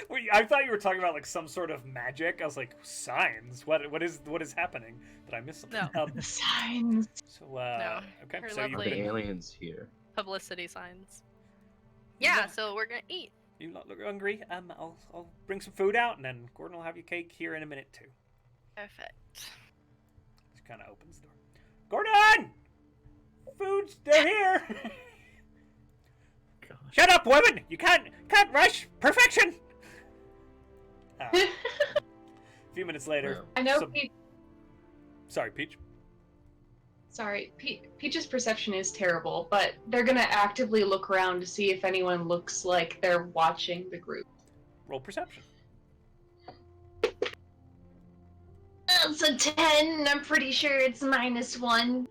[SPEAKER 2] Wait, I thought you were talking about like some sort of magic. I was like, signs. What is happening? Did I miss something?
[SPEAKER 4] No.
[SPEAKER 3] The signs.
[SPEAKER 2] So
[SPEAKER 4] No,
[SPEAKER 2] okay.
[SPEAKER 4] her
[SPEAKER 2] So you've
[SPEAKER 1] Are
[SPEAKER 4] lovely-
[SPEAKER 1] the
[SPEAKER 2] been,
[SPEAKER 1] aliens here?
[SPEAKER 4] Publicity signs. Yeah,
[SPEAKER 2] Yeah.
[SPEAKER 4] so we're gonna eat.
[SPEAKER 2] you not look hungry. I'll bring some food out, and then Gordon will have your cake here in a minute too.
[SPEAKER 4] Perfect.
[SPEAKER 2] She kind of opens the door. Gordon, food's still here.
[SPEAKER 5] Gosh.
[SPEAKER 2] Shut up, women! You can't rush perfection. A few minutes later.
[SPEAKER 3] I know.
[SPEAKER 2] some- Sorry, Peach.
[SPEAKER 3] Sorry, Peach's perception is terrible, but they're gonna actively look around to see if anyone looks like they're watching the group.
[SPEAKER 2] Roll perception.
[SPEAKER 3] That's a 10. I'm pretty sure it's -1.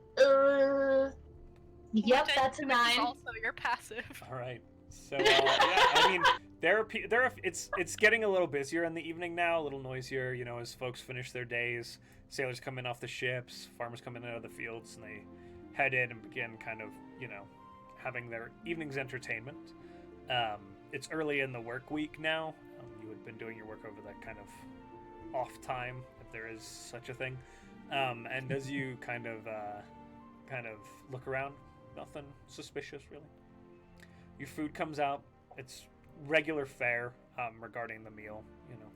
[SPEAKER 3] Yep,
[SPEAKER 4] Which
[SPEAKER 3] that's a
[SPEAKER 4] which
[SPEAKER 3] 9.
[SPEAKER 4] is also your passive.
[SPEAKER 2] All right. So yeah, I mean, it's getting a little busier in the evening now, a little noisier. You know, as folks finish their days, sailors come in off the ships, farmers come in out of the fields, and they head in and begin kind of, you know, having their evening's entertainment. It's early in the work week now. You had been doing your work over that kind of off time, if there is such a thing. And as you kind of look around, nothing suspicious really. Your food comes out. It's regular fare regarding the meal, you know,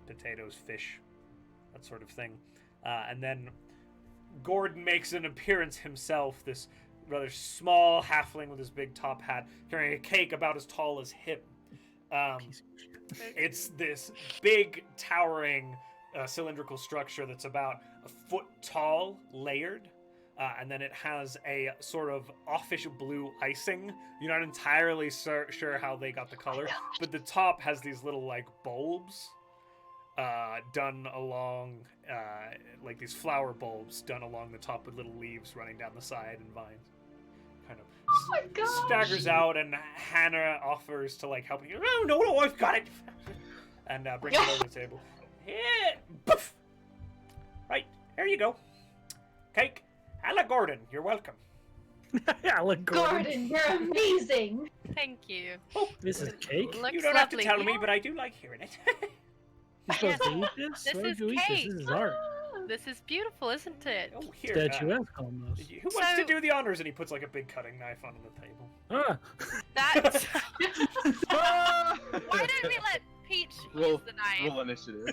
[SPEAKER 2] potatoes, fish, that sort of thing. And then Gordon makes an appearance himself, this rather small halfling with his big top hat, carrying a cake about as tall as him. It's this big, towering, cylindrical structure that's about a foot tall, layered. And then it has a sort of offish blue icing. You're not entirely sure how they got the color, but the top has these little like bulbs done along, like these flower bulbs done along the top with little leaves running down the side and vines. Kind of
[SPEAKER 3] Oh my gosh.
[SPEAKER 2] staggers out, and Hannah offers to like help you. Oh, no, I've got it, and brings it over the table. Yeah, poof. Right, here you go. Cake. Ella Gordon, you're welcome.
[SPEAKER 5] Ella Gordon.
[SPEAKER 3] Gordon, you're amazing.
[SPEAKER 4] Thank you.
[SPEAKER 2] Oh,
[SPEAKER 5] This is cake?
[SPEAKER 4] Looks
[SPEAKER 2] you don't have to
[SPEAKER 4] lovely.
[SPEAKER 2] tell me, but I do like hearing it.
[SPEAKER 5] You're supposed to eat this?
[SPEAKER 4] This
[SPEAKER 5] Why would
[SPEAKER 4] is
[SPEAKER 5] you eat
[SPEAKER 4] cake.
[SPEAKER 5] this? This is art.
[SPEAKER 4] This is beautiful, isn't it?
[SPEAKER 2] Oh, here.
[SPEAKER 5] Statuesque almost.
[SPEAKER 2] Who wants to
[SPEAKER 4] So-
[SPEAKER 2] do the honors? And he puts like a big cutting knife onto the table.
[SPEAKER 5] Ah.
[SPEAKER 4] That's. Why don't we let Peach
[SPEAKER 1] Roll-
[SPEAKER 4] use the knife?
[SPEAKER 1] Roll initiative.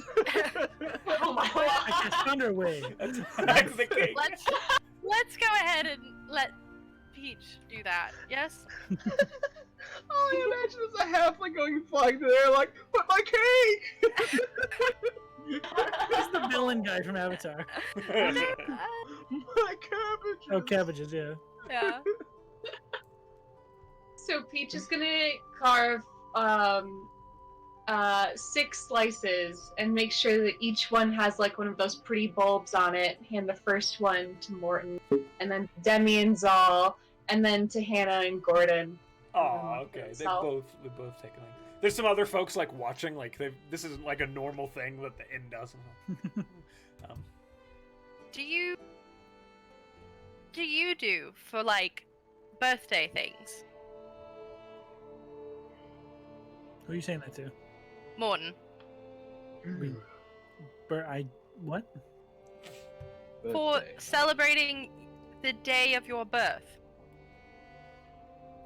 [SPEAKER 3] Oh my
[SPEAKER 5] I
[SPEAKER 3] god.
[SPEAKER 5] guess Thunderwave.
[SPEAKER 2] Attack the cake.
[SPEAKER 4] Let's go ahead and let Peach do that. Yes.
[SPEAKER 1] Oh, you imagine as a halfling going flying there, like, but my cake!
[SPEAKER 5] This is the villain guy from Avatar.
[SPEAKER 1] My cabbage!
[SPEAKER 5] Oh, cabbages, yeah.
[SPEAKER 4] Yeah.
[SPEAKER 3] So Peach is gonna carve 6 slices and make sure that each one has like one of those pretty bulbs on it. Hand the first one to Mortin, and then Demi and Zahl, and then to Hannah and Gordon.
[SPEAKER 2] Oh, okay. They
[SPEAKER 3] So-
[SPEAKER 2] both taken it. There's some other folks like watching, like this isn't like a normal thing that the inn does.
[SPEAKER 4] Do you do for like birthday things,
[SPEAKER 5] Who are you saying that to?
[SPEAKER 4] Morton?
[SPEAKER 5] What?
[SPEAKER 4] For
[SPEAKER 1] Birthday.
[SPEAKER 4] celebrating the day of your birth?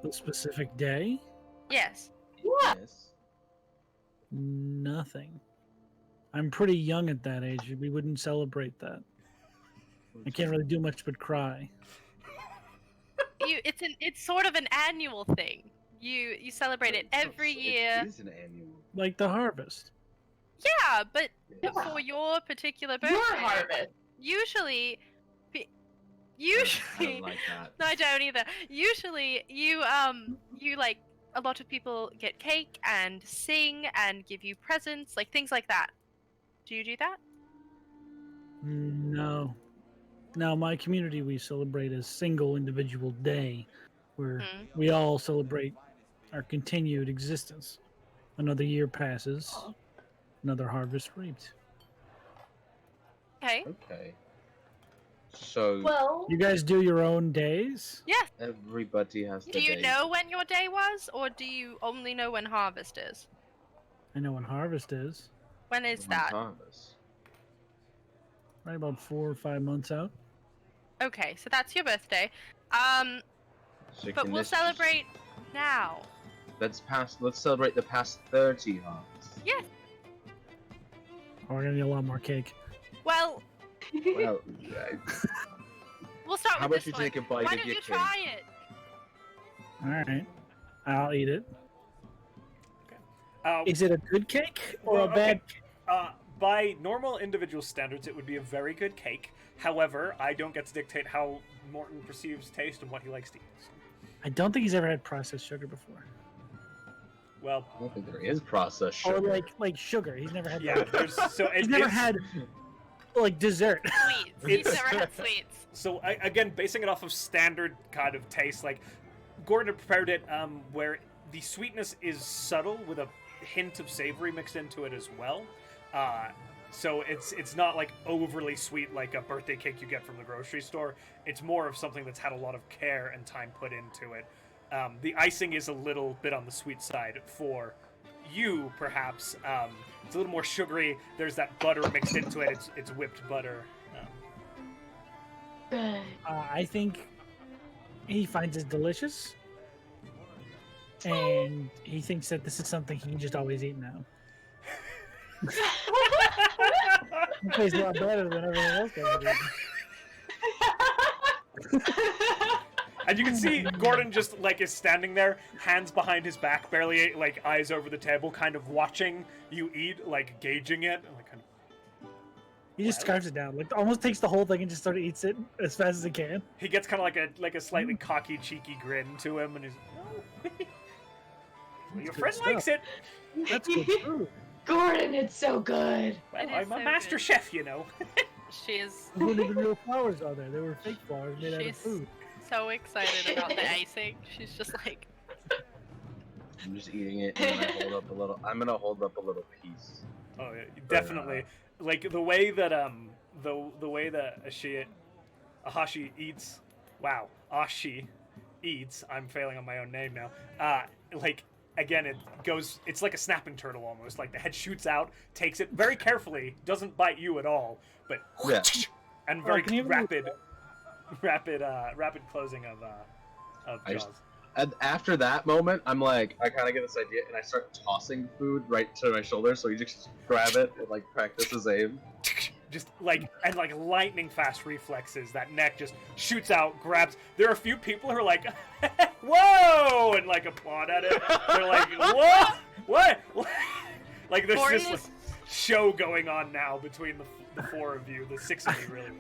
[SPEAKER 5] The specific day?
[SPEAKER 4] Yes.
[SPEAKER 1] Yes.
[SPEAKER 5] Nothing. I'm pretty young at that age. We wouldn't celebrate that. I can't really do much but cry.
[SPEAKER 4] It's sort of an annual thing. You celebrate it every year.
[SPEAKER 1] It is an annual.
[SPEAKER 5] Like the harvest.
[SPEAKER 4] Yeah, but
[SPEAKER 3] Yeah.
[SPEAKER 4] for your particular birthday,
[SPEAKER 3] Your harvest.
[SPEAKER 4] usually,
[SPEAKER 6] I
[SPEAKER 4] usually,
[SPEAKER 6] don't like that.
[SPEAKER 4] no, I don't either. Usually, you like a lot of people get cake and sing and give you presents, like things like that. Do you do that?
[SPEAKER 5] No. Now, my community, we celebrate a single individual day where
[SPEAKER 4] Hmm.
[SPEAKER 5] we all celebrate our continued existence. Another year passes, another harvest reaped.
[SPEAKER 4] Okay.
[SPEAKER 1] Okay. So
[SPEAKER 3] Well,
[SPEAKER 5] You guys do your own days?
[SPEAKER 4] Yes.
[SPEAKER 1] everybody has
[SPEAKER 4] Do
[SPEAKER 1] their
[SPEAKER 4] you
[SPEAKER 1] day.
[SPEAKER 4] know when your day was, or do you only know when harvest is?
[SPEAKER 5] I know when harvest is.
[SPEAKER 4] When is
[SPEAKER 1] When
[SPEAKER 4] that?
[SPEAKER 1] harvest.
[SPEAKER 5] Right about 4 or 5 months out.
[SPEAKER 4] Okay, so that's your birthday.
[SPEAKER 1] So
[SPEAKER 4] But
[SPEAKER 1] can
[SPEAKER 4] we'll
[SPEAKER 1] this-
[SPEAKER 4] celebrate now.
[SPEAKER 1] Let's celebrate the past 30 harvests.
[SPEAKER 4] Yes.
[SPEAKER 5] Oh, we're gonna need a lot more cake.
[SPEAKER 4] Well,
[SPEAKER 1] Well,
[SPEAKER 4] we'll start
[SPEAKER 1] how
[SPEAKER 4] with
[SPEAKER 1] about you
[SPEAKER 4] this one.
[SPEAKER 1] take a bite
[SPEAKER 4] Why
[SPEAKER 1] of
[SPEAKER 4] don't
[SPEAKER 1] your
[SPEAKER 4] you
[SPEAKER 1] cake?
[SPEAKER 4] try it?
[SPEAKER 5] Alright. I'll eat it.
[SPEAKER 2] Uh,
[SPEAKER 5] Is it a good cake or
[SPEAKER 2] Well,
[SPEAKER 5] a bad cake?
[SPEAKER 2] by normal individual standards, it would be a very good cake. However, I don't get to dictate how Morton perceives taste and what he likes to eat. So,
[SPEAKER 5] I don't think he's ever had processed sugar before.
[SPEAKER 2] well,
[SPEAKER 1] I don't think there is processed
[SPEAKER 5] Or
[SPEAKER 1] sugar.
[SPEAKER 5] like sugar. He's never had
[SPEAKER 2] yeah,
[SPEAKER 5] that.
[SPEAKER 2] there's so
[SPEAKER 5] He's
[SPEAKER 2] it,
[SPEAKER 5] never
[SPEAKER 2] it's,
[SPEAKER 5] had like dessert.
[SPEAKER 4] Sweets. He's
[SPEAKER 2] It's-
[SPEAKER 4] never had sweets.
[SPEAKER 2] So again, basing it off of standard kind of taste, like Gordon had prepared it where the sweetness is subtle with a hint of savory mixed into it as well. So it's not like overly sweet like a birthday cake you get from the grocery store. It's more of something that's had a lot of care and time put into it. The icing is a little bit on the sweet side for you, perhaps. It's a little more sugary. There's that butter mixed into it. It's whipped butter.
[SPEAKER 3] Good.
[SPEAKER 5] I think he finds it delicious, and he thinks that this is something he can just always eat now. It tastes a lot better than everything else that we do.
[SPEAKER 2] And you can see Gordon just like is standing there, hands behind his back, barely like eyes over the table, kind of watching you eat, like gauging it, and like kind of.
[SPEAKER 5] He just scarfs it down, like almost takes the whole thing and just sort of eats it as fast as he can.
[SPEAKER 2] He gets kind of like a slightly cocky, cheeky grin to him, and he's. Oh. Well, your
[SPEAKER 5] good
[SPEAKER 2] friend
[SPEAKER 5] stuff.
[SPEAKER 2] likes it.
[SPEAKER 5] That's good food.
[SPEAKER 3] Gordon, it's so good.
[SPEAKER 2] Well,
[SPEAKER 4] It is
[SPEAKER 2] I'm a
[SPEAKER 4] so
[SPEAKER 2] master
[SPEAKER 4] good.
[SPEAKER 2] chef, you know.
[SPEAKER 4] She is
[SPEAKER 5] There weren't even real flowers out there. They were fake flowers made out of
[SPEAKER 4] She's-
[SPEAKER 5] food.
[SPEAKER 4] so excited about the icing. She's just like,
[SPEAKER 1] I'm just eating it, and then I hold up a little. I'm gonna hold up a little piece.
[SPEAKER 2] Oh yeah, definitely. Like the way that the way that Ahashi eats. Wow, Ashi eats. I'm failing on my own name now. Like again, it goes. It's like a snapping turtle almost. Like the head shoots out, takes it very carefully, doesn't bite you at all, but
[SPEAKER 1] Yeah.
[SPEAKER 2] and very
[SPEAKER 5] can you even
[SPEAKER 2] rapid closing of
[SPEAKER 1] I just-
[SPEAKER 2] jaws.
[SPEAKER 1] And after that moment, I'm like, I kind of get this idea, and I start tossing food right to my shoulder, so you just grab it and like practice his aim.
[SPEAKER 2] Just like and like lightning fast reflexes. That neck just shoots out, grabs. There are a few people who are like, "Whoa!" and like applaud at it. They're like, "What? What?" Like there's
[SPEAKER 4] Gordon
[SPEAKER 2] this like,
[SPEAKER 4] is-
[SPEAKER 2] show going on now between the four of you, the six of you, really.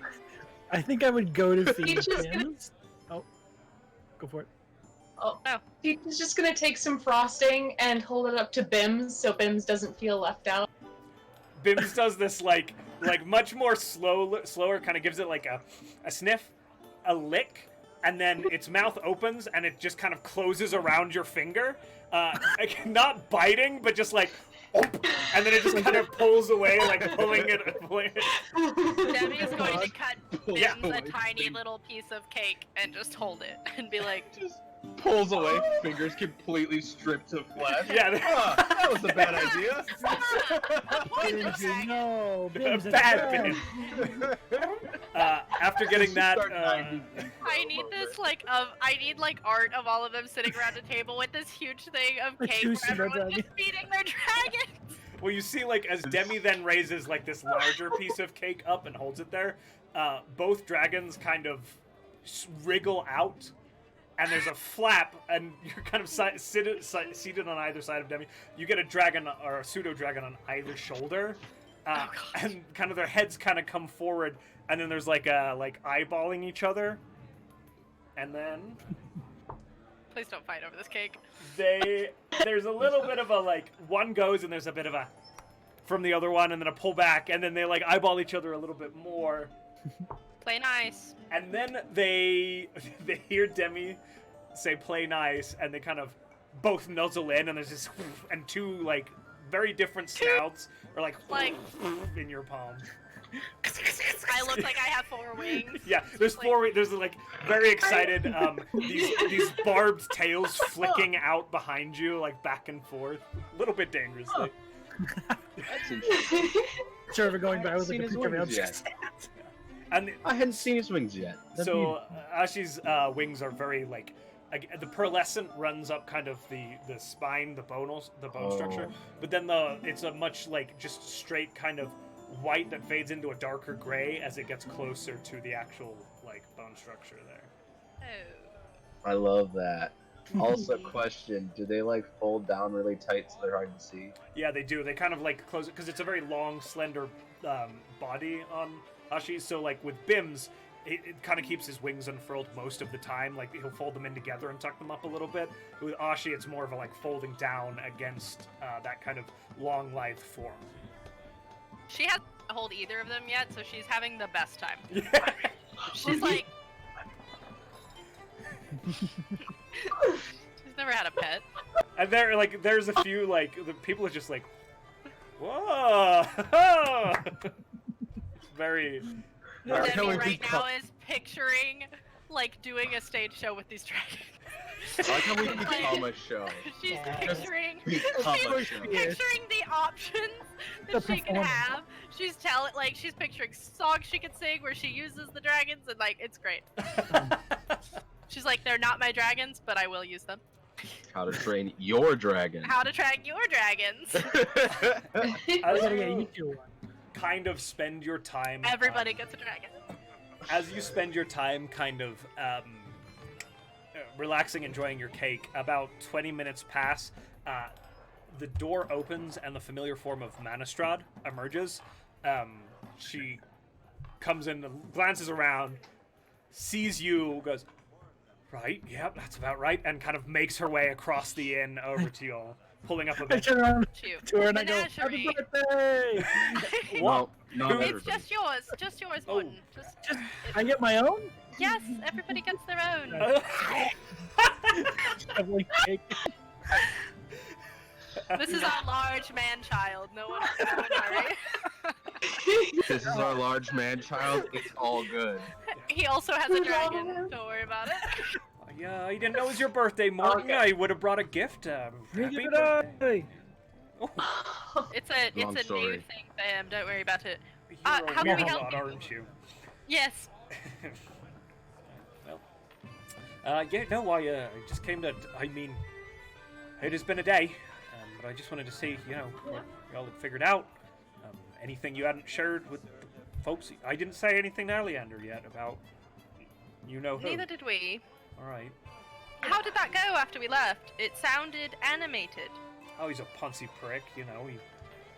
[SPEAKER 5] I think I would go to feed
[SPEAKER 3] Peach is
[SPEAKER 5] Tim's. Oh, go for it.
[SPEAKER 3] Peach is just gonna take some frosting and hold it up to Bims so Bims doesn't feel left out.
[SPEAKER 2] Bims does this like much more slower, kind of gives it like a sniff, a lick, and then its mouth opens and it just kind of closes around your finger, like, not biting, but just like, "Oop," and then it just kind of pulls away, like pulling it.
[SPEAKER 4] Debbie is going to cut
[SPEAKER 2] Yeah.
[SPEAKER 4] Bims a tiny little piece of cake and just hold it and be like,
[SPEAKER 1] Just pulls away, fingers completely stripped of flesh.
[SPEAKER 2] Yeah.
[SPEAKER 1] Ah, that was a bad idea.
[SPEAKER 5] Bims, no, Bims, that's
[SPEAKER 2] Bad
[SPEAKER 5] bad.
[SPEAKER 2] After getting that,
[SPEAKER 1] Start diving deeper
[SPEAKER 4] I
[SPEAKER 1] all
[SPEAKER 4] need
[SPEAKER 1] over
[SPEAKER 4] this
[SPEAKER 1] it.
[SPEAKER 4] I need like art of all of them sitting around a table with this huge thing of
[SPEAKER 5] A
[SPEAKER 4] cake
[SPEAKER 5] huge
[SPEAKER 4] where everyone's
[SPEAKER 5] dragon.
[SPEAKER 4] just feeding their dragons.
[SPEAKER 2] well, you see, like as Demi then raises like this larger piece of cake up and holds it there, both dragons kind of wriggle out. And there's a flap, and you're kind of seated on either side of Demi. You get a dragon or a pseudo dragon on either shoulder,
[SPEAKER 4] God.
[SPEAKER 2] and kind of their heads kind of come forward, and then there's like eyeballing each other, and then
[SPEAKER 4] Please don't fight over this cake.
[SPEAKER 2] there's a little bit of a like one goes, and there's a bit of a from the other one, and then a pull back, and then they like eyeball each other a little bit more.
[SPEAKER 4] Play nice.
[SPEAKER 2] And then they hear Demi say "play nice," and they kind of both nuzzle in, and there's this and two like very different snouts are like in your palm.
[SPEAKER 4] I look like I have 4 wings.
[SPEAKER 2] Yeah, there's four. There's like very excited these barbed tails flicking out behind you, like back and forth, a little bit dangerously.
[SPEAKER 1] That's interesting.
[SPEAKER 5] Trevor going by
[SPEAKER 1] I
[SPEAKER 5] with like a
[SPEAKER 1] haven't seen
[SPEAKER 5] picture of
[SPEAKER 1] his
[SPEAKER 5] him.
[SPEAKER 1] wings yet.
[SPEAKER 2] And
[SPEAKER 1] I hadn't seen his wings yet.
[SPEAKER 2] so Ashi's wings are very like the pearlescent runs up kind of the spine, the bone structure, but then it's a much like just straight kind of white that fades into a darker gray as it gets closer to the actual like bone structure there.
[SPEAKER 4] Oh.
[SPEAKER 1] I love that. Also, question: do they like fold down really tight so they're hard to see?
[SPEAKER 2] Yeah, they do. They kind of like close it because it's a very long, slender body on Ashi. So like with Bims, it kind of keeps his wings unfurled most of the time. Like he'll fold them in together and tuck them up a little bit. With Ashi, it's more of a like folding down against that kind of long, lithe form.
[SPEAKER 4] She has hold either of them yet, so she's having the best time.
[SPEAKER 2] Yeah.
[SPEAKER 4] She's like, she's never had a pet.
[SPEAKER 2] And there's a few the people are just like, whoa. It's very.
[SPEAKER 1] Alright, can
[SPEAKER 4] Demi
[SPEAKER 1] we
[SPEAKER 4] right
[SPEAKER 1] become-
[SPEAKER 4] now is picturing doing a stage show with these dragons.
[SPEAKER 1] I like how we become a show.
[SPEAKER 4] She's
[SPEAKER 5] Yeah.
[SPEAKER 4] picturing
[SPEAKER 1] Become a
[SPEAKER 4] she's
[SPEAKER 1] show.
[SPEAKER 4] picturing the options
[SPEAKER 5] The
[SPEAKER 4] that she can
[SPEAKER 5] performance.
[SPEAKER 4] have. She's picturing songs she could sing where she uses the dragons, and it's great. She's like, they're not my dragons, but I will use them.
[SPEAKER 1] How to train your dragon.
[SPEAKER 4] How to track your dragons.
[SPEAKER 2] As
[SPEAKER 5] gotta get
[SPEAKER 2] you
[SPEAKER 5] you to one.
[SPEAKER 2] kind of spend your time.
[SPEAKER 4] Everybody gets a dragon.
[SPEAKER 2] As you spend your time kind of relaxing, enjoying your cake, about 20 minutes pass, the door opens and the familiar form of Manistrad emerges. She comes in, glances around, sees you, goes, right, yep, that's about right, and kind of makes her way across the inn over to you all, pulling up a
[SPEAKER 5] I
[SPEAKER 2] bit.
[SPEAKER 5] turn around
[SPEAKER 4] Two.
[SPEAKER 5] to her and I go,
[SPEAKER 4] Menagerie.
[SPEAKER 5] "Happy birthday!"
[SPEAKER 2] What?
[SPEAKER 1] No, not
[SPEAKER 2] Who-
[SPEAKER 4] It's
[SPEAKER 1] everybody.
[SPEAKER 4] just yours,
[SPEAKER 2] Oh.
[SPEAKER 4] Morton. Just
[SPEAKER 5] I get my own.
[SPEAKER 4] yes, everybody gets their own.
[SPEAKER 5] Definitely cake.
[SPEAKER 4] This is our large man-child. No one don't worry.
[SPEAKER 1] This is our large man child. It's all good.
[SPEAKER 4] He also has a dragon. Don't worry about it.
[SPEAKER 2] Yeah, I didn't know it was your birthday, Morton.
[SPEAKER 1] Okay.
[SPEAKER 2] I would have brought a gift. Happy
[SPEAKER 5] Happy
[SPEAKER 2] birthday.
[SPEAKER 4] It's a
[SPEAKER 1] Long
[SPEAKER 4] new
[SPEAKER 1] story.
[SPEAKER 4] thing for him. Don't worry about it.
[SPEAKER 2] You're
[SPEAKER 4] how
[SPEAKER 2] a
[SPEAKER 4] can we
[SPEAKER 2] warlord,
[SPEAKER 4] help you?
[SPEAKER 2] aren't you?
[SPEAKER 4] Yes.
[SPEAKER 2] Well, yeah, no, I just came to. I mean, it has been a day, but I just wanted to see, what y'all had figured out. Anything you hadn't shared with the folks. I didn't say anything to Leander yet about, who.
[SPEAKER 4] Neither did we.
[SPEAKER 2] All right.
[SPEAKER 4] How did that go after we left? It sounded animated.
[SPEAKER 2] Oh, he's a poncy prick, he
[SPEAKER 1] Yes,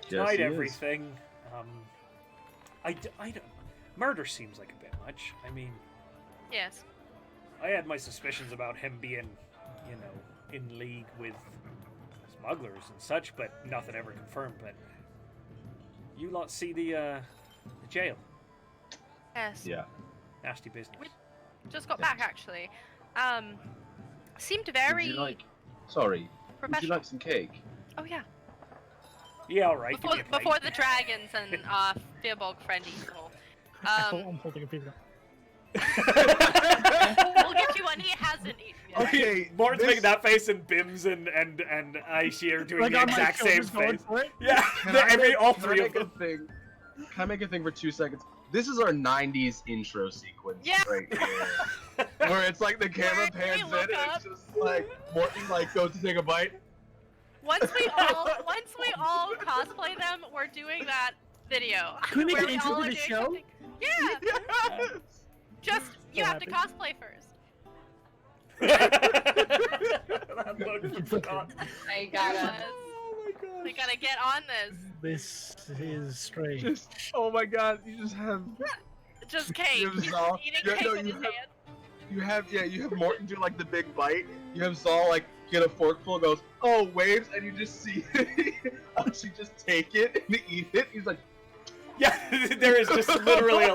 [SPEAKER 2] denied
[SPEAKER 1] he is.
[SPEAKER 2] everything. I don't. Murder seems like a bit much. I mean,
[SPEAKER 4] Yes.
[SPEAKER 2] I had my suspicions about him being, in league with smugglers and such, but nothing ever confirmed. But you lot see the jail?
[SPEAKER 4] Yes.
[SPEAKER 1] Yeah.
[SPEAKER 2] Nasty business.
[SPEAKER 4] Just got back actually. Seemed
[SPEAKER 1] Would
[SPEAKER 4] very
[SPEAKER 1] you like? Sorry. Would you
[SPEAKER 4] professional.
[SPEAKER 1] like some cake?
[SPEAKER 4] Oh yeah.
[SPEAKER 2] Yeah, all right. give me a plate.
[SPEAKER 4] Before the dragons and Firbolg friend eat all.
[SPEAKER 5] I'm holding a pizza.
[SPEAKER 4] We'll get you one he hasn't eaten yet.
[SPEAKER 1] Okay.
[SPEAKER 2] Morton's
[SPEAKER 1] this-
[SPEAKER 2] making that face, and Bims and Aishi are doing the
[SPEAKER 5] on my
[SPEAKER 2] exact same
[SPEAKER 5] shoulders going
[SPEAKER 2] face.
[SPEAKER 5] for it.
[SPEAKER 2] Yeah, all three of them.
[SPEAKER 1] Can I make a thing for 2 seconds? This is our 90s intro sequence
[SPEAKER 4] Yeah.
[SPEAKER 1] right here. Where it's like the camera
[SPEAKER 4] Where we
[SPEAKER 1] pans in
[SPEAKER 4] look
[SPEAKER 1] and
[SPEAKER 4] up.
[SPEAKER 1] it's just like Morton goes to take a bite.
[SPEAKER 4] Once we all cosplay them, we're doing that video.
[SPEAKER 5] Can we make
[SPEAKER 4] where
[SPEAKER 5] an intro
[SPEAKER 4] all
[SPEAKER 5] for
[SPEAKER 4] are
[SPEAKER 5] the
[SPEAKER 4] doing
[SPEAKER 5] show?
[SPEAKER 4] something- Yeah.
[SPEAKER 1] Yes!
[SPEAKER 4] Just you
[SPEAKER 5] So
[SPEAKER 4] have to
[SPEAKER 5] happy.
[SPEAKER 4] cosplay first.
[SPEAKER 2] That look, God.
[SPEAKER 3] I gotta.
[SPEAKER 2] Oh my gosh.
[SPEAKER 4] We gotta get on this.
[SPEAKER 5] This is strange.
[SPEAKER 1] Just, oh my god, you just have
[SPEAKER 4] Just cake.
[SPEAKER 1] You have
[SPEAKER 4] He's
[SPEAKER 1] Zahl-
[SPEAKER 4] eating
[SPEAKER 1] yeah,
[SPEAKER 4] cake
[SPEAKER 1] no,
[SPEAKER 4] with
[SPEAKER 1] you
[SPEAKER 4] his
[SPEAKER 1] have-
[SPEAKER 4] hand.
[SPEAKER 1] you have Morton do like the big bite. You have Zahl get a forkful, goes, oh, waves, and you just see she just take it and eat it. He's like,
[SPEAKER 2] Yeah, there is just literally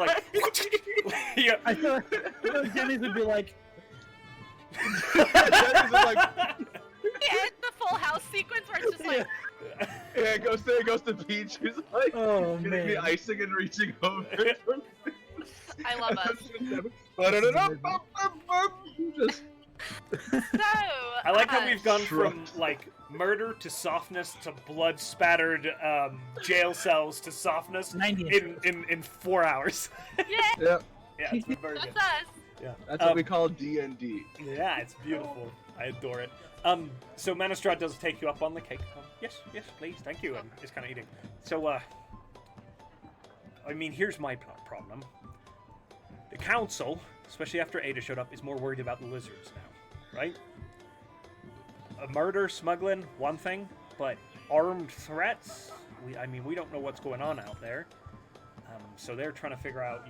[SPEAKER 2] yeah.
[SPEAKER 5] I feel like Denny's would be like,
[SPEAKER 1] Denny's like,
[SPEAKER 4] Yeah, it's the Full House sequence where it's just like,
[SPEAKER 1] yeah, it goes to Peach, who's like,
[SPEAKER 5] oh
[SPEAKER 1] getting the
[SPEAKER 5] man.
[SPEAKER 1] icing and reaching over.
[SPEAKER 4] I love us.
[SPEAKER 1] Just,
[SPEAKER 4] So.
[SPEAKER 2] I like how we've gone
[SPEAKER 1] Shrugged.
[SPEAKER 2] from murder to softness to blood spattered jail cells to softness
[SPEAKER 5] 90
[SPEAKER 2] in 4 hours.
[SPEAKER 4] Yeah,
[SPEAKER 1] yeah,
[SPEAKER 2] Yeah, it's been very good.
[SPEAKER 4] that's us.
[SPEAKER 2] Yeah,
[SPEAKER 1] that's what we call D&D.
[SPEAKER 2] Yeah, it's beautiful. I adore it. So Manistrad does take you up on the cake. Yes, please, thank you. And is kind of eating. So, I mean, here's my problem. The council, especially after Ada showed up, is more worried about the lizards now, right? A murder, smuggling, one thing, but armed threats, we don't know what's going on out there. So they're trying to figure out,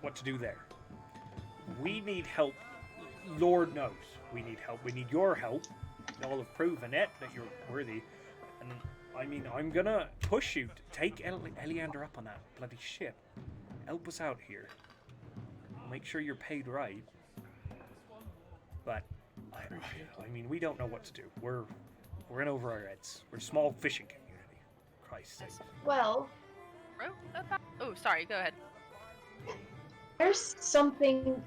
[SPEAKER 2] what to do there. We need help. Lord knows we need help. We need your help. Y'all have proven it, that you're worthy. And I mean, I'm gonna push you. Take Eleander up on that bloody ship. Help us out here. Make sure you're paid right. But, I mean, we don't know what to do. We're in over our heads. We're a small fishing community. Christ's sake.
[SPEAKER 3] Well,
[SPEAKER 4] Oh, sorry, go ahead.
[SPEAKER 3] there's something.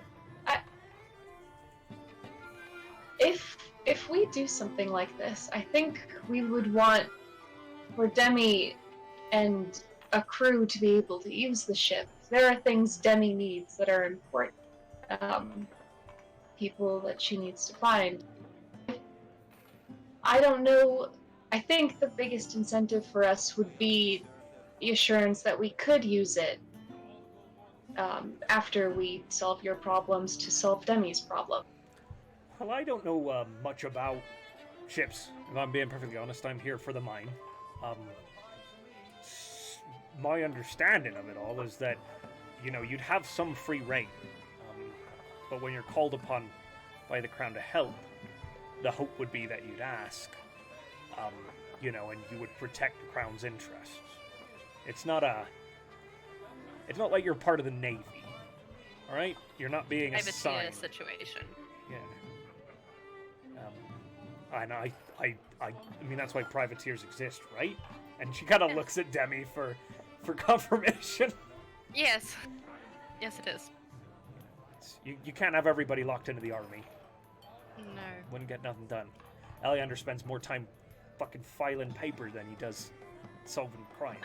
[SPEAKER 3] If we do something like this, I think we would want for Demi and a crew to be able to use the ship. There are things Demi needs that are important. People that she needs to find. I don't know. I think the biggest incentive for us would be the assurance that we could use it after we solve your problems to solve Demi's problem.
[SPEAKER 2] Well, I don't know much about ships. If I'm being perfectly honest, I'm here for the mine. My understanding of it all is that, you know, you'd have some free reign. But when you're called upon by the Crown to help, the hope would be that you'd ask, you know, and you would protect the Crown's interests. It's not like you're part of the Navy, all right? You're not being assigned.
[SPEAKER 4] Privateer situation.
[SPEAKER 2] Yeah. And I mean, that's why privateers exist, right? And she kind of looks at Demi for confirmation.
[SPEAKER 4] Yes. Yes, it is.
[SPEAKER 2] You can't have everybody locked into the army.
[SPEAKER 4] No.
[SPEAKER 2] Wouldn't get nothing done. Eleander spends more time fucking filing papers than he does solving crimes.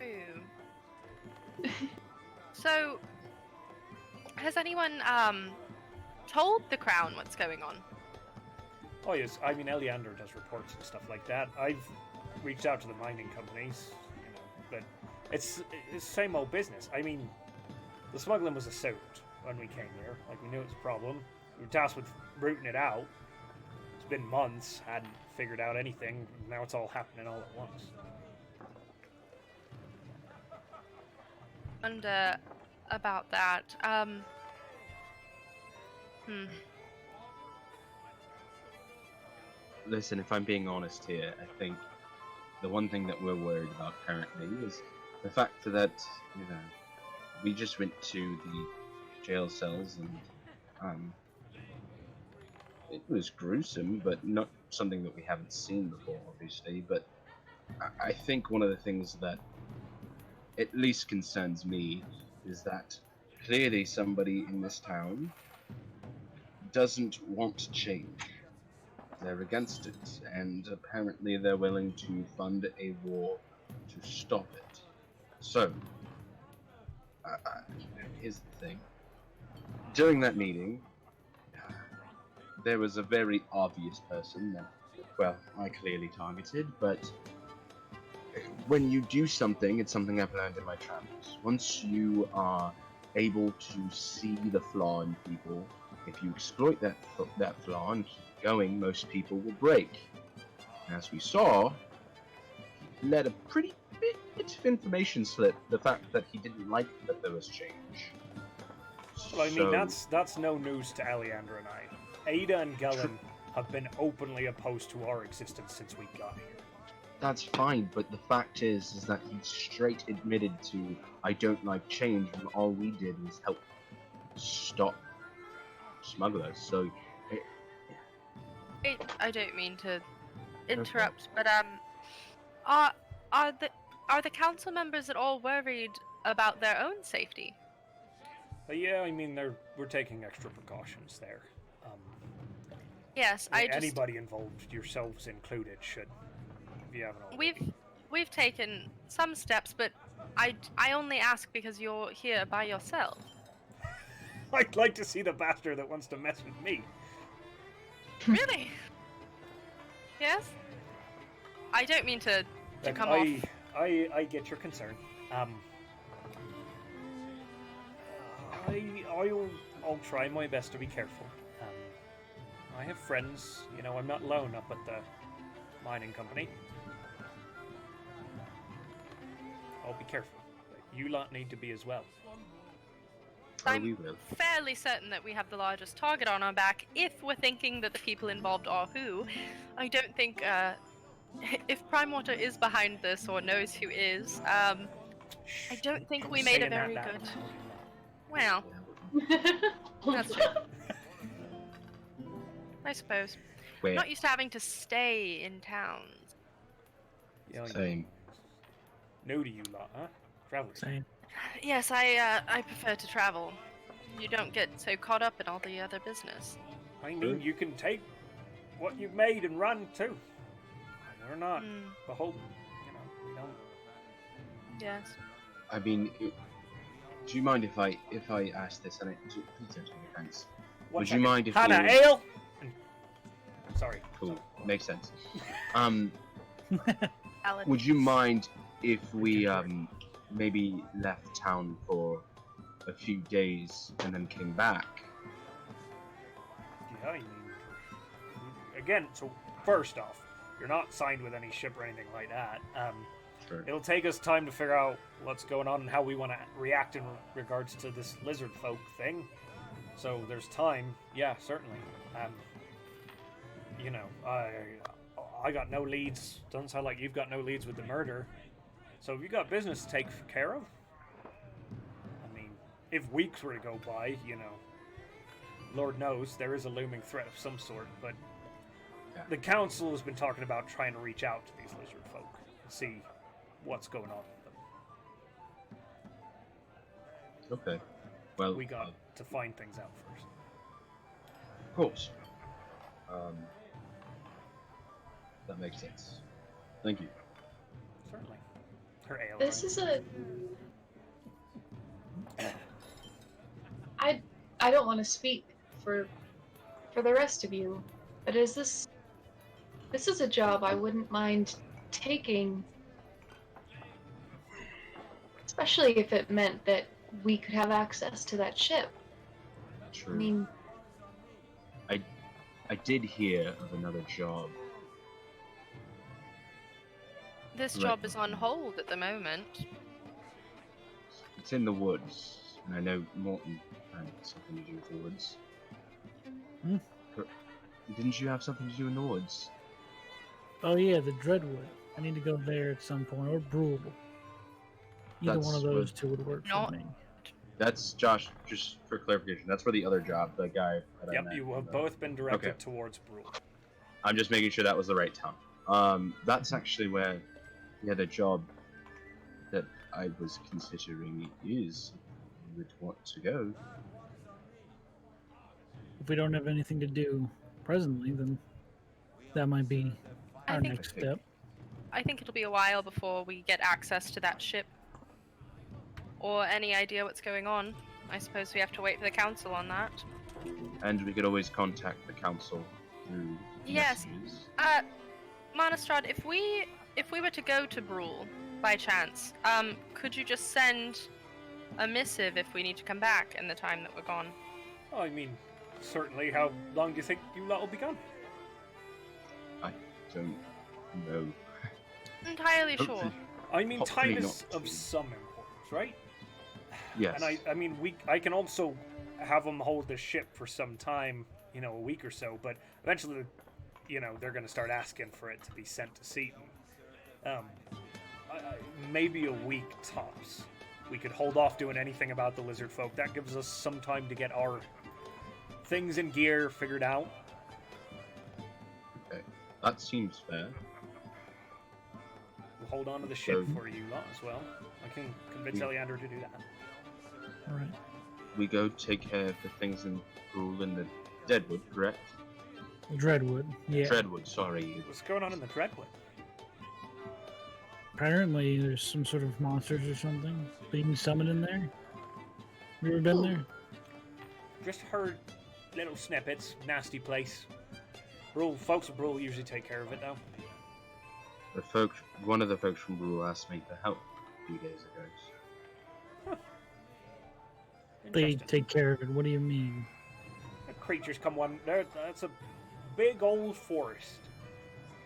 [SPEAKER 4] Ooh. So, has anyone told the Crown what's going on?
[SPEAKER 2] Oh yes, I mean Eleander does reports and stuff like that. I've reached out to the mining companies, you know, but it's the same old business. I mean, the smuggling was assumed when we came here. Like, we knew it was a problem. We were tasked with rooting it out. It's been months, hadn't figured out anything. Now it's all happening all at once.
[SPEAKER 4] And about that,
[SPEAKER 1] Listen, if I'm being honest here, I think the one thing that we're worried about currently is the fact that, you know, we just went to the jail cells and it was gruesome, but not something that we haven't seen before, obviously. But I think one of the things that at least concerns me is that clearly somebody in this town doesn't want change. They're against it, and apparently they're willing to fund a war to stop it. So, here's the thing. During that meeting, there was a very obvious person that, well, I clearly targeted, but when you do something, it's something I've learned in my travels. Once you are able to see the flaw in people, if you exploit that flaw and keep going, most people will break. And as we saw, he let a pretty bit of information slip, the fact that he didn't like that there was change.
[SPEAKER 2] Well, I mean, that's no news to Eleander and I. Ada and Gellin have been openly opposed to our existence since we got here.
[SPEAKER 1] That's fine, but the fact is that he straight admitted to, I don't like change, and all we did was help stop smugglers, so...
[SPEAKER 4] I don't mean to interrupt, but are the council members at all worried about their own safety?
[SPEAKER 2] Yeah, I mean, we're taking extra precautions there.
[SPEAKER 4] Yes,
[SPEAKER 2] anybody involved, yourselves included, should, if you haven't already.
[SPEAKER 4] We've taken some steps, but I only ask because you're here by yourself.
[SPEAKER 2] I'd like to see the bastard that wants to mess with me.
[SPEAKER 4] Really? Yes? I don't mean to come off.
[SPEAKER 2] I get your concern. I'll try my best to be careful. I have friends, you know, I'm not alone up at the mining company. I'll be careful. You lot need to be as well.
[SPEAKER 4] I'm fairly certain that we have the largest target on our back if we're thinking that the people involved are who. I don't think if Prime Water is behind this or knows who is, I don't think we made a very good. Well, that's true. I suppose.
[SPEAKER 1] Where?
[SPEAKER 4] Not used to having to stay in towns.
[SPEAKER 2] Yeah,
[SPEAKER 1] Same.
[SPEAKER 2] no to you lot, huh? Travelers.
[SPEAKER 5] Same.
[SPEAKER 4] Yes, I prefer to travel. You don't get so caught up in all the other business.
[SPEAKER 2] I mean, you can take what you've made and run too. We're not beholden, you know. We don't.
[SPEAKER 4] Yes.
[SPEAKER 1] I mean, do you mind if I ask this? And please don't take offense. Would you mind if
[SPEAKER 2] Hannah,
[SPEAKER 1] we...
[SPEAKER 2] ale? Sorry.
[SPEAKER 1] Cool.
[SPEAKER 2] Sorry.
[SPEAKER 1] Makes sense.
[SPEAKER 4] Alan.
[SPEAKER 1] Would you mind if we maybe left town for a few days and then came back?
[SPEAKER 2] Yeah, I mean, again, so first off, you're not signed with any ship or anything like that.
[SPEAKER 1] Sure.
[SPEAKER 2] It'll take us time to figure out what's going on and how we want to react in regards to this lizard folk thing. So there's time. Yeah, certainly. You know, I got no leads. Doesn't sound like you've got no leads with the murder. So have you got business to take care of? I mean, if weeks were to go by, you know, Lord knows there is a looming threat of some sort, but
[SPEAKER 1] Yeah.
[SPEAKER 2] the council has been talking about trying to reach out to these lizard folk and see what's going on with them.
[SPEAKER 1] Okay. Well,
[SPEAKER 2] We got to find things out first.
[SPEAKER 1] of course. That makes sense. Thank you.
[SPEAKER 2] Certainly. Her ale.
[SPEAKER 3] This is a. I don't want to speak for the rest of you, but this is a job I wouldn't mind taking, especially if it meant that we could have access to that ship.
[SPEAKER 1] True.
[SPEAKER 3] I mean,
[SPEAKER 1] I did hear of another job.
[SPEAKER 4] This
[SPEAKER 1] Right.
[SPEAKER 4] job is on hold at the moment.
[SPEAKER 1] It's in the woods, and I know Mortin had something to do with the woods.
[SPEAKER 5] Hmm?
[SPEAKER 1] Didn't you have something to do in the woods?
[SPEAKER 5] Oh yeah, the Dreadwood. I need to go there at some point, or Brule. Either
[SPEAKER 1] That's
[SPEAKER 5] one of
[SPEAKER 1] what-
[SPEAKER 5] those two would work
[SPEAKER 4] Not-
[SPEAKER 5] for me.
[SPEAKER 1] That's Josh. Just for clarification, that's for the other job, the guy that I
[SPEAKER 2] Yep,
[SPEAKER 1] met.
[SPEAKER 2] you have both been directed
[SPEAKER 1] Okay.
[SPEAKER 2] towards Brule.
[SPEAKER 1] I'm just making sure that was the right town. That's actually where the other job that I was considering is. You would want to go.
[SPEAKER 5] If we don't have anything to do presently, then that might be
[SPEAKER 4] I
[SPEAKER 5] our
[SPEAKER 4] think-
[SPEAKER 5] next step.
[SPEAKER 4] I think it'll be a while before we get access to that ship. Or any idea what's going on. I suppose we have to wait for the council on that.
[SPEAKER 1] And we could always contact the council through
[SPEAKER 4] Yes.
[SPEAKER 1] messages.
[SPEAKER 4] Monastrad, if we were to go to Brule by chance, could you just send a missive if we need to come back in the time that we're gone?
[SPEAKER 2] Oh, I mean, certainly. How long do you think you lot will be gone?
[SPEAKER 1] I don't know.
[SPEAKER 4] Entirely sure.
[SPEAKER 1] Hopefully-
[SPEAKER 2] I mean,
[SPEAKER 1] Hopefully
[SPEAKER 2] time is
[SPEAKER 1] not
[SPEAKER 2] of
[SPEAKER 1] too.
[SPEAKER 2] some importance, right?
[SPEAKER 1] Yes.
[SPEAKER 2] And I mean, I can also have them hold the ship for some time, you know, a week or so. But eventually, you know, they're going to start asking for it to be sent to Seaton. Maybe a week tops. We could hold off doing anything about the lizard folk. That gives us some time to get our things in gear figured out.
[SPEAKER 1] Okay. That seems fair.
[SPEAKER 2] We'll hold on to the ship
[SPEAKER 1] So-
[SPEAKER 2] for you lot as well. I can convince
[SPEAKER 1] Yeah.
[SPEAKER 2] Eleander to do that.
[SPEAKER 5] All right.
[SPEAKER 1] We go take care of the things in Brule and the Deadwood, correct?
[SPEAKER 5] Dreadwood. Yeah.
[SPEAKER 1] Dreadwood, sorry.
[SPEAKER 2] What's going on in the Dreadwood?
[SPEAKER 5] Apparently, there's some sort of monsters or something being summoned in there. You ever been
[SPEAKER 3] Ooh.
[SPEAKER 5] there?
[SPEAKER 2] Just heard little snippets. Nasty place. Folks of Brule usually take care of it though.
[SPEAKER 1] One of the folks from Brule asked me for help a few days ago.
[SPEAKER 5] They
[SPEAKER 2] Interesting.
[SPEAKER 5] take care of it. What do you mean?
[SPEAKER 2] Creatures come that's a big old forest.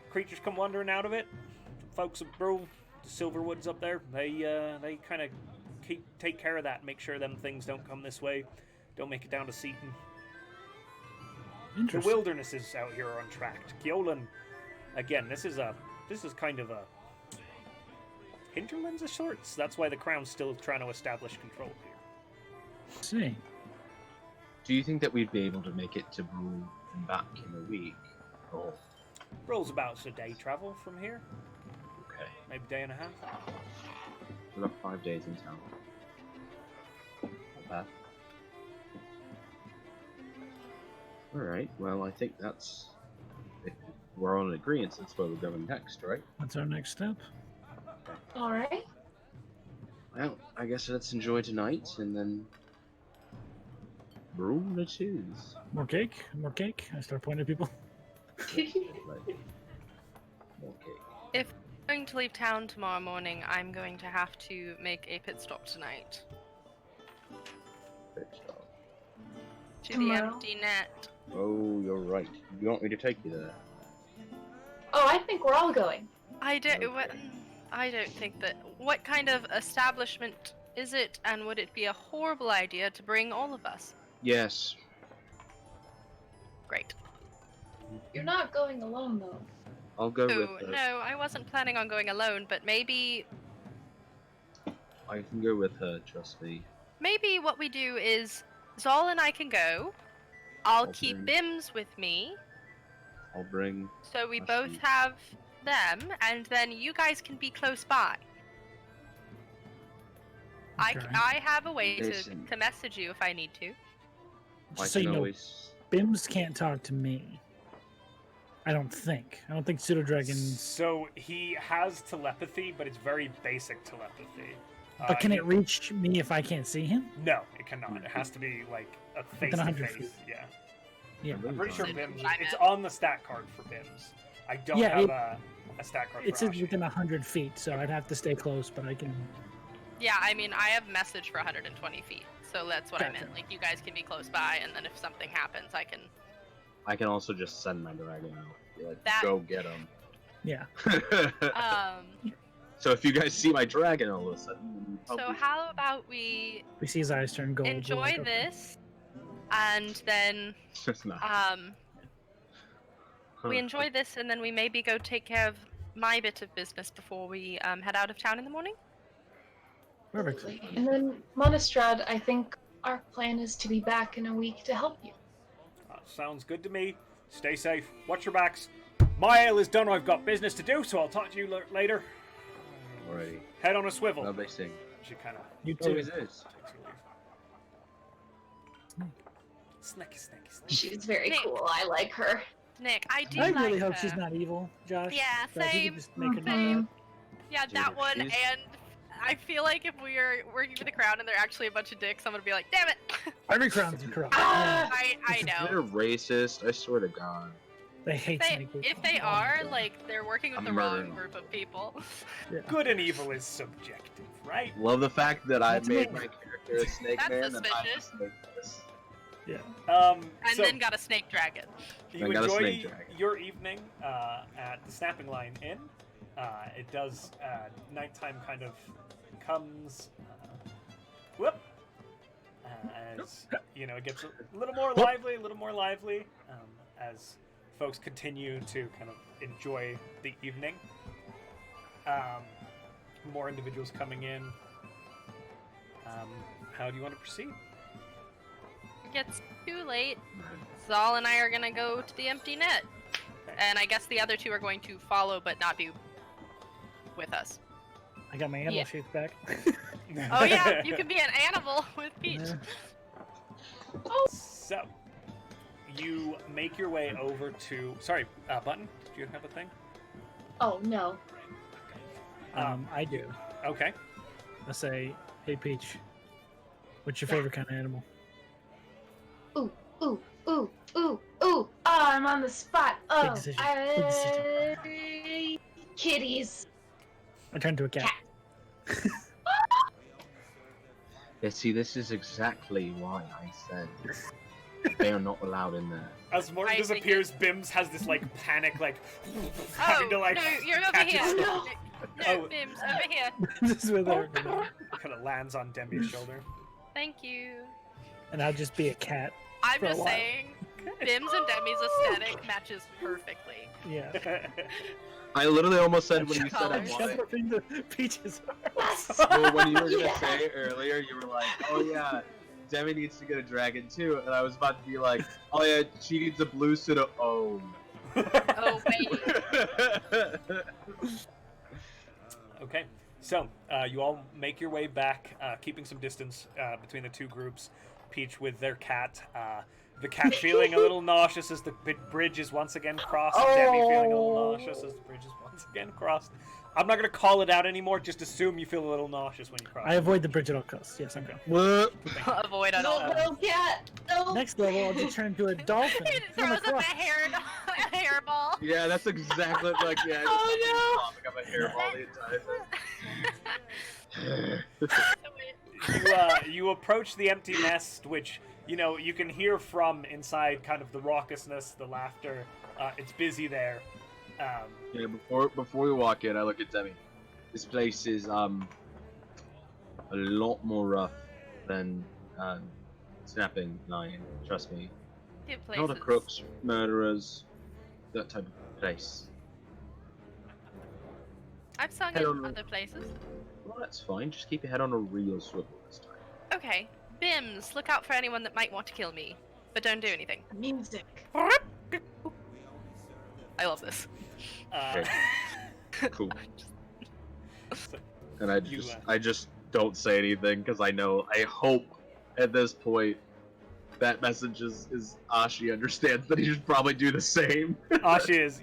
[SPEAKER 2] Creatures come wandering out of it. Folks of Brule, the Silverwoods up there, they kind of take care of that. Make sure them things don't come this way. Don't make it down to Seaton. The
[SPEAKER 5] Interesting.
[SPEAKER 2] wildernesses out here are untracked. Keolan, again, this is a this is kind of a hinterlands of sorts. That's why the crown's still trying to establish control here.
[SPEAKER 5] See.
[SPEAKER 1] Do you think that we'd be able to make it to Brule and back in a week? Or
[SPEAKER 2] Rolls about a day travel from here,
[SPEAKER 1] okay,
[SPEAKER 2] maybe a day and a half.
[SPEAKER 1] we've got 5 days in town. Not bad. All right. Well, I think that's. If we're on an agreement. That's where we're going next, right?
[SPEAKER 5] That's our next step.
[SPEAKER 3] All right.
[SPEAKER 1] Well, I guess let's enjoy tonight, and then Brule it is.
[SPEAKER 5] More cake? More cake? I start pointing at people.
[SPEAKER 1] Like, okay.
[SPEAKER 4] If I'm going to leave town tomorrow morning, I'm going to have to make a pit stop tonight
[SPEAKER 1] Good job.
[SPEAKER 4] to
[SPEAKER 3] Tomorrow?
[SPEAKER 4] the empty net.
[SPEAKER 1] Oh, you're right. You want me to take you there?
[SPEAKER 3] Oh, I think we're all going.
[SPEAKER 4] I don't.
[SPEAKER 1] Okay.
[SPEAKER 4] I don't think that. What kind of establishment is it, and would it be a horrible idea to bring all of us?
[SPEAKER 1] Yes.
[SPEAKER 4] Great.
[SPEAKER 3] You're not going alone, though.
[SPEAKER 1] I'll go
[SPEAKER 4] Oh,
[SPEAKER 1] with her.
[SPEAKER 4] no, I wasn't planning on going alone, but maybe
[SPEAKER 1] I can go with her, trust me.
[SPEAKER 4] what we do is Zahl and I can go. I'll
[SPEAKER 1] I'll
[SPEAKER 4] keep
[SPEAKER 1] bring-
[SPEAKER 4] Bims with me,
[SPEAKER 1] I'll bring.
[SPEAKER 4] so we
[SPEAKER 1] I
[SPEAKER 4] both
[SPEAKER 1] see.
[SPEAKER 4] have them, and then you guys can be close by.
[SPEAKER 5] Okay.
[SPEAKER 4] I have a way
[SPEAKER 1] Listen.
[SPEAKER 4] to message you if I need to.
[SPEAKER 1] I
[SPEAKER 5] Just so you
[SPEAKER 1] can
[SPEAKER 5] know,
[SPEAKER 1] always.
[SPEAKER 5] Bims can't talk to me. I don't think. I don't think Pseudo Dragons.
[SPEAKER 2] So he has telepathy, but it's very basic telepathy.
[SPEAKER 5] But can it reach me if I can't see him?
[SPEAKER 2] No, it cannot. It has to be like a
[SPEAKER 5] Within 100
[SPEAKER 2] face-to-face.
[SPEAKER 5] feet.
[SPEAKER 2] Yeah.
[SPEAKER 5] Yeah.
[SPEAKER 2] I'm pretty sure
[SPEAKER 4] That's
[SPEAKER 2] Bims.
[SPEAKER 4] what I
[SPEAKER 2] It's
[SPEAKER 4] meant.
[SPEAKER 2] on the stat card for Bims. I don't
[SPEAKER 5] Yeah,
[SPEAKER 2] have
[SPEAKER 5] it-
[SPEAKER 2] a stat card
[SPEAKER 5] It
[SPEAKER 2] for
[SPEAKER 5] says
[SPEAKER 2] Ashi.
[SPEAKER 5] within 100 feet, so I'd have to stay close, but I can.
[SPEAKER 4] Yeah, I mean, I have message for 120 feet, so that's what I
[SPEAKER 5] Gotcha.
[SPEAKER 4] meant. Like, you guys can be close by, and then if something happens, I can.
[SPEAKER 1] I can also just send my dragon out. Yeah,
[SPEAKER 4] That-
[SPEAKER 1] go get him.
[SPEAKER 5] Yeah.
[SPEAKER 1] So if you guys see my dragon all of a sudden, then you
[SPEAKER 4] So
[SPEAKER 1] probably-
[SPEAKER 4] how about we
[SPEAKER 5] We see his eyes turn gold. we're
[SPEAKER 4] enjoy
[SPEAKER 5] like, okay.
[SPEAKER 4] this, and then
[SPEAKER 1] It's not.
[SPEAKER 4] we enjoy this, and then we maybe go take care of my bit of business before we head out of town in the morning.
[SPEAKER 5] Perfect.
[SPEAKER 3] Absolutely. And then, Monastrad, I think our plan is to be back in a week to help you.
[SPEAKER 2] Sounds good to me. Stay safe. Watch your backs. My ale is done. I've got business to do, so I'll talk to you later.
[SPEAKER 1] Alrighty.
[SPEAKER 2] Head on a swivel.
[SPEAKER 1] Lovely thing.
[SPEAKER 2] She kind of
[SPEAKER 5] You
[SPEAKER 1] Oh,
[SPEAKER 5] too.
[SPEAKER 1] it is.
[SPEAKER 2] takes her leave. Snacky, snacky, snacky.
[SPEAKER 3] She's very
[SPEAKER 4] Nick.
[SPEAKER 3] cool. I like her.
[SPEAKER 4] Nick, I do
[SPEAKER 5] I
[SPEAKER 4] like
[SPEAKER 5] really hope
[SPEAKER 4] her.
[SPEAKER 5] she's not evil, Josh.
[SPEAKER 4] Yeah,
[SPEAKER 5] but if you
[SPEAKER 4] same.
[SPEAKER 5] could just make her not
[SPEAKER 3] Same.
[SPEAKER 5] that.
[SPEAKER 4] Yeah,
[SPEAKER 1] Dude,
[SPEAKER 4] that
[SPEAKER 1] if
[SPEAKER 4] one,
[SPEAKER 1] she's-
[SPEAKER 4] and I feel like if we are working for the crown and they're actually a bunch of dicks, I'm gonna be like, damn it!
[SPEAKER 5] Every crown's corrupt.
[SPEAKER 3] Ah!
[SPEAKER 4] I
[SPEAKER 1] They're
[SPEAKER 4] know.
[SPEAKER 1] racist. I swear to God.
[SPEAKER 5] They hate snake people.
[SPEAKER 4] If they are, like, they're working with
[SPEAKER 1] I'm
[SPEAKER 4] the wrong
[SPEAKER 1] murdering
[SPEAKER 4] group of people.
[SPEAKER 5] Yeah.
[SPEAKER 2] Good and evil is subjective, right?
[SPEAKER 1] Love the fact that I
[SPEAKER 5] That's
[SPEAKER 1] made
[SPEAKER 5] me.
[SPEAKER 1] my character a snake
[SPEAKER 4] That's
[SPEAKER 1] man and I'm a
[SPEAKER 4] suspicious.
[SPEAKER 1] snake this.
[SPEAKER 5] Yeah.
[SPEAKER 4] And
[SPEAKER 2] So
[SPEAKER 4] then got a snake dragon.
[SPEAKER 2] you
[SPEAKER 1] I got a
[SPEAKER 2] enjoy
[SPEAKER 1] snake dragon.
[SPEAKER 2] your evening at the Snapping Line Inn. It does nighttime kind of comes. Whoop. As you know, it gets a little more lively, as folks continue to kind of enjoy the evening. More individuals coming in. How do you want to proceed?
[SPEAKER 4] It gets too late. Zahl and I are gonna go to the empty net. And I guess the other two are going to follow but not be with us.
[SPEAKER 5] I got my animal
[SPEAKER 3] Yeah.
[SPEAKER 5] shapes back.
[SPEAKER 4] Oh yeah, you can be an animal with Peach.
[SPEAKER 5] Yeah.
[SPEAKER 2] So, you make your way over to. Sorry, Button, do you have a thing?
[SPEAKER 3] Oh, no.
[SPEAKER 5] I do.
[SPEAKER 2] Okay.
[SPEAKER 5] I say, hey Peach, what's your favorite kind of animal?
[SPEAKER 3] Ooh, ooh, ooh, ooh. Oh, I'm on the spot. Oh,
[SPEAKER 5] decision. Big decision.
[SPEAKER 3] Kitties.
[SPEAKER 5] I turned to a cat.
[SPEAKER 1] Yeah, see, this is exactly why I said they are not allowed in there.
[SPEAKER 2] As Mortin
[SPEAKER 4] I think
[SPEAKER 2] disappears, Bims has this like panic, like
[SPEAKER 4] Oh,
[SPEAKER 2] having to like
[SPEAKER 4] no, you're over
[SPEAKER 2] catch
[SPEAKER 4] here.
[SPEAKER 2] itself.
[SPEAKER 3] No.
[SPEAKER 4] No,
[SPEAKER 2] Oh.
[SPEAKER 4] Bims, over here.
[SPEAKER 5] This is where they're gonna-
[SPEAKER 2] Kind of lands on Demi's shoulder.
[SPEAKER 4] Thank you.
[SPEAKER 5] and I'll just be a cat.
[SPEAKER 4] I'm
[SPEAKER 5] For a
[SPEAKER 4] just
[SPEAKER 5] while.
[SPEAKER 4] saying, Bim's and Demi's aesthetic matches perfectly.
[SPEAKER 5] Yeah.
[SPEAKER 1] I literally almost said when you said
[SPEAKER 4] College.
[SPEAKER 1] I
[SPEAKER 5] That's
[SPEAKER 1] want
[SPEAKER 5] what the Peaches are.
[SPEAKER 3] Yes.
[SPEAKER 1] well, when you were gonna
[SPEAKER 3] Yes.
[SPEAKER 1] say it earlier, you were like, "Oh yeah, Demi needs to get a dragon too," and I was about to be like, "Oh yeah, she needs a blue suit." Oh.
[SPEAKER 4] Oh wait.
[SPEAKER 2] Okay, so you all make your way back, keeping some distance between the two groups. Peach with their cat, the cat feeling a little nauseous as the bridge is once again crossed. Demi feeling a little nauseous as the bridge is once again crossed. I'm not going to call it out anymore, just assume you feel a little nauseous when you cross.
[SPEAKER 5] I avoid the bridge at all costs. Yes, I know.
[SPEAKER 1] What?
[SPEAKER 4] Avoid at all.
[SPEAKER 3] No, cat. No.
[SPEAKER 5] Next level, I'll just turn into a dolphin.
[SPEAKER 4] He
[SPEAKER 5] Swim
[SPEAKER 4] throws up
[SPEAKER 5] across.
[SPEAKER 4] a hairball.
[SPEAKER 1] Yeah, that's exactly like yeah.
[SPEAKER 3] Oh,
[SPEAKER 1] I got my hairball the entire thing.
[SPEAKER 2] You approach the empty nest, which you can hear from inside, kind of the raucousness, the laughter. It's busy there.
[SPEAKER 1] Yeah, before we walk in, I look at Demi. This place is a lot more rough than Snapping Lion. Trust me.
[SPEAKER 4] Good
[SPEAKER 1] Not a
[SPEAKER 4] places.
[SPEAKER 1] crooks, murderers, that type of place.
[SPEAKER 4] I've sung
[SPEAKER 1] Head
[SPEAKER 4] in
[SPEAKER 1] on-
[SPEAKER 4] other places.
[SPEAKER 1] Well, that's fine. Just keep your head on a real swivel this time.
[SPEAKER 4] Okay. Bims, look out for anyone that might want to kill me, but don't do anything.
[SPEAKER 3] Music.
[SPEAKER 4] I love this.
[SPEAKER 1] Cool. And I
[SPEAKER 2] You,
[SPEAKER 1] just don't say anything because I hope at this point that message is Ashi understands that he should probably do the same.
[SPEAKER 2] Ashi knows.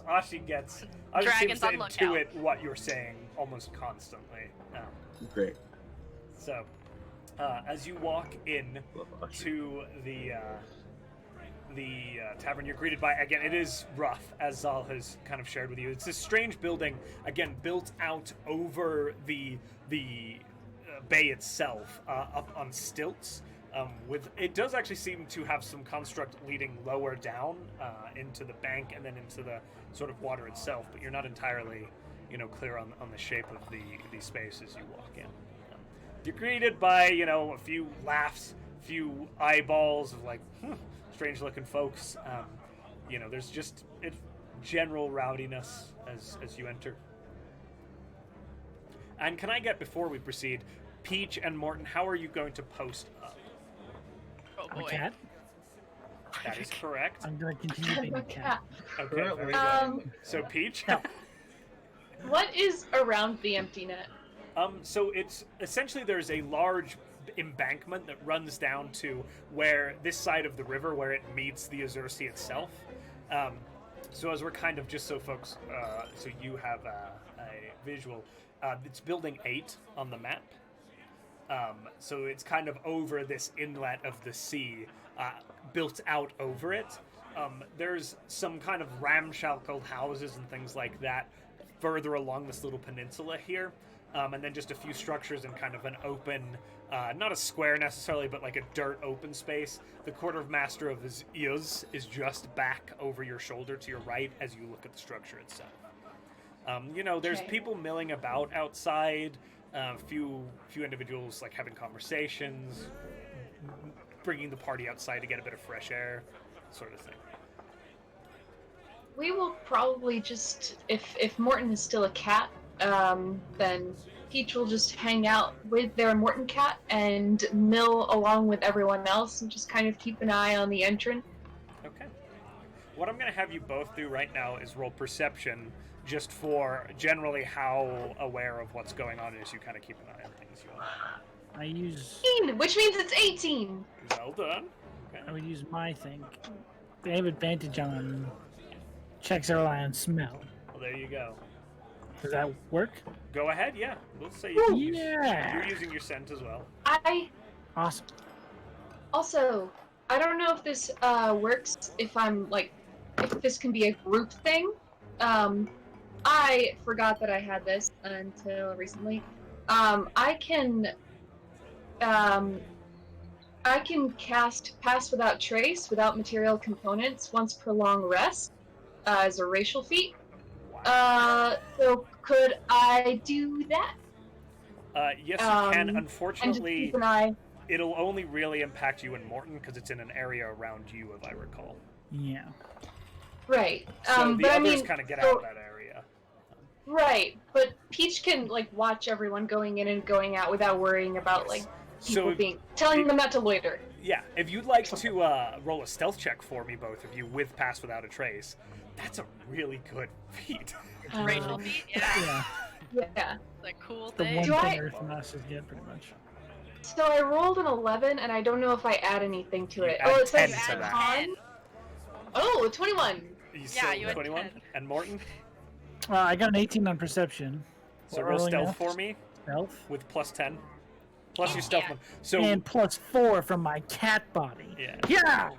[SPEAKER 2] Ashi
[SPEAKER 4] Dragons
[SPEAKER 2] seems to
[SPEAKER 4] on lookout.
[SPEAKER 2] intuit what you're saying almost constantly.
[SPEAKER 1] Great.
[SPEAKER 2] So, as you walk in
[SPEAKER 1] Love Ashi.
[SPEAKER 2] to the tavern, you're greeted by, again, it is rough, as Zahl has kind of shared with you. It's this strange building, again, built out over the bay itself, up on stilts. It does actually seem to have some construct leading lower down into the bank and then into the sort of water itself, but you're not entirely, clear on the shape of the space as you walk in. You're greeted by, a few laughs, a few eyeballs of like, strange looking folks. There's just general rowdiness as you enter. And can I get, before we proceed, Peach and Mortin, how are you going to post up?
[SPEAKER 4] Oh
[SPEAKER 5] I'm a
[SPEAKER 4] boy.
[SPEAKER 5] cat.
[SPEAKER 2] That is correct.
[SPEAKER 5] I'm gonna continue being a cat.
[SPEAKER 2] Okay,
[SPEAKER 1] Currently,
[SPEAKER 2] very good. So Peach?
[SPEAKER 3] What is around the empty net?
[SPEAKER 2] So it's essentially there's a large embankment that runs down to where this side of the river where it meets the Azursi itself. So as we're kind of just so folks, so you have a visual, it's building 8 on the map. So it's kind of over this inlet of the sea, built out over it. There's some kind of ramshackle houses and things like that further along this little peninsula here. And then just a few structures in kind of an open, not a square necessarily, but like a dirt open space. The quartermaster of his Yuz is just back over your shoulder to your right as you look at the structure itself. There's
[SPEAKER 3] Okay.
[SPEAKER 2] people milling about outside, few individuals like having conversations, bringing the party outside to get a bit of fresh air, sort of thing.
[SPEAKER 3] We will probably just, if Mortin is still a cat, then Peach will just hang out with their Mortin cat and mill along with everyone else and just kind of keep an eye on the entrance.
[SPEAKER 2] Okay. What I'm going to have you both do right now is roll perception, just for generally how aware of what's going on as you kind of keep an eye on things you are.
[SPEAKER 5] I use.
[SPEAKER 3] 18, which means it's 18.
[SPEAKER 2] Well done. Okay.
[SPEAKER 5] I would use my thing. They have advantage on checks that rely on smell.
[SPEAKER 2] Well, there you go.
[SPEAKER 5] Does that work?
[SPEAKER 2] Go ahead, yeah. We'll say
[SPEAKER 5] Woo!
[SPEAKER 2] you're
[SPEAKER 5] Yeah.
[SPEAKER 2] using your scent as well.
[SPEAKER 3] I
[SPEAKER 5] Awesome.
[SPEAKER 3] also, I don't know if this works, if this can be a group thing. I forgot that I had this until recently. I can cast Pass Without Trace without material components once per long rest as a racial feat. So could I do that?
[SPEAKER 2] Yes, you can.
[SPEAKER 3] And just
[SPEAKER 2] Unfortunately,
[SPEAKER 3] keep an eye.
[SPEAKER 2] it'll only really impact you and Morton because it's in an area around you, if I recall.
[SPEAKER 5] Yeah.
[SPEAKER 3] Right.
[SPEAKER 2] So the
[SPEAKER 3] but
[SPEAKER 2] others
[SPEAKER 3] I mean,
[SPEAKER 2] kind of get
[SPEAKER 3] so-
[SPEAKER 2] out of that area.
[SPEAKER 3] Right, but Peach can like watch everyone going in and going out without worrying about like people telling them not to loiter.
[SPEAKER 2] Yeah, if you'd like to roll a stealth check for me, both of you, with Pass Without a Trace, that's a really good feat.
[SPEAKER 4] Rachel feet, yeah.
[SPEAKER 5] Yeah.
[SPEAKER 3] Yeah.
[SPEAKER 4] The cool
[SPEAKER 5] The
[SPEAKER 4] thing.
[SPEAKER 5] one
[SPEAKER 3] Do
[SPEAKER 5] thing
[SPEAKER 3] I-
[SPEAKER 5] Earth Masters get, pretty much.
[SPEAKER 3] So I rolled an 11, and I don't know if I add anything to it.
[SPEAKER 2] add
[SPEAKER 3] Oh, it
[SPEAKER 2] 10
[SPEAKER 3] says
[SPEAKER 2] to that.
[SPEAKER 3] con. Oh, a 21.
[SPEAKER 2] So
[SPEAKER 4] you had
[SPEAKER 2] 21.
[SPEAKER 4] 10.
[SPEAKER 2] And Morton?
[SPEAKER 5] I got an 18 on perception.
[SPEAKER 2] So
[SPEAKER 5] What,
[SPEAKER 2] roll
[SPEAKER 5] rolling
[SPEAKER 2] stealth
[SPEAKER 5] out?
[SPEAKER 2] for me
[SPEAKER 5] Stealth.
[SPEAKER 2] with plus 10. Plus your stealth
[SPEAKER 4] Yeah.
[SPEAKER 2] one. So,
[SPEAKER 5] And +4 from my cat body.
[SPEAKER 2] yeah.
[SPEAKER 5] Yeah!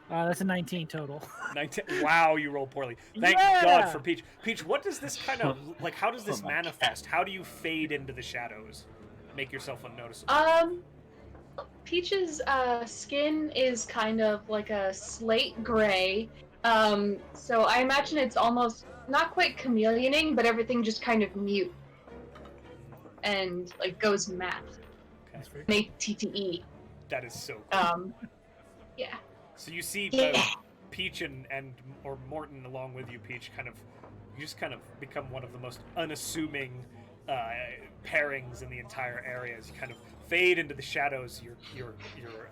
[SPEAKER 5] That's a 19 total.
[SPEAKER 2] 19. Wow, you rolled poorly. Thank
[SPEAKER 5] Yeah!
[SPEAKER 2] God for Peach. Peach, what does this kind of, like, how does this
[SPEAKER 6] Oh my
[SPEAKER 2] manifest? How do you fade into the shadows? Make yourself unnoticeable.
[SPEAKER 3] Peach's skin is kind of like a slate gray. So I imagine it's almost not quite chameleoning, but everything just kind of mute and like goes matte.
[SPEAKER 5] That's very
[SPEAKER 3] MATTE.
[SPEAKER 2] That is so cool.
[SPEAKER 3] Yeah.
[SPEAKER 2] So you see
[SPEAKER 3] Yeah.
[SPEAKER 2] both Peach or Morton along with you, Peach, you just kind of become one of the most unassuming pairings in the entire area as you kind of fade into the shadows, your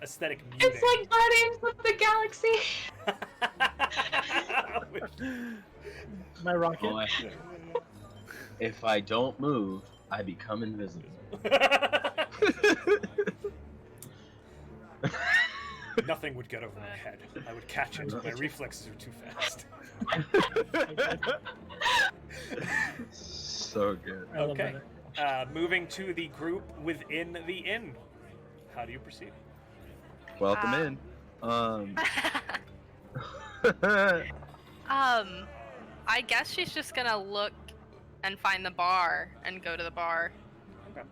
[SPEAKER 2] aesthetic muting.
[SPEAKER 3] It's like Guardians of the Galaxy.
[SPEAKER 5] My rocket.
[SPEAKER 6] Boy, if I don't move, I become invisible.
[SPEAKER 2] Nothing would get over my head. I would catch it. My reflexes are too fast.
[SPEAKER 6] So good.
[SPEAKER 5] I love
[SPEAKER 2] Okay.
[SPEAKER 5] that.
[SPEAKER 2] Moving to the group within the inn. How do you proceed?
[SPEAKER 6] Welcome
[SPEAKER 4] Um,
[SPEAKER 6] in.
[SPEAKER 4] I guess she's just gonna look and find the bar and go to the bar.
[SPEAKER 2] Okay.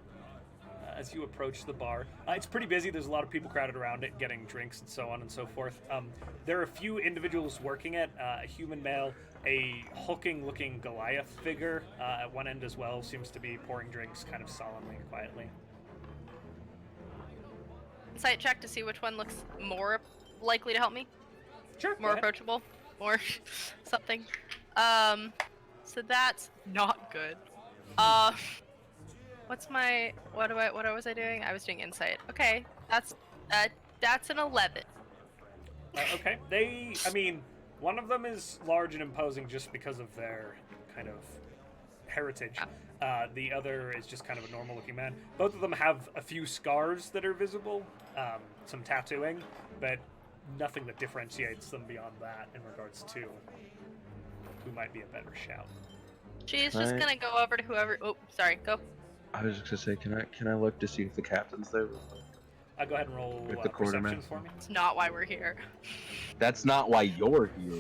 [SPEAKER 2] As you approach the bar, it's pretty busy. There's a lot of people crowded around it, getting drinks and so on and so forth. There are a few individuals working it. A human male, a hulking-looking Goliath figure at one end as well, seems to be pouring drinks kind of solemnly and quietly.
[SPEAKER 4] Insight check to see which one looks more likely to help me.
[SPEAKER 2] Sure.
[SPEAKER 4] More approachable. More something. So that's not good. What was I doing? I was doing insight. Okay, that's an 11.
[SPEAKER 2] Okay. One of them is large and imposing just because of their kind of heritage. The other is just kind of a normal-looking man. Both of them have a few scars that are visible, some tattooing, but nothing that differentiates them beyond that in regards to who might be a better shout.
[SPEAKER 4] She's just
[SPEAKER 1] Alright.
[SPEAKER 4] gonna go over to whoever. Oh, sorry. Go.
[SPEAKER 1] I was just gonna say, can I look to see if the captain's there? real quick?
[SPEAKER 2] Go ahead and roll
[SPEAKER 1] With the
[SPEAKER 2] perception
[SPEAKER 1] quartermaster.
[SPEAKER 2] for me.
[SPEAKER 4] It's not why we're here.
[SPEAKER 1] That's not why you're here.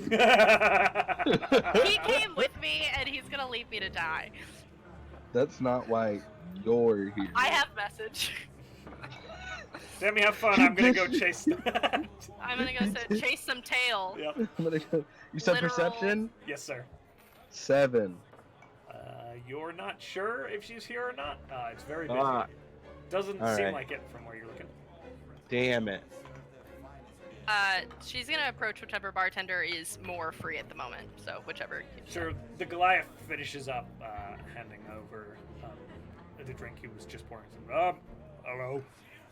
[SPEAKER 4] He came with me, and he's gonna leave me to die.
[SPEAKER 1] That's not why you're here.
[SPEAKER 4] I have message.
[SPEAKER 2] Demi, have fun. I'm gonna go chase.
[SPEAKER 4] I'm gonna go chase some tail.
[SPEAKER 2] Yep.
[SPEAKER 1] I'm gonna go. You said
[SPEAKER 4] Literal.
[SPEAKER 1] perception?
[SPEAKER 2] Yes, sir.
[SPEAKER 1] 7.
[SPEAKER 2] You're not sure if she's here or not. It's very busy. Doesn't
[SPEAKER 1] all
[SPEAKER 2] seem
[SPEAKER 1] right.
[SPEAKER 2] like it from where you're looking.
[SPEAKER 1] Damn it.
[SPEAKER 4] She's gonna approach whichever bartender is more free at the moment. So whichever.
[SPEAKER 2] Sure. The Goliath finishes up handing over the drink he was just pouring. Hello.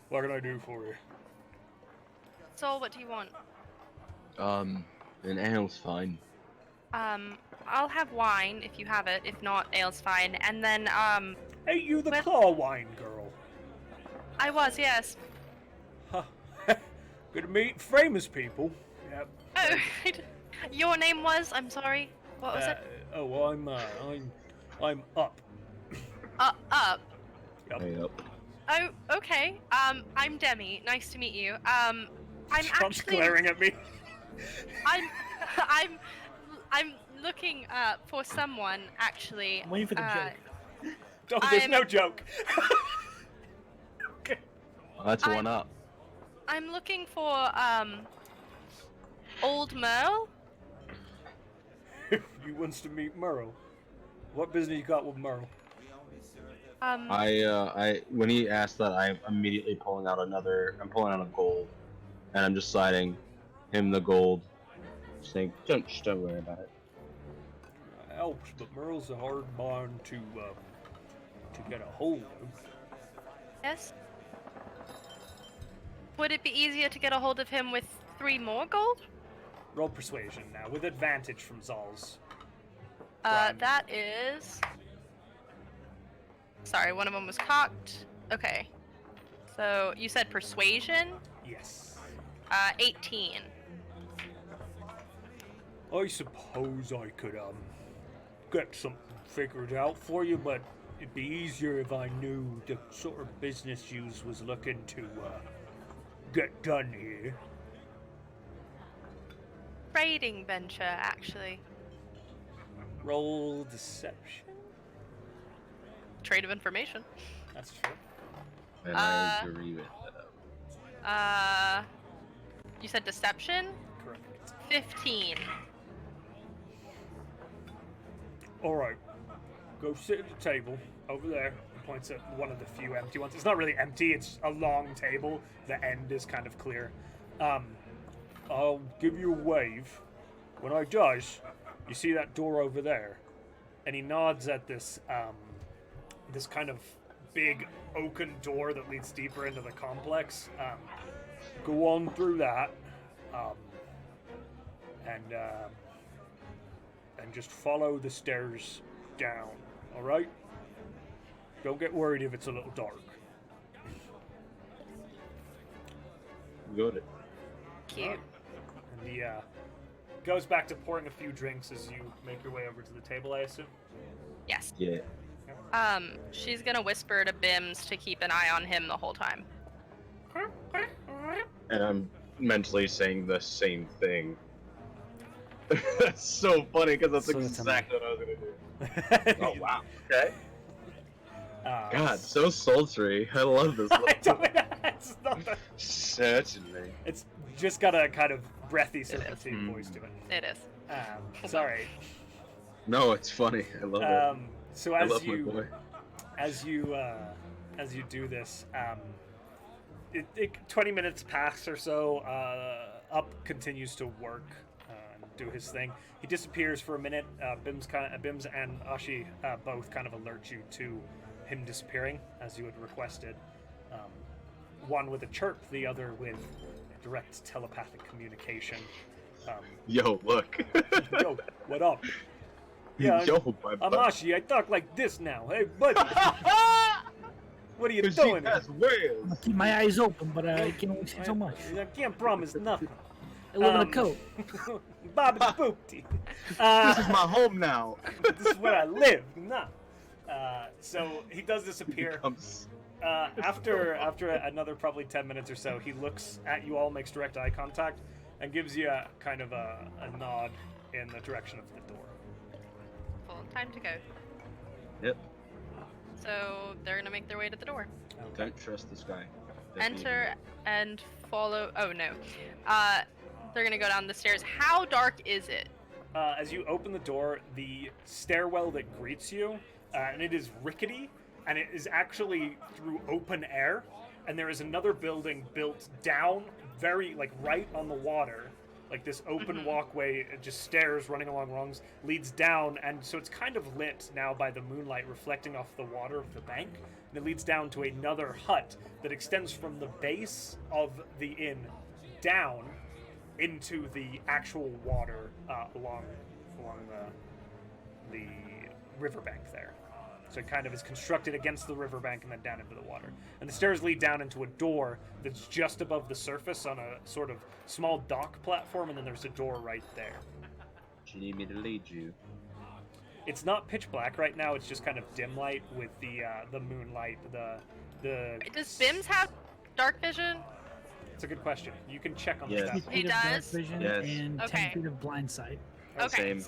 [SPEAKER 2] What can I do for you?
[SPEAKER 4] So what do you want?
[SPEAKER 1] An ale's fine.
[SPEAKER 4] I'll have wine if you have it. If not, ale's fine. And then
[SPEAKER 2] Hey, you the
[SPEAKER 4] Well-
[SPEAKER 2] claw wine girl.
[SPEAKER 4] I was, yes.
[SPEAKER 2] Huh. Good to meet famous people. Yep.
[SPEAKER 4] Oh, your name was? I'm sorry. What was it?
[SPEAKER 2] Oh, well, I'm up.
[SPEAKER 4] Up.
[SPEAKER 2] Yep.
[SPEAKER 1] Hey up.
[SPEAKER 4] Oh, okay. I'm Demi. Nice to meet you. I'm
[SPEAKER 2] Trump's
[SPEAKER 4] actually.
[SPEAKER 2] glaring at me.
[SPEAKER 4] I'm looking for someone actually.
[SPEAKER 5] I'm waiting for the joke.
[SPEAKER 2] Oh, there's
[SPEAKER 4] I'm-
[SPEAKER 2] no joke. Okay.
[SPEAKER 1] That's
[SPEAKER 4] I'm-
[SPEAKER 1] one up.
[SPEAKER 4] I'm looking for old Merle.
[SPEAKER 2] You wants to meet Merle. What business you got with Merle?
[SPEAKER 1] When he asked that, I'm immediately pulling out I'm pulling out a gold, and I'm just sliding him the gold, saying, don't worry about it.
[SPEAKER 2] Helps, but Merle's a hard man to get a hold of.
[SPEAKER 4] Yes. Would it be easier to get a hold of him with 3 more gold?
[SPEAKER 2] Roll persuasion now, with advantage from Zahl's.
[SPEAKER 4] That is... Sorry, one of them was cocked. Okay. So, you said persuasion?
[SPEAKER 2] Yes.
[SPEAKER 4] 18.
[SPEAKER 2] I suppose I could, get something figured out for you, but it'd be easier if I knew the sort of business you was looking to, get done here.
[SPEAKER 4] Trading venture, actually.
[SPEAKER 2] Roll deception?
[SPEAKER 4] Trade of information.
[SPEAKER 2] That's true.
[SPEAKER 1] And I agree with that.
[SPEAKER 4] You said deception?
[SPEAKER 2] Correct.
[SPEAKER 4] 15.
[SPEAKER 2] Alright. Go sit at the table over there. He points at one of the few empty ones. It's not really empty, it's a long table. The end is kind of clear. I'll give you a wave. When I does, you see that door over there? And he nods at this, this kind of big oaken door that leads deeper into the complex. Go on through that, and just follow the stairs down, alright? Don't get worried if it's a little dark.
[SPEAKER 1] Got it.
[SPEAKER 4] Cute.
[SPEAKER 2] And he goes back to pouring a few drinks as you make your way over to the table, I assume?
[SPEAKER 4] Yes.
[SPEAKER 1] Yeah.
[SPEAKER 4] She's gonna whisper to Bims to keep an eye on him the whole time.
[SPEAKER 1] And I'm mentally saying the same thing. That's so funny because that's
[SPEAKER 2] So
[SPEAKER 1] exactly what I was gonna do. Oh wow. Okay. God,
[SPEAKER 2] So
[SPEAKER 1] so sultry. I love this.
[SPEAKER 2] I don't, it's not that.
[SPEAKER 1] Certainly.
[SPEAKER 2] It's just got a kind of breathy serpentine voice to it.
[SPEAKER 4] It is.
[SPEAKER 2] Sorry.
[SPEAKER 1] No, it's funny. I love it.
[SPEAKER 2] So
[SPEAKER 1] I
[SPEAKER 2] as
[SPEAKER 1] love my
[SPEAKER 2] you
[SPEAKER 1] boy.
[SPEAKER 2] as you do this, 20 minutes pass or so. Up continues to work and do his thing. He disappears for a minute. Bims and Ashi both kind of alert you to him disappearing as you had requested. One with a chirp, the other with direct telepathic communication.
[SPEAKER 1] Yo, look.
[SPEAKER 2] Yo, what up? Yeah,
[SPEAKER 1] Yo, my
[SPEAKER 2] I'm
[SPEAKER 1] bud.
[SPEAKER 2] Ashi. I talk like this now. Hey, buddy. What are you
[SPEAKER 1] She
[SPEAKER 2] doing?
[SPEAKER 1] has whales.
[SPEAKER 5] I keep my eyes open, but I can only see so much.
[SPEAKER 2] I can't promise nothing.
[SPEAKER 5] I live in a coat.
[SPEAKER 2] Bobby Boopty.
[SPEAKER 1] This is my home now.
[SPEAKER 2] This is where I live. Nah. So he does disappear.
[SPEAKER 1] Comes-
[SPEAKER 2] After another probably 10 minutes or so, he looks at you all, makes direct eye contact, and gives you a kind of a nod in the direction of the door.
[SPEAKER 4] Full time to go.
[SPEAKER 1] Yep.
[SPEAKER 4] So they're gonna make their way to the door.
[SPEAKER 1] Don't trust this guy.
[SPEAKER 4] Enter and follow. Oh no. They're gonna go down the stairs. How dark is it?
[SPEAKER 2] As you open the door, the stairwell that greets you, and it is rickety, and it is actually through open air, and there is another building built down, very, like, right on the water, like this open walkway, just stairs running along rungs, leads down, and so it's kind of lit now by the moonlight reflecting off the water of the bank, and it leads down to another hut that extends from the base of the inn down into the actual water along the riverbank there. So it kind of is constructed against the riverbank and then down into the water. And the stairs lead down into a door that's just above the surface on a sort of small dock platform, and then there's a door right there.
[SPEAKER 1] Do you need me to lead you?
[SPEAKER 2] It's not pitch black right now, it's just kind of dim light with the moonlight, the
[SPEAKER 4] Does Bims have dark vision?
[SPEAKER 2] It's a good question. You can check on
[SPEAKER 1] Yes.
[SPEAKER 2] the
[SPEAKER 5] 50
[SPEAKER 2] stat.
[SPEAKER 4] He
[SPEAKER 5] feet of dark
[SPEAKER 4] does?
[SPEAKER 5] vision
[SPEAKER 1] Yes.
[SPEAKER 5] and
[SPEAKER 4] Okay.
[SPEAKER 5] 10 feet of blind sight.
[SPEAKER 4] Okay,
[SPEAKER 1] Same.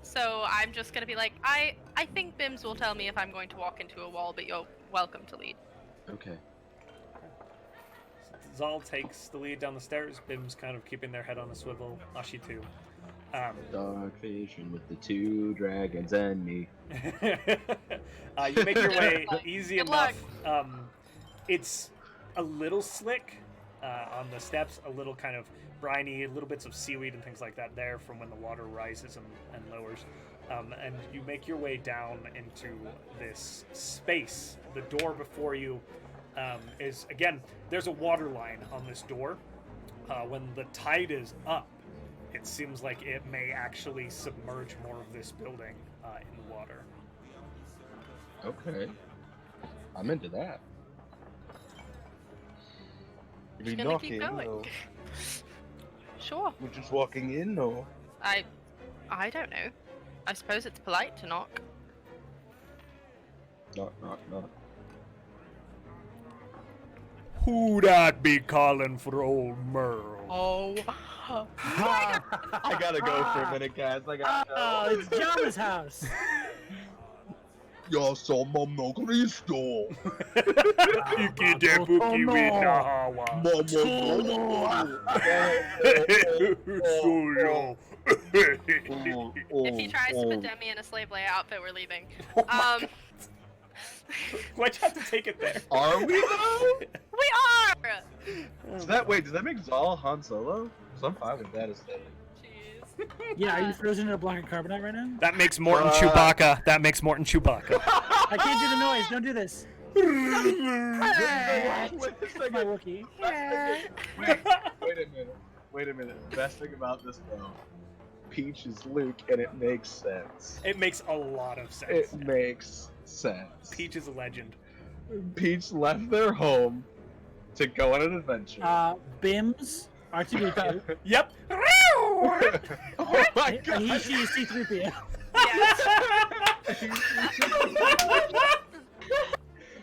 [SPEAKER 4] so I'm just gonna be like, I think Bims will tell me if I'm going to walk into a wall, but you're welcome to lead.
[SPEAKER 1] Okay.
[SPEAKER 2] Zahl takes the lead down the stairs, Bim's kind of keeping their head on a swivel, Ashi too.
[SPEAKER 6] Dark vision with the 2 dragons and me.
[SPEAKER 2] You make your way easy
[SPEAKER 4] Good
[SPEAKER 2] enough. It's a little slick on the steps, a little kind of briny, little bits of seaweed and things like that there from when the water rises and lowers. And you make your way down into this space. The door before you is, again, there's a water line on this door. When the tide is up, it seems like it may actually submerge more of this building in the water.
[SPEAKER 1] Okay. I'm into that.
[SPEAKER 4] Just
[SPEAKER 1] We
[SPEAKER 4] gonna keep
[SPEAKER 1] knocking,
[SPEAKER 4] going.
[SPEAKER 1] or
[SPEAKER 4] Sure.
[SPEAKER 1] we're just walking in, or
[SPEAKER 4] I don't know. I suppose it's polite to knock.
[SPEAKER 1] knock, knock, knock.
[SPEAKER 2] Who that be calling for old Merle?
[SPEAKER 4] Oh.
[SPEAKER 1] I gotta go for a minute, guys. I gotta
[SPEAKER 5] Oh,
[SPEAKER 1] go.
[SPEAKER 5] it's Java's house.
[SPEAKER 1] Jag sa mamma Kristo.
[SPEAKER 2] Iki de buki wi nahawa. Solo.
[SPEAKER 4] If he tries to put Demi in a slave layer outfit, we're leaving.
[SPEAKER 2] Why'd you have to take it there?
[SPEAKER 1] Are we though?
[SPEAKER 4] We are!
[SPEAKER 1] Does that wait? Does that make Zahl Han Solo? 'Cause I'm fine with that aesthetic.
[SPEAKER 4] Jeez.
[SPEAKER 5] Yeah, are you frozen in a block of carbonite right now?
[SPEAKER 2] That makes Mortin Chewbacca. That makes Mortin Chewbacca.
[SPEAKER 5] I can't do the noise. Don't do this.
[SPEAKER 1] Wait a
[SPEAKER 5] That's my
[SPEAKER 1] second.
[SPEAKER 5] Wookiee.
[SPEAKER 1] Wait a minute. The best thing about this though, Peach is Luke, and it makes sense.
[SPEAKER 2] It makes a lot of sense.
[SPEAKER 1] It makes sense.
[SPEAKER 2] Peach is a legend.
[SPEAKER 1] Peach left their home to go on an adventure.
[SPEAKER 5] Bims, R2D2.
[SPEAKER 2] Yep.
[SPEAKER 1] Oh my
[SPEAKER 5] And he,
[SPEAKER 1] god!
[SPEAKER 5] she is C3PO.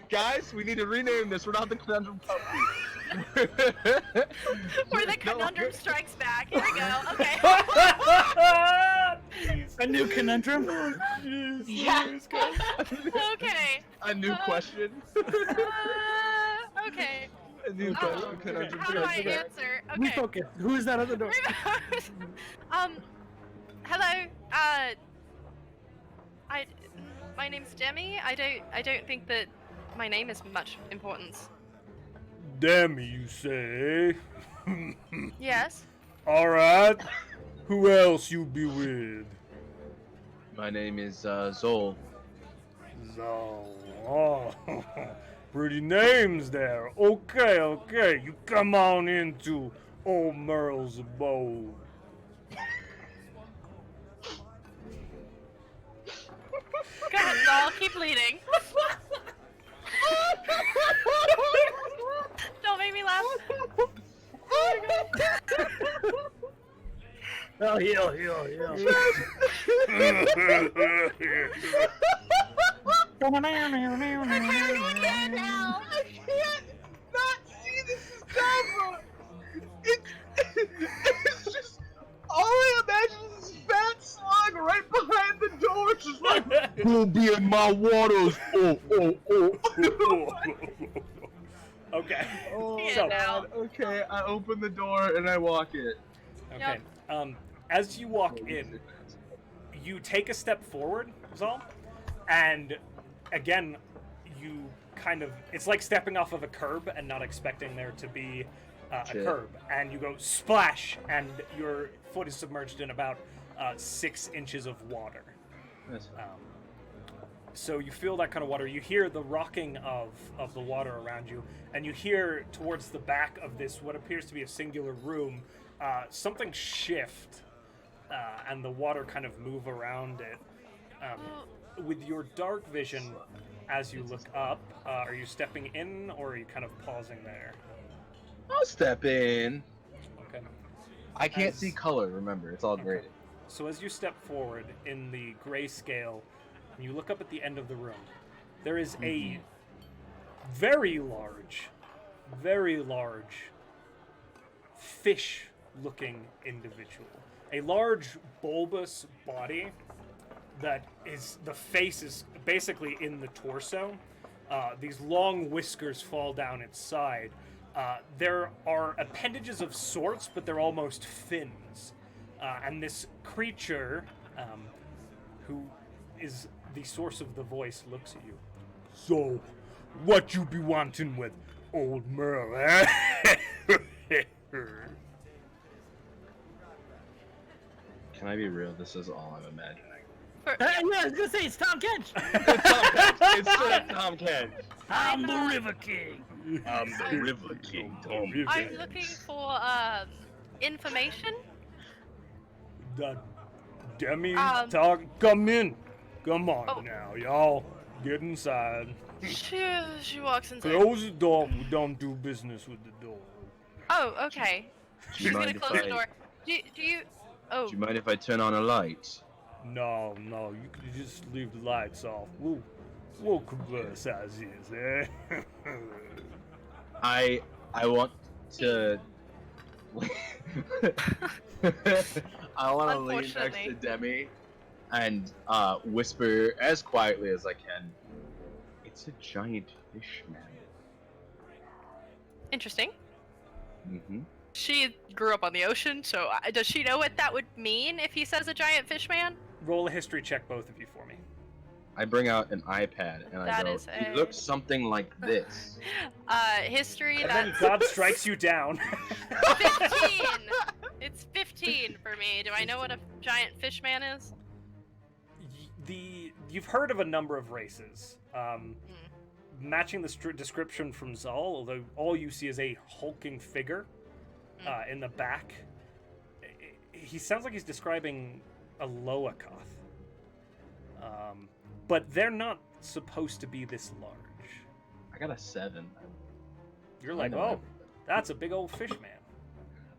[SPEAKER 1] Guys, we need to rename this. We're not the Conundrum Puppy.
[SPEAKER 4] We're the Conundrum Strikes Back. Here we go. Okay.
[SPEAKER 5] A new conundrum.
[SPEAKER 3] Yeah.
[SPEAKER 4] Okay.
[SPEAKER 1] A new question.
[SPEAKER 4] Okay.
[SPEAKER 1] A new question. Conundrum
[SPEAKER 4] How do I
[SPEAKER 1] Strikes Back.
[SPEAKER 4] answer?
[SPEAKER 5] We
[SPEAKER 4] Okay.
[SPEAKER 5] focus. Who is that at the door?
[SPEAKER 4] Hello. My name's Demi. I don't think that my name is much importance.
[SPEAKER 2] Demi, you say?
[SPEAKER 4] Yes.
[SPEAKER 2] Alright. Who else you be with?
[SPEAKER 6] My name is Zahl.
[SPEAKER 2] Zahl. Oh, pretty names there. Okay. You come on into old Merle's abode.
[SPEAKER 4] Go ahead, Zahl. Keep leading. Don't make me laugh.
[SPEAKER 5] Oh, heal.
[SPEAKER 4] Okay, now.
[SPEAKER 1] I can't not see this is Java. It's just all I imagine is this fat slug right behind the door, just like, "Who'll be in my waters?" Oh.
[SPEAKER 2] Okay.
[SPEAKER 4] Yeah,
[SPEAKER 2] So,
[SPEAKER 4] now.
[SPEAKER 1] Okay, I open the door and I walk in.
[SPEAKER 2] okay. As you walk in, you take a step forward, Zahl, and again, you kind of, it's like stepping off of a curb and not expecting there to be a
[SPEAKER 1] Shit.
[SPEAKER 2] curb, and you go splash, and your foot is submerged in about 6 inches of water. So you feel that kind of water. You hear the rocking of the water around you, and you hear towards the back of this, what appears to be a singular room, something shift, and the water kind of move around it. With your dark vision, as you look up, are you stepping in, or are you kind of pausing there?
[SPEAKER 1] I'll step in.
[SPEAKER 2] Okay.
[SPEAKER 1] I can't
[SPEAKER 2] As-
[SPEAKER 1] see color, remember, it's all graded.
[SPEAKER 2] So as you step forward in the grayscale, and you look up at the end of the room, there is a very large fish-looking individual. A large, bulbous body that is, the face is basically in the torso. These long whiskers fall down its side. There are appendages of sorts, but they're almost fins. And this creature, who is the source of the voice, looks at you. So, what you be wanting with old Merle, eh?
[SPEAKER 6] Can I be real? This is all I'm imagining.
[SPEAKER 5] Yeah, I was gonna say it's Tom Kench.
[SPEAKER 6] It's Tom Kench. It's straight Tom Kench.
[SPEAKER 5] I'm the River King.
[SPEAKER 6] I'm the River King, Tom.
[SPEAKER 4] I'm looking for information.
[SPEAKER 2] Demi,
[SPEAKER 4] Um,
[SPEAKER 2] come in. Come on
[SPEAKER 4] Oh.
[SPEAKER 2] now, y'all. Get inside.
[SPEAKER 4] She walks inside.
[SPEAKER 2] Close the door. We don't do business with the door.
[SPEAKER 4] Oh, okay.
[SPEAKER 6] Do you
[SPEAKER 4] She's gonna
[SPEAKER 6] mind if
[SPEAKER 4] close the
[SPEAKER 6] I?
[SPEAKER 4] door. Do you? Oh,
[SPEAKER 6] Do you mind if I turn on a light?
[SPEAKER 2] No, you can just leave the lights off. We'll converse as is, eh?
[SPEAKER 6] I want to. I want to lean next to
[SPEAKER 4] Unfortunately.
[SPEAKER 6] Demi and whisper as quietly as I can. It's a giant fish man.
[SPEAKER 4] interesting.
[SPEAKER 6] Mm-hmm.
[SPEAKER 4] She grew up on the ocean, so does she know what that would mean if he says a giant fish man?
[SPEAKER 2] Roll a history check, both of you, for me.
[SPEAKER 6] I bring out an iPad and I
[SPEAKER 4] That
[SPEAKER 6] go,
[SPEAKER 4] is
[SPEAKER 6] he
[SPEAKER 4] a-
[SPEAKER 6] looks something like this.
[SPEAKER 4] History.
[SPEAKER 2] And then
[SPEAKER 4] That's
[SPEAKER 2] God strikes you down.
[SPEAKER 4] 15. It's 15 for me. Do I know what a giant fish man is?
[SPEAKER 2] You've heard of a number of races. Matching the description from Zahl, although all you see is a hulking figure in the back. He sounds like he's describing a Loakoth. But they're not supposed to be this large.
[SPEAKER 6] I got a 7.
[SPEAKER 2] You're
[SPEAKER 6] I
[SPEAKER 2] like,
[SPEAKER 6] know
[SPEAKER 2] oh,
[SPEAKER 6] everything.
[SPEAKER 2] that's a big old fish man.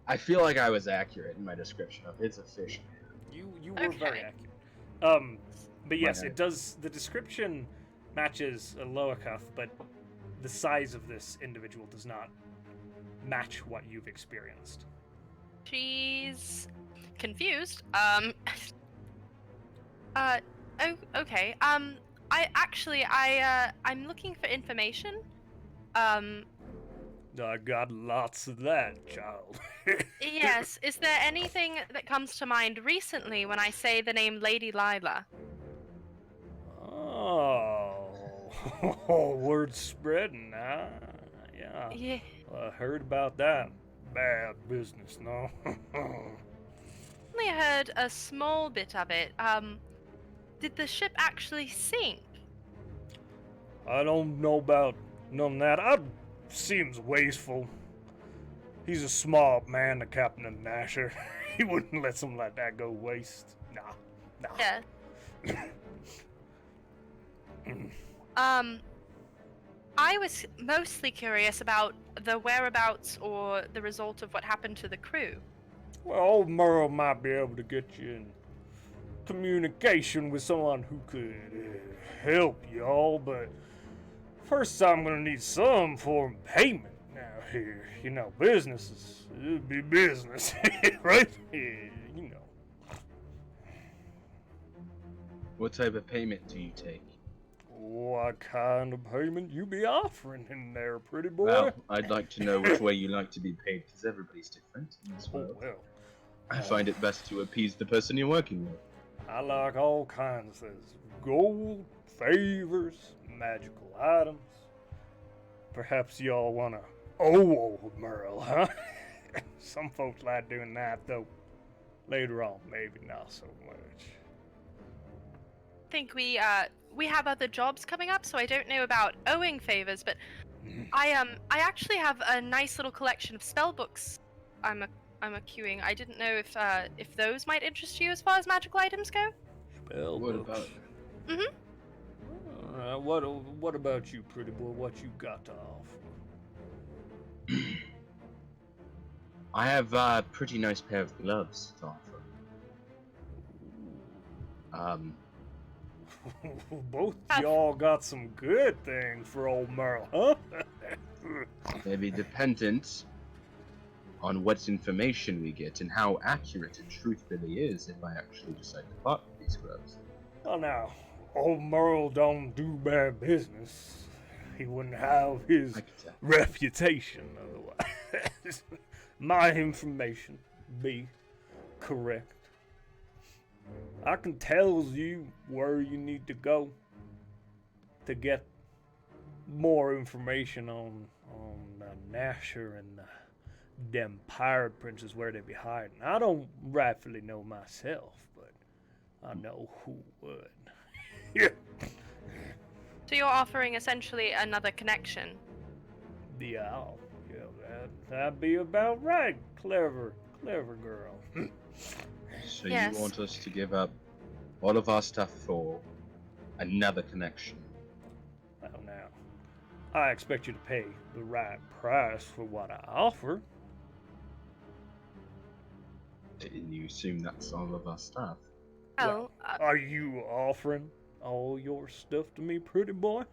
[SPEAKER 6] I feel like I was accurate in my description of it's a fish man.
[SPEAKER 2] You were very
[SPEAKER 4] Okay.
[SPEAKER 2] accurate. But yes,
[SPEAKER 6] Right.
[SPEAKER 2] it does. The description matches a Loakoth, but the size of this individual does not match what you've experienced.
[SPEAKER 4] She's confused. Oh, okay. I'm looking for information.
[SPEAKER 2] I got lots of that, child.
[SPEAKER 4] Yes. Is there anything that comes to mind recently when I say the name Lady Lila?
[SPEAKER 2] Oh, word spreading, huh? Yeah,
[SPEAKER 4] Yeah.
[SPEAKER 2] I heard about that. Bad business, no?
[SPEAKER 4] Only heard a small bit of it. Did the ship actually sink?
[SPEAKER 2] I don't know about none of that. That seems wasteful. He's a smart man, the Captain of Nasher. He wouldn't let something like that go waste. Nah.
[SPEAKER 4] Yeah. I was mostly curious about the whereabouts or the result of what happened to the crew.
[SPEAKER 2] Well, old Merle might be able to get you in communication with someone who could help y'all, but first I'm gonna need some form of payment now here. You know, businesses, it'd be business, right? Yeah, you know.
[SPEAKER 6] What type of payment do you take?
[SPEAKER 2] What kind of payment you be offering in there, pretty boy?
[SPEAKER 6] Well, I'd like to know which way you like to be paid, because everybody's different in this
[SPEAKER 2] Oh,
[SPEAKER 6] world.
[SPEAKER 2] well.
[SPEAKER 6] I find it best to appease the person you're working with.
[SPEAKER 2] I like all kinds of things. Gold, favors, magical items. Perhaps y'all want to old Merle, huh? Some folks like doing that, though. Later on, maybe not so much.
[SPEAKER 4] I think we have other jobs coming up, so I don't know about owing favors, but I actually have a nice little collection of spell books. I'm queuing. I didn't know if those might interest you as far as magical items go.
[SPEAKER 2] Spell
[SPEAKER 6] What
[SPEAKER 2] books.
[SPEAKER 6] about?
[SPEAKER 2] What about you, pretty boy? What you got to offer?
[SPEAKER 6] I have a pretty nice pair of gloves to offer.
[SPEAKER 2] Both y'all got some good things for old Merle, huh?
[SPEAKER 6] They'd be dependent on what information we get and how accurate it truthfully is if I actually decide to part with these gloves.
[SPEAKER 2] Oh, now, old Merle don't do bad business. He wouldn't have his
[SPEAKER 6] I could tell.
[SPEAKER 2] reputation otherwise. My information be correct. I can tell you where you need to go to get more information on Nasher and them pirate princes, where they be hiding. I don't rightfully know myself, but I know who would. Yeah.
[SPEAKER 4] So you're offering essentially another connection.
[SPEAKER 2] Yeah, that'd be about right. Clever girl.
[SPEAKER 6] So
[SPEAKER 4] Yes.
[SPEAKER 6] you want us to give up all of our stuff for another connection?
[SPEAKER 2] Well, now, I expect you to pay the right price for what I offer.
[SPEAKER 6] And you assume that's all of our stuff?
[SPEAKER 4] Well,
[SPEAKER 2] Are you offering all your stuff to me, pretty boy?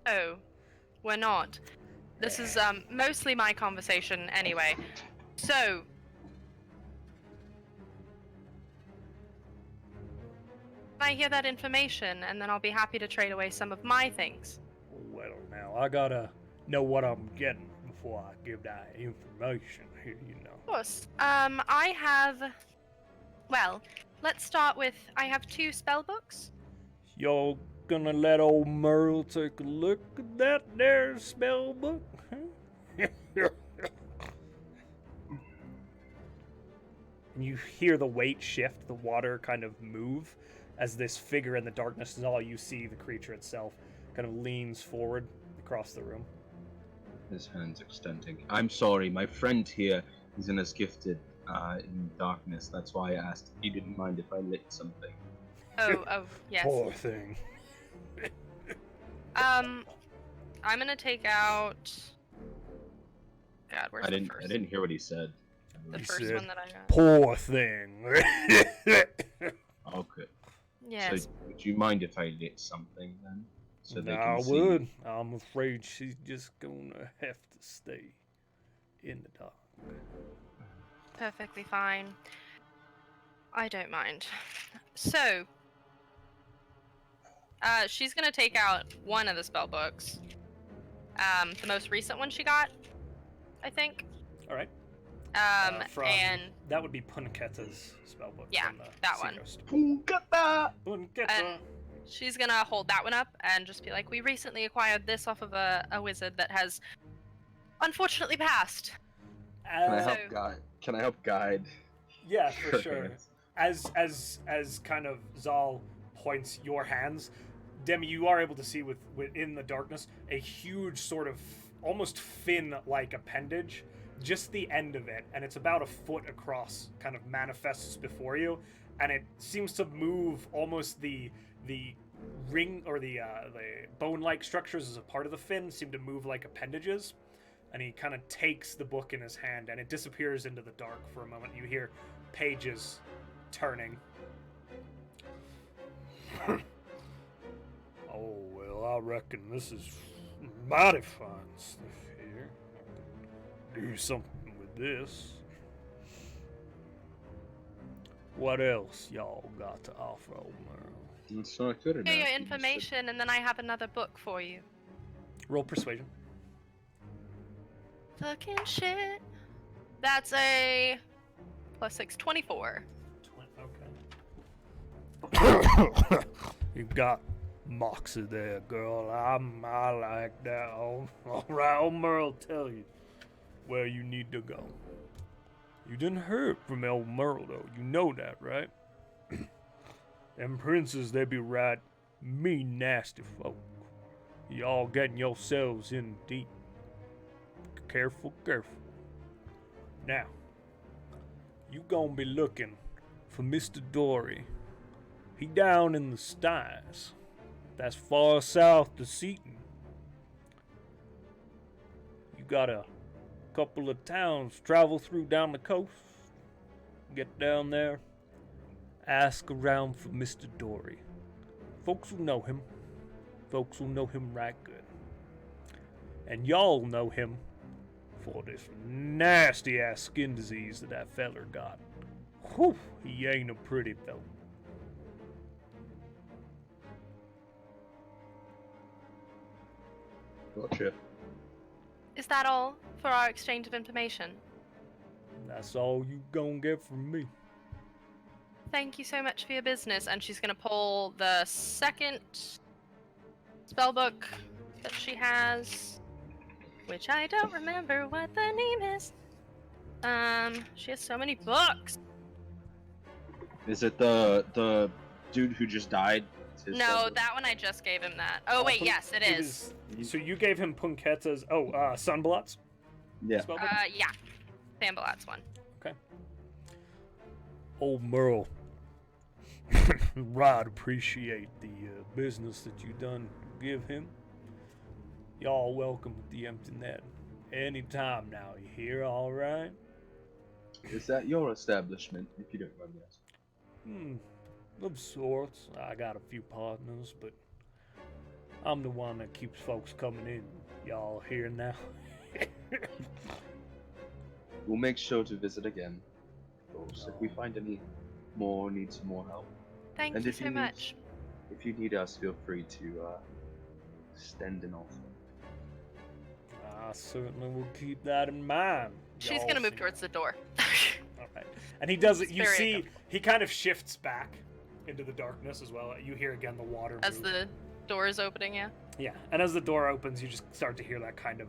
[SPEAKER 4] oh, we're not. This is mostly my conversation anyway. So, I hear that information, and then I'll be happy to trade away some of my things.
[SPEAKER 2] Well, now, I gotta know what I'm getting before I give that information here, you know.
[SPEAKER 4] Of course. I have. Well, let's start with. I have 2 spell books.
[SPEAKER 2] Y'all gonna let old Merle take a look at that there spell book? Huh? And you hear the weight shift, the water kind of move as this figure in the darkness is all you see. The creature itself kind of leans forward across the room.
[SPEAKER 6] His hands extending. I'm sorry, my friend here isn't as gifted in darkness. That's why I asked if you didn't mind if I lit something.
[SPEAKER 4] Oh, yes.
[SPEAKER 2] Poor thing.
[SPEAKER 4] I'm gonna take out. God, where's
[SPEAKER 6] I
[SPEAKER 4] the first?
[SPEAKER 6] didn't hear what he said.
[SPEAKER 4] The
[SPEAKER 2] He
[SPEAKER 4] first
[SPEAKER 2] said,
[SPEAKER 4] one that I got.
[SPEAKER 2] Poor thing.
[SPEAKER 6] Okay.
[SPEAKER 4] Yes.
[SPEAKER 6] So would you mind if I lit something then? So they
[SPEAKER 2] I
[SPEAKER 6] can see.
[SPEAKER 2] would. I'm afraid she's just gonna have to stay in the dark.
[SPEAKER 4] Perfectly fine. I don't mind. So, she's gonna take out one of the spell books. The most recent one she got, I think.
[SPEAKER 2] All right. From,
[SPEAKER 4] And
[SPEAKER 2] that would be Punketa's spellbook.
[SPEAKER 4] Yeah,
[SPEAKER 2] from the
[SPEAKER 4] that
[SPEAKER 2] Sea
[SPEAKER 4] one.
[SPEAKER 2] Ghost.
[SPEAKER 6] Punketa!
[SPEAKER 2] Punketa.
[SPEAKER 4] And she's gonna hold that one up and just be like, we recently acquired this off of a wizard that has unfortunately passed.
[SPEAKER 6] Can I
[SPEAKER 2] Uh,
[SPEAKER 6] help guide? Can I help guide?
[SPEAKER 2] yeah, for
[SPEAKER 6] her
[SPEAKER 2] sure.
[SPEAKER 6] hands?
[SPEAKER 2] As kind of Zahl points your hands, Demi, you are able to see within the darkness a huge sort of almost fin-like appendage. Just the end of it, and it's about a foot across, kind of manifests before you, and it seems to move almost the ring or the bone-like structures as a part of the fin seem to move like appendages, and he kind of takes the book in his hand and it disappears into the dark for a moment. You hear pages turning. Oh, well, I reckon this is mighty fine stuff here. Do something with this. What else y'all got to offer, old Merle?
[SPEAKER 6] It's not good enough.
[SPEAKER 4] Hear your
[SPEAKER 6] You just
[SPEAKER 4] information, and then I have another book for you.
[SPEAKER 2] Roll persuasion.
[SPEAKER 4] Fucking shit. That's a +6, 24.
[SPEAKER 2] Okay. You got moxie there, girl. I like that. All right, old Merle, tell you where you need to go. You didn't hear from old Merle, though. You know that, right? Them princes, they be right mean, nasty folk. Y'all getting yourselves in deep. Careful, careful. Now, you gonna be looking for Mr. Dory. He down in the skies. That's far south to Seaton. You got a couple of towns travel through down the coast. Get down there. Ask around for Mr. Dory. Folks will know him. Folks will know him right good. And y'all know him for this nasty ass skin disease that feller got. Whew, he ain't a pretty fellow.
[SPEAKER 6] Gotcha.
[SPEAKER 4] Is that all for our exchange of information?
[SPEAKER 2] That's all you gonna get from me.
[SPEAKER 4] Thank you so much for your business. And she's going to pull the second spellbook that she has, which I don't remember what the name is. She has so many books.
[SPEAKER 6] Is it the dude who just died? His
[SPEAKER 4] No,
[SPEAKER 6] brother?
[SPEAKER 4] that one I just gave him that. Oh wait, yes, it is.
[SPEAKER 2] So you gave him Punketta's Sunblots?
[SPEAKER 6] Yeah.
[SPEAKER 2] Spellbook?
[SPEAKER 4] Yeah, Sambalat's one.
[SPEAKER 2] Okay. Old Merle. Right, appreciate the business that you done give him. Y'all welcome with the empty net. Anytime now, you hear, alright?
[SPEAKER 6] Is that your establishment, if you don't mind me asking?
[SPEAKER 2] Of sorts. I got a few partners, but I'm the one that keeps folks coming in. Y'all here now?
[SPEAKER 6] We'll make sure to visit again, of course, if we find any more, need some more help.
[SPEAKER 4] Thank
[SPEAKER 6] And
[SPEAKER 4] you
[SPEAKER 6] if
[SPEAKER 4] so
[SPEAKER 6] you need-
[SPEAKER 4] much.
[SPEAKER 6] If you need us, feel free to extend an offer.
[SPEAKER 2] I certainly will keep that in mind.
[SPEAKER 4] She's
[SPEAKER 2] Y'all
[SPEAKER 4] gonna move
[SPEAKER 2] seem-
[SPEAKER 4] towards the door.
[SPEAKER 2] Alright. And he does it,
[SPEAKER 4] It's
[SPEAKER 2] you
[SPEAKER 4] very
[SPEAKER 2] see,
[SPEAKER 4] uncomfortable.
[SPEAKER 2] he kind of shifts back into the darkness as well. You hear again the water
[SPEAKER 4] As
[SPEAKER 2] move.
[SPEAKER 4] the door is opening, yeah.
[SPEAKER 2] Yeah, and as the door opens, you just start to hear that kind of.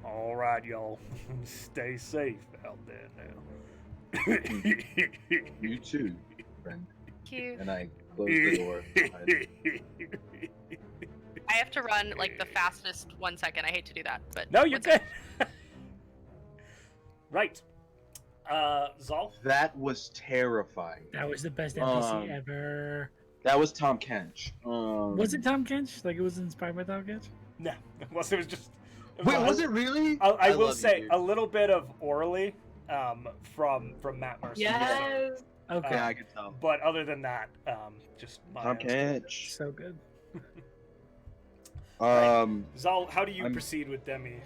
[SPEAKER 2] All right, y'all, stay safe out there now.
[SPEAKER 6] You too, friend.
[SPEAKER 4] Thank you.
[SPEAKER 6] And I close the door behind
[SPEAKER 4] I have to run like the fastest 1 second. I hate to do that, but
[SPEAKER 2] No, you're
[SPEAKER 4] 1 second.
[SPEAKER 2] good. Right. Zahl?
[SPEAKER 6] That was terrifying.
[SPEAKER 5] That was the best NPC
[SPEAKER 6] Um,
[SPEAKER 5] ever.
[SPEAKER 6] That was Tom Kench.
[SPEAKER 5] Was it Tom Kench? Like it was inspired by Tom Kench?
[SPEAKER 2] No, it was just.
[SPEAKER 6] Wait, was it really?
[SPEAKER 2] I will
[SPEAKER 6] love you,
[SPEAKER 2] say
[SPEAKER 6] dude.
[SPEAKER 2] a little bit of orally, from Matt Mercer.
[SPEAKER 3] Yes.
[SPEAKER 5] Okay.
[SPEAKER 6] Yeah, I could tell.
[SPEAKER 2] But other than that, just my
[SPEAKER 6] Tom
[SPEAKER 2] own.
[SPEAKER 6] Kench.
[SPEAKER 5] So good.
[SPEAKER 2] Zahl, how do you
[SPEAKER 6] I'm-
[SPEAKER 2] proceed with Demi?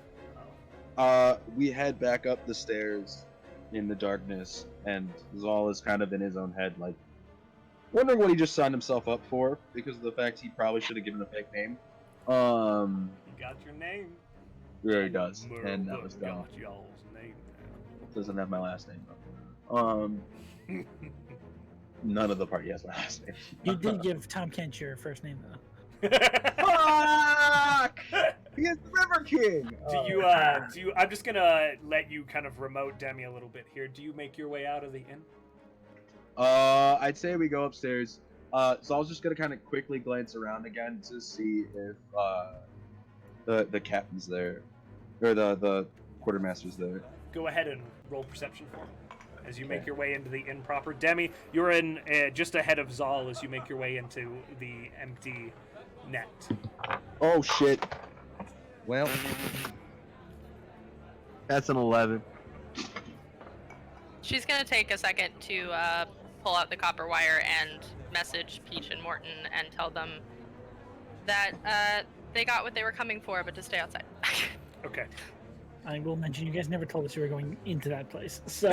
[SPEAKER 6] We head back up the stairs in the darkness, and Zahl is kind of in his own head, like, wondering what he just signed himself up for, because of the fact he probably should have given a fake name.
[SPEAKER 2] You got your name.
[SPEAKER 6] Yeah, he does,
[SPEAKER 2] Merle
[SPEAKER 6] and that was dumb.
[SPEAKER 2] got y'all's name
[SPEAKER 6] Doesn't have my last name, though.
[SPEAKER 2] now.
[SPEAKER 6] None of the party has my last name.
[SPEAKER 5] You did give Tom Kench your first name though.
[SPEAKER 6] Fuck! He is the River King!
[SPEAKER 2] Do you, I'm just gonna let you kind of remote Demi a little bit here. Do you make your way out of the inn?
[SPEAKER 6] I'd say we go upstairs. Zahl's just gonna kind of quickly glance around again to see if the captain's there, or the quartermaster's there.
[SPEAKER 2] Go ahead and roll perception for me as you make your way into the inn proper. Demi, you're in just ahead of Zahl as you make your way into the empty net.
[SPEAKER 6] Oh shit! Well, that's an 11.
[SPEAKER 4] She's gonna take a second to pull out the copper wire and message Peach and Morton and tell them that they got what they were coming for, but to stay outside.
[SPEAKER 2] Okay.
[SPEAKER 5] I will mention you guys never told us you were going into that place, so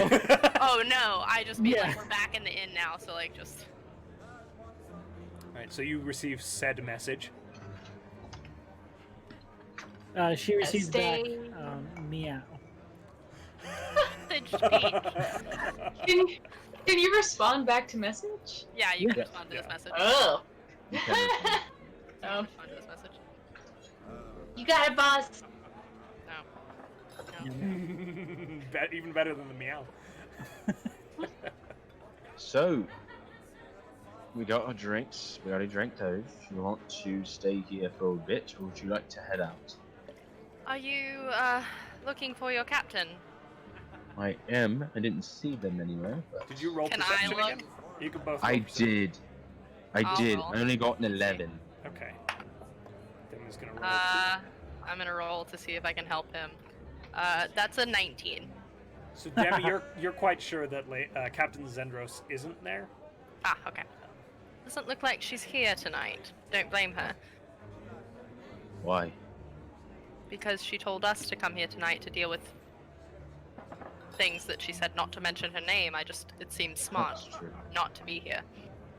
[SPEAKER 4] Oh no, I just mean
[SPEAKER 5] Yeah.
[SPEAKER 4] like we're back in the inn now, so like just
[SPEAKER 2] Alright, so you receive said message.
[SPEAKER 5] she receives back
[SPEAKER 3] Stay.
[SPEAKER 5] meow.
[SPEAKER 4] message Peach.
[SPEAKER 3] Can you respond back to message?
[SPEAKER 4] Yeah, you can
[SPEAKER 5] Yeah.
[SPEAKER 4] respond to this message.
[SPEAKER 3] Oh.
[SPEAKER 6] You can respond.
[SPEAKER 3] Oh.
[SPEAKER 4] Respond to this message.
[SPEAKER 3] You got it, boss.
[SPEAKER 4] No.
[SPEAKER 2] Even better than the meow.
[SPEAKER 6] So, we got our drinks. We already drank those. You want to stay here for a bit, or would you like to head out?
[SPEAKER 4] Are you looking for your captain?
[SPEAKER 6] I am. I didn't see them anywhere. But
[SPEAKER 2] Did you roll
[SPEAKER 4] Can I
[SPEAKER 2] perception
[SPEAKER 4] look?
[SPEAKER 2] again? You can both.
[SPEAKER 6] I
[SPEAKER 2] roll perception.
[SPEAKER 6] did. I
[SPEAKER 4] I'll
[SPEAKER 6] did.
[SPEAKER 4] roll.
[SPEAKER 6] I only got an 11.
[SPEAKER 2] Okay. Demi's gonna roll.
[SPEAKER 4] I'm gonna roll to see if I can help him. That's a 19.
[SPEAKER 2] So Demi, you're quite sure that Captain Zendros isn't there?
[SPEAKER 4] Ah, okay. Doesn't look like she's here tonight. Don't blame her,
[SPEAKER 6] Why?
[SPEAKER 4] because she told us to come here tonight to deal with things that she said not to mention her name. It seems smart
[SPEAKER 6] That's true.
[SPEAKER 4] not to be here.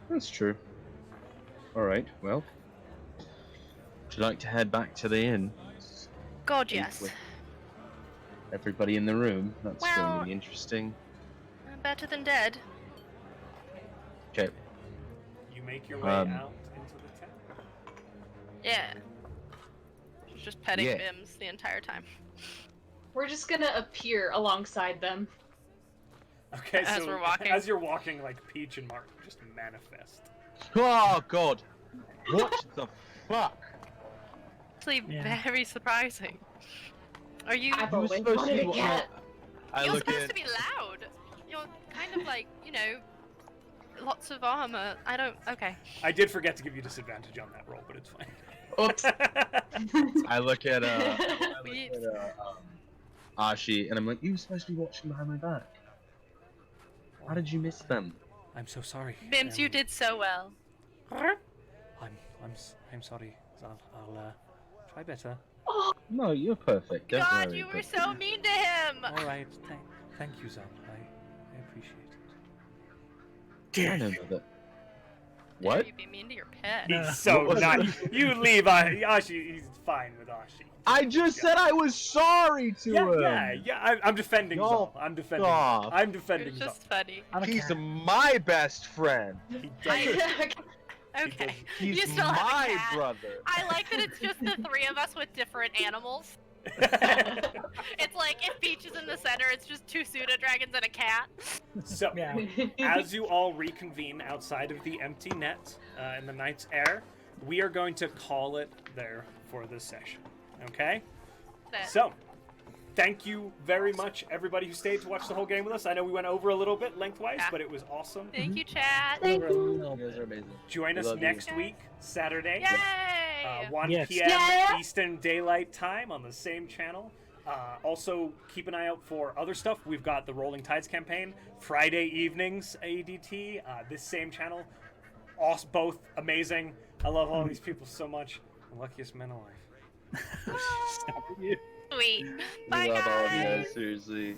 [SPEAKER 6] That's true. Alright, well. Would you like to head back to the inn?
[SPEAKER 4] God, yes.
[SPEAKER 1] everybody in the room. That's
[SPEAKER 4] Well-
[SPEAKER 1] really interesting.
[SPEAKER 4] Better than dead.
[SPEAKER 1] Okay.
[SPEAKER 2] You make your way
[SPEAKER 1] Um,
[SPEAKER 2] out into the town.
[SPEAKER 4] Yeah. Just petting
[SPEAKER 1] Yeah.
[SPEAKER 4] Bims the entire time.
[SPEAKER 3] We're just gonna appear alongside them.
[SPEAKER 2] Okay,
[SPEAKER 4] As
[SPEAKER 2] so
[SPEAKER 4] we're walking.
[SPEAKER 2] as you're walking, like Peach and Mark just manifest.
[SPEAKER 1] Oh God! What the fuck?
[SPEAKER 4] Actually,
[SPEAKER 5] Yeah.
[SPEAKER 4] very surprising. Are you?
[SPEAKER 3] I've
[SPEAKER 1] You were
[SPEAKER 3] always
[SPEAKER 1] supposed to
[SPEAKER 3] wanted
[SPEAKER 1] be
[SPEAKER 3] a cat.
[SPEAKER 1] I
[SPEAKER 4] You're
[SPEAKER 1] look
[SPEAKER 4] supposed
[SPEAKER 1] at.
[SPEAKER 4] to be loud. You're kind of like, lots of armor. I don't. Okay.
[SPEAKER 2] I did forget to give you disadvantage on that roll, but it's fine.
[SPEAKER 1] Oops. I look at
[SPEAKER 4] Weeps.
[SPEAKER 1] Ashi, and I'm like, you were supposed to be watching behind my back. How did you miss them?
[SPEAKER 2] I'm so sorry.
[SPEAKER 4] Bims, you did so well.
[SPEAKER 2] I'm sorry, Zal. I'll try better.
[SPEAKER 1] No, you're perfect. Don't
[SPEAKER 4] God,
[SPEAKER 1] worry,
[SPEAKER 4] you were
[SPEAKER 1] but-
[SPEAKER 4] so mean to him.
[SPEAKER 2] All right, thank you, Zal. I appreciate it.
[SPEAKER 1] I don't know that. What?
[SPEAKER 4] You be mean to your pet.
[SPEAKER 5] No.
[SPEAKER 2] He's so
[SPEAKER 1] What was
[SPEAKER 2] nice. You leave Ashi. He's fine with Ashi.
[SPEAKER 1] I just said I was sorry to him.
[SPEAKER 2] Yeah. I'm defending
[SPEAKER 1] Y'all
[SPEAKER 2] Zal. I'm defending.
[SPEAKER 1] stop.
[SPEAKER 2] I'm
[SPEAKER 4] It
[SPEAKER 2] defending
[SPEAKER 4] was
[SPEAKER 2] Zal.
[SPEAKER 4] just funny.
[SPEAKER 5] I'm a
[SPEAKER 1] He's
[SPEAKER 5] cat.
[SPEAKER 1] my best friend.
[SPEAKER 2] He does.
[SPEAKER 4] Okay.
[SPEAKER 1] He's
[SPEAKER 4] You still have a
[SPEAKER 1] my
[SPEAKER 4] cat.
[SPEAKER 1] brother.
[SPEAKER 4] I like that it's just the three of us with different animals. It's like if Peach is in the center, it's just two pseudo-dragons and a cat.
[SPEAKER 2] So,
[SPEAKER 5] Yeah.
[SPEAKER 2] as you all reconvene outside of the empty net in the night's air, we are going to call it there for this session. Okay?
[SPEAKER 4] That-
[SPEAKER 2] So, thank you very much, everybody who stayed to watch the whole game with us. I know we went over a little bit lengthwise,
[SPEAKER 4] Yeah.
[SPEAKER 2] but it was awesome.
[SPEAKER 4] Thank you, chat.
[SPEAKER 3] Thank
[SPEAKER 5] Over a
[SPEAKER 3] you.
[SPEAKER 5] little
[SPEAKER 6] You guys
[SPEAKER 5] bit.
[SPEAKER 6] are amazing.
[SPEAKER 2] Join
[SPEAKER 6] We
[SPEAKER 2] us
[SPEAKER 6] love you.
[SPEAKER 2] next week, Saturday,
[SPEAKER 4] Yay!
[SPEAKER 2] 1
[SPEAKER 5] Yes.
[SPEAKER 2] p.m.
[SPEAKER 3] Yeah.
[SPEAKER 2] Eastern Daylight Time on the same channel. Also, keep an eye out for other stuff. We've got the Rolling Tides campaign, Friday evenings, ADT, this same channel. Awesome, both amazing. I love all these people so much. The luckiest men alive.
[SPEAKER 5] Stop you.
[SPEAKER 4] Sweet.
[SPEAKER 6] We
[SPEAKER 4] Bye,
[SPEAKER 6] love all of you
[SPEAKER 4] guys.
[SPEAKER 6] guys, seriously.